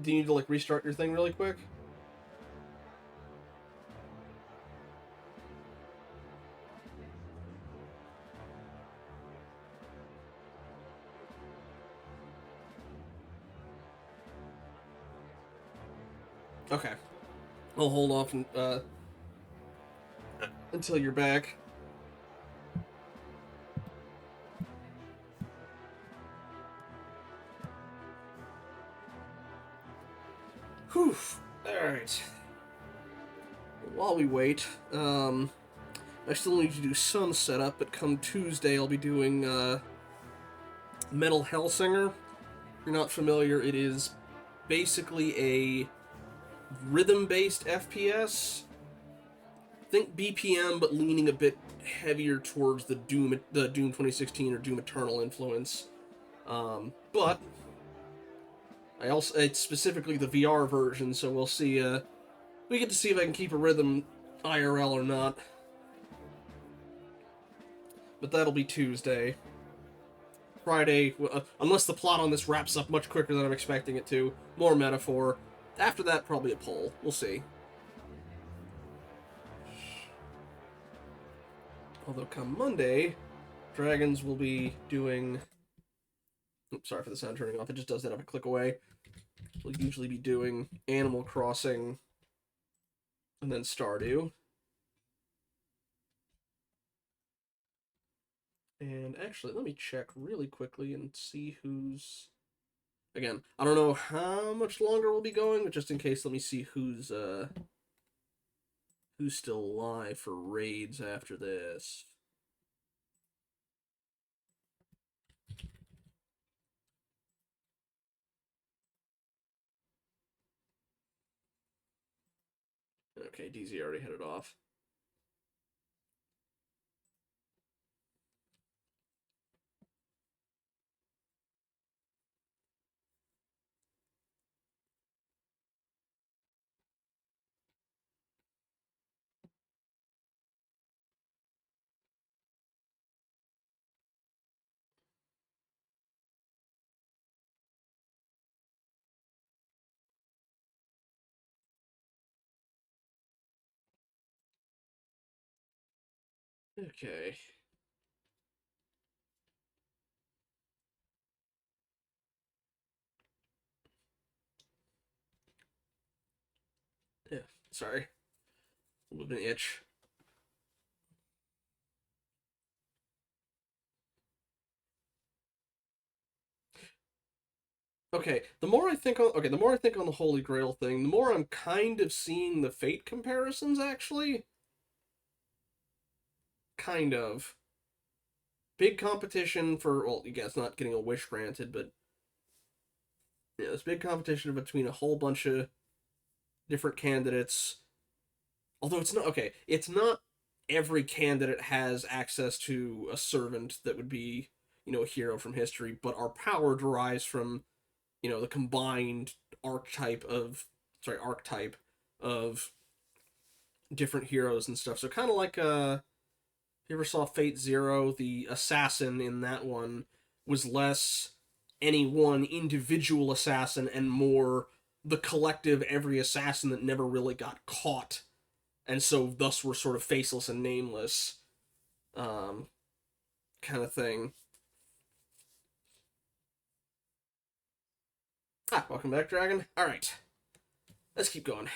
Do you need to, like, restart your thing really quick? Okay. I'll hold off and, until you're back. Whew. Alright. While we wait, I still need to do some setup, but come Tuesday I'll be doing, Metal Hellsinger. If you're not familiar, it is basically a rhythm-based FPS. Think BPM, but leaning a bit heavier towards the Doom 2016 or Doom Eternal influence. But it's specifically the VR version, so we'll see. We get to see if I can keep a rhythm IRL or not. But that'll be Tuesday. Friday, unless the plot on this wraps up much quicker than I'm expecting it to. More metaphor. After that, probably a poll. We'll see. Although come Monday, Dragons will be doing... Oops, sorry for the sound turning off. It just does that if I click away. We'll usually be doing Animal Crossing and then Stardew. And actually, let me check really quickly and see who's... Again, I don't know how much longer we'll be going, but just in case, let me see who's still alive for raids after this. Okay, DZ already headed off. Okay. Yeah, sorry. A little bit of an itch. Okay, the more I think on the Holy Grail thing, the more I'm kind of seeing the Fate comparisons, actually. Kind of. Big competition for, well, you guys not getting a wish granted, but yeah, this big competition between a whole bunch of different candidates. Although it's not, okay, it's not every candidate has access to a servant that would be, a hero from history, but our power derives from, the combined archetype of different heroes and stuff. So kind of like, if you ever saw Fate Zero, the assassin in that one was less any one individual assassin and more the collective every assassin that never really got caught. And so thus we're sort of faceless and nameless, kind of thing. Welcome back, Dragon. Alright. Let's keep going.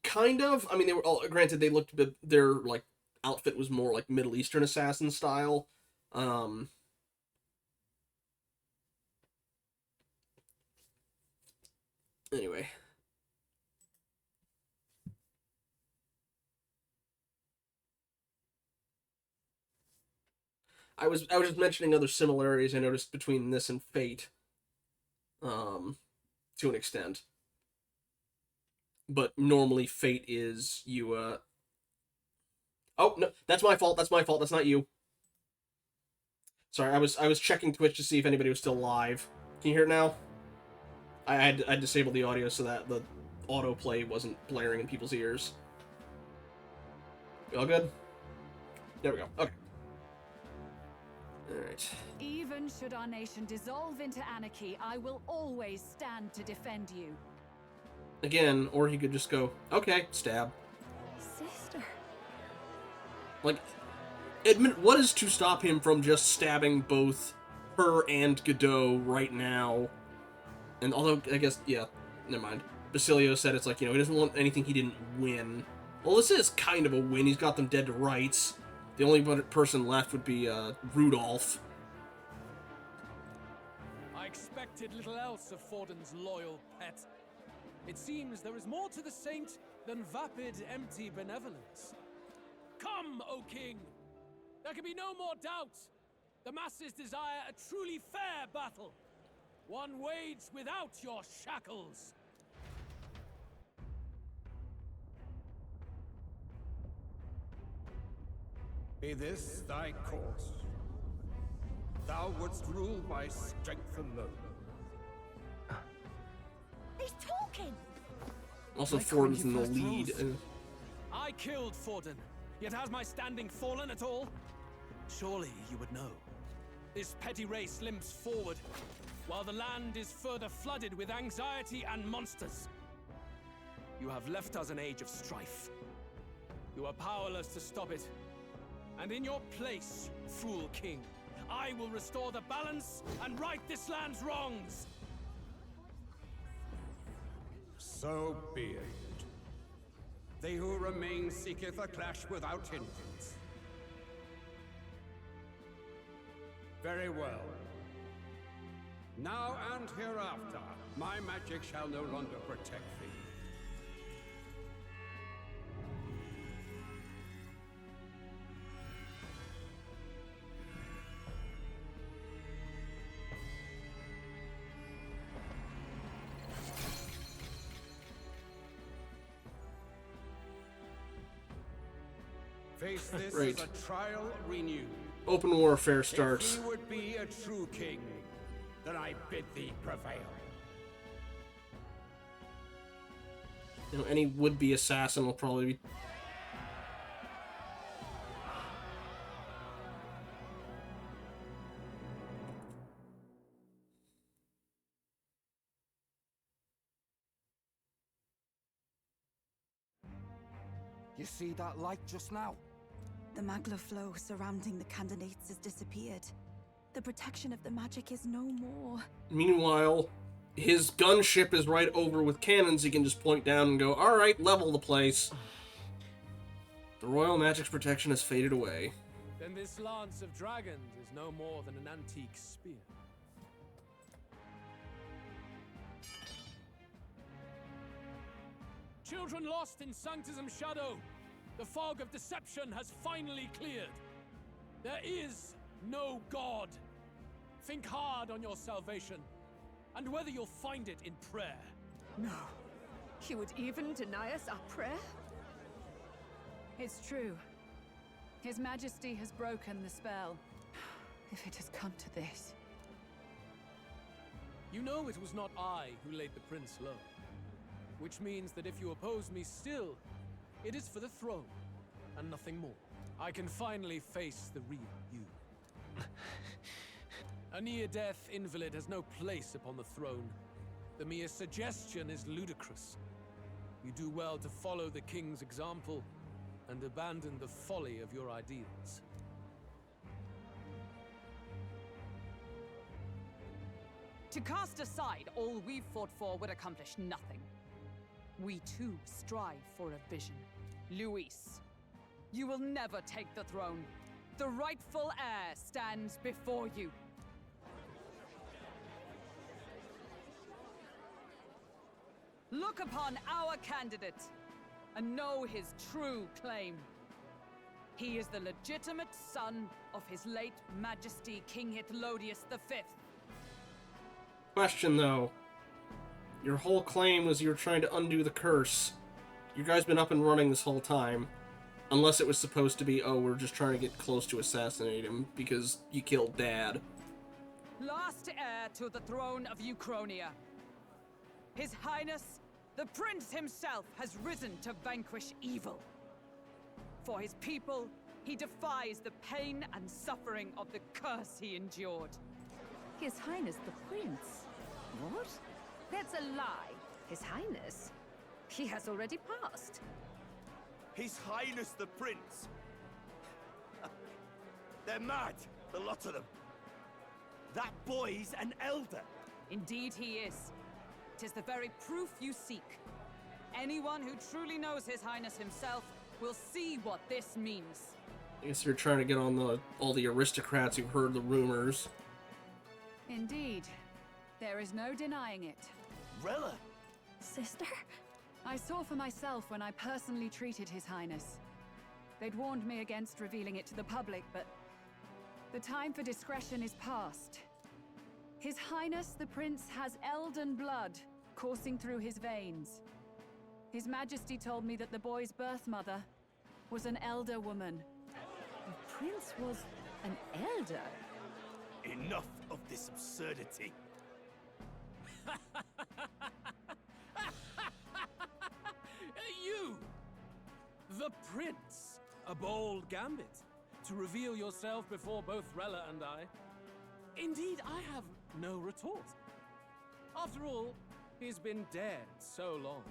Kind of. I mean, they were all, granted, they looked a bit, their, like, outfit was more, like, Middle Eastern assassin style. Anyway. I was just mentioning other similarities I noticed between this and Fate, to an extent. But normally Fate is you. Oh no, that's my fault. That's my fault. That's not you. Sorry, I was checking Twitch to see if anybody was still live. Can you hear it now? I disabled the audio so that the autoplay wasn't blaring in people's ears. You all good? There we go. Okay. Alright. Even should our nation dissolve into anarchy, I will always stand to defend you. Again, or he could just go, okay, stab. Sister. Like, admit, what is to stop him from just stabbing both her and Godot right now? And although, I guess, yeah, never mind. Basilio said it's like, you know, he doesn't want anything he didn't win. Well, this is kind of a win. He's got them dead to rights. The only person left would be, Rudolph. I expected little else of Forden's loyal pet. It seems there is more to the saint than vapid, empty benevolence. Come, O king! There can be no more doubt. The masses desire a truly fair battle. One waged without your shackles. Be this thy course? Thou wouldst rule by strength alone. He's talking! Also, Forden's in the lead. I killed Forden, yet has my standing fallen at all? Surely you would know. This petty race limps forward, while the land is further flooded with anxiety and monsters. You have left us an age of strife. You are powerless to stop it. And in your place, fool king, I will restore the balance and right this land's wrongs. So be it. They who remain seeketh a clash without hindrance. Very well. Now and hereafter, my magic shall no longer protect thee. Face this Right. as a trial renewed. Open warfare starts. If he would be a true king, then I bid thee prevail. You know, any would-be assassin will probably be... You see that light just now? The magla flow surrounding the candidates has disappeared. The protection of the magic is no more. Meanwhile, his gunship is right over with cannons. He can just point down and go, alright, level the place. The royal magic's protection has faded away. Then this lance of dragons is no more than an antique spear. Children lost in Sanctism's shadow. The fog of deception has finally cleared. There is no God. Think hard on your salvation, and whether you'll find it in prayer. No. He would even deny us our prayer? It's true. His Majesty has broken the spell. If it has come to this. You know it was not I who laid the prince low. Which means that if you oppose me still, it is for the throne, and nothing more. I can finally face the real you. A near-death invalid has no place upon the throne. The mere suggestion is ludicrous. You do well to follow the king's example, and abandon the folly of your ideals. To cast aside all we've fought for would accomplish nothing. We too strive for a vision. Luis, you will never take the throne. The rightful heir stands before you. Look upon our candidate and know his true claim. He is the legitimate son of his late Majesty King Hithlodius V. Question, though. Your whole claim was you were trying to undo the curse. You guys been up and running this whole time. Unless it was supposed to be, oh, we're just trying to get close to assassinate him because you killed Dad. Last heir to the throne of Uchronia. His Highness, the Prince himself, has risen to vanquish evil. For his people, he defies the pain and suffering of the curse he endured. His Highness the Prince? What? That's a lie. His Highness? He has already passed. His Highness the Prince. They're mad, the lot of them. That boy's an elder. Indeed he is. 'Tis the very proof you seek. Anyone who truly knows His Highness himself will see what this means. I guess you're trying to get on all the aristocrats who've heard the rumors. Indeed. There is no denying it. Rella! Sister? I saw for myself when I personally treated His Highness. They'd warned me against revealing it to the public, but the time for discretion is past. His Highness the Prince has elden blood coursing through his veins. His Majesty told me that the boy's birth mother was an elder woman. The Prince was an elder? Enough of this absurdity. You! The Prince! A bold gambit. To reveal yourself before both Rella and I. Indeed, I have no retort. After all, he's been dead so long.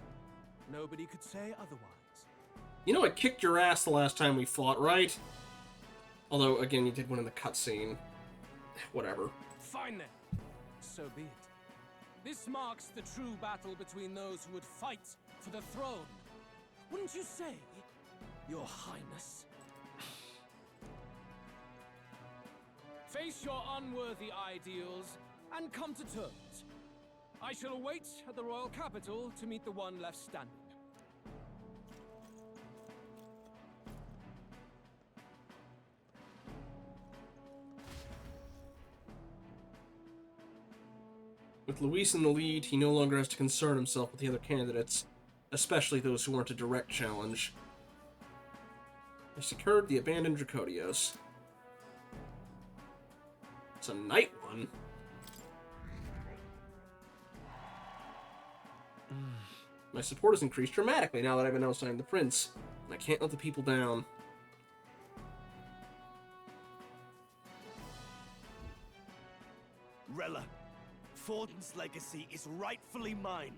Nobody could say otherwise. You know I kicked your ass the last time we fought, right? Although, again, you did one in the cutscene. Whatever. Fine then. So be it. This marks the true battle between those who would fight for the throne. Wouldn't you say, Your Highness? Face your unworthy ideals and come to terms. I shall await at the royal capital to meet the one left standing. With Luis in the lead, he no longer has to concern himself with the other candidates, especially those who aren't a direct challenge. They secured the abandoned Dracodios. It's a night one. My support has increased dramatically now that I've announced I'm the prince, and I can't let the people down. Rella, Forden's legacy is rightfully mine.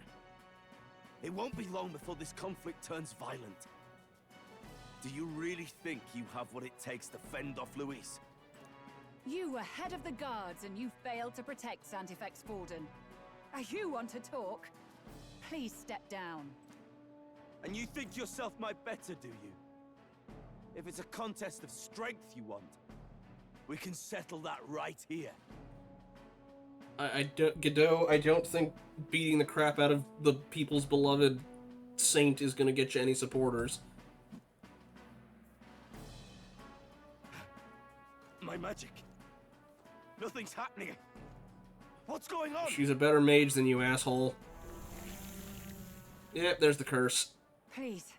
It won't be long before this conflict turns violent. Do you really think you have what it takes to fend off Luis? You were head of the guards and you failed to protect Santifex Forden. You want to talk? Please step down. And you think yourself my better, do you? If it's a contest of strength you want, we can settle that right here. Godot, I don't think beating the crap out of the people's beloved saint is gonna get you any supporters. My magic. Nothing's happening. What's going on? She's a better mage than you, asshole. Yep, there's the curse. Please,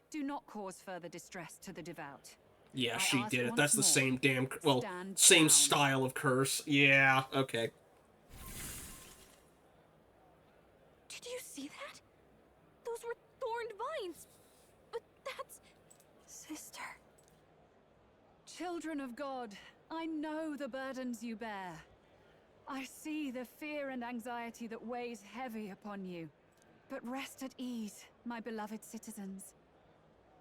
do not cause further distress to the devout. Yeah, I she ask did it. once That's the more, same damn... Well, stand same down. style of curse. Yeah, okay. Did you see that? Those were thorned vines. But that's... Sister. Children of God, I know the burdens you bear. I see the fear and anxiety that weighs heavy upon you. But rest at ease, my beloved citizens.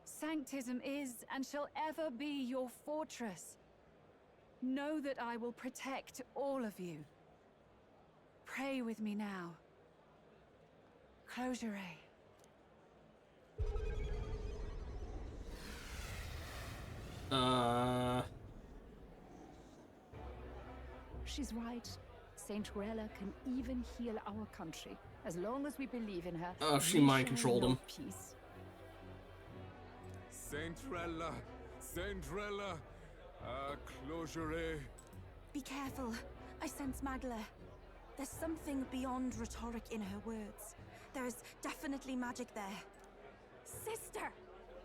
Sanctism is and shall ever be your fortress. Know that I will protect all of you. Pray with me now. Close your eye. She's right. Saint Rella can even heal our country. As long as we believe in her. Oh, she we mind shall controlled know him. Peace. Saint Rella, Saint-Rela, closure. Be careful. I sense Magla. There's something beyond rhetoric in her words. There's definitely magic there. Sister!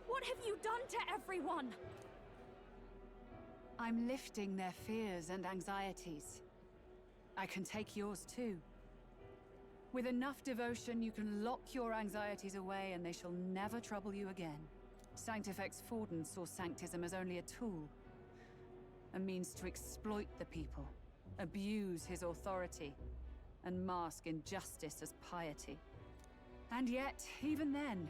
What have you done to everyone? I'm lifting their fears and anxieties. I can take yours too. With enough devotion, you can lock your anxieties away and they shall never trouble you again. Sanctifex Forden saw Sanctism as only a tool. A means to exploit the people, abuse his authority, and mask injustice as piety. And yet, even then,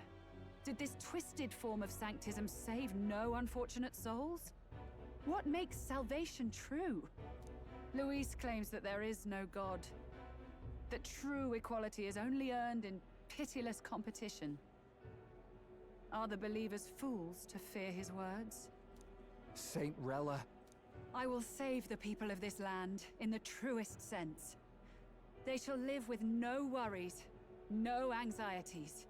did this twisted form of Sanctism save no unfortunate souls? What makes salvation true? Luis claims that there is no God, that true equality is only earned in pitiless competition. Are the believers fools to fear his words? Saint Rela. I will save the people of this land in the truest sense. They shall live with no worries, no anxieties.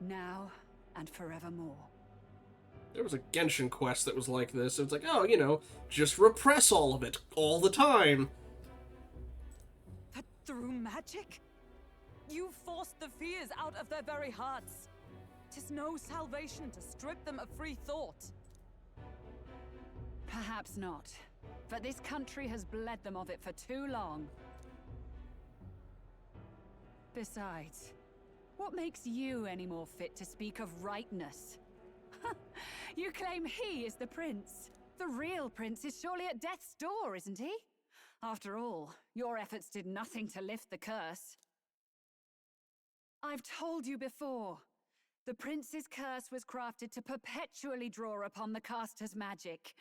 Now and forevermore. There was a Genshin quest that was like this. It's like, oh, you know, just repress all of it, all the time. But through magic? You forced the fears out of their very hearts. 'Tis no salvation to strip them of free thought. Perhaps not. But this country has bled them of it for too long. Besides, what makes you any more fit to speak of rightness? You claim he is the prince. The real prince is surely at death's door, isn't he? After all, your efforts did nothing to lift the curse. I've told you before. The prince's curse was crafted to perpetually draw upon the caster's magic.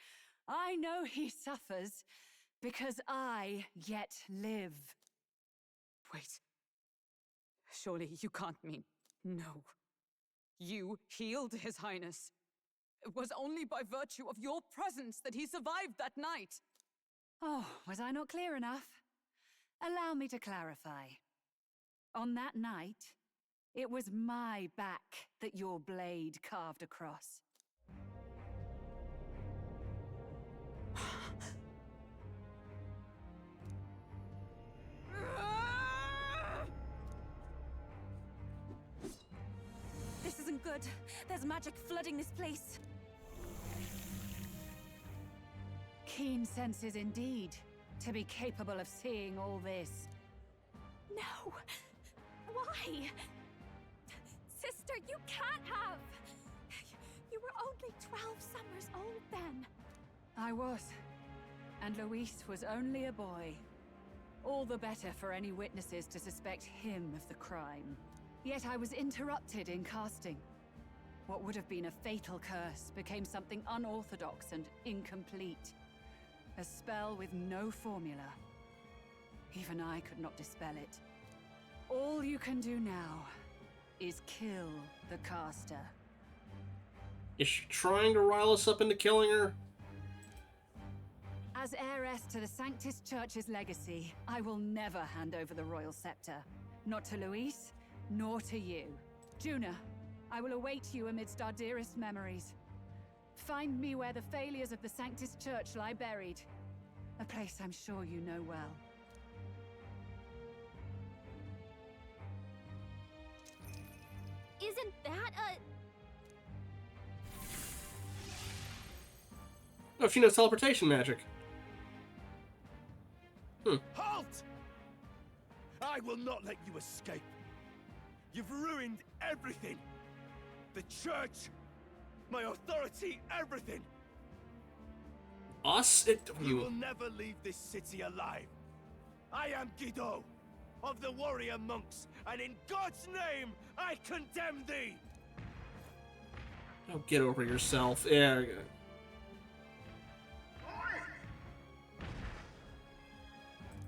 I know he suffers, because I yet live. Wait. Surely you can't mean... No. You healed His Highness. It was only by virtue of your presence that he survived that night. Oh, was I not clear enough? Allow me to clarify. On that night, it was my back that your blade carved across. This isn't good. There's magic flooding this place. Keen senses indeed, to be capable of seeing all this. No! Why? Sister, you can't have! You were only 12 summers old then. I was. And Luis was only a boy. All the better for any witnesses to suspect him of the crime. Yet I was interrupted in casting. What would have been a fatal curse became something unorthodox and incomplete. A spell with no formula. Even I could not dispel it. All you can do now is kill the caster. Is she trying to rile us up into killing her? As heiress to the Sanctus Church's legacy, I will never hand over the royal scepter. Not to Luis, nor to you. Juna, I will await you amidst our dearest memories. Find me where the failures of the Sanctus Church lie buried. A place I'm sure you know well. Isn't that a... Oh, she knows teleportation magic. Halt! I will not let you escape. You've ruined everything. The church, my authority, everything. Us? You will never leave this city alive. I am Guido, of the warrior monks, and in God's name, I condemn thee! Oh, get over yourself. Yeah.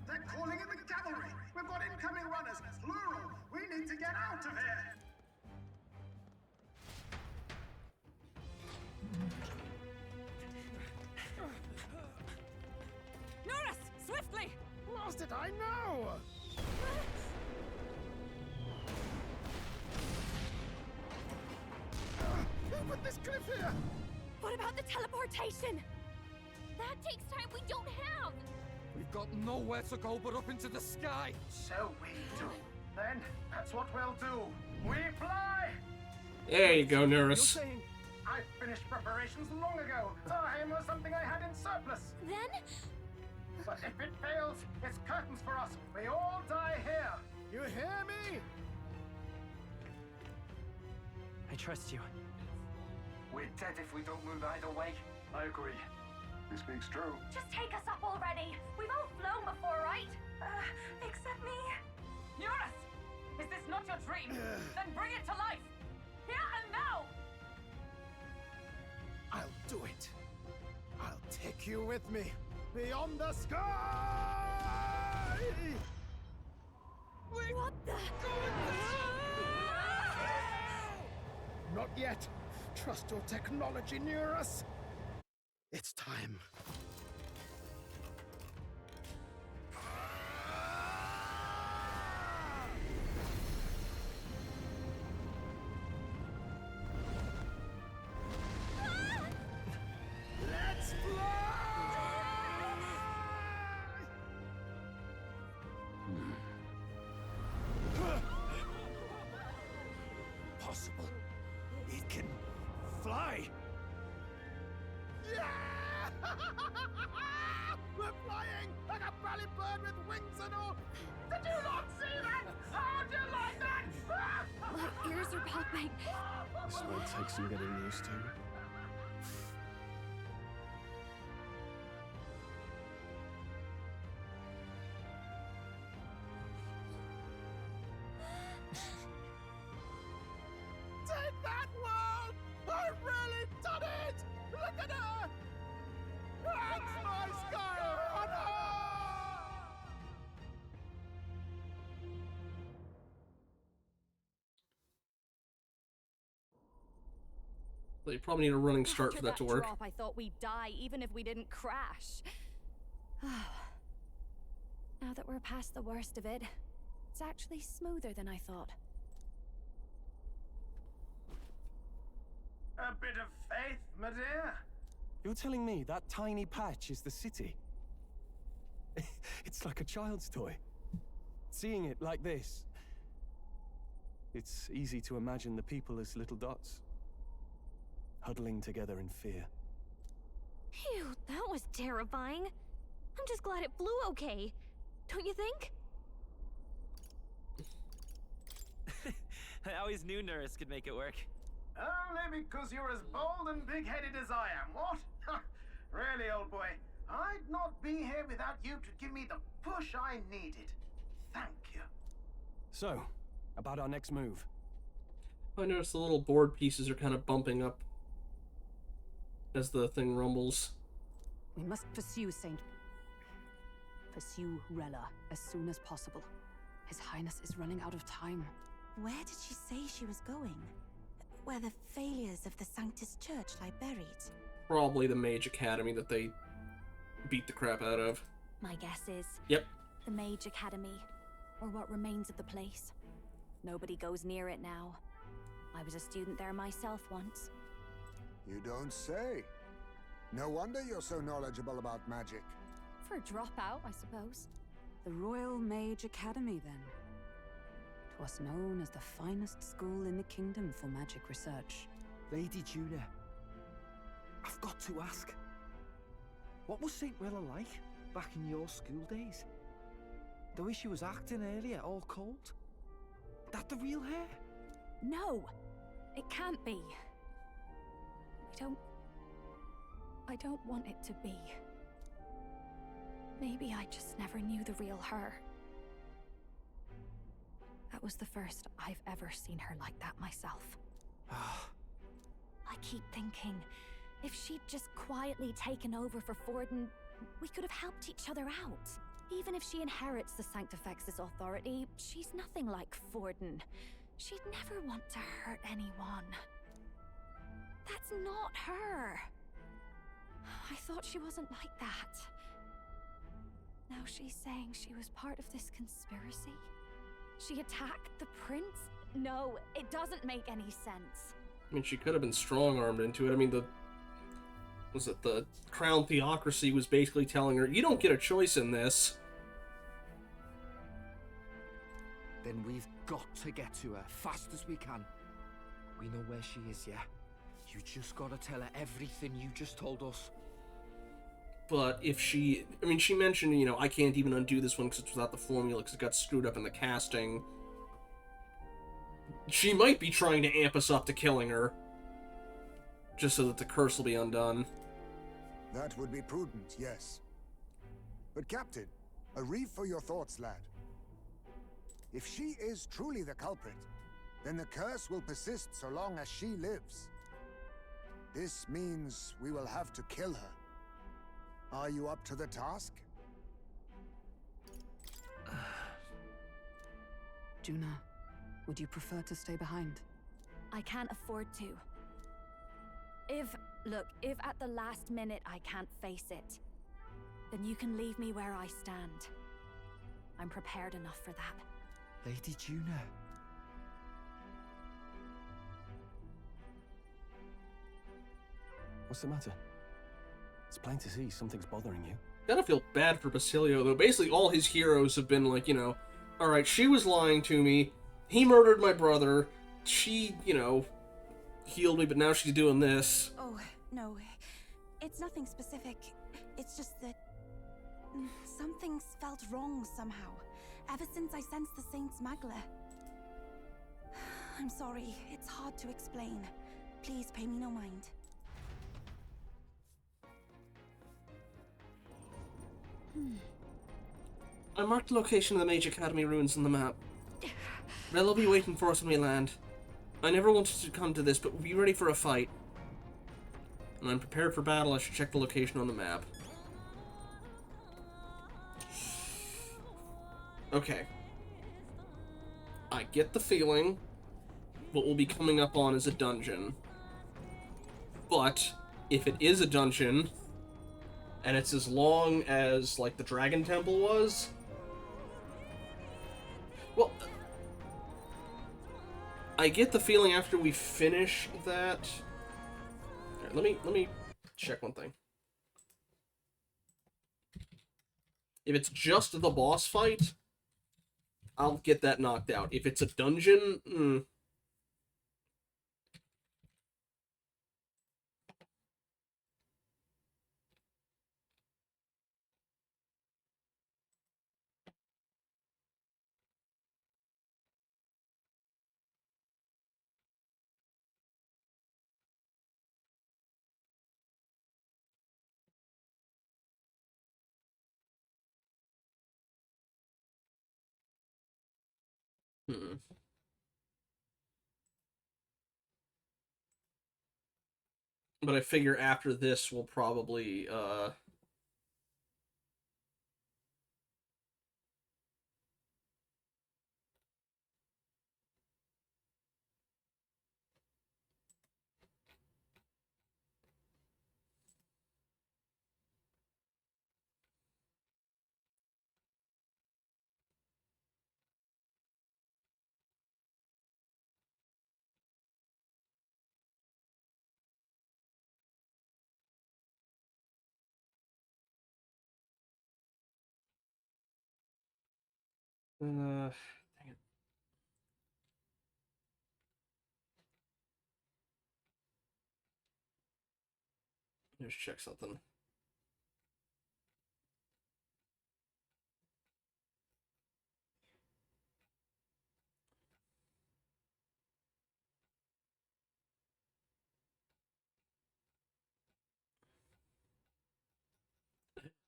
They're calling in the cavalry! We've got incoming runners, plural! We need to get out of here! Norris, swiftly! Lost it, I know! Who put this cliff here? What about the Teleportation! That takes time we don't have! We've got nowhere to go but up into the sky! So we do. Then, that's what we'll do. We fly! There you go, Nurus. I finished preparations long ago. Time was something I had in surplus. Then? But if it fails, it's curtains for us. We all die here. You hear me? I trust you. We're dead if we don't move either way. I agree. He speaks true. Just take us up already. We've all flown before, right? Except me. Eurus! Is this not your dream? Then bring it to life! Here and now! I'll do it. I'll take you with me. Beyond the sky! What the? Not yet. Trust your technology near us. It's time. Let's fly! Possible. It can fly. Yeah! We're flying like a bally bird with wings and all. Did you not see that? How'd you like that? My ears are popping. This might take some getting used to. Take that, world! I've really done it! Look at her! That's my sky runner! Well, you probably need a running start After for that to work. Drop, I thought we'd die even if we didn't crash. Now that we're past the worst of it, it's actually smoother than I thought. A bit of faith, my dear. You're telling me that tiny patch is the city? It's like a child's toy. Seeing it like this, it's easy to imagine the people as little dots, huddling together in fear. Phew, that was terrifying. I'm just glad it flew okay. Don't you think? I always knew Nurse could make it work. Only because you're as bold and big-headed as I am, what? Really, old boy, I'd not be here without you to give me the push I needed. Thank you. So, about our next move. I noticed the little board pieces are kind of bumping up as the thing rumbles. We must pursue Rella as soon as possible. His Highness is running out of time. Where did she say she was going? Where the failures of the Sanctus Church lie buried? Probably the Mage Academy that they beat the crap out of. My guess is... Yep. The Mage Academy, or what remains of the place. Nobody goes near it now. I was a student there myself once. You don't say. No wonder you're so knowledgeable about magic. For a dropout, I suppose. The Royal Mage Academy, then. 'Twas known as the finest school in the kingdom for magic research. Lady Julia, I've got to ask. What was St. Rilla like back in your school days? The way she was acting earlier, all cold? That the real hair? No! It can't be. I don't want it to be. Maybe I just never knew the real her. That was the first I've ever seen her like that myself. I keep thinking, if she'd just quietly taken over for Forden, we could have helped each other out. Even if she inherits the Sanctifex's authority, she's nothing like Forden. She'd never want to hurt anyone. That's not her. I thought she wasn't like that. Now she's saying she was part of this conspiracy? She attacked the prince? No, it doesn't make any sense. I mean, she could have been strong-armed into it. I mean, was it the crown theocracy was basically telling her, you don't get a choice in this. Then we've got to get to her fast as we can. We know where she is, yeah? You just gotta tell her everything you just told us. But if she... I mean, she mentioned, you know, I can't even undo this one because it's without the formula because it got screwed up in the casting. She might be trying to amp us up to killing her. Just so that the curse will be undone. That would be prudent, yes. But Captain, a reef for your thoughts, lad. If she is truly the culprit, then the curse will persist so long as she lives. This means we will have to kill her. Are you up to the task? Juna, would you prefer to stay behind? I can't afford to. If at the last minute I can't face it, then you can leave me where I stand. I'm prepared enough for that. Lady Juna. What's the matter? It's plain to see something's bothering you. Gotta feel bad for Basilio, though. Basically, all his heroes have been like, you know, alright, she was lying to me, he murdered my brother, she, you know, healed me, but now she's doing this. Oh, no. It's nothing specific. It's just that... something's felt wrong somehow. Ever since I sensed the Saint's Magla. I'm sorry. It's hard to explain. Please pay me no mind. I marked the location of the Mage Academy ruins on the map. Rel will be waiting for us when we land. I never wanted to come to this, but we'll be ready for a fight. When I'm prepared for battle, I should check the location on the map. Okay. I get the feeling what we'll be coming up on is a dungeon. But, if it is a dungeon, and it's as long as, like, the Dragon Temple was, well, I get the feeling after we finish that... Right, let me check one thing. If it's just the boss fight, I'll get that knocked out. If it's a dungeon, But I figure after this, we'll probably, dang it. Let's check something.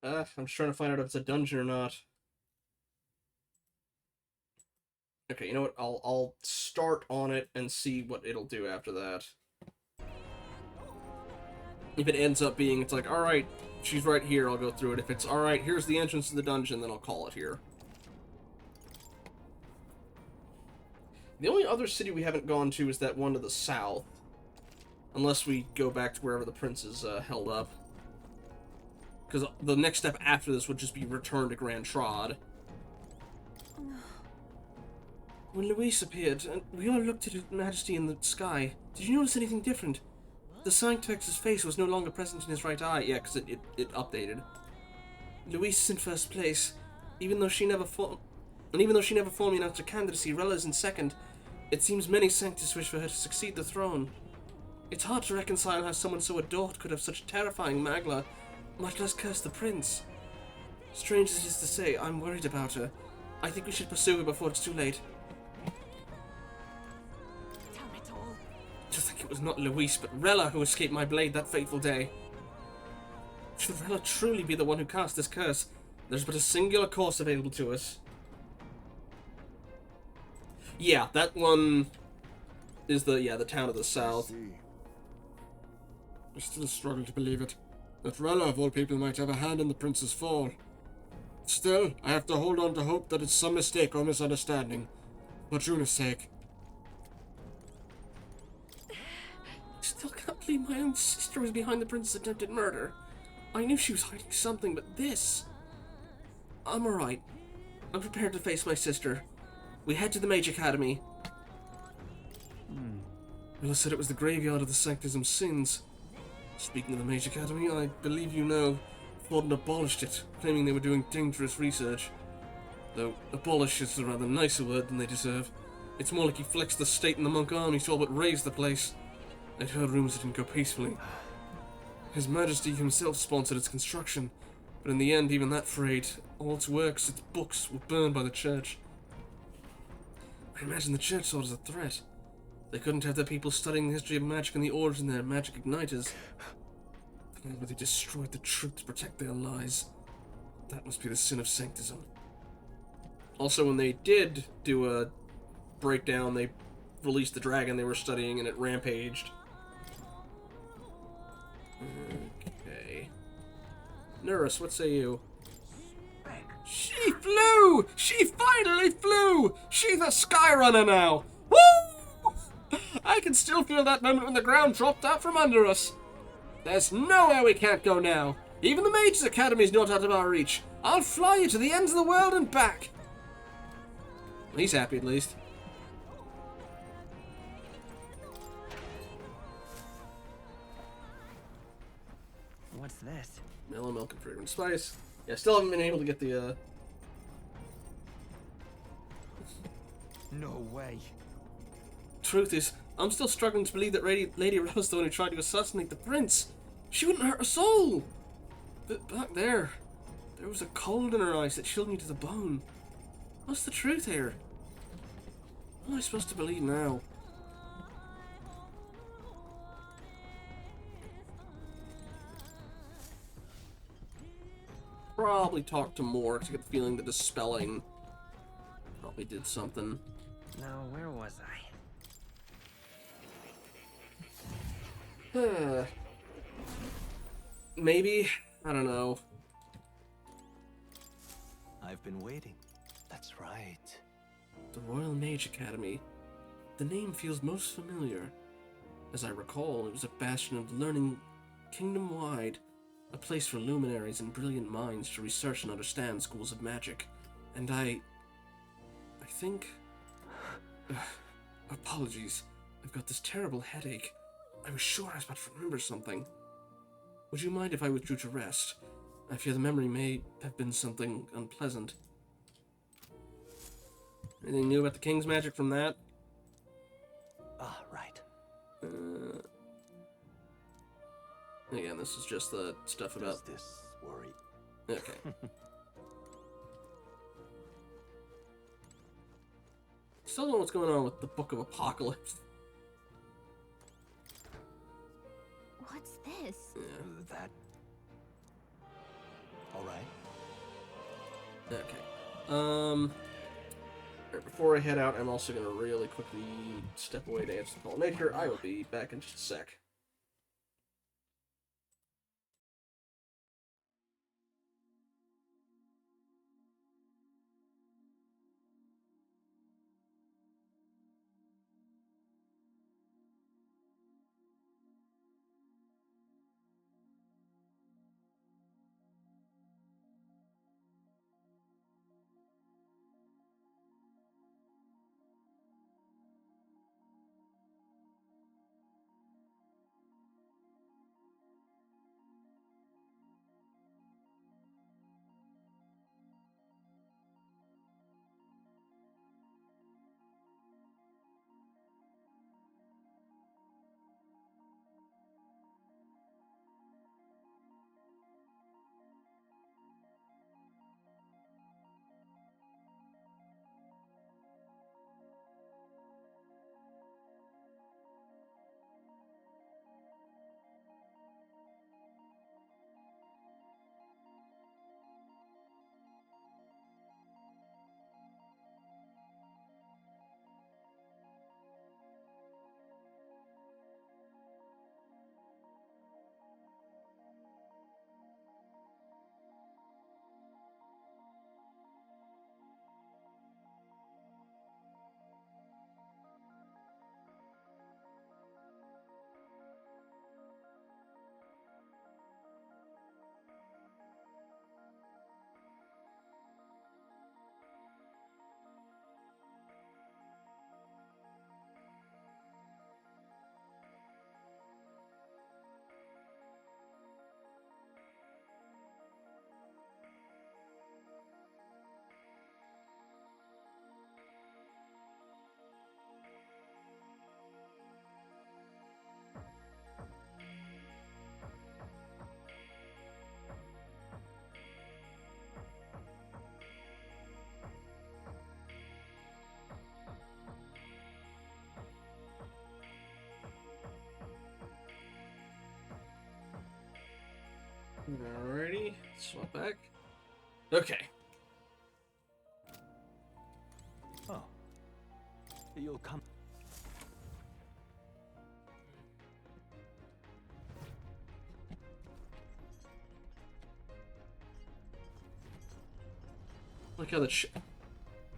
I'm just trying to find out if it's a dungeon or not. Okay, you know what? I'll start on it and see what it'll do after that. If it ends up being, it's like, alright, she's right here, I'll go through it. If it's, alright, here's the entrance to the dungeon, then I'll call it here. The only other city we haven't gone to is that one to the south. Unless we go back to wherever the prince is held up. Because the next step after this would just be return to Grand Trod. When Luis appeared, and we all looked at His Majesty in the sky, did you notice anything different? The Sanctex's face was no longer present in his right eye. Yeah, because it updated. Louise is in first place. Even though she never formally announced her candidacy, Rella is in second. It seems many Sanctus wish for her to succeed the throne. It's hard to reconcile how someone so adored could have such a terrifying magla, much less curse the prince. Strange as it is to say, I'm worried about her. I think we should pursue her before it's too late. Tell it all. To think it was not Luis, but Rella who escaped my blade that fateful day. Should Rella truly be the one who cast this curse, there's but a singular course available to us. Yeah, that one is the town of the south. I still struggle to believe it. That Rella of all people might have a hand in the prince's fall. Still, I have to hold on to hope that it's some mistake or misunderstanding. For Juna's sake. I still can't believe my own sister was behind the prince's attempted murder. I knew she was hiding something, but this... I'm alright. I'm prepared to face my sister. We head to the Mage Academy. Rilla said it was the graveyard of the Sanctism's sins. Speaking of the Mage Academy, I believe you know, Forden abolished it, claiming they were doing dangerous research. Though, abolish is a rather nicer word than they deserve. It's more like he flexed the state and the monk army to all but raise the place. I'd heard rumors it didn't go peacefully. His Majesty himself sponsored its construction, but in the end, even that frayed. All its works, its books, were burned by the church. I imagine the church saw it as a threat. They couldn't have their people studying the history of magic and the origin of their magic igniters. But they destroyed the truth to protect their lies. That must be the sin of Sanctism. Also, when they did do a breakdown, they released the dragon they were studying and it rampaged. Okay. Nurse, what say you? She flew! She finally flew! She's a sky runner now! Woo! I can still feel that moment when the ground dropped out from under us. There's nowhere we can't go now. Even the Mages Academy's not out of our reach. I'll fly you to the ends of the world and back. He's happy at least. What's this? Mellow milk and fragrant spice. Yeah, still haven't been able to get the, No way. Truth is, I'm still struggling to believe that Lady Rella's the one who tried to assassinate the prince. She wouldn't hurt a soul. But back there was a cold in her eyes that chilled me to the bone. What's the truth here? What am I supposed to believe now? Probably talk to more to get the feeling that the spelling probably did something. Now, where was I? Maybe? I don't know. I've been waiting. That's right. The Royal Mage Academy. The name feels most familiar. As I recall, it was a bastion of learning kingdom-wide. A place for luminaries and brilliant minds to research and understand schools of magic. And I think... apologies. I've got this terrible headache. I was sure I was about to remember something. Would you mind if I withdrew to rest? I fear the memory may have been something unpleasant. Anything new about the king's magic from that? Ah, right. Again, this is just the stuff about... Does this worry? Okay. Still don't know what's going on with the Book of Apocalypse. What's this? That... Alright. Okay. Right, before I head out, I'm also going to really quickly step away to answer the call of nature. I will be back in just a sec. Alrighty, swap back. Okay. Oh. You'll come. Like how the ship.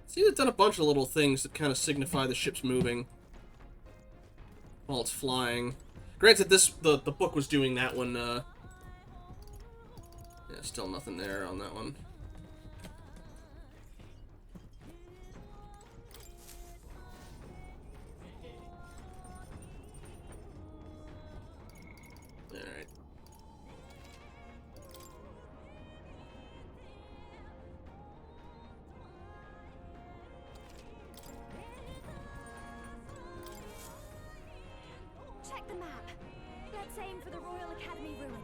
See, they've done a bunch of little things that kind of signify the ship's moving while it's flying. Granted, the book was doing that one. Yeah, still nothing there on that one. All right. Check the map. Let's aim for the Royal Academy ruins.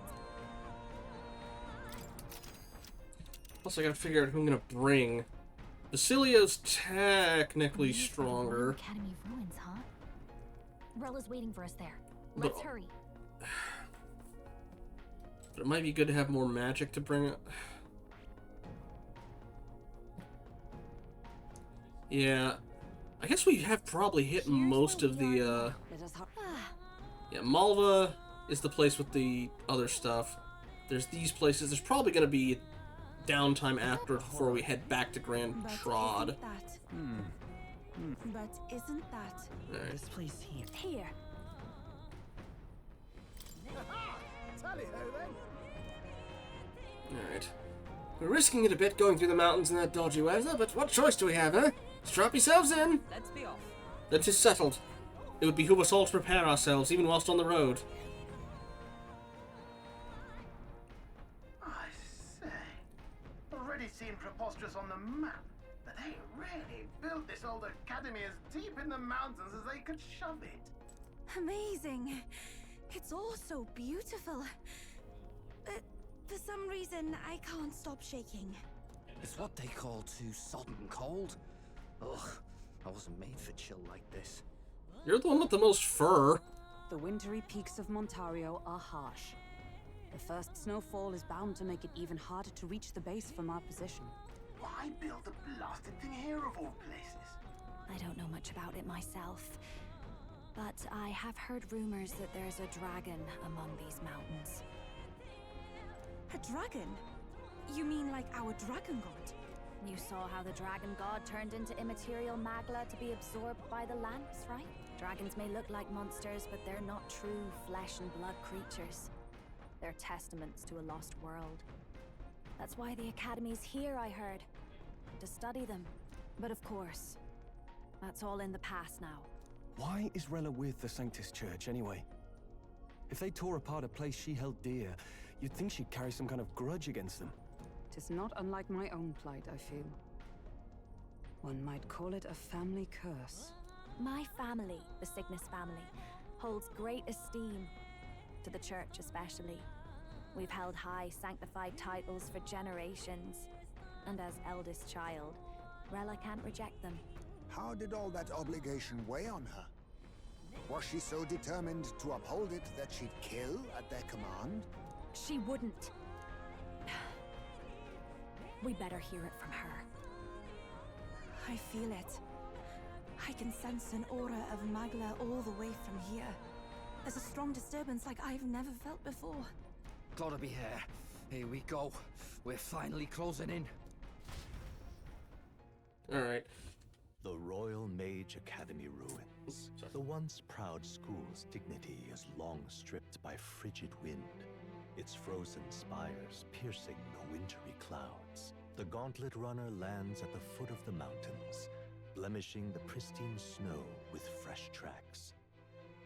Plus, I gotta figure out who I'm gonna bring. Basilio's technically stronger. Academy ruins, huh? Rella's waiting for us there. But- Let's hurry. But it might be good to have more magic to bring it. Yeah. I guess we have probably hit most of the, Yeah, Malva is the place with the other stuff. There's these places. There's probably gonna be downtime after before we head back to Grand Trod. But isn't that Alright. This place here. here? Tally-ho then. Alright. We're risking it a bit going through the mountains in that dodgy weather, but what choice do we have, eh? Strap yourselves in! Let's be off. Then 'tis settled. It would behoove us all to prepare ourselves, even whilst on the road. I say, already seen preposterous on the map, but they really built this old academy as deep in the mountains as they could shove it. Amazing. It's all so beautiful. But for some reason, I can't stop shaking. It's what they call too sodden cold. Ugh, I wasn't made for chill like this. You're the one with the most fur. The wintry peaks of Montario are harsh. The first snowfall is bound to make it even harder to reach the base from our position. Why build a blasted thing here of all places? I don't know much about it myself, but I have heard rumors that there's a dragon among these mountains. A dragon? You mean like our dragon god? You saw how the dragon god turned into immaterial magla to be absorbed by the lamps, right? Dragons may look like monsters, but they're not true flesh and blood creatures. They're testaments to a lost world. That's why the Academy's here, I heard. To study them. But of course, that's all in the past now. Why is Rella with the Sanctus Church, anyway? If they tore apart a place she held dear, you'd think she'd carry some kind of grudge against them. Tis not unlike my own plight, I feel. One might call it a family curse. My family, the Cygnus family, holds great esteem. To the church especially. We've held high sanctified titles for generations. And as eldest child, Rella can't reject them. How did all that obligation weigh on her? Was she so determined to uphold it that she'd kill at their command? She wouldn't. We better hear it from her. I feel it. I can sense an aura of Magla all the way from here. There's a strong disturbance like I've never felt before. Gotta be here. Here we go. We're finally closing in. Alright. The Royal Mage Academy ruins. The once proud school's dignity is long stripped by frigid wind, its frozen spires piercing the wintry clouds. The Gauntlet Runner lands at the foot of the mountains, blemishing the pristine snow with fresh tracks.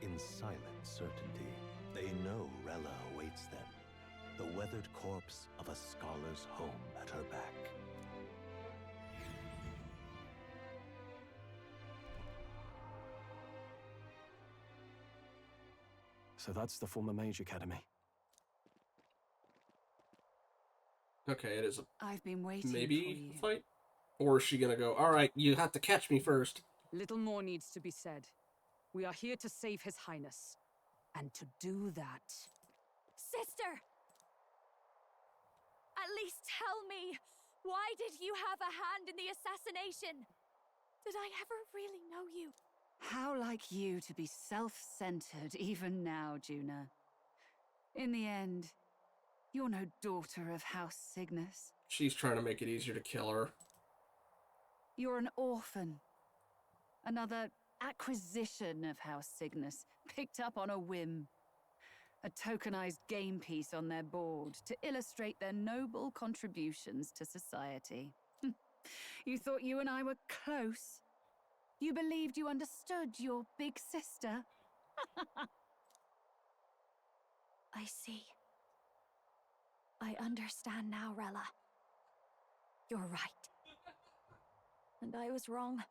In silent certainty, they know Rella awaits them, the weathered corpse of a scholar's home at her back. So that's the former Mage Academy. Okay, it is a I've been waiting maybe for you. fight? Or is she gonna go, alright, you have to catch me first? Little more needs to be said. We are here to save His Highness. And to do that... Sister! At least tell me, why did you have a hand in the assassination? Did I ever really know you? How like you to be self-centered even now, Juna. In the end, you're no daughter of House Cygnus. She's trying to make it easier to kill her. You're an orphan. Another acquisition of House Cygnus, picked up on a whim. A tokenized game piece on their board to illustrate their noble contributions to society. You thought you and I were close? You believed you understood your big sister? I see. I understand now, Rella. You're right. And I was wrong.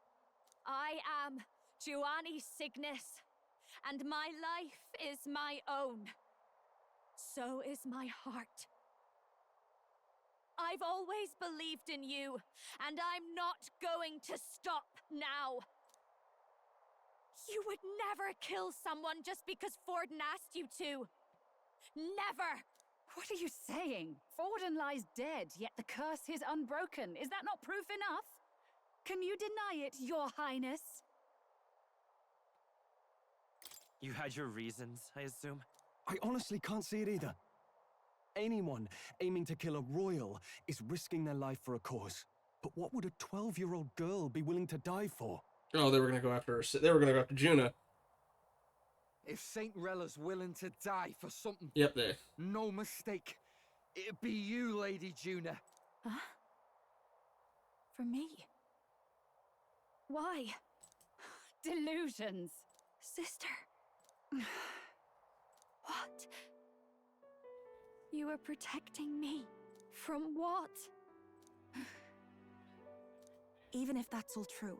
I am Giovanni Cygnus, and my life is my own. So is my heart. I've always believed in you, and I'm not going to stop now. You would never kill someone just because Forden asked you to. Never! What are you saying? Forden lies dead, yet the curse is unbroken. Is that not proof enough? Can you deny it, Your Highness? You had your reasons, I assume? I honestly can't see it either. Anyone aiming to kill a royal is risking their life for a cause. But what would a 12-year-old girl be willing to die for? Oh, they were gonna go after her. They were gonna go after Juna. If Saint Rella's willing to die for something, Yep, they. no mistake, it'd be you, Lady Juna. Huh? For me? Why? Delusions. Sister. What? You were protecting me. From what? Even if that's all true,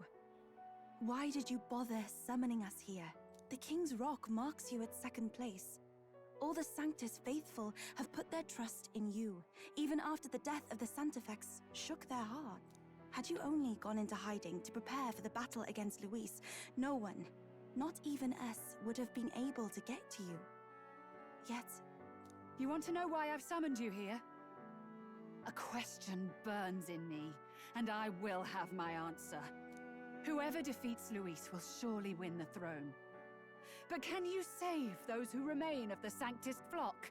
why did you bother summoning us here? The King's Rock marks you at second place. All the Sanctus faithful have put their trust in you, even after the death of the Santafex shook their heart. Had you only gone into hiding to prepare for the battle against Luis, no one, not even us, would have been able to get to you. Yet... You want to know why I've summoned you here? A question burns in me, and I will have my answer. Whoever defeats Luis will surely win the throne. But can you save those who remain of the Sanctus flock?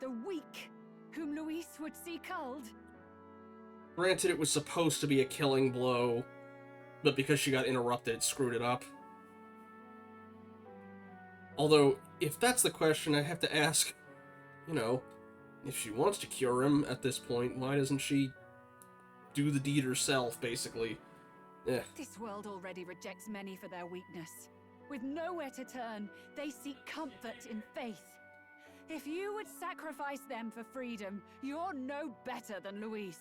The weak, whom Luis would see culled? Granted, it was supposed to be a killing blow, but because she got interrupted, it screwed it up. Although, if that's the question, I have to ask, you know, if she wants to cure him at this point, why doesn't she do the deed herself, basically? Eh. This world already rejects many for their weakness. With nowhere to turn, they seek comfort in faith. If you would sacrifice them for freedom, you're no better than Luis.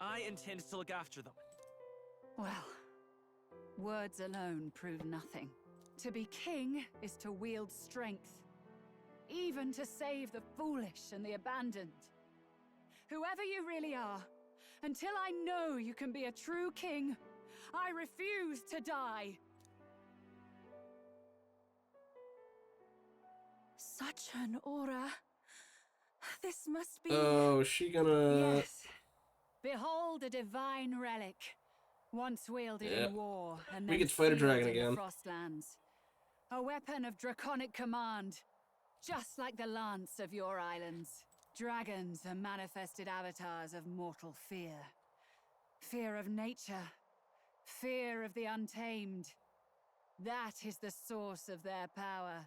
I intend to look after them. Well, words alone prove nothing. To be king is to wield strength, even to save the foolish and the abandoned. Whoever you really are, until I know you can be a true king, I refuse to die. Such an aura. This must be... Oh, is she gonna... Yes. Behold a divine relic, once wielded in war, and then we get to fight a dragon sealed in again. the Frostlands. A weapon of draconic command, just like the lance of your islands. Dragons are manifested avatars of mortal fear. Fear of nature. Fear of the untamed. That is the source of their power.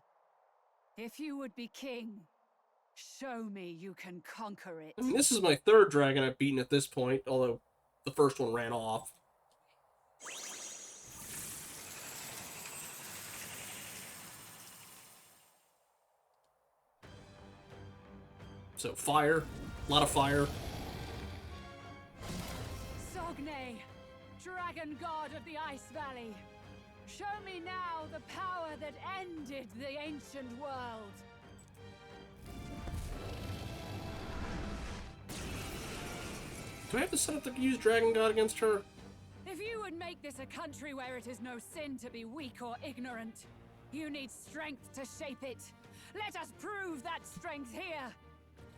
If you would be king, show me you can conquer it. I mean, this is my third dragon I've beaten at this point, although the first one ran off. So, fire. A lot of fire. Sogne, dragon god of the Ice Valley. Show me now the power that ended the ancient world. Do I have to set up to use Dragon God against her? If you would make this a country where it is no sin to be weak or ignorant, you need strength to shape it. Let us prove that strength here.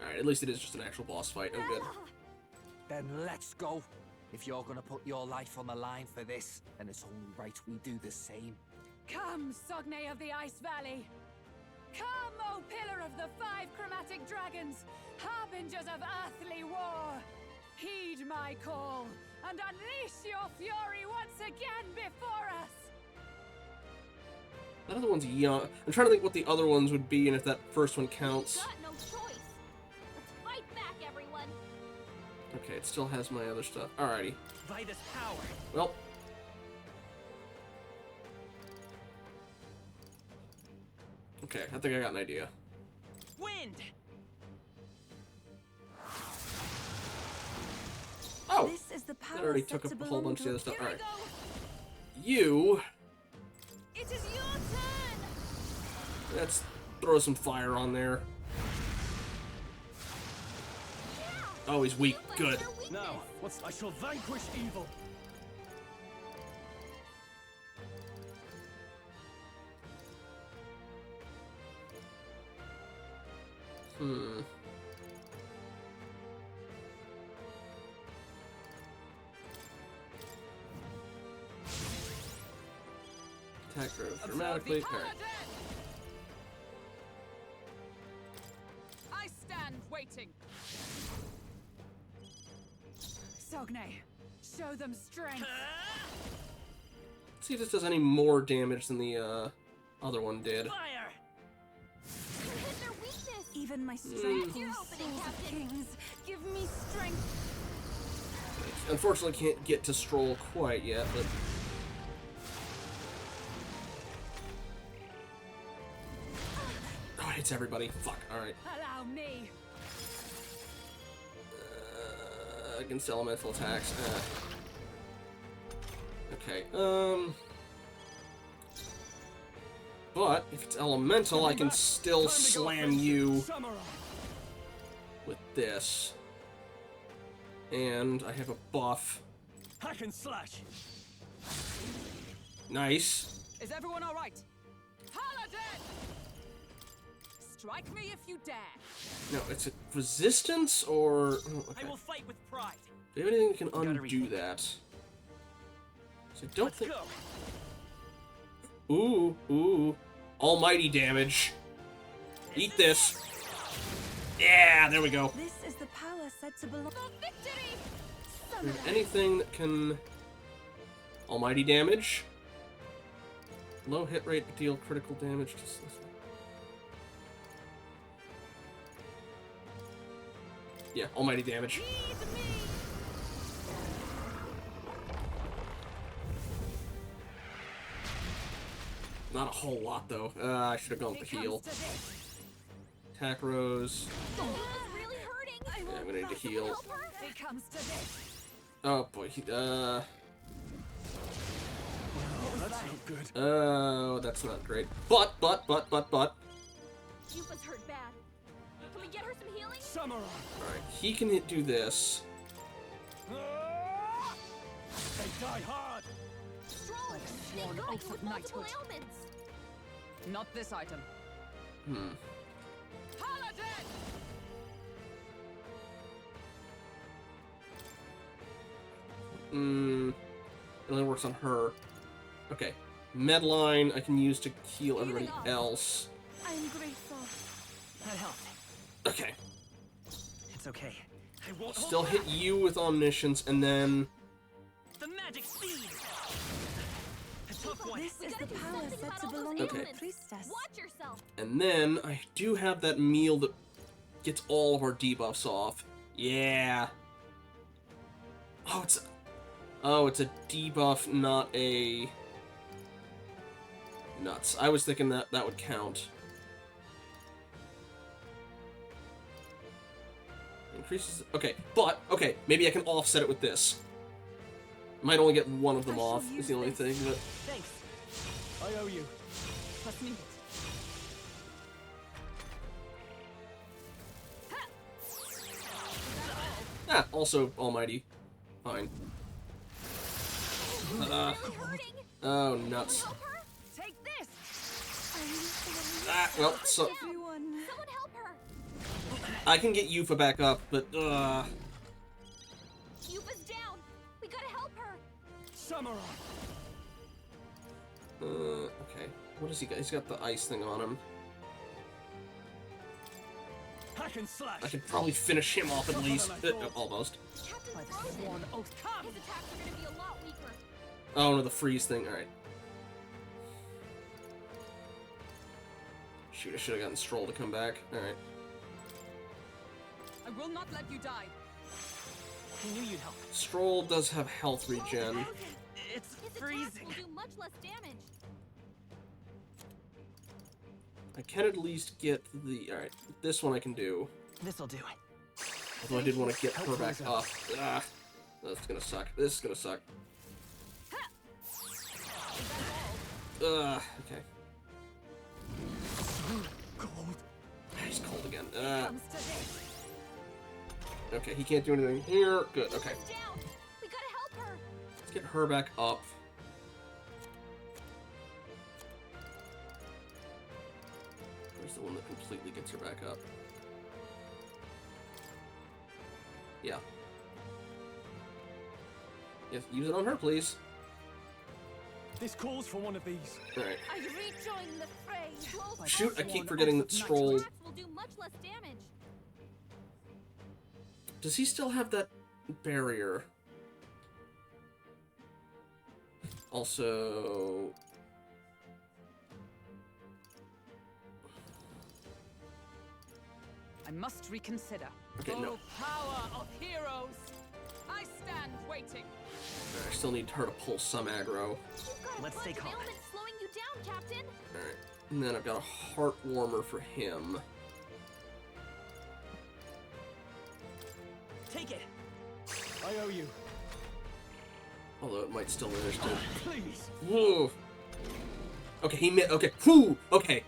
Alright, at least it is just an actual boss fight. I'm good. Then let's go. If you're gonna put your life on the line for this, then it's only right we do the same. Come, Sogne of the Ice Valley! Come, O Pillar of the Five Chromatic Dragons, harbingers of earthly war! Heed my call, and unleash your fury once again before us! That other one's young. I'm trying to think what the other ones would be and if that first one counts. Got no choice. Let's fight back, everyone. Okay, it still has my other stuff. Alrighty. By this power. Well. Okay, I think I got an idea. Wind. Oh! This is the power That already set took to up a whole belong bunch of the other to- stuff. Alright. You... It is your turn! Let's throw some fire on there. Oh, he's weak. Good. Now, I shall vanquish evil. Hmm. Attack growth dramatically. Alright. I stand waiting. Sogne, show them strength. Let's see if this does any more damage than the other one did. Even my strength is souls of kings. Give me strength. Unfortunately, can't get to Stroll quite yet, but... Oh, it hits everybody. Fuck, alright. Allow me. Against elemental attacks. Okay, But, if it's elemental, I can still slam you with this. And I have a buff. Hack and slash. Nice. Is everyone all right? Paladin! Strike me if you dare. No, it's a resistance or... Oh, okay. I will fight with pride. Do you have anything that can undo that? So I don't think... Ooh, ooh. Almighty damage. Eat this. Yeah, there we go. This is the power set to belong. Is there anything that can... Almighty damage. Low hit rate, but deal critical damage to... Yeah, almighty damage. Not a whole lot, though. I should have gone with the heal. Attack rose. Yeah, I'm gonna need to heal. Oh boy, That's not good. Oh, that's not great. But. Yupa's hurt bad. Can we get her some healing? Samurai. Alright, he can do this. They die hard. Strong. They Sworn got oath you with of multiple knighthood. ailments. Not this item. Paladin! It only works on her. Okay. Medline I can use to heal everybody else. I'm grateful. That helped. Okay. It's okay. I won't Still hit you with Omniscience, and then... The magic speed. A tough one. This is the power set to belong to the priestess. Watch yourself. And then I do have that meal that gets all of our debuffs off. Yeah. Oh, it's a debuff, not a... Nuts. I was thinking that would count. Increases... Okay, but, okay, maybe I can offset it with this. Might only get one of them off, is the only thing, but... Thanks. I owe you. Let's meet it. Ah, also almighty. Fine. Oh, nuts. Take this. Ah, well, so... Everyone. Someone help her. I can get Yufa back up, but Yufa's down. We gotta help her. Samurai. Okay. What does he got? He's got the ice thing on him. Hack and slash. I could probably finish him off at least. Almost. Captain Frozen. His attacks are gonna be a lot weaker. Oh no, the freeze thing. Alright. Shoot, I should have gotten Stroll to come back. Alright. I will not let you die. I knew you'd help. Stroll does have health regen. It's His freezing. attacks will do much less damage. I can at least get the... Alright, this one I can do. This'll do. Although I did want to get her back up. Ah, that's gonna suck. This is gonna suck. Okay. Cold. He's cold again. Okay, he can't do anything here. Good, okay. We gotta help her. Let's get her back up. Where's the one that completely gets her back up? Yeah. Yes, use it on her, please. This calls for one of these. Alright. I rejoin the fray. Shoot, I keep forgetting that Stroll... Attacks will do much less damage. Does he still have that barrier? Also... I must reconsider. Okay, no. Power of heroes! I stand waiting. I still need her to pull some aggro. Let's stay calm. Slowing you down, Captain. Alright. And then I've got a heart warmer for him. Take it. I owe you. Although it might still manage to... Please. Whoa. Okay, he missed. Okay, whoo! Okay.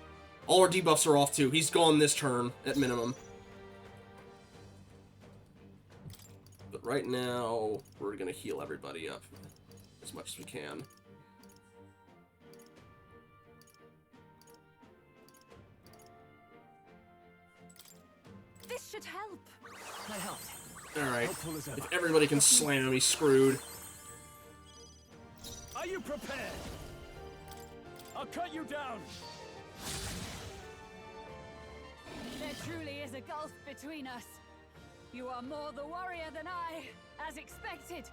All our debuffs are off too. He's gone this turn, at minimum. But right now, we're gonna heal everybody up as much as we can. This should help. I helped. Alright. If everybody can slam him, he's screwed. Are you prepared? I'll cut you down. There truly is a gulf between us. You are more the warrior than I, as expected.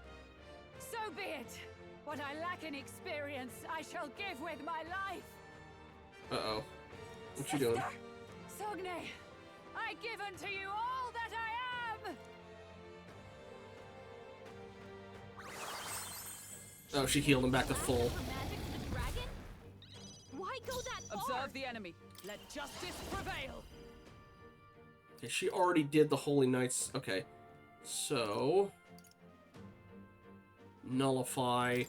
So be it. What I lack in experience, I shall give with my life. Uh-oh. What you doing? Sogne, I give unto you all that I am. Oh, she healed him back to full. Why go that far? Observe the enemy. Let justice prevail. Okay, she already did the Holy Knights. Okay. So... Nullify.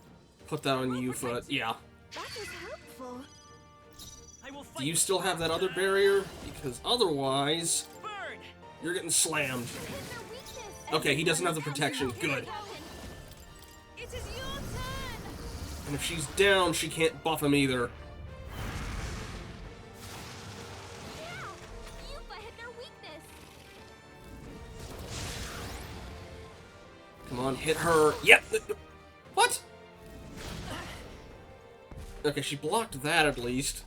Put that on Yufa. Yeah. That was helpful. Do you still have that other barrier? Because otherwise... You're getting slammed. Okay, he doesn't have the protection. Good. It is your turn. And if she's down, she can't buff him either. Come on, hit her. Yep. What? Okay, she blocked that at least.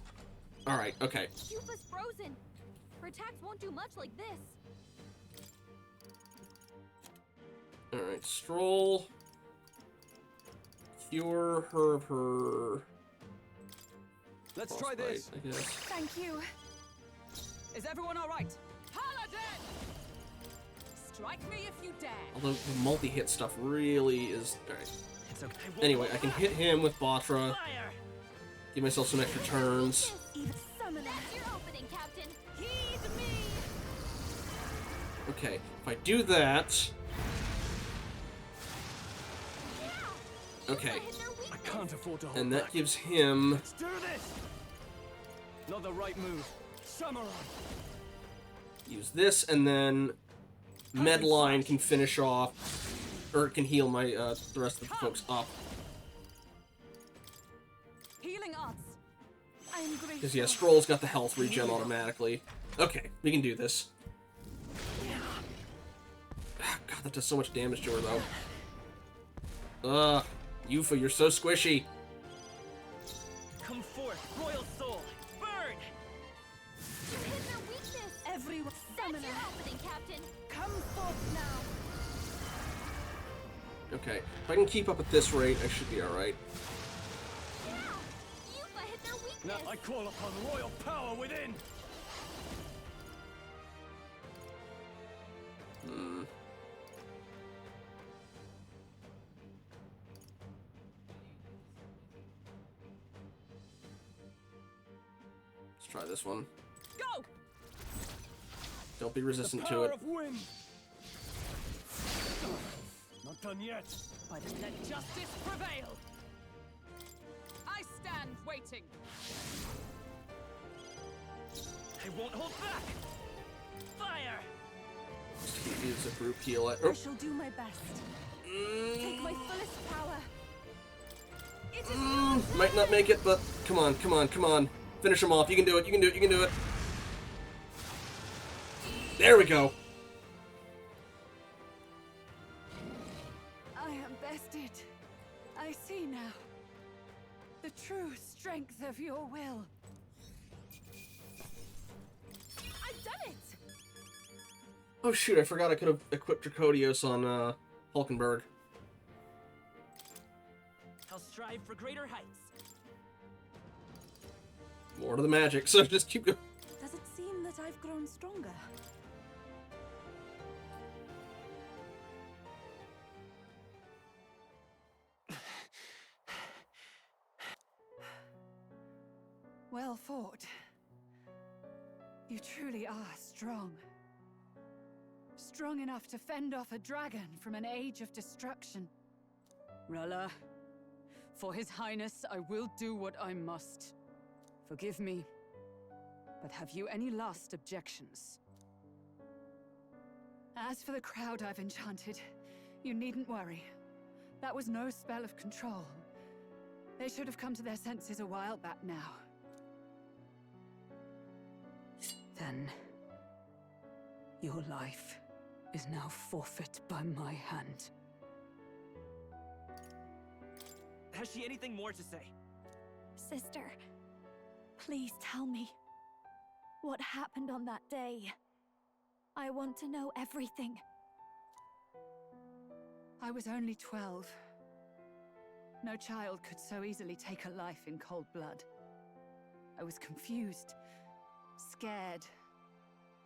Alright, okay. Yufa's frozen. Her attacks won't do much like this. Alright, Stroll. Cure her of her... Let's try this. I guess. Thank you. Is everyone all right? Paladin! Strike me if you dare. Although the multi-hit stuff really is... Alright. It's okay. Anyway, I can hit him with Batra. Give myself some extra turns. That's your opening, Captain. Heed me. Okay, if I do that... Okay. I can't afford to hold And that back. gives him... Let's do this. Not the right move. Samurai. Use this, and then... Medline can finish off... Or can heal my, the rest of the folks up. Healing arts. I am grateful. Because, yeah, Stroll's got the health regen automatically. Okay, we can do this. God, that does so much damage to her, though. Yufa, you're so squishy. Come forth, royal soul! Burn! You hit their weakness! Everyone, That's your opening, Captain! come forth now. Okay, if I can keep up at this rate, I should be alright. Yeah! Yufa hit their weakness! Now I call upon royal power within! Let's try this one. Go! Don't be resistant the to power it. of wind! Not done yet. But let justice prevail! I stand waiting! I won't hold back! Fire! He needs a group heal. I shall do my best. Take my fullest power. It is yours. Might not make it, but come on, come on, come on. Finish him off. You can do it. You can do it. You can do it. There we go. I am bested. I see now. The true strength of your will. I've done it! Oh shoot, I forgot I could have equipped Dracodios on Hulkenberg. I'll strive for greater heights. More to the magic, so just keep going. Does it seem that I've grown stronger? Well fought. You truly are strong. Strong enough to fend off a dragon from an age of destruction. Rella, for His Highness, I will do what I must. Forgive me, but have you any last objections? As for the crowd I've enchanted, you needn't worry. That was no spell of control. They should have come to their senses a while back now. Then, your life is now forfeit by my hand. Has she anything more to say? Sister, please tell me. What happened on that day? I want to know everything. I was only 12. No child could so easily take a life in cold blood. I was confused, scared.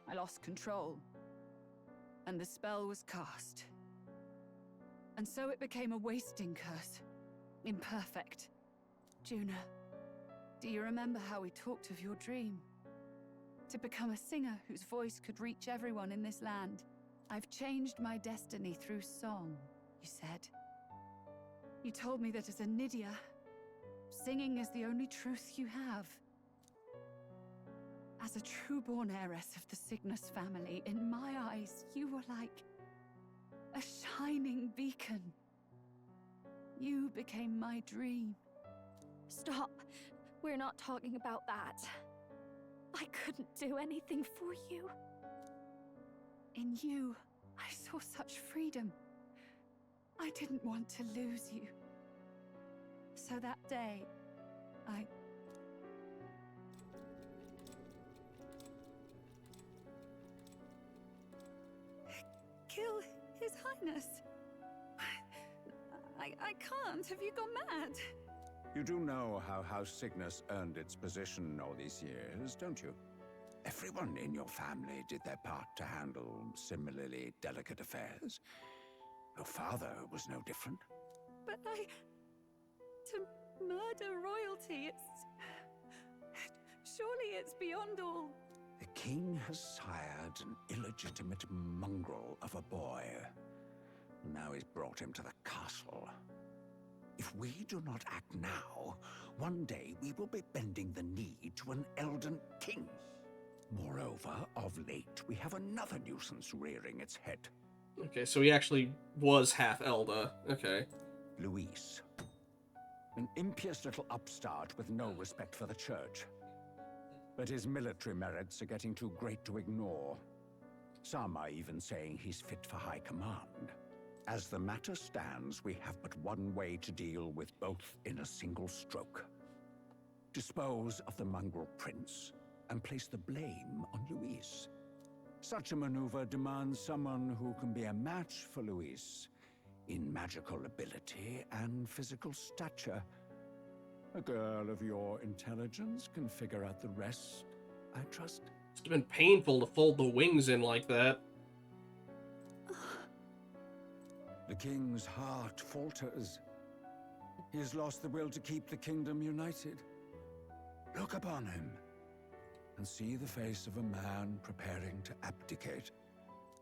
I lost control. And the spell was cast. And so it became a wasting curse. Imperfect. Juna, do you remember how we talked of your dream? To become a singer whose voice could reach everyone in this land. I've changed my destiny through song, you said. You told me that as a Nydia, singing is the only truth you have. As a true-born heiress of the Cygnus family, in my eyes, you were like a shining beacon. You became my dream. Stop. We're not talking about that. I couldn't do anything for you. In you, I saw such freedom. I didn't want to lose you. So that day, I... Kill His Highness. I can't. Have you gone mad? You do know how House Cygnus earned its position all these years, don't you? Everyone in your family did their part to handle similarly delicate affairs. Your father was no different. But to murder royalty, surely it's beyond all. The king has sired an illegitimate mongrel of a boy. Now he's brought him to the castle. If we do not act now, one day we will be bending the knee to an Elden king. Moreover, of late, we have another nuisance rearing its head. Okay, so he actually was half Elda. Okay. Luis. An impious little upstart with no respect for the church. But his military merits are getting too great to ignore. Some are even saying he's fit for high command. As the matter stands, we have but one way to deal with both in a single stroke. Dispose of the mongrel prince and place the blame on Luis. Such a maneuver demands someone who can be a match for Luis in magical ability and physical stature. A girl of your intelligence can figure out the rest, I trust. It's been painful to fold the wings in like that. The king's heart falters. He has lost the will to keep the kingdom united. Look upon him and see the face of a man preparing to abdicate.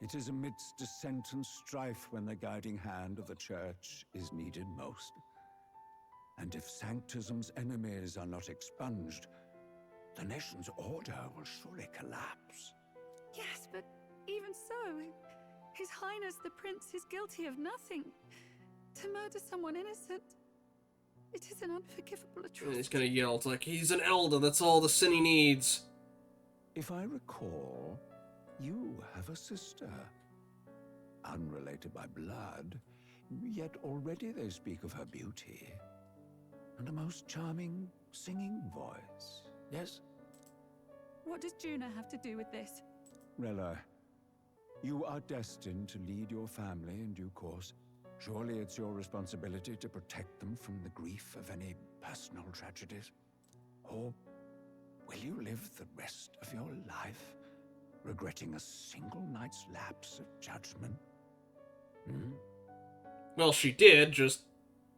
It is amidst dissent and strife when the guiding hand of the church is needed most. And if Sanctism's enemies are not expunged, the nation's order will surely collapse. Yes, but even so, His Highness the Prince is guilty of nothing. To murder someone innocent, it is an unforgivable atrocity. And he's gonna yell, it's like, he's an elder, that's all the sin he needs. If I recall, you have a sister. Unrelated by blood, yet already they speak of her beauty. And a most charming singing voice, yes? What does Juna have to do with this? Rella, you are destined to lead your family in due course. Surely it's your responsibility to protect them from the grief of any personal tragedies. Or will you live the rest of your life regretting a single night's lapse of judgment? Hmm? Well, she did, just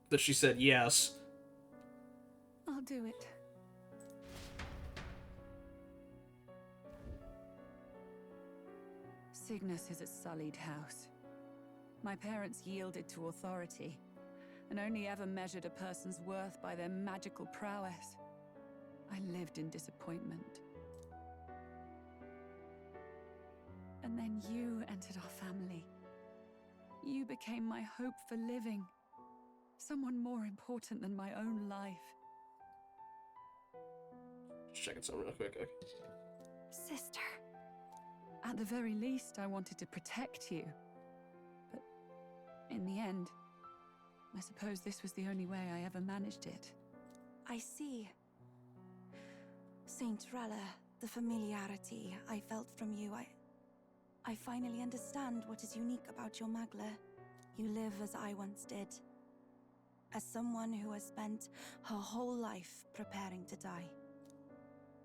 that she said yes. I'll do it. Cygnus is a sullied house. My parents yielded to authority, and only ever measured a person's worth by their magical prowess. I lived in disappointment. And then you entered our family. You became my hope for living. Someone more important than my own life. Just checking something real quick. Okay. Sister. At the very least, I wanted to protect you. But in the end, I suppose this was the only way I ever managed it. I see. Saint Rella, the familiarity I felt from you, I finally understand what is unique about your Magla. You live as I once did. As someone who has spent her whole life preparing to die.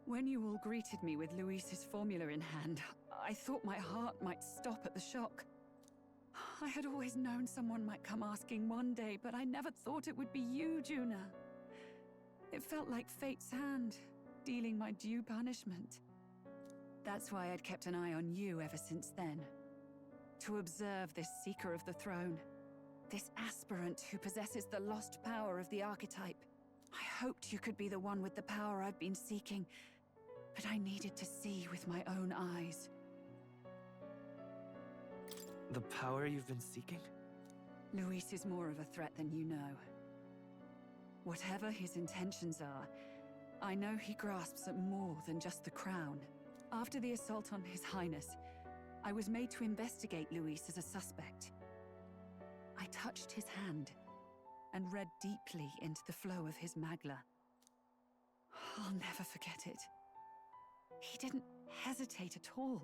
When you all greeted me with Luis's formula in hand, I thought my heart might stop at the shock. I had always known someone might come asking one day, but I never thought it would be you, Juna. It felt like fate's hand, dealing my due punishment. That's why I'd kept an eye on you ever since then. To observe this seeker of the throne. This aspirant who possesses the lost power of the archetype. I hoped you could be the one with the power I've been seeking, but I needed to see with my own eyes. The power you've been seeking? Luis is more of a threat than you know. Whatever his intentions are, I know he grasps at more than just the crown. After the assault on His Highness, I was made to investigate Luis as a suspect. I touched his hand and read deeply into the flow of his Magla. I'll never forget it. He didn't hesitate at all.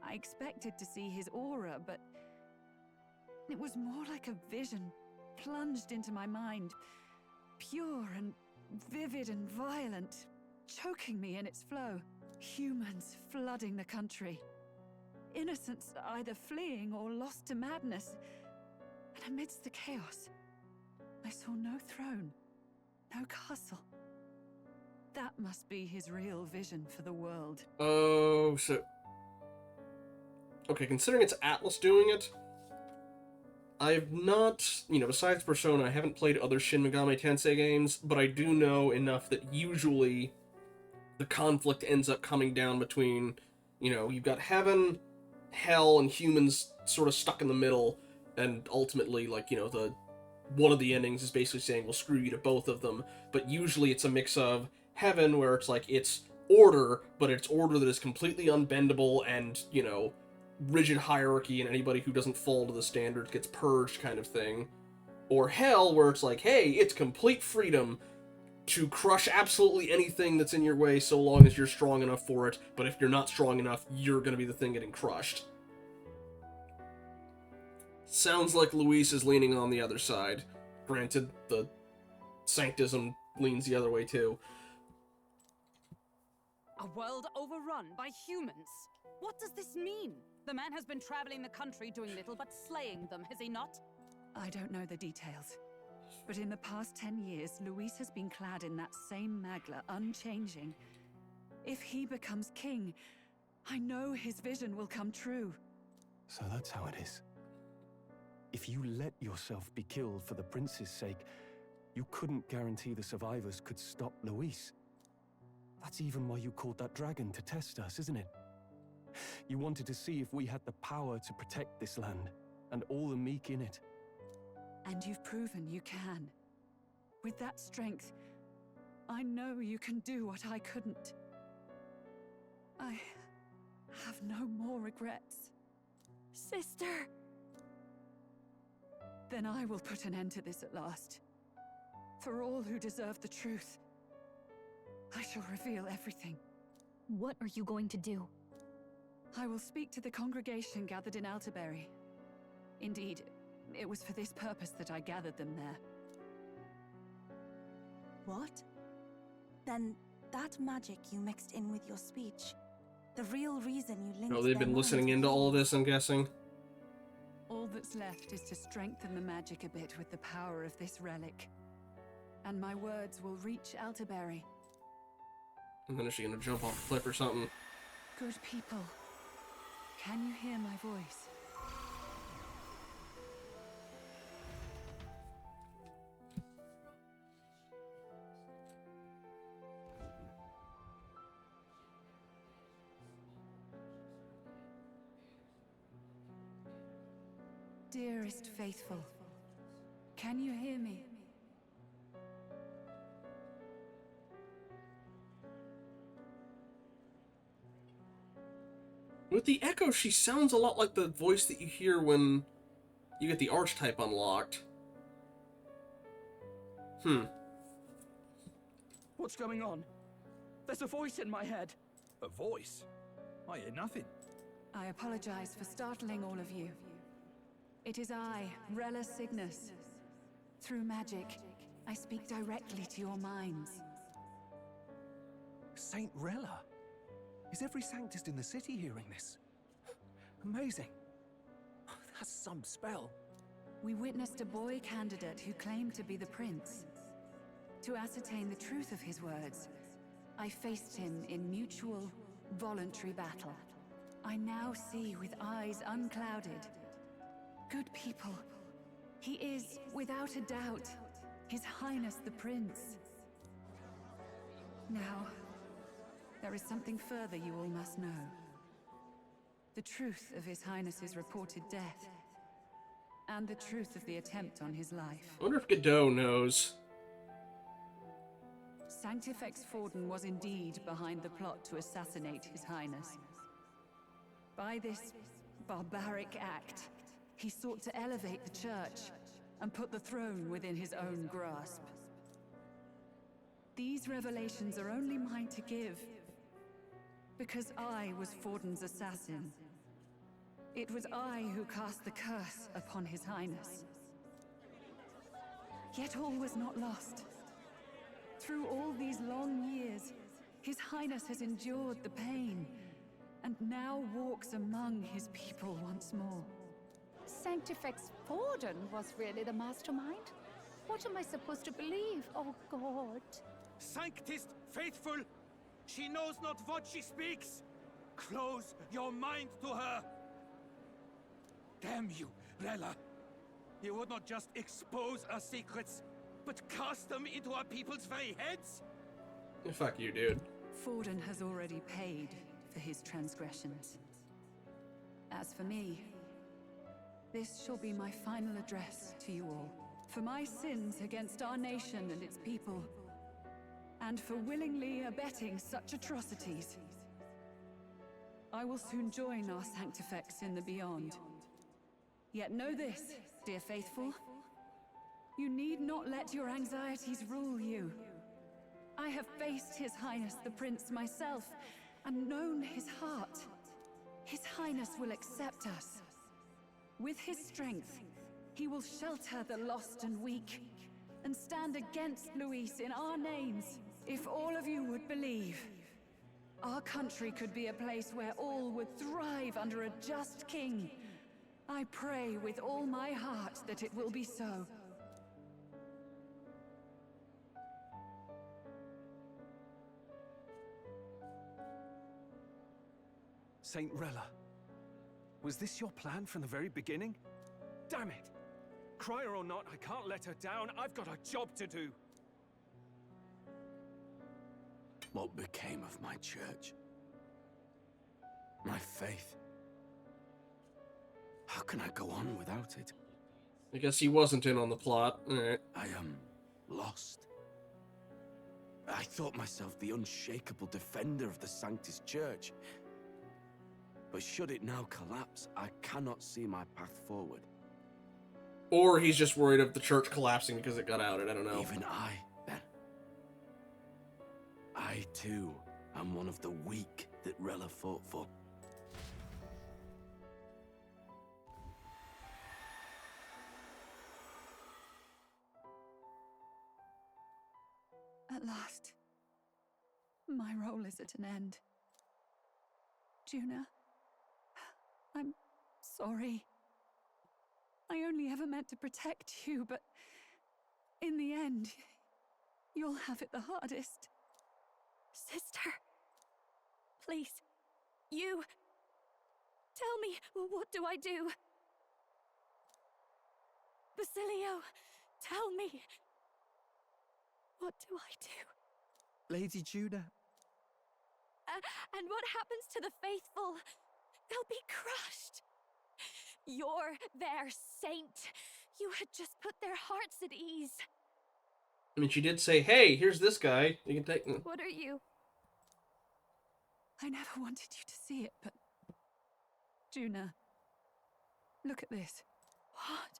I expected to see his aura, but it was more like a vision plunged into my mind, pure and vivid and violent, choking me in its flow. Humans flooding the country. Innocents either fleeing or lost to madness. And amidst the chaos, I saw no throne, no castle. That must be his real vision for the world. Oh, so... Okay, considering it's Atlas doing it, I've not, besides Persona, I haven't played other Shin Megami Tensei games, but I do know enough that usually the conflict ends up coming down between, you've got heaven, hell, and humans sort of stuck in the middle, and ultimately, one of the endings is basically saying, well, screw you to both of them, but usually it's a mix of heaven, where it's like, it's order, but it's order that is completely unbendable, and, rigid hierarchy and anybody who doesn't fall to the standards gets purged kind of thing. Or hell, where it's like, hey, it's complete freedom to crush absolutely anything that's in your way so long as you're strong enough for it, but if you're not strong enough, you're gonna be the thing getting crushed. Sounds like Luis is leaning on the other side. Granted, the sanctism leans the other way too. A world overrun by humans? What does this mean? The man has been traveling the country doing little but slaying them, has he not? I don't know the details. But in the past 10 years, Luis has been clad in that same magla, unchanging. If he becomes king, I know his vision will come true. So that's how it is. If you let yourself be killed for the prince's sake, you couldn't guarantee the survivors could stop Luis. That's even why you called that dragon to test us, isn't it? You wanted to see if we had the power to protect this land, and all the meek in it. And you've proven you can. With that strength, I know you can do what I couldn't. I have no more regrets. Sister! Then I will put an end to this at last. For all who deserve the truth, I shall reveal everything. What are you going to do? I will speak to the congregation gathered in Altabury. Indeed, it was for this purpose that I gathered them there. What? Then that magic you mixed in with your speech, the real reason you linked. Oh, they've been listening into all of this, I'm guessing. All that's left is to strengthen the magic a bit with the power of this relic. And my words will reach Altabury. And then is she gonna jump off a cliff or something? Good people, can you hear my voice? Dearest faithful, can you hear me? With the echo, she sounds a lot like the voice that you hear when you get the archetype unlocked. What's going on? There's a voice in my head. A voice? I hear nothing. I apologize for startling all of you. It is I, Rella Cygnus. Through magic, I speak directly to your minds. Saint Rella? Is every sanctist in the city hearing this? Amazing. That's some spell. We witnessed a boy candidate who claimed to be the prince. To ascertain the truth of his words, I faced him in mutual, voluntary battle. I now see with eyes unclouded. Good people, he is, without a doubt, His Highness the Prince. Now, there is something further you all must know. The truth of His Highness's reported death, and the truth of the attempt on his life. I wonder if Godot knows. Sanctifex Forden was indeed behind the plot to assassinate His Highness. By this barbaric act, he sought to elevate the church and put the throne within his own grasp. These revelations are only mine to give, because I was Forden's assassin. It was I who cast the curse upon His Highness. Yet all was not lost. Through all these long years, His Highness has endured the pain, and now walks among his people once more. Sanctifex Forden was really the mastermind? What am I supposed to believe? Oh, God. Sanctist faithful, she knows not what she speaks. Close your mind to her. Damn you, Rella. You would not just expose our secrets, but cast them into our people's very heads? Fuck you, dude. Forden has already paid for his transgressions. As for me, this shall be my final address to you all. For my sins against our nation and its people, and for willingly abetting such atrocities, I will soon join our Sanctifex in the beyond. Yet know this, dear faithful. You need not let your anxieties rule you. I have faced His Highness the Prince myself, and known his heart. His Highness will accept us. With his strength, he will shelter the lost and weak, and stand against Luis in our names. If all of you would believe, our country could be a place where all would thrive under a just king. I pray with all my heart that it will be so. Saint Rella, was this your plan from the very beginning? Damn it! Crier or not, I can't let her down. I've got a job to do. What became of my church? My faith? How can I go on without it? I guess he wasn't in on the plot. Alright. I am lost. I thought myself the unshakable defender of the Sanctus Church. But should it now collapse, I cannot see my path forward. Or he's just worried of the church collapsing because it got outed, I don't know. Even I, then. I, too, am one of the weak that Rella fought for. At last, my role is at an end. Juna, I'm sorry. I only ever meant to protect you, but in the end, you'll have it the hardest. Sister, please, you... Tell me, what do I do? Basilio, tell me. What do I do? Lady Juna. And what happens to the faithful? They'll be crushed. You're their saint. You had just put their hearts at ease. I mean, she did say, hey, here's this guy. You can take... What are you? I never wanted you to see it, but... Juna, look at this. What?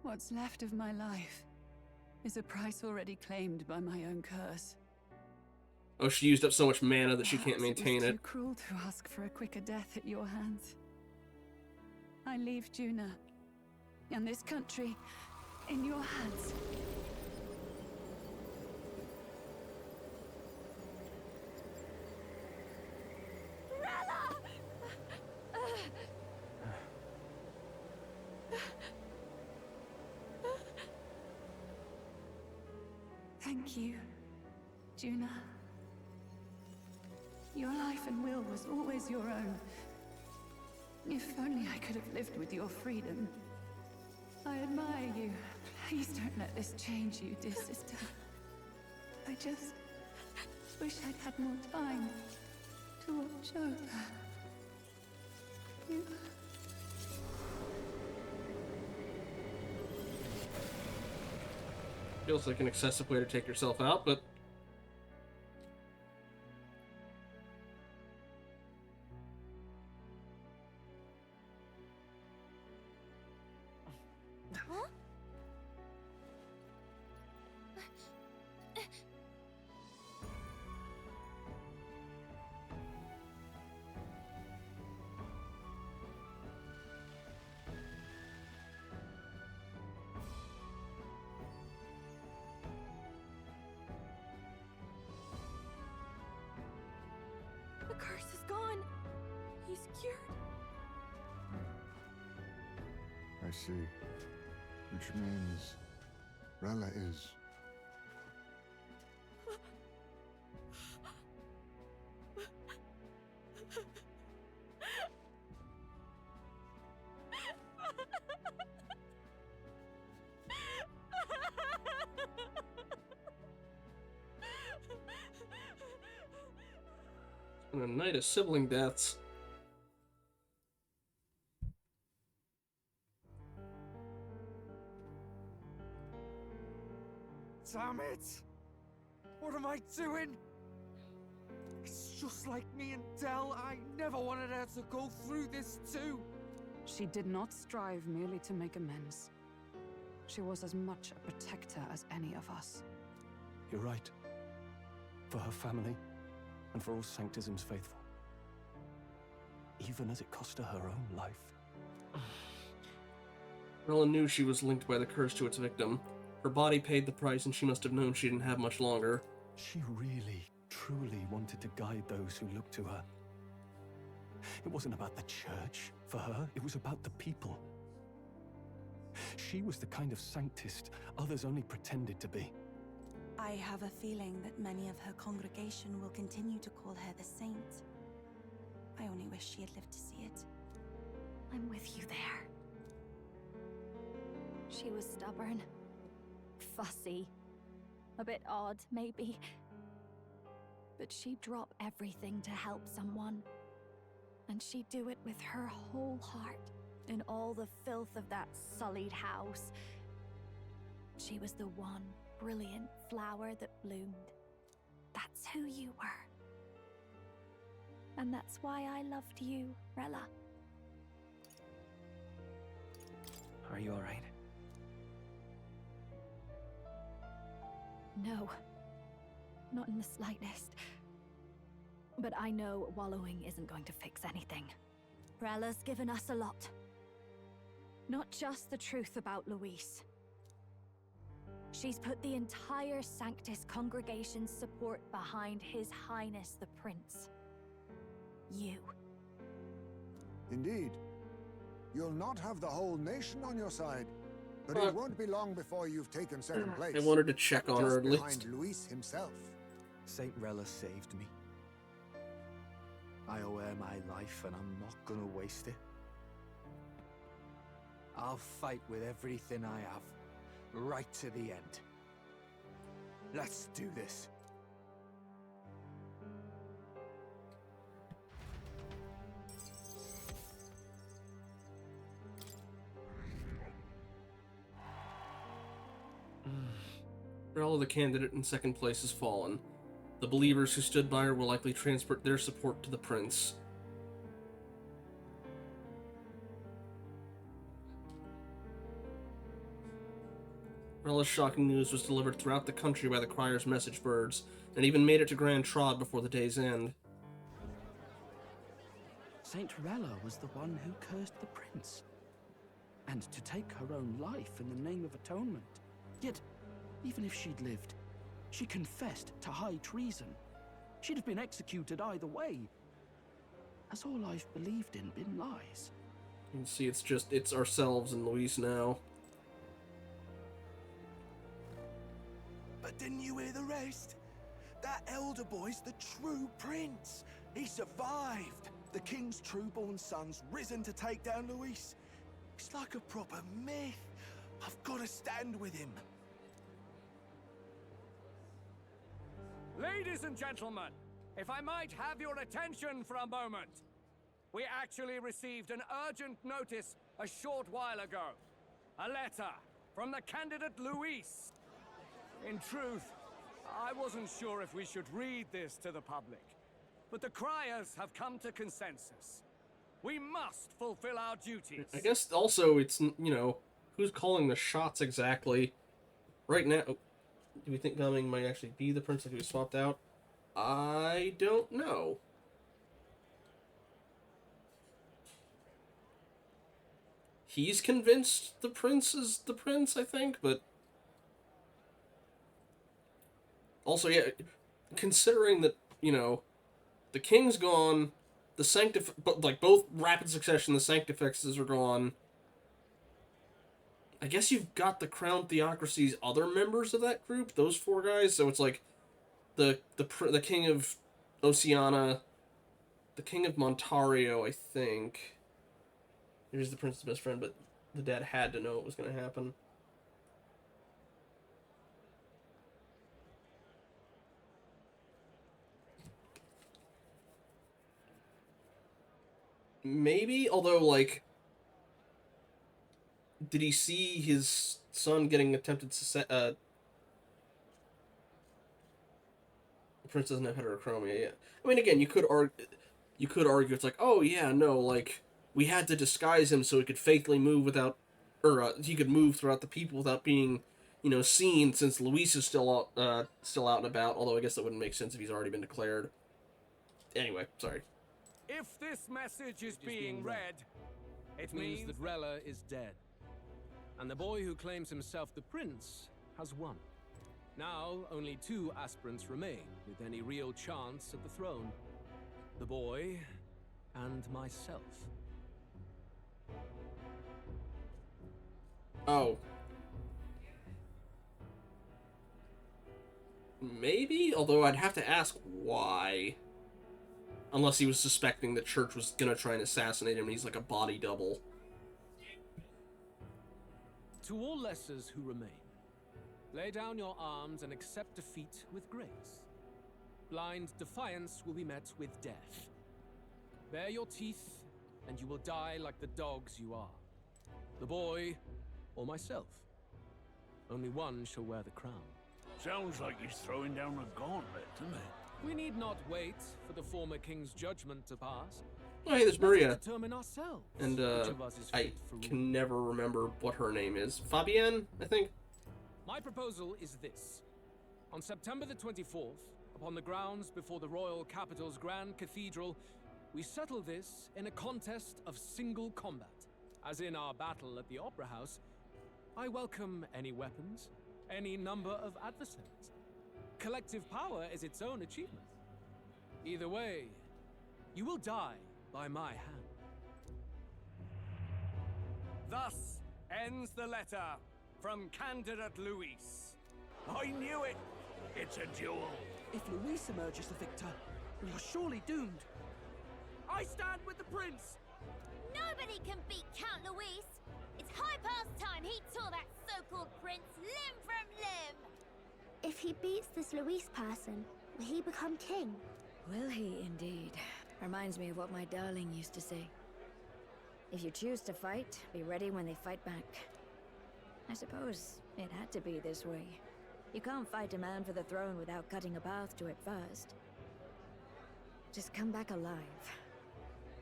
What's left of my life is a price already claimed by my own curse. Oh, she used up so much mana that she can't maintain it. it. Too cruel to ask for a quicker death at your hands. I leave Juna and this country in your hands. Thank you, Juna. Your life and will was always your own. If only I could have lived with your freedom. I admire you. Please don't let this change you, dear sister. I just wish I'd had more time to watch over you. Feels like an excessive way to take yourself out, but... Huh? The curse is gone. He's cured. I see. Which means Rella is... And a night of sibling deaths. Damn it! What am I doing? It's just like me and Dell. I never wanted her to go through this too. She did not strive merely to make amends. She was as much a protector as any of us. You're right. For her family, and for all Sanctism's faithful. Even as it cost her her own life. Rella knew she was linked by the curse to its victim. Her body paid the price, and she must have known she didn't have much longer. She really, truly wanted to guide those who looked to her. It wasn't about the church for her, it was about the people. She was the kind of sanctist others only pretended to be. I have a feeling that many of her congregation will continue to call her the saint. I only wish she had lived to see it. I'm with you there. She was stubborn, fussy, a bit odd, maybe. But she'd drop everything to help someone. And she'd do it with her whole heart, in all the filth of that sullied house. She was the one brilliant flower that bloomed. That's who you were. And that's why I loved you, Rella. Are you alright? No. Not in the slightest. But I know wallowing isn't going to fix anything. Rella's given us a lot. Not just the truth about Luis. She's put the entire Sanctus congregation's support behind His Highness the Prince. You. Indeed. You'll not have the whole nation on your side, but it won't be long before you've taken second place. I wanted to check on her at just least. behind Luis himself. Saint Rella saved me. I owe her my life, and I'm not gonna waste it. I'll fight with everything I have, right to the end. Let's do this. Rella, the candidate in second place, has fallen. The believers who stood by her will likely transfer their support to the prince. Rella's shocking news was delivered throughout the country by the crier's message birds, and even made it to Grand Trod before the day's end. Saint Rella was the one who cursed the prince. And to take her own life in the name of atonement. Yet, even if she'd lived, she confessed to high treason. She'd have been executed either way. Has all I've believed in been lies? You can see it's ourselves and Luis now. But didn't you hear the rest? That elder boy's the true prince. He survived. The king's true-born son's risen to take down Luis. It's like a proper myth. I've got to stand with him. Ladies and gentlemen, if I might have your attention for a moment. We actually received an urgent notice a short while ago. A letter from the candidate Luis. In truth, I wasn't sure if we should read this to the public, but the criers have come to consensus. We must fulfill our duties. I guess also it's, who's calling the shots exactly? Right now, do we think Gumming might actually be the prince that he was swapped out? I don't know. He's convinced the prince is the prince, I think, but... Also, yeah, considering that, the king's gone, the both rapid succession, the Sanctifexes are gone. I guess you've got the Crown Theocracy's other members of that group, those four guys, so it's like the king of Oceana, the king of Montario, I think. Here's the prince's best friend, but the dad had to know it was going to happen. Maybe, although, did he see his son getting attempted Prince doesn't have heterochromia yet. I mean, again, you could argue it's like, oh yeah, no, like we had to disguise him so he could faithfully move without, or he could move throughout the people without being, seen. Since Luis is still out and about. Although I guess that wouldn't make sense if he's already been declared. Anyway, sorry. If this message is being read, it means that Rella is dead. And the boy who claims himself the prince has won. Now, only 2 aspirants remain with any real chance at the throne. The boy and myself. Oh. Maybe? Although I'd have to ask why. Unless he was suspecting the church was gonna try and assassinate him and he's like a body double. To all lessers who remain, lay down your arms and accept defeat with grace. Blind defiance will be met with death. Bare your teeth, and you will die like the dogs you are. The boy, or myself. Only one shall wear the crown. Sounds like he's throwing down a gauntlet, doesn't it? We need not wait for the former king's judgment to pass. Oh, hey, there's Maria. Let's determine ourselves. And, which of us is I fit for rule. can never remember what her name is. Fabienne, I think? My proposal is this. On September the 24th, upon the grounds before the royal capital's Grand Cathedral, we settle this in a contest of single combat. As in our battle at the Opera House, I welcome any weapons, any number of adversaries. Collective power is its own achievement. Either way, you will die by my hand. Thus ends the letter from candidate Luis. I knew it! It's a duel. If Luis emerges the victor, we are surely doomed. I stand with the prince! Nobody can beat Count Luis! It's high past time he tore that so-called prince limb from limb! If he beats this Luis person, will he become king? Will he indeed? Reminds me of what my darling used to say. If you choose to fight, be ready when they fight back. I suppose it had to be this way. You can't fight a man for the throne without cutting a path to it first. Just come back alive.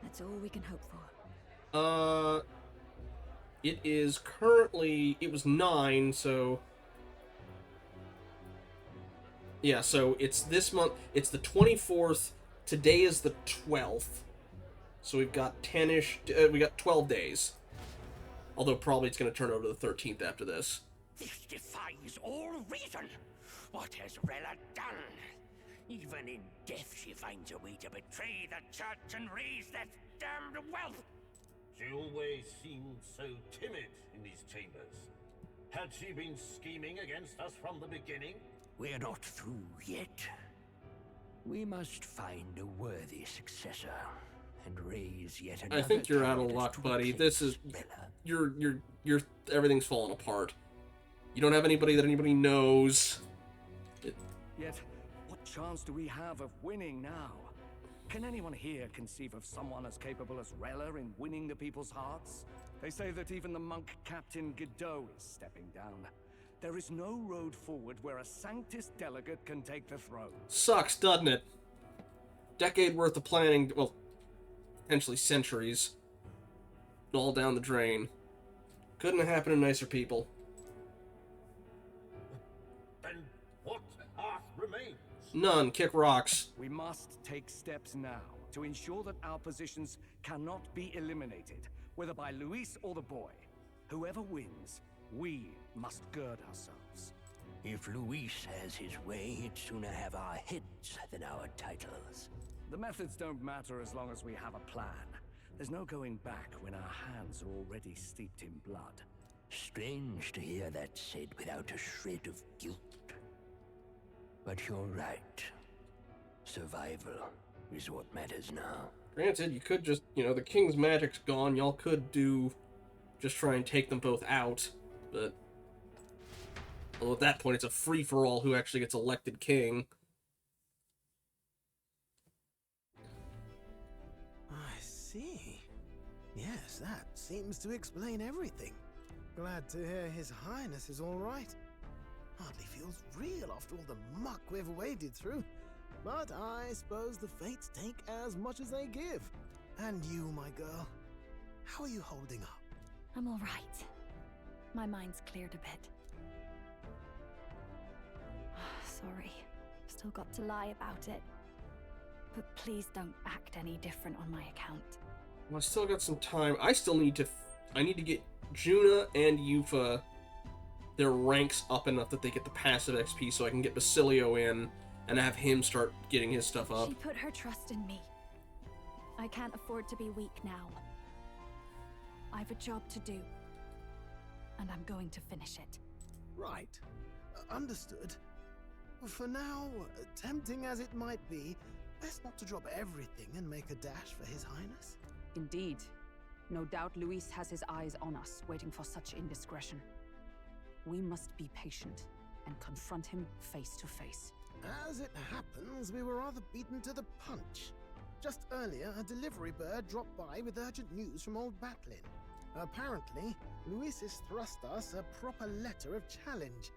That's all we can hope for. It is currently... It was 9, so... Yeah, so it's this month... It's the 24th. Today is the 12th. So we've got 10-ish... we got 12 days. Although probably it's going to turn over to the 13th after this. This defies all reason. What has Rella done? Even in death she finds a way to betray the church and raise that damned wealth. She always seemed so timid in these chambers. Had she been scheming against us from the beginning? We're not through yet. We must find a worthy successor and raise yet another. I think you're out of luck, buddy. This is... You're everything's falling apart. You don't have anybody that anybody knows. Yet, what chance do we have of winning now? Can anyone here conceive of someone as capable as Rella in winning the people's hearts? They say that even the monk Captain Godot is stepping down. There is no road forward where a Sanctus delegate can take the throne. Sucks, doesn't it? Decade worth of planning, well, potentially centuries, all down the drain. Couldn't have happened to nicer people. Then what path remains? None. Kick rocks. We must take steps now to ensure that our positions cannot be eliminated, whether by Luis or the boy. Whoever wins, we must gird ourselves. If Luis has his way, he'd sooner have our heads than our titles. The methods don't matter as long as we have a plan. There's no going back when our hands are already steeped in blood. Strange to hear that said without a shred of guilt. But you're right. Survival is what matters now. Granted, you could just, the king's magic's gone. Y'all could just try and take them both out. But, well, at that point, it's a free-for-all who actually gets elected king. I see. Yes, that seems to explain everything. Glad to hear His Highness is all right. Hardly feels real after all the muck we've waded through. But I suppose the fates take as much as they give. And you, my girl, how are you holding up? I'm all right. My mind's cleared a bit. Sorry. Still got to lie about it. But please don't act any different on my account. Well, I still got some time. I still need to... I need to get Juna and Yufa their ranks up enough that they get the passive XP so I can get Basilio in and have him start getting his stuff up. She put her trust in me. I can't afford to be weak now. I've a job to do. And I'm going to finish it. Right. Understood. For now, tempting as it might be, best not to drop everything and make a dash for His Highness. Indeed. No doubt Luis has his eyes on us, waiting for such indiscretion. We must be patient and confront him face to face. As it happens, we were rather beaten to the punch. Just earlier, a delivery bird dropped by with urgent news from Old Batlin. Apparently, Luis has thrust us a proper letter of challenge.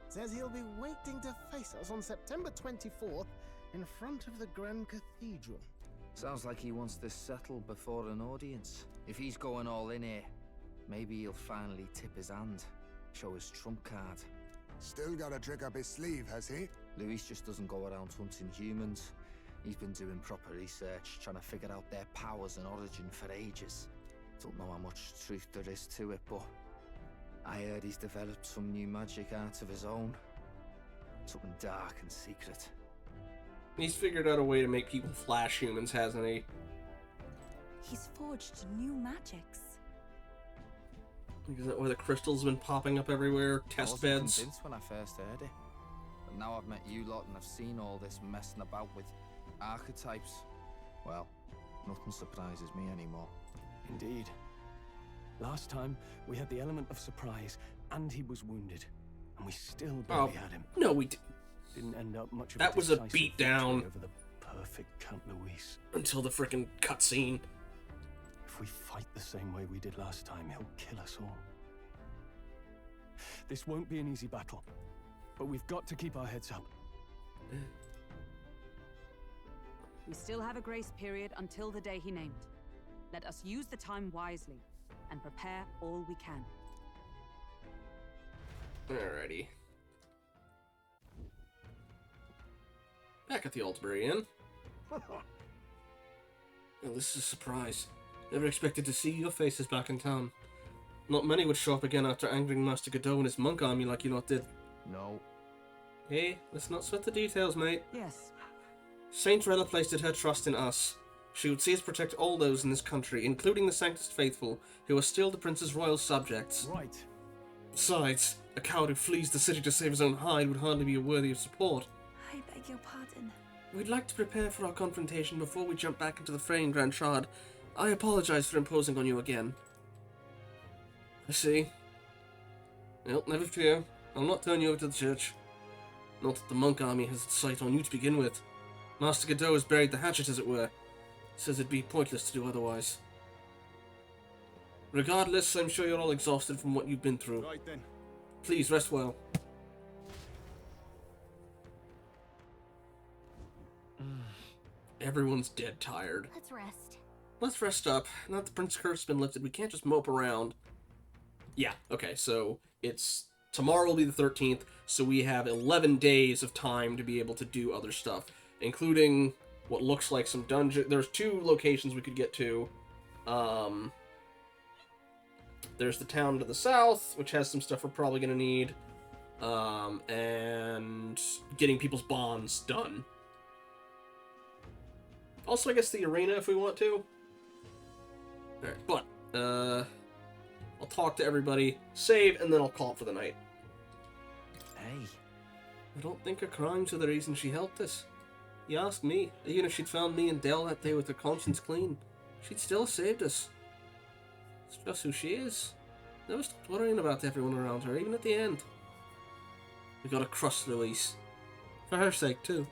Says he'll be waiting to face us on September 24th in front of the Grand Cathedral. Sounds like he wants this settled before an audience. If he's going all in here, maybe he'll finally tip his hand, show his trump card. Still got a trick up his sleeve, has he? Luis just doesn't go around hunting humans. He's been doing proper research, trying to figure out their powers and origin for ages. Don't know how much truth there is to it, but I heard he's developed some new magic art of his own. Something dark and secret. He's figured out a way to make people flash humans, hasn't he? He's forged new magics. Is that why the crystals have been popping up everywhere? Test I wasn't beds? convinced when I first heard it. But now I've met you lot and I've seen all this messing about with archetypes. Well, nothing surprises me anymore. Indeed. Last time, we had the element of surprise, and he was wounded. And we still barely had him. No, we didn't end up much of that was a decisive beat down victory over the perfect Count Luis. Until the frickin' cutscene. If we fight the same way we did last time, he'll kill us all. This won't be an easy battle, but we've got to keep our heads up. We still have a grace period until the day he named. Let us use the time wisely and prepare all we can. Alrighty. Back at the Altabury Inn. Well, this is a surprise. Never expected to see your faces back in town. Not many would show up again after angering Master Godot and his monk army like you lot did. No. Hey, let's not sweat the details, mate. Yes. Saint Rella placed her trust in us. She would see us protect all those in this country, including the Sanctus Faithful, who are still the Prince's royal subjects. Right. Besides, a coward who flees the city to save his own hide would hardly be worthy of support. I beg your pardon. We'd like to prepare for our confrontation before we jump back into the fray in Grand Shard. I apologize for imposing on you again. I see. Well, never fear. I'll not turn you over to the church. Not that the monk army has its sight on you to begin with. Master Godot has buried the hatchet, as it were. Says it'd be pointless to do otherwise. Regardless, I'm sure you're all exhausted from what you've been through. Right then. Please, rest well. Everyone's dead tired. Let's rest. Let's rest up. Now that the Prince Curse has been lifted, we can't just mope around. Yeah, okay, so it's... Tomorrow will be the 13th, so we have 11 days of time to be able to do other stuff, including what looks like some dungeon... There's 2 locations we could get to. There's the town to the south, which has some stuff we're probably going to need. And getting people's bonds done. Also, I guess the arena if we want to. Alright, but, I'll talk to everybody, save, and then I'll call it for the night. Hey. I don't think her crimes are the reason she helped us. You ask me, even if she'd found me and Dell that day with her conscience clean, she'd still have saved us. It's just who she is. Never stopped worrying about everyone around her, even at the end. We gotta crush Louise. For her sake, too.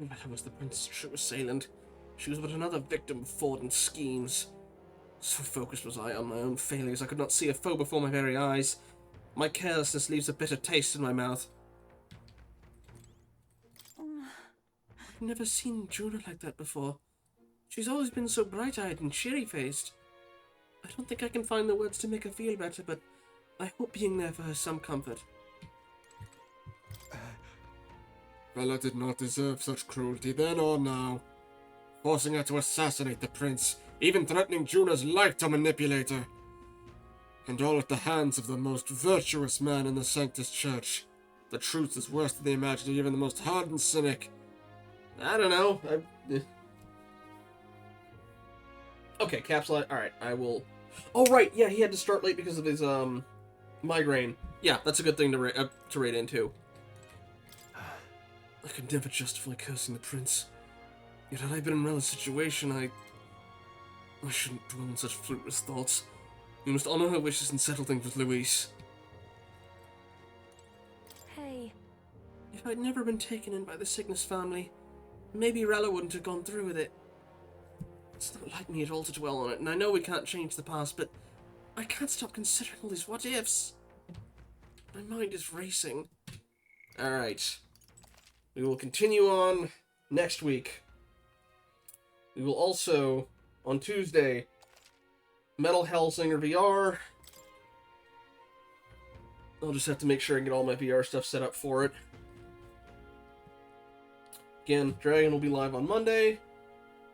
That was the prince's true assailant. She was but another victim of Forden's schemes. So focused was I on my own failures, I could not see a foe before my very eyes. My carelessness leaves a bitter taste in my mouth. I've never seen Juna like that before. She's always been so bright-eyed and cheery-faced. I don't think I can find the words to make her feel better, but I hope being there for her some comfort. Bella did not deserve such cruelty then or now. Forcing her to assassinate the prince, even threatening Juna's life to manipulate her. And all at the hands of the most virtuous man in the Sanctus Church. The truth is worse than they imagined, even the most hardened cynic. I don't know. Okay, Capsule. Alright, I will... Oh, right, yeah, he had to start late because of his, migraine. Yeah, that's a good thing to rate into. I could never justify cursing the prince. Yet had I been in Rella's situation, I shouldn't dwell on such fruitless thoughts. We must honor her wishes and settle things with Luis. Hey. If I'd never been taken in by the Cygnus family, maybe Rella wouldn't have gone through with it. It's not like me at all to dwell on it, and I know we can't change the past, but I can't stop considering all these what-ifs. My mind is racing. Alright. We will continue on next week. We will also, on Tuesday, Metal Hellsinger VR. I'll just have to make sure I get all my VR stuff set up for it. Again, Dragon will be live on Monday.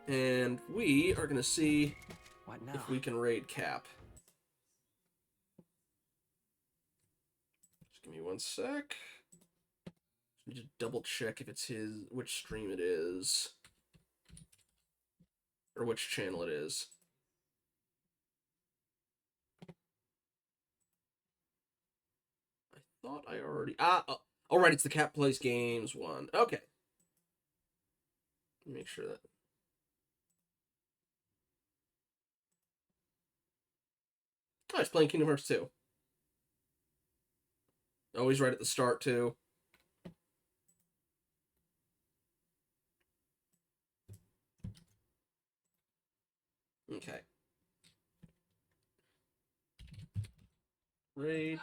And we are going to see if we can raid Cap. Just give me one sec. Need to double check if it's which stream it is. Or which channel it is. I thought I already... oh, right, it's the Cap Plays Games one. Okay. Let me make sure that... Oh, he's playing Kingdom Hearts 2. Oh, he's right at the start, too. Okay. Raid.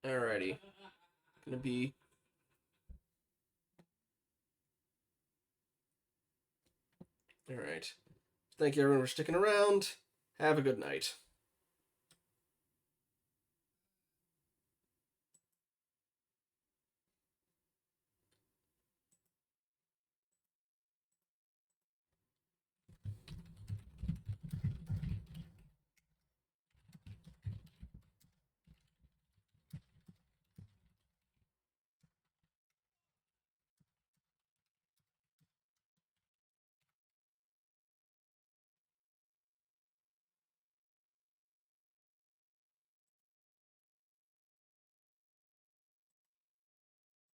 Alrighty. Gonna be... Alright. Thank you everyone for sticking around. Have a good night.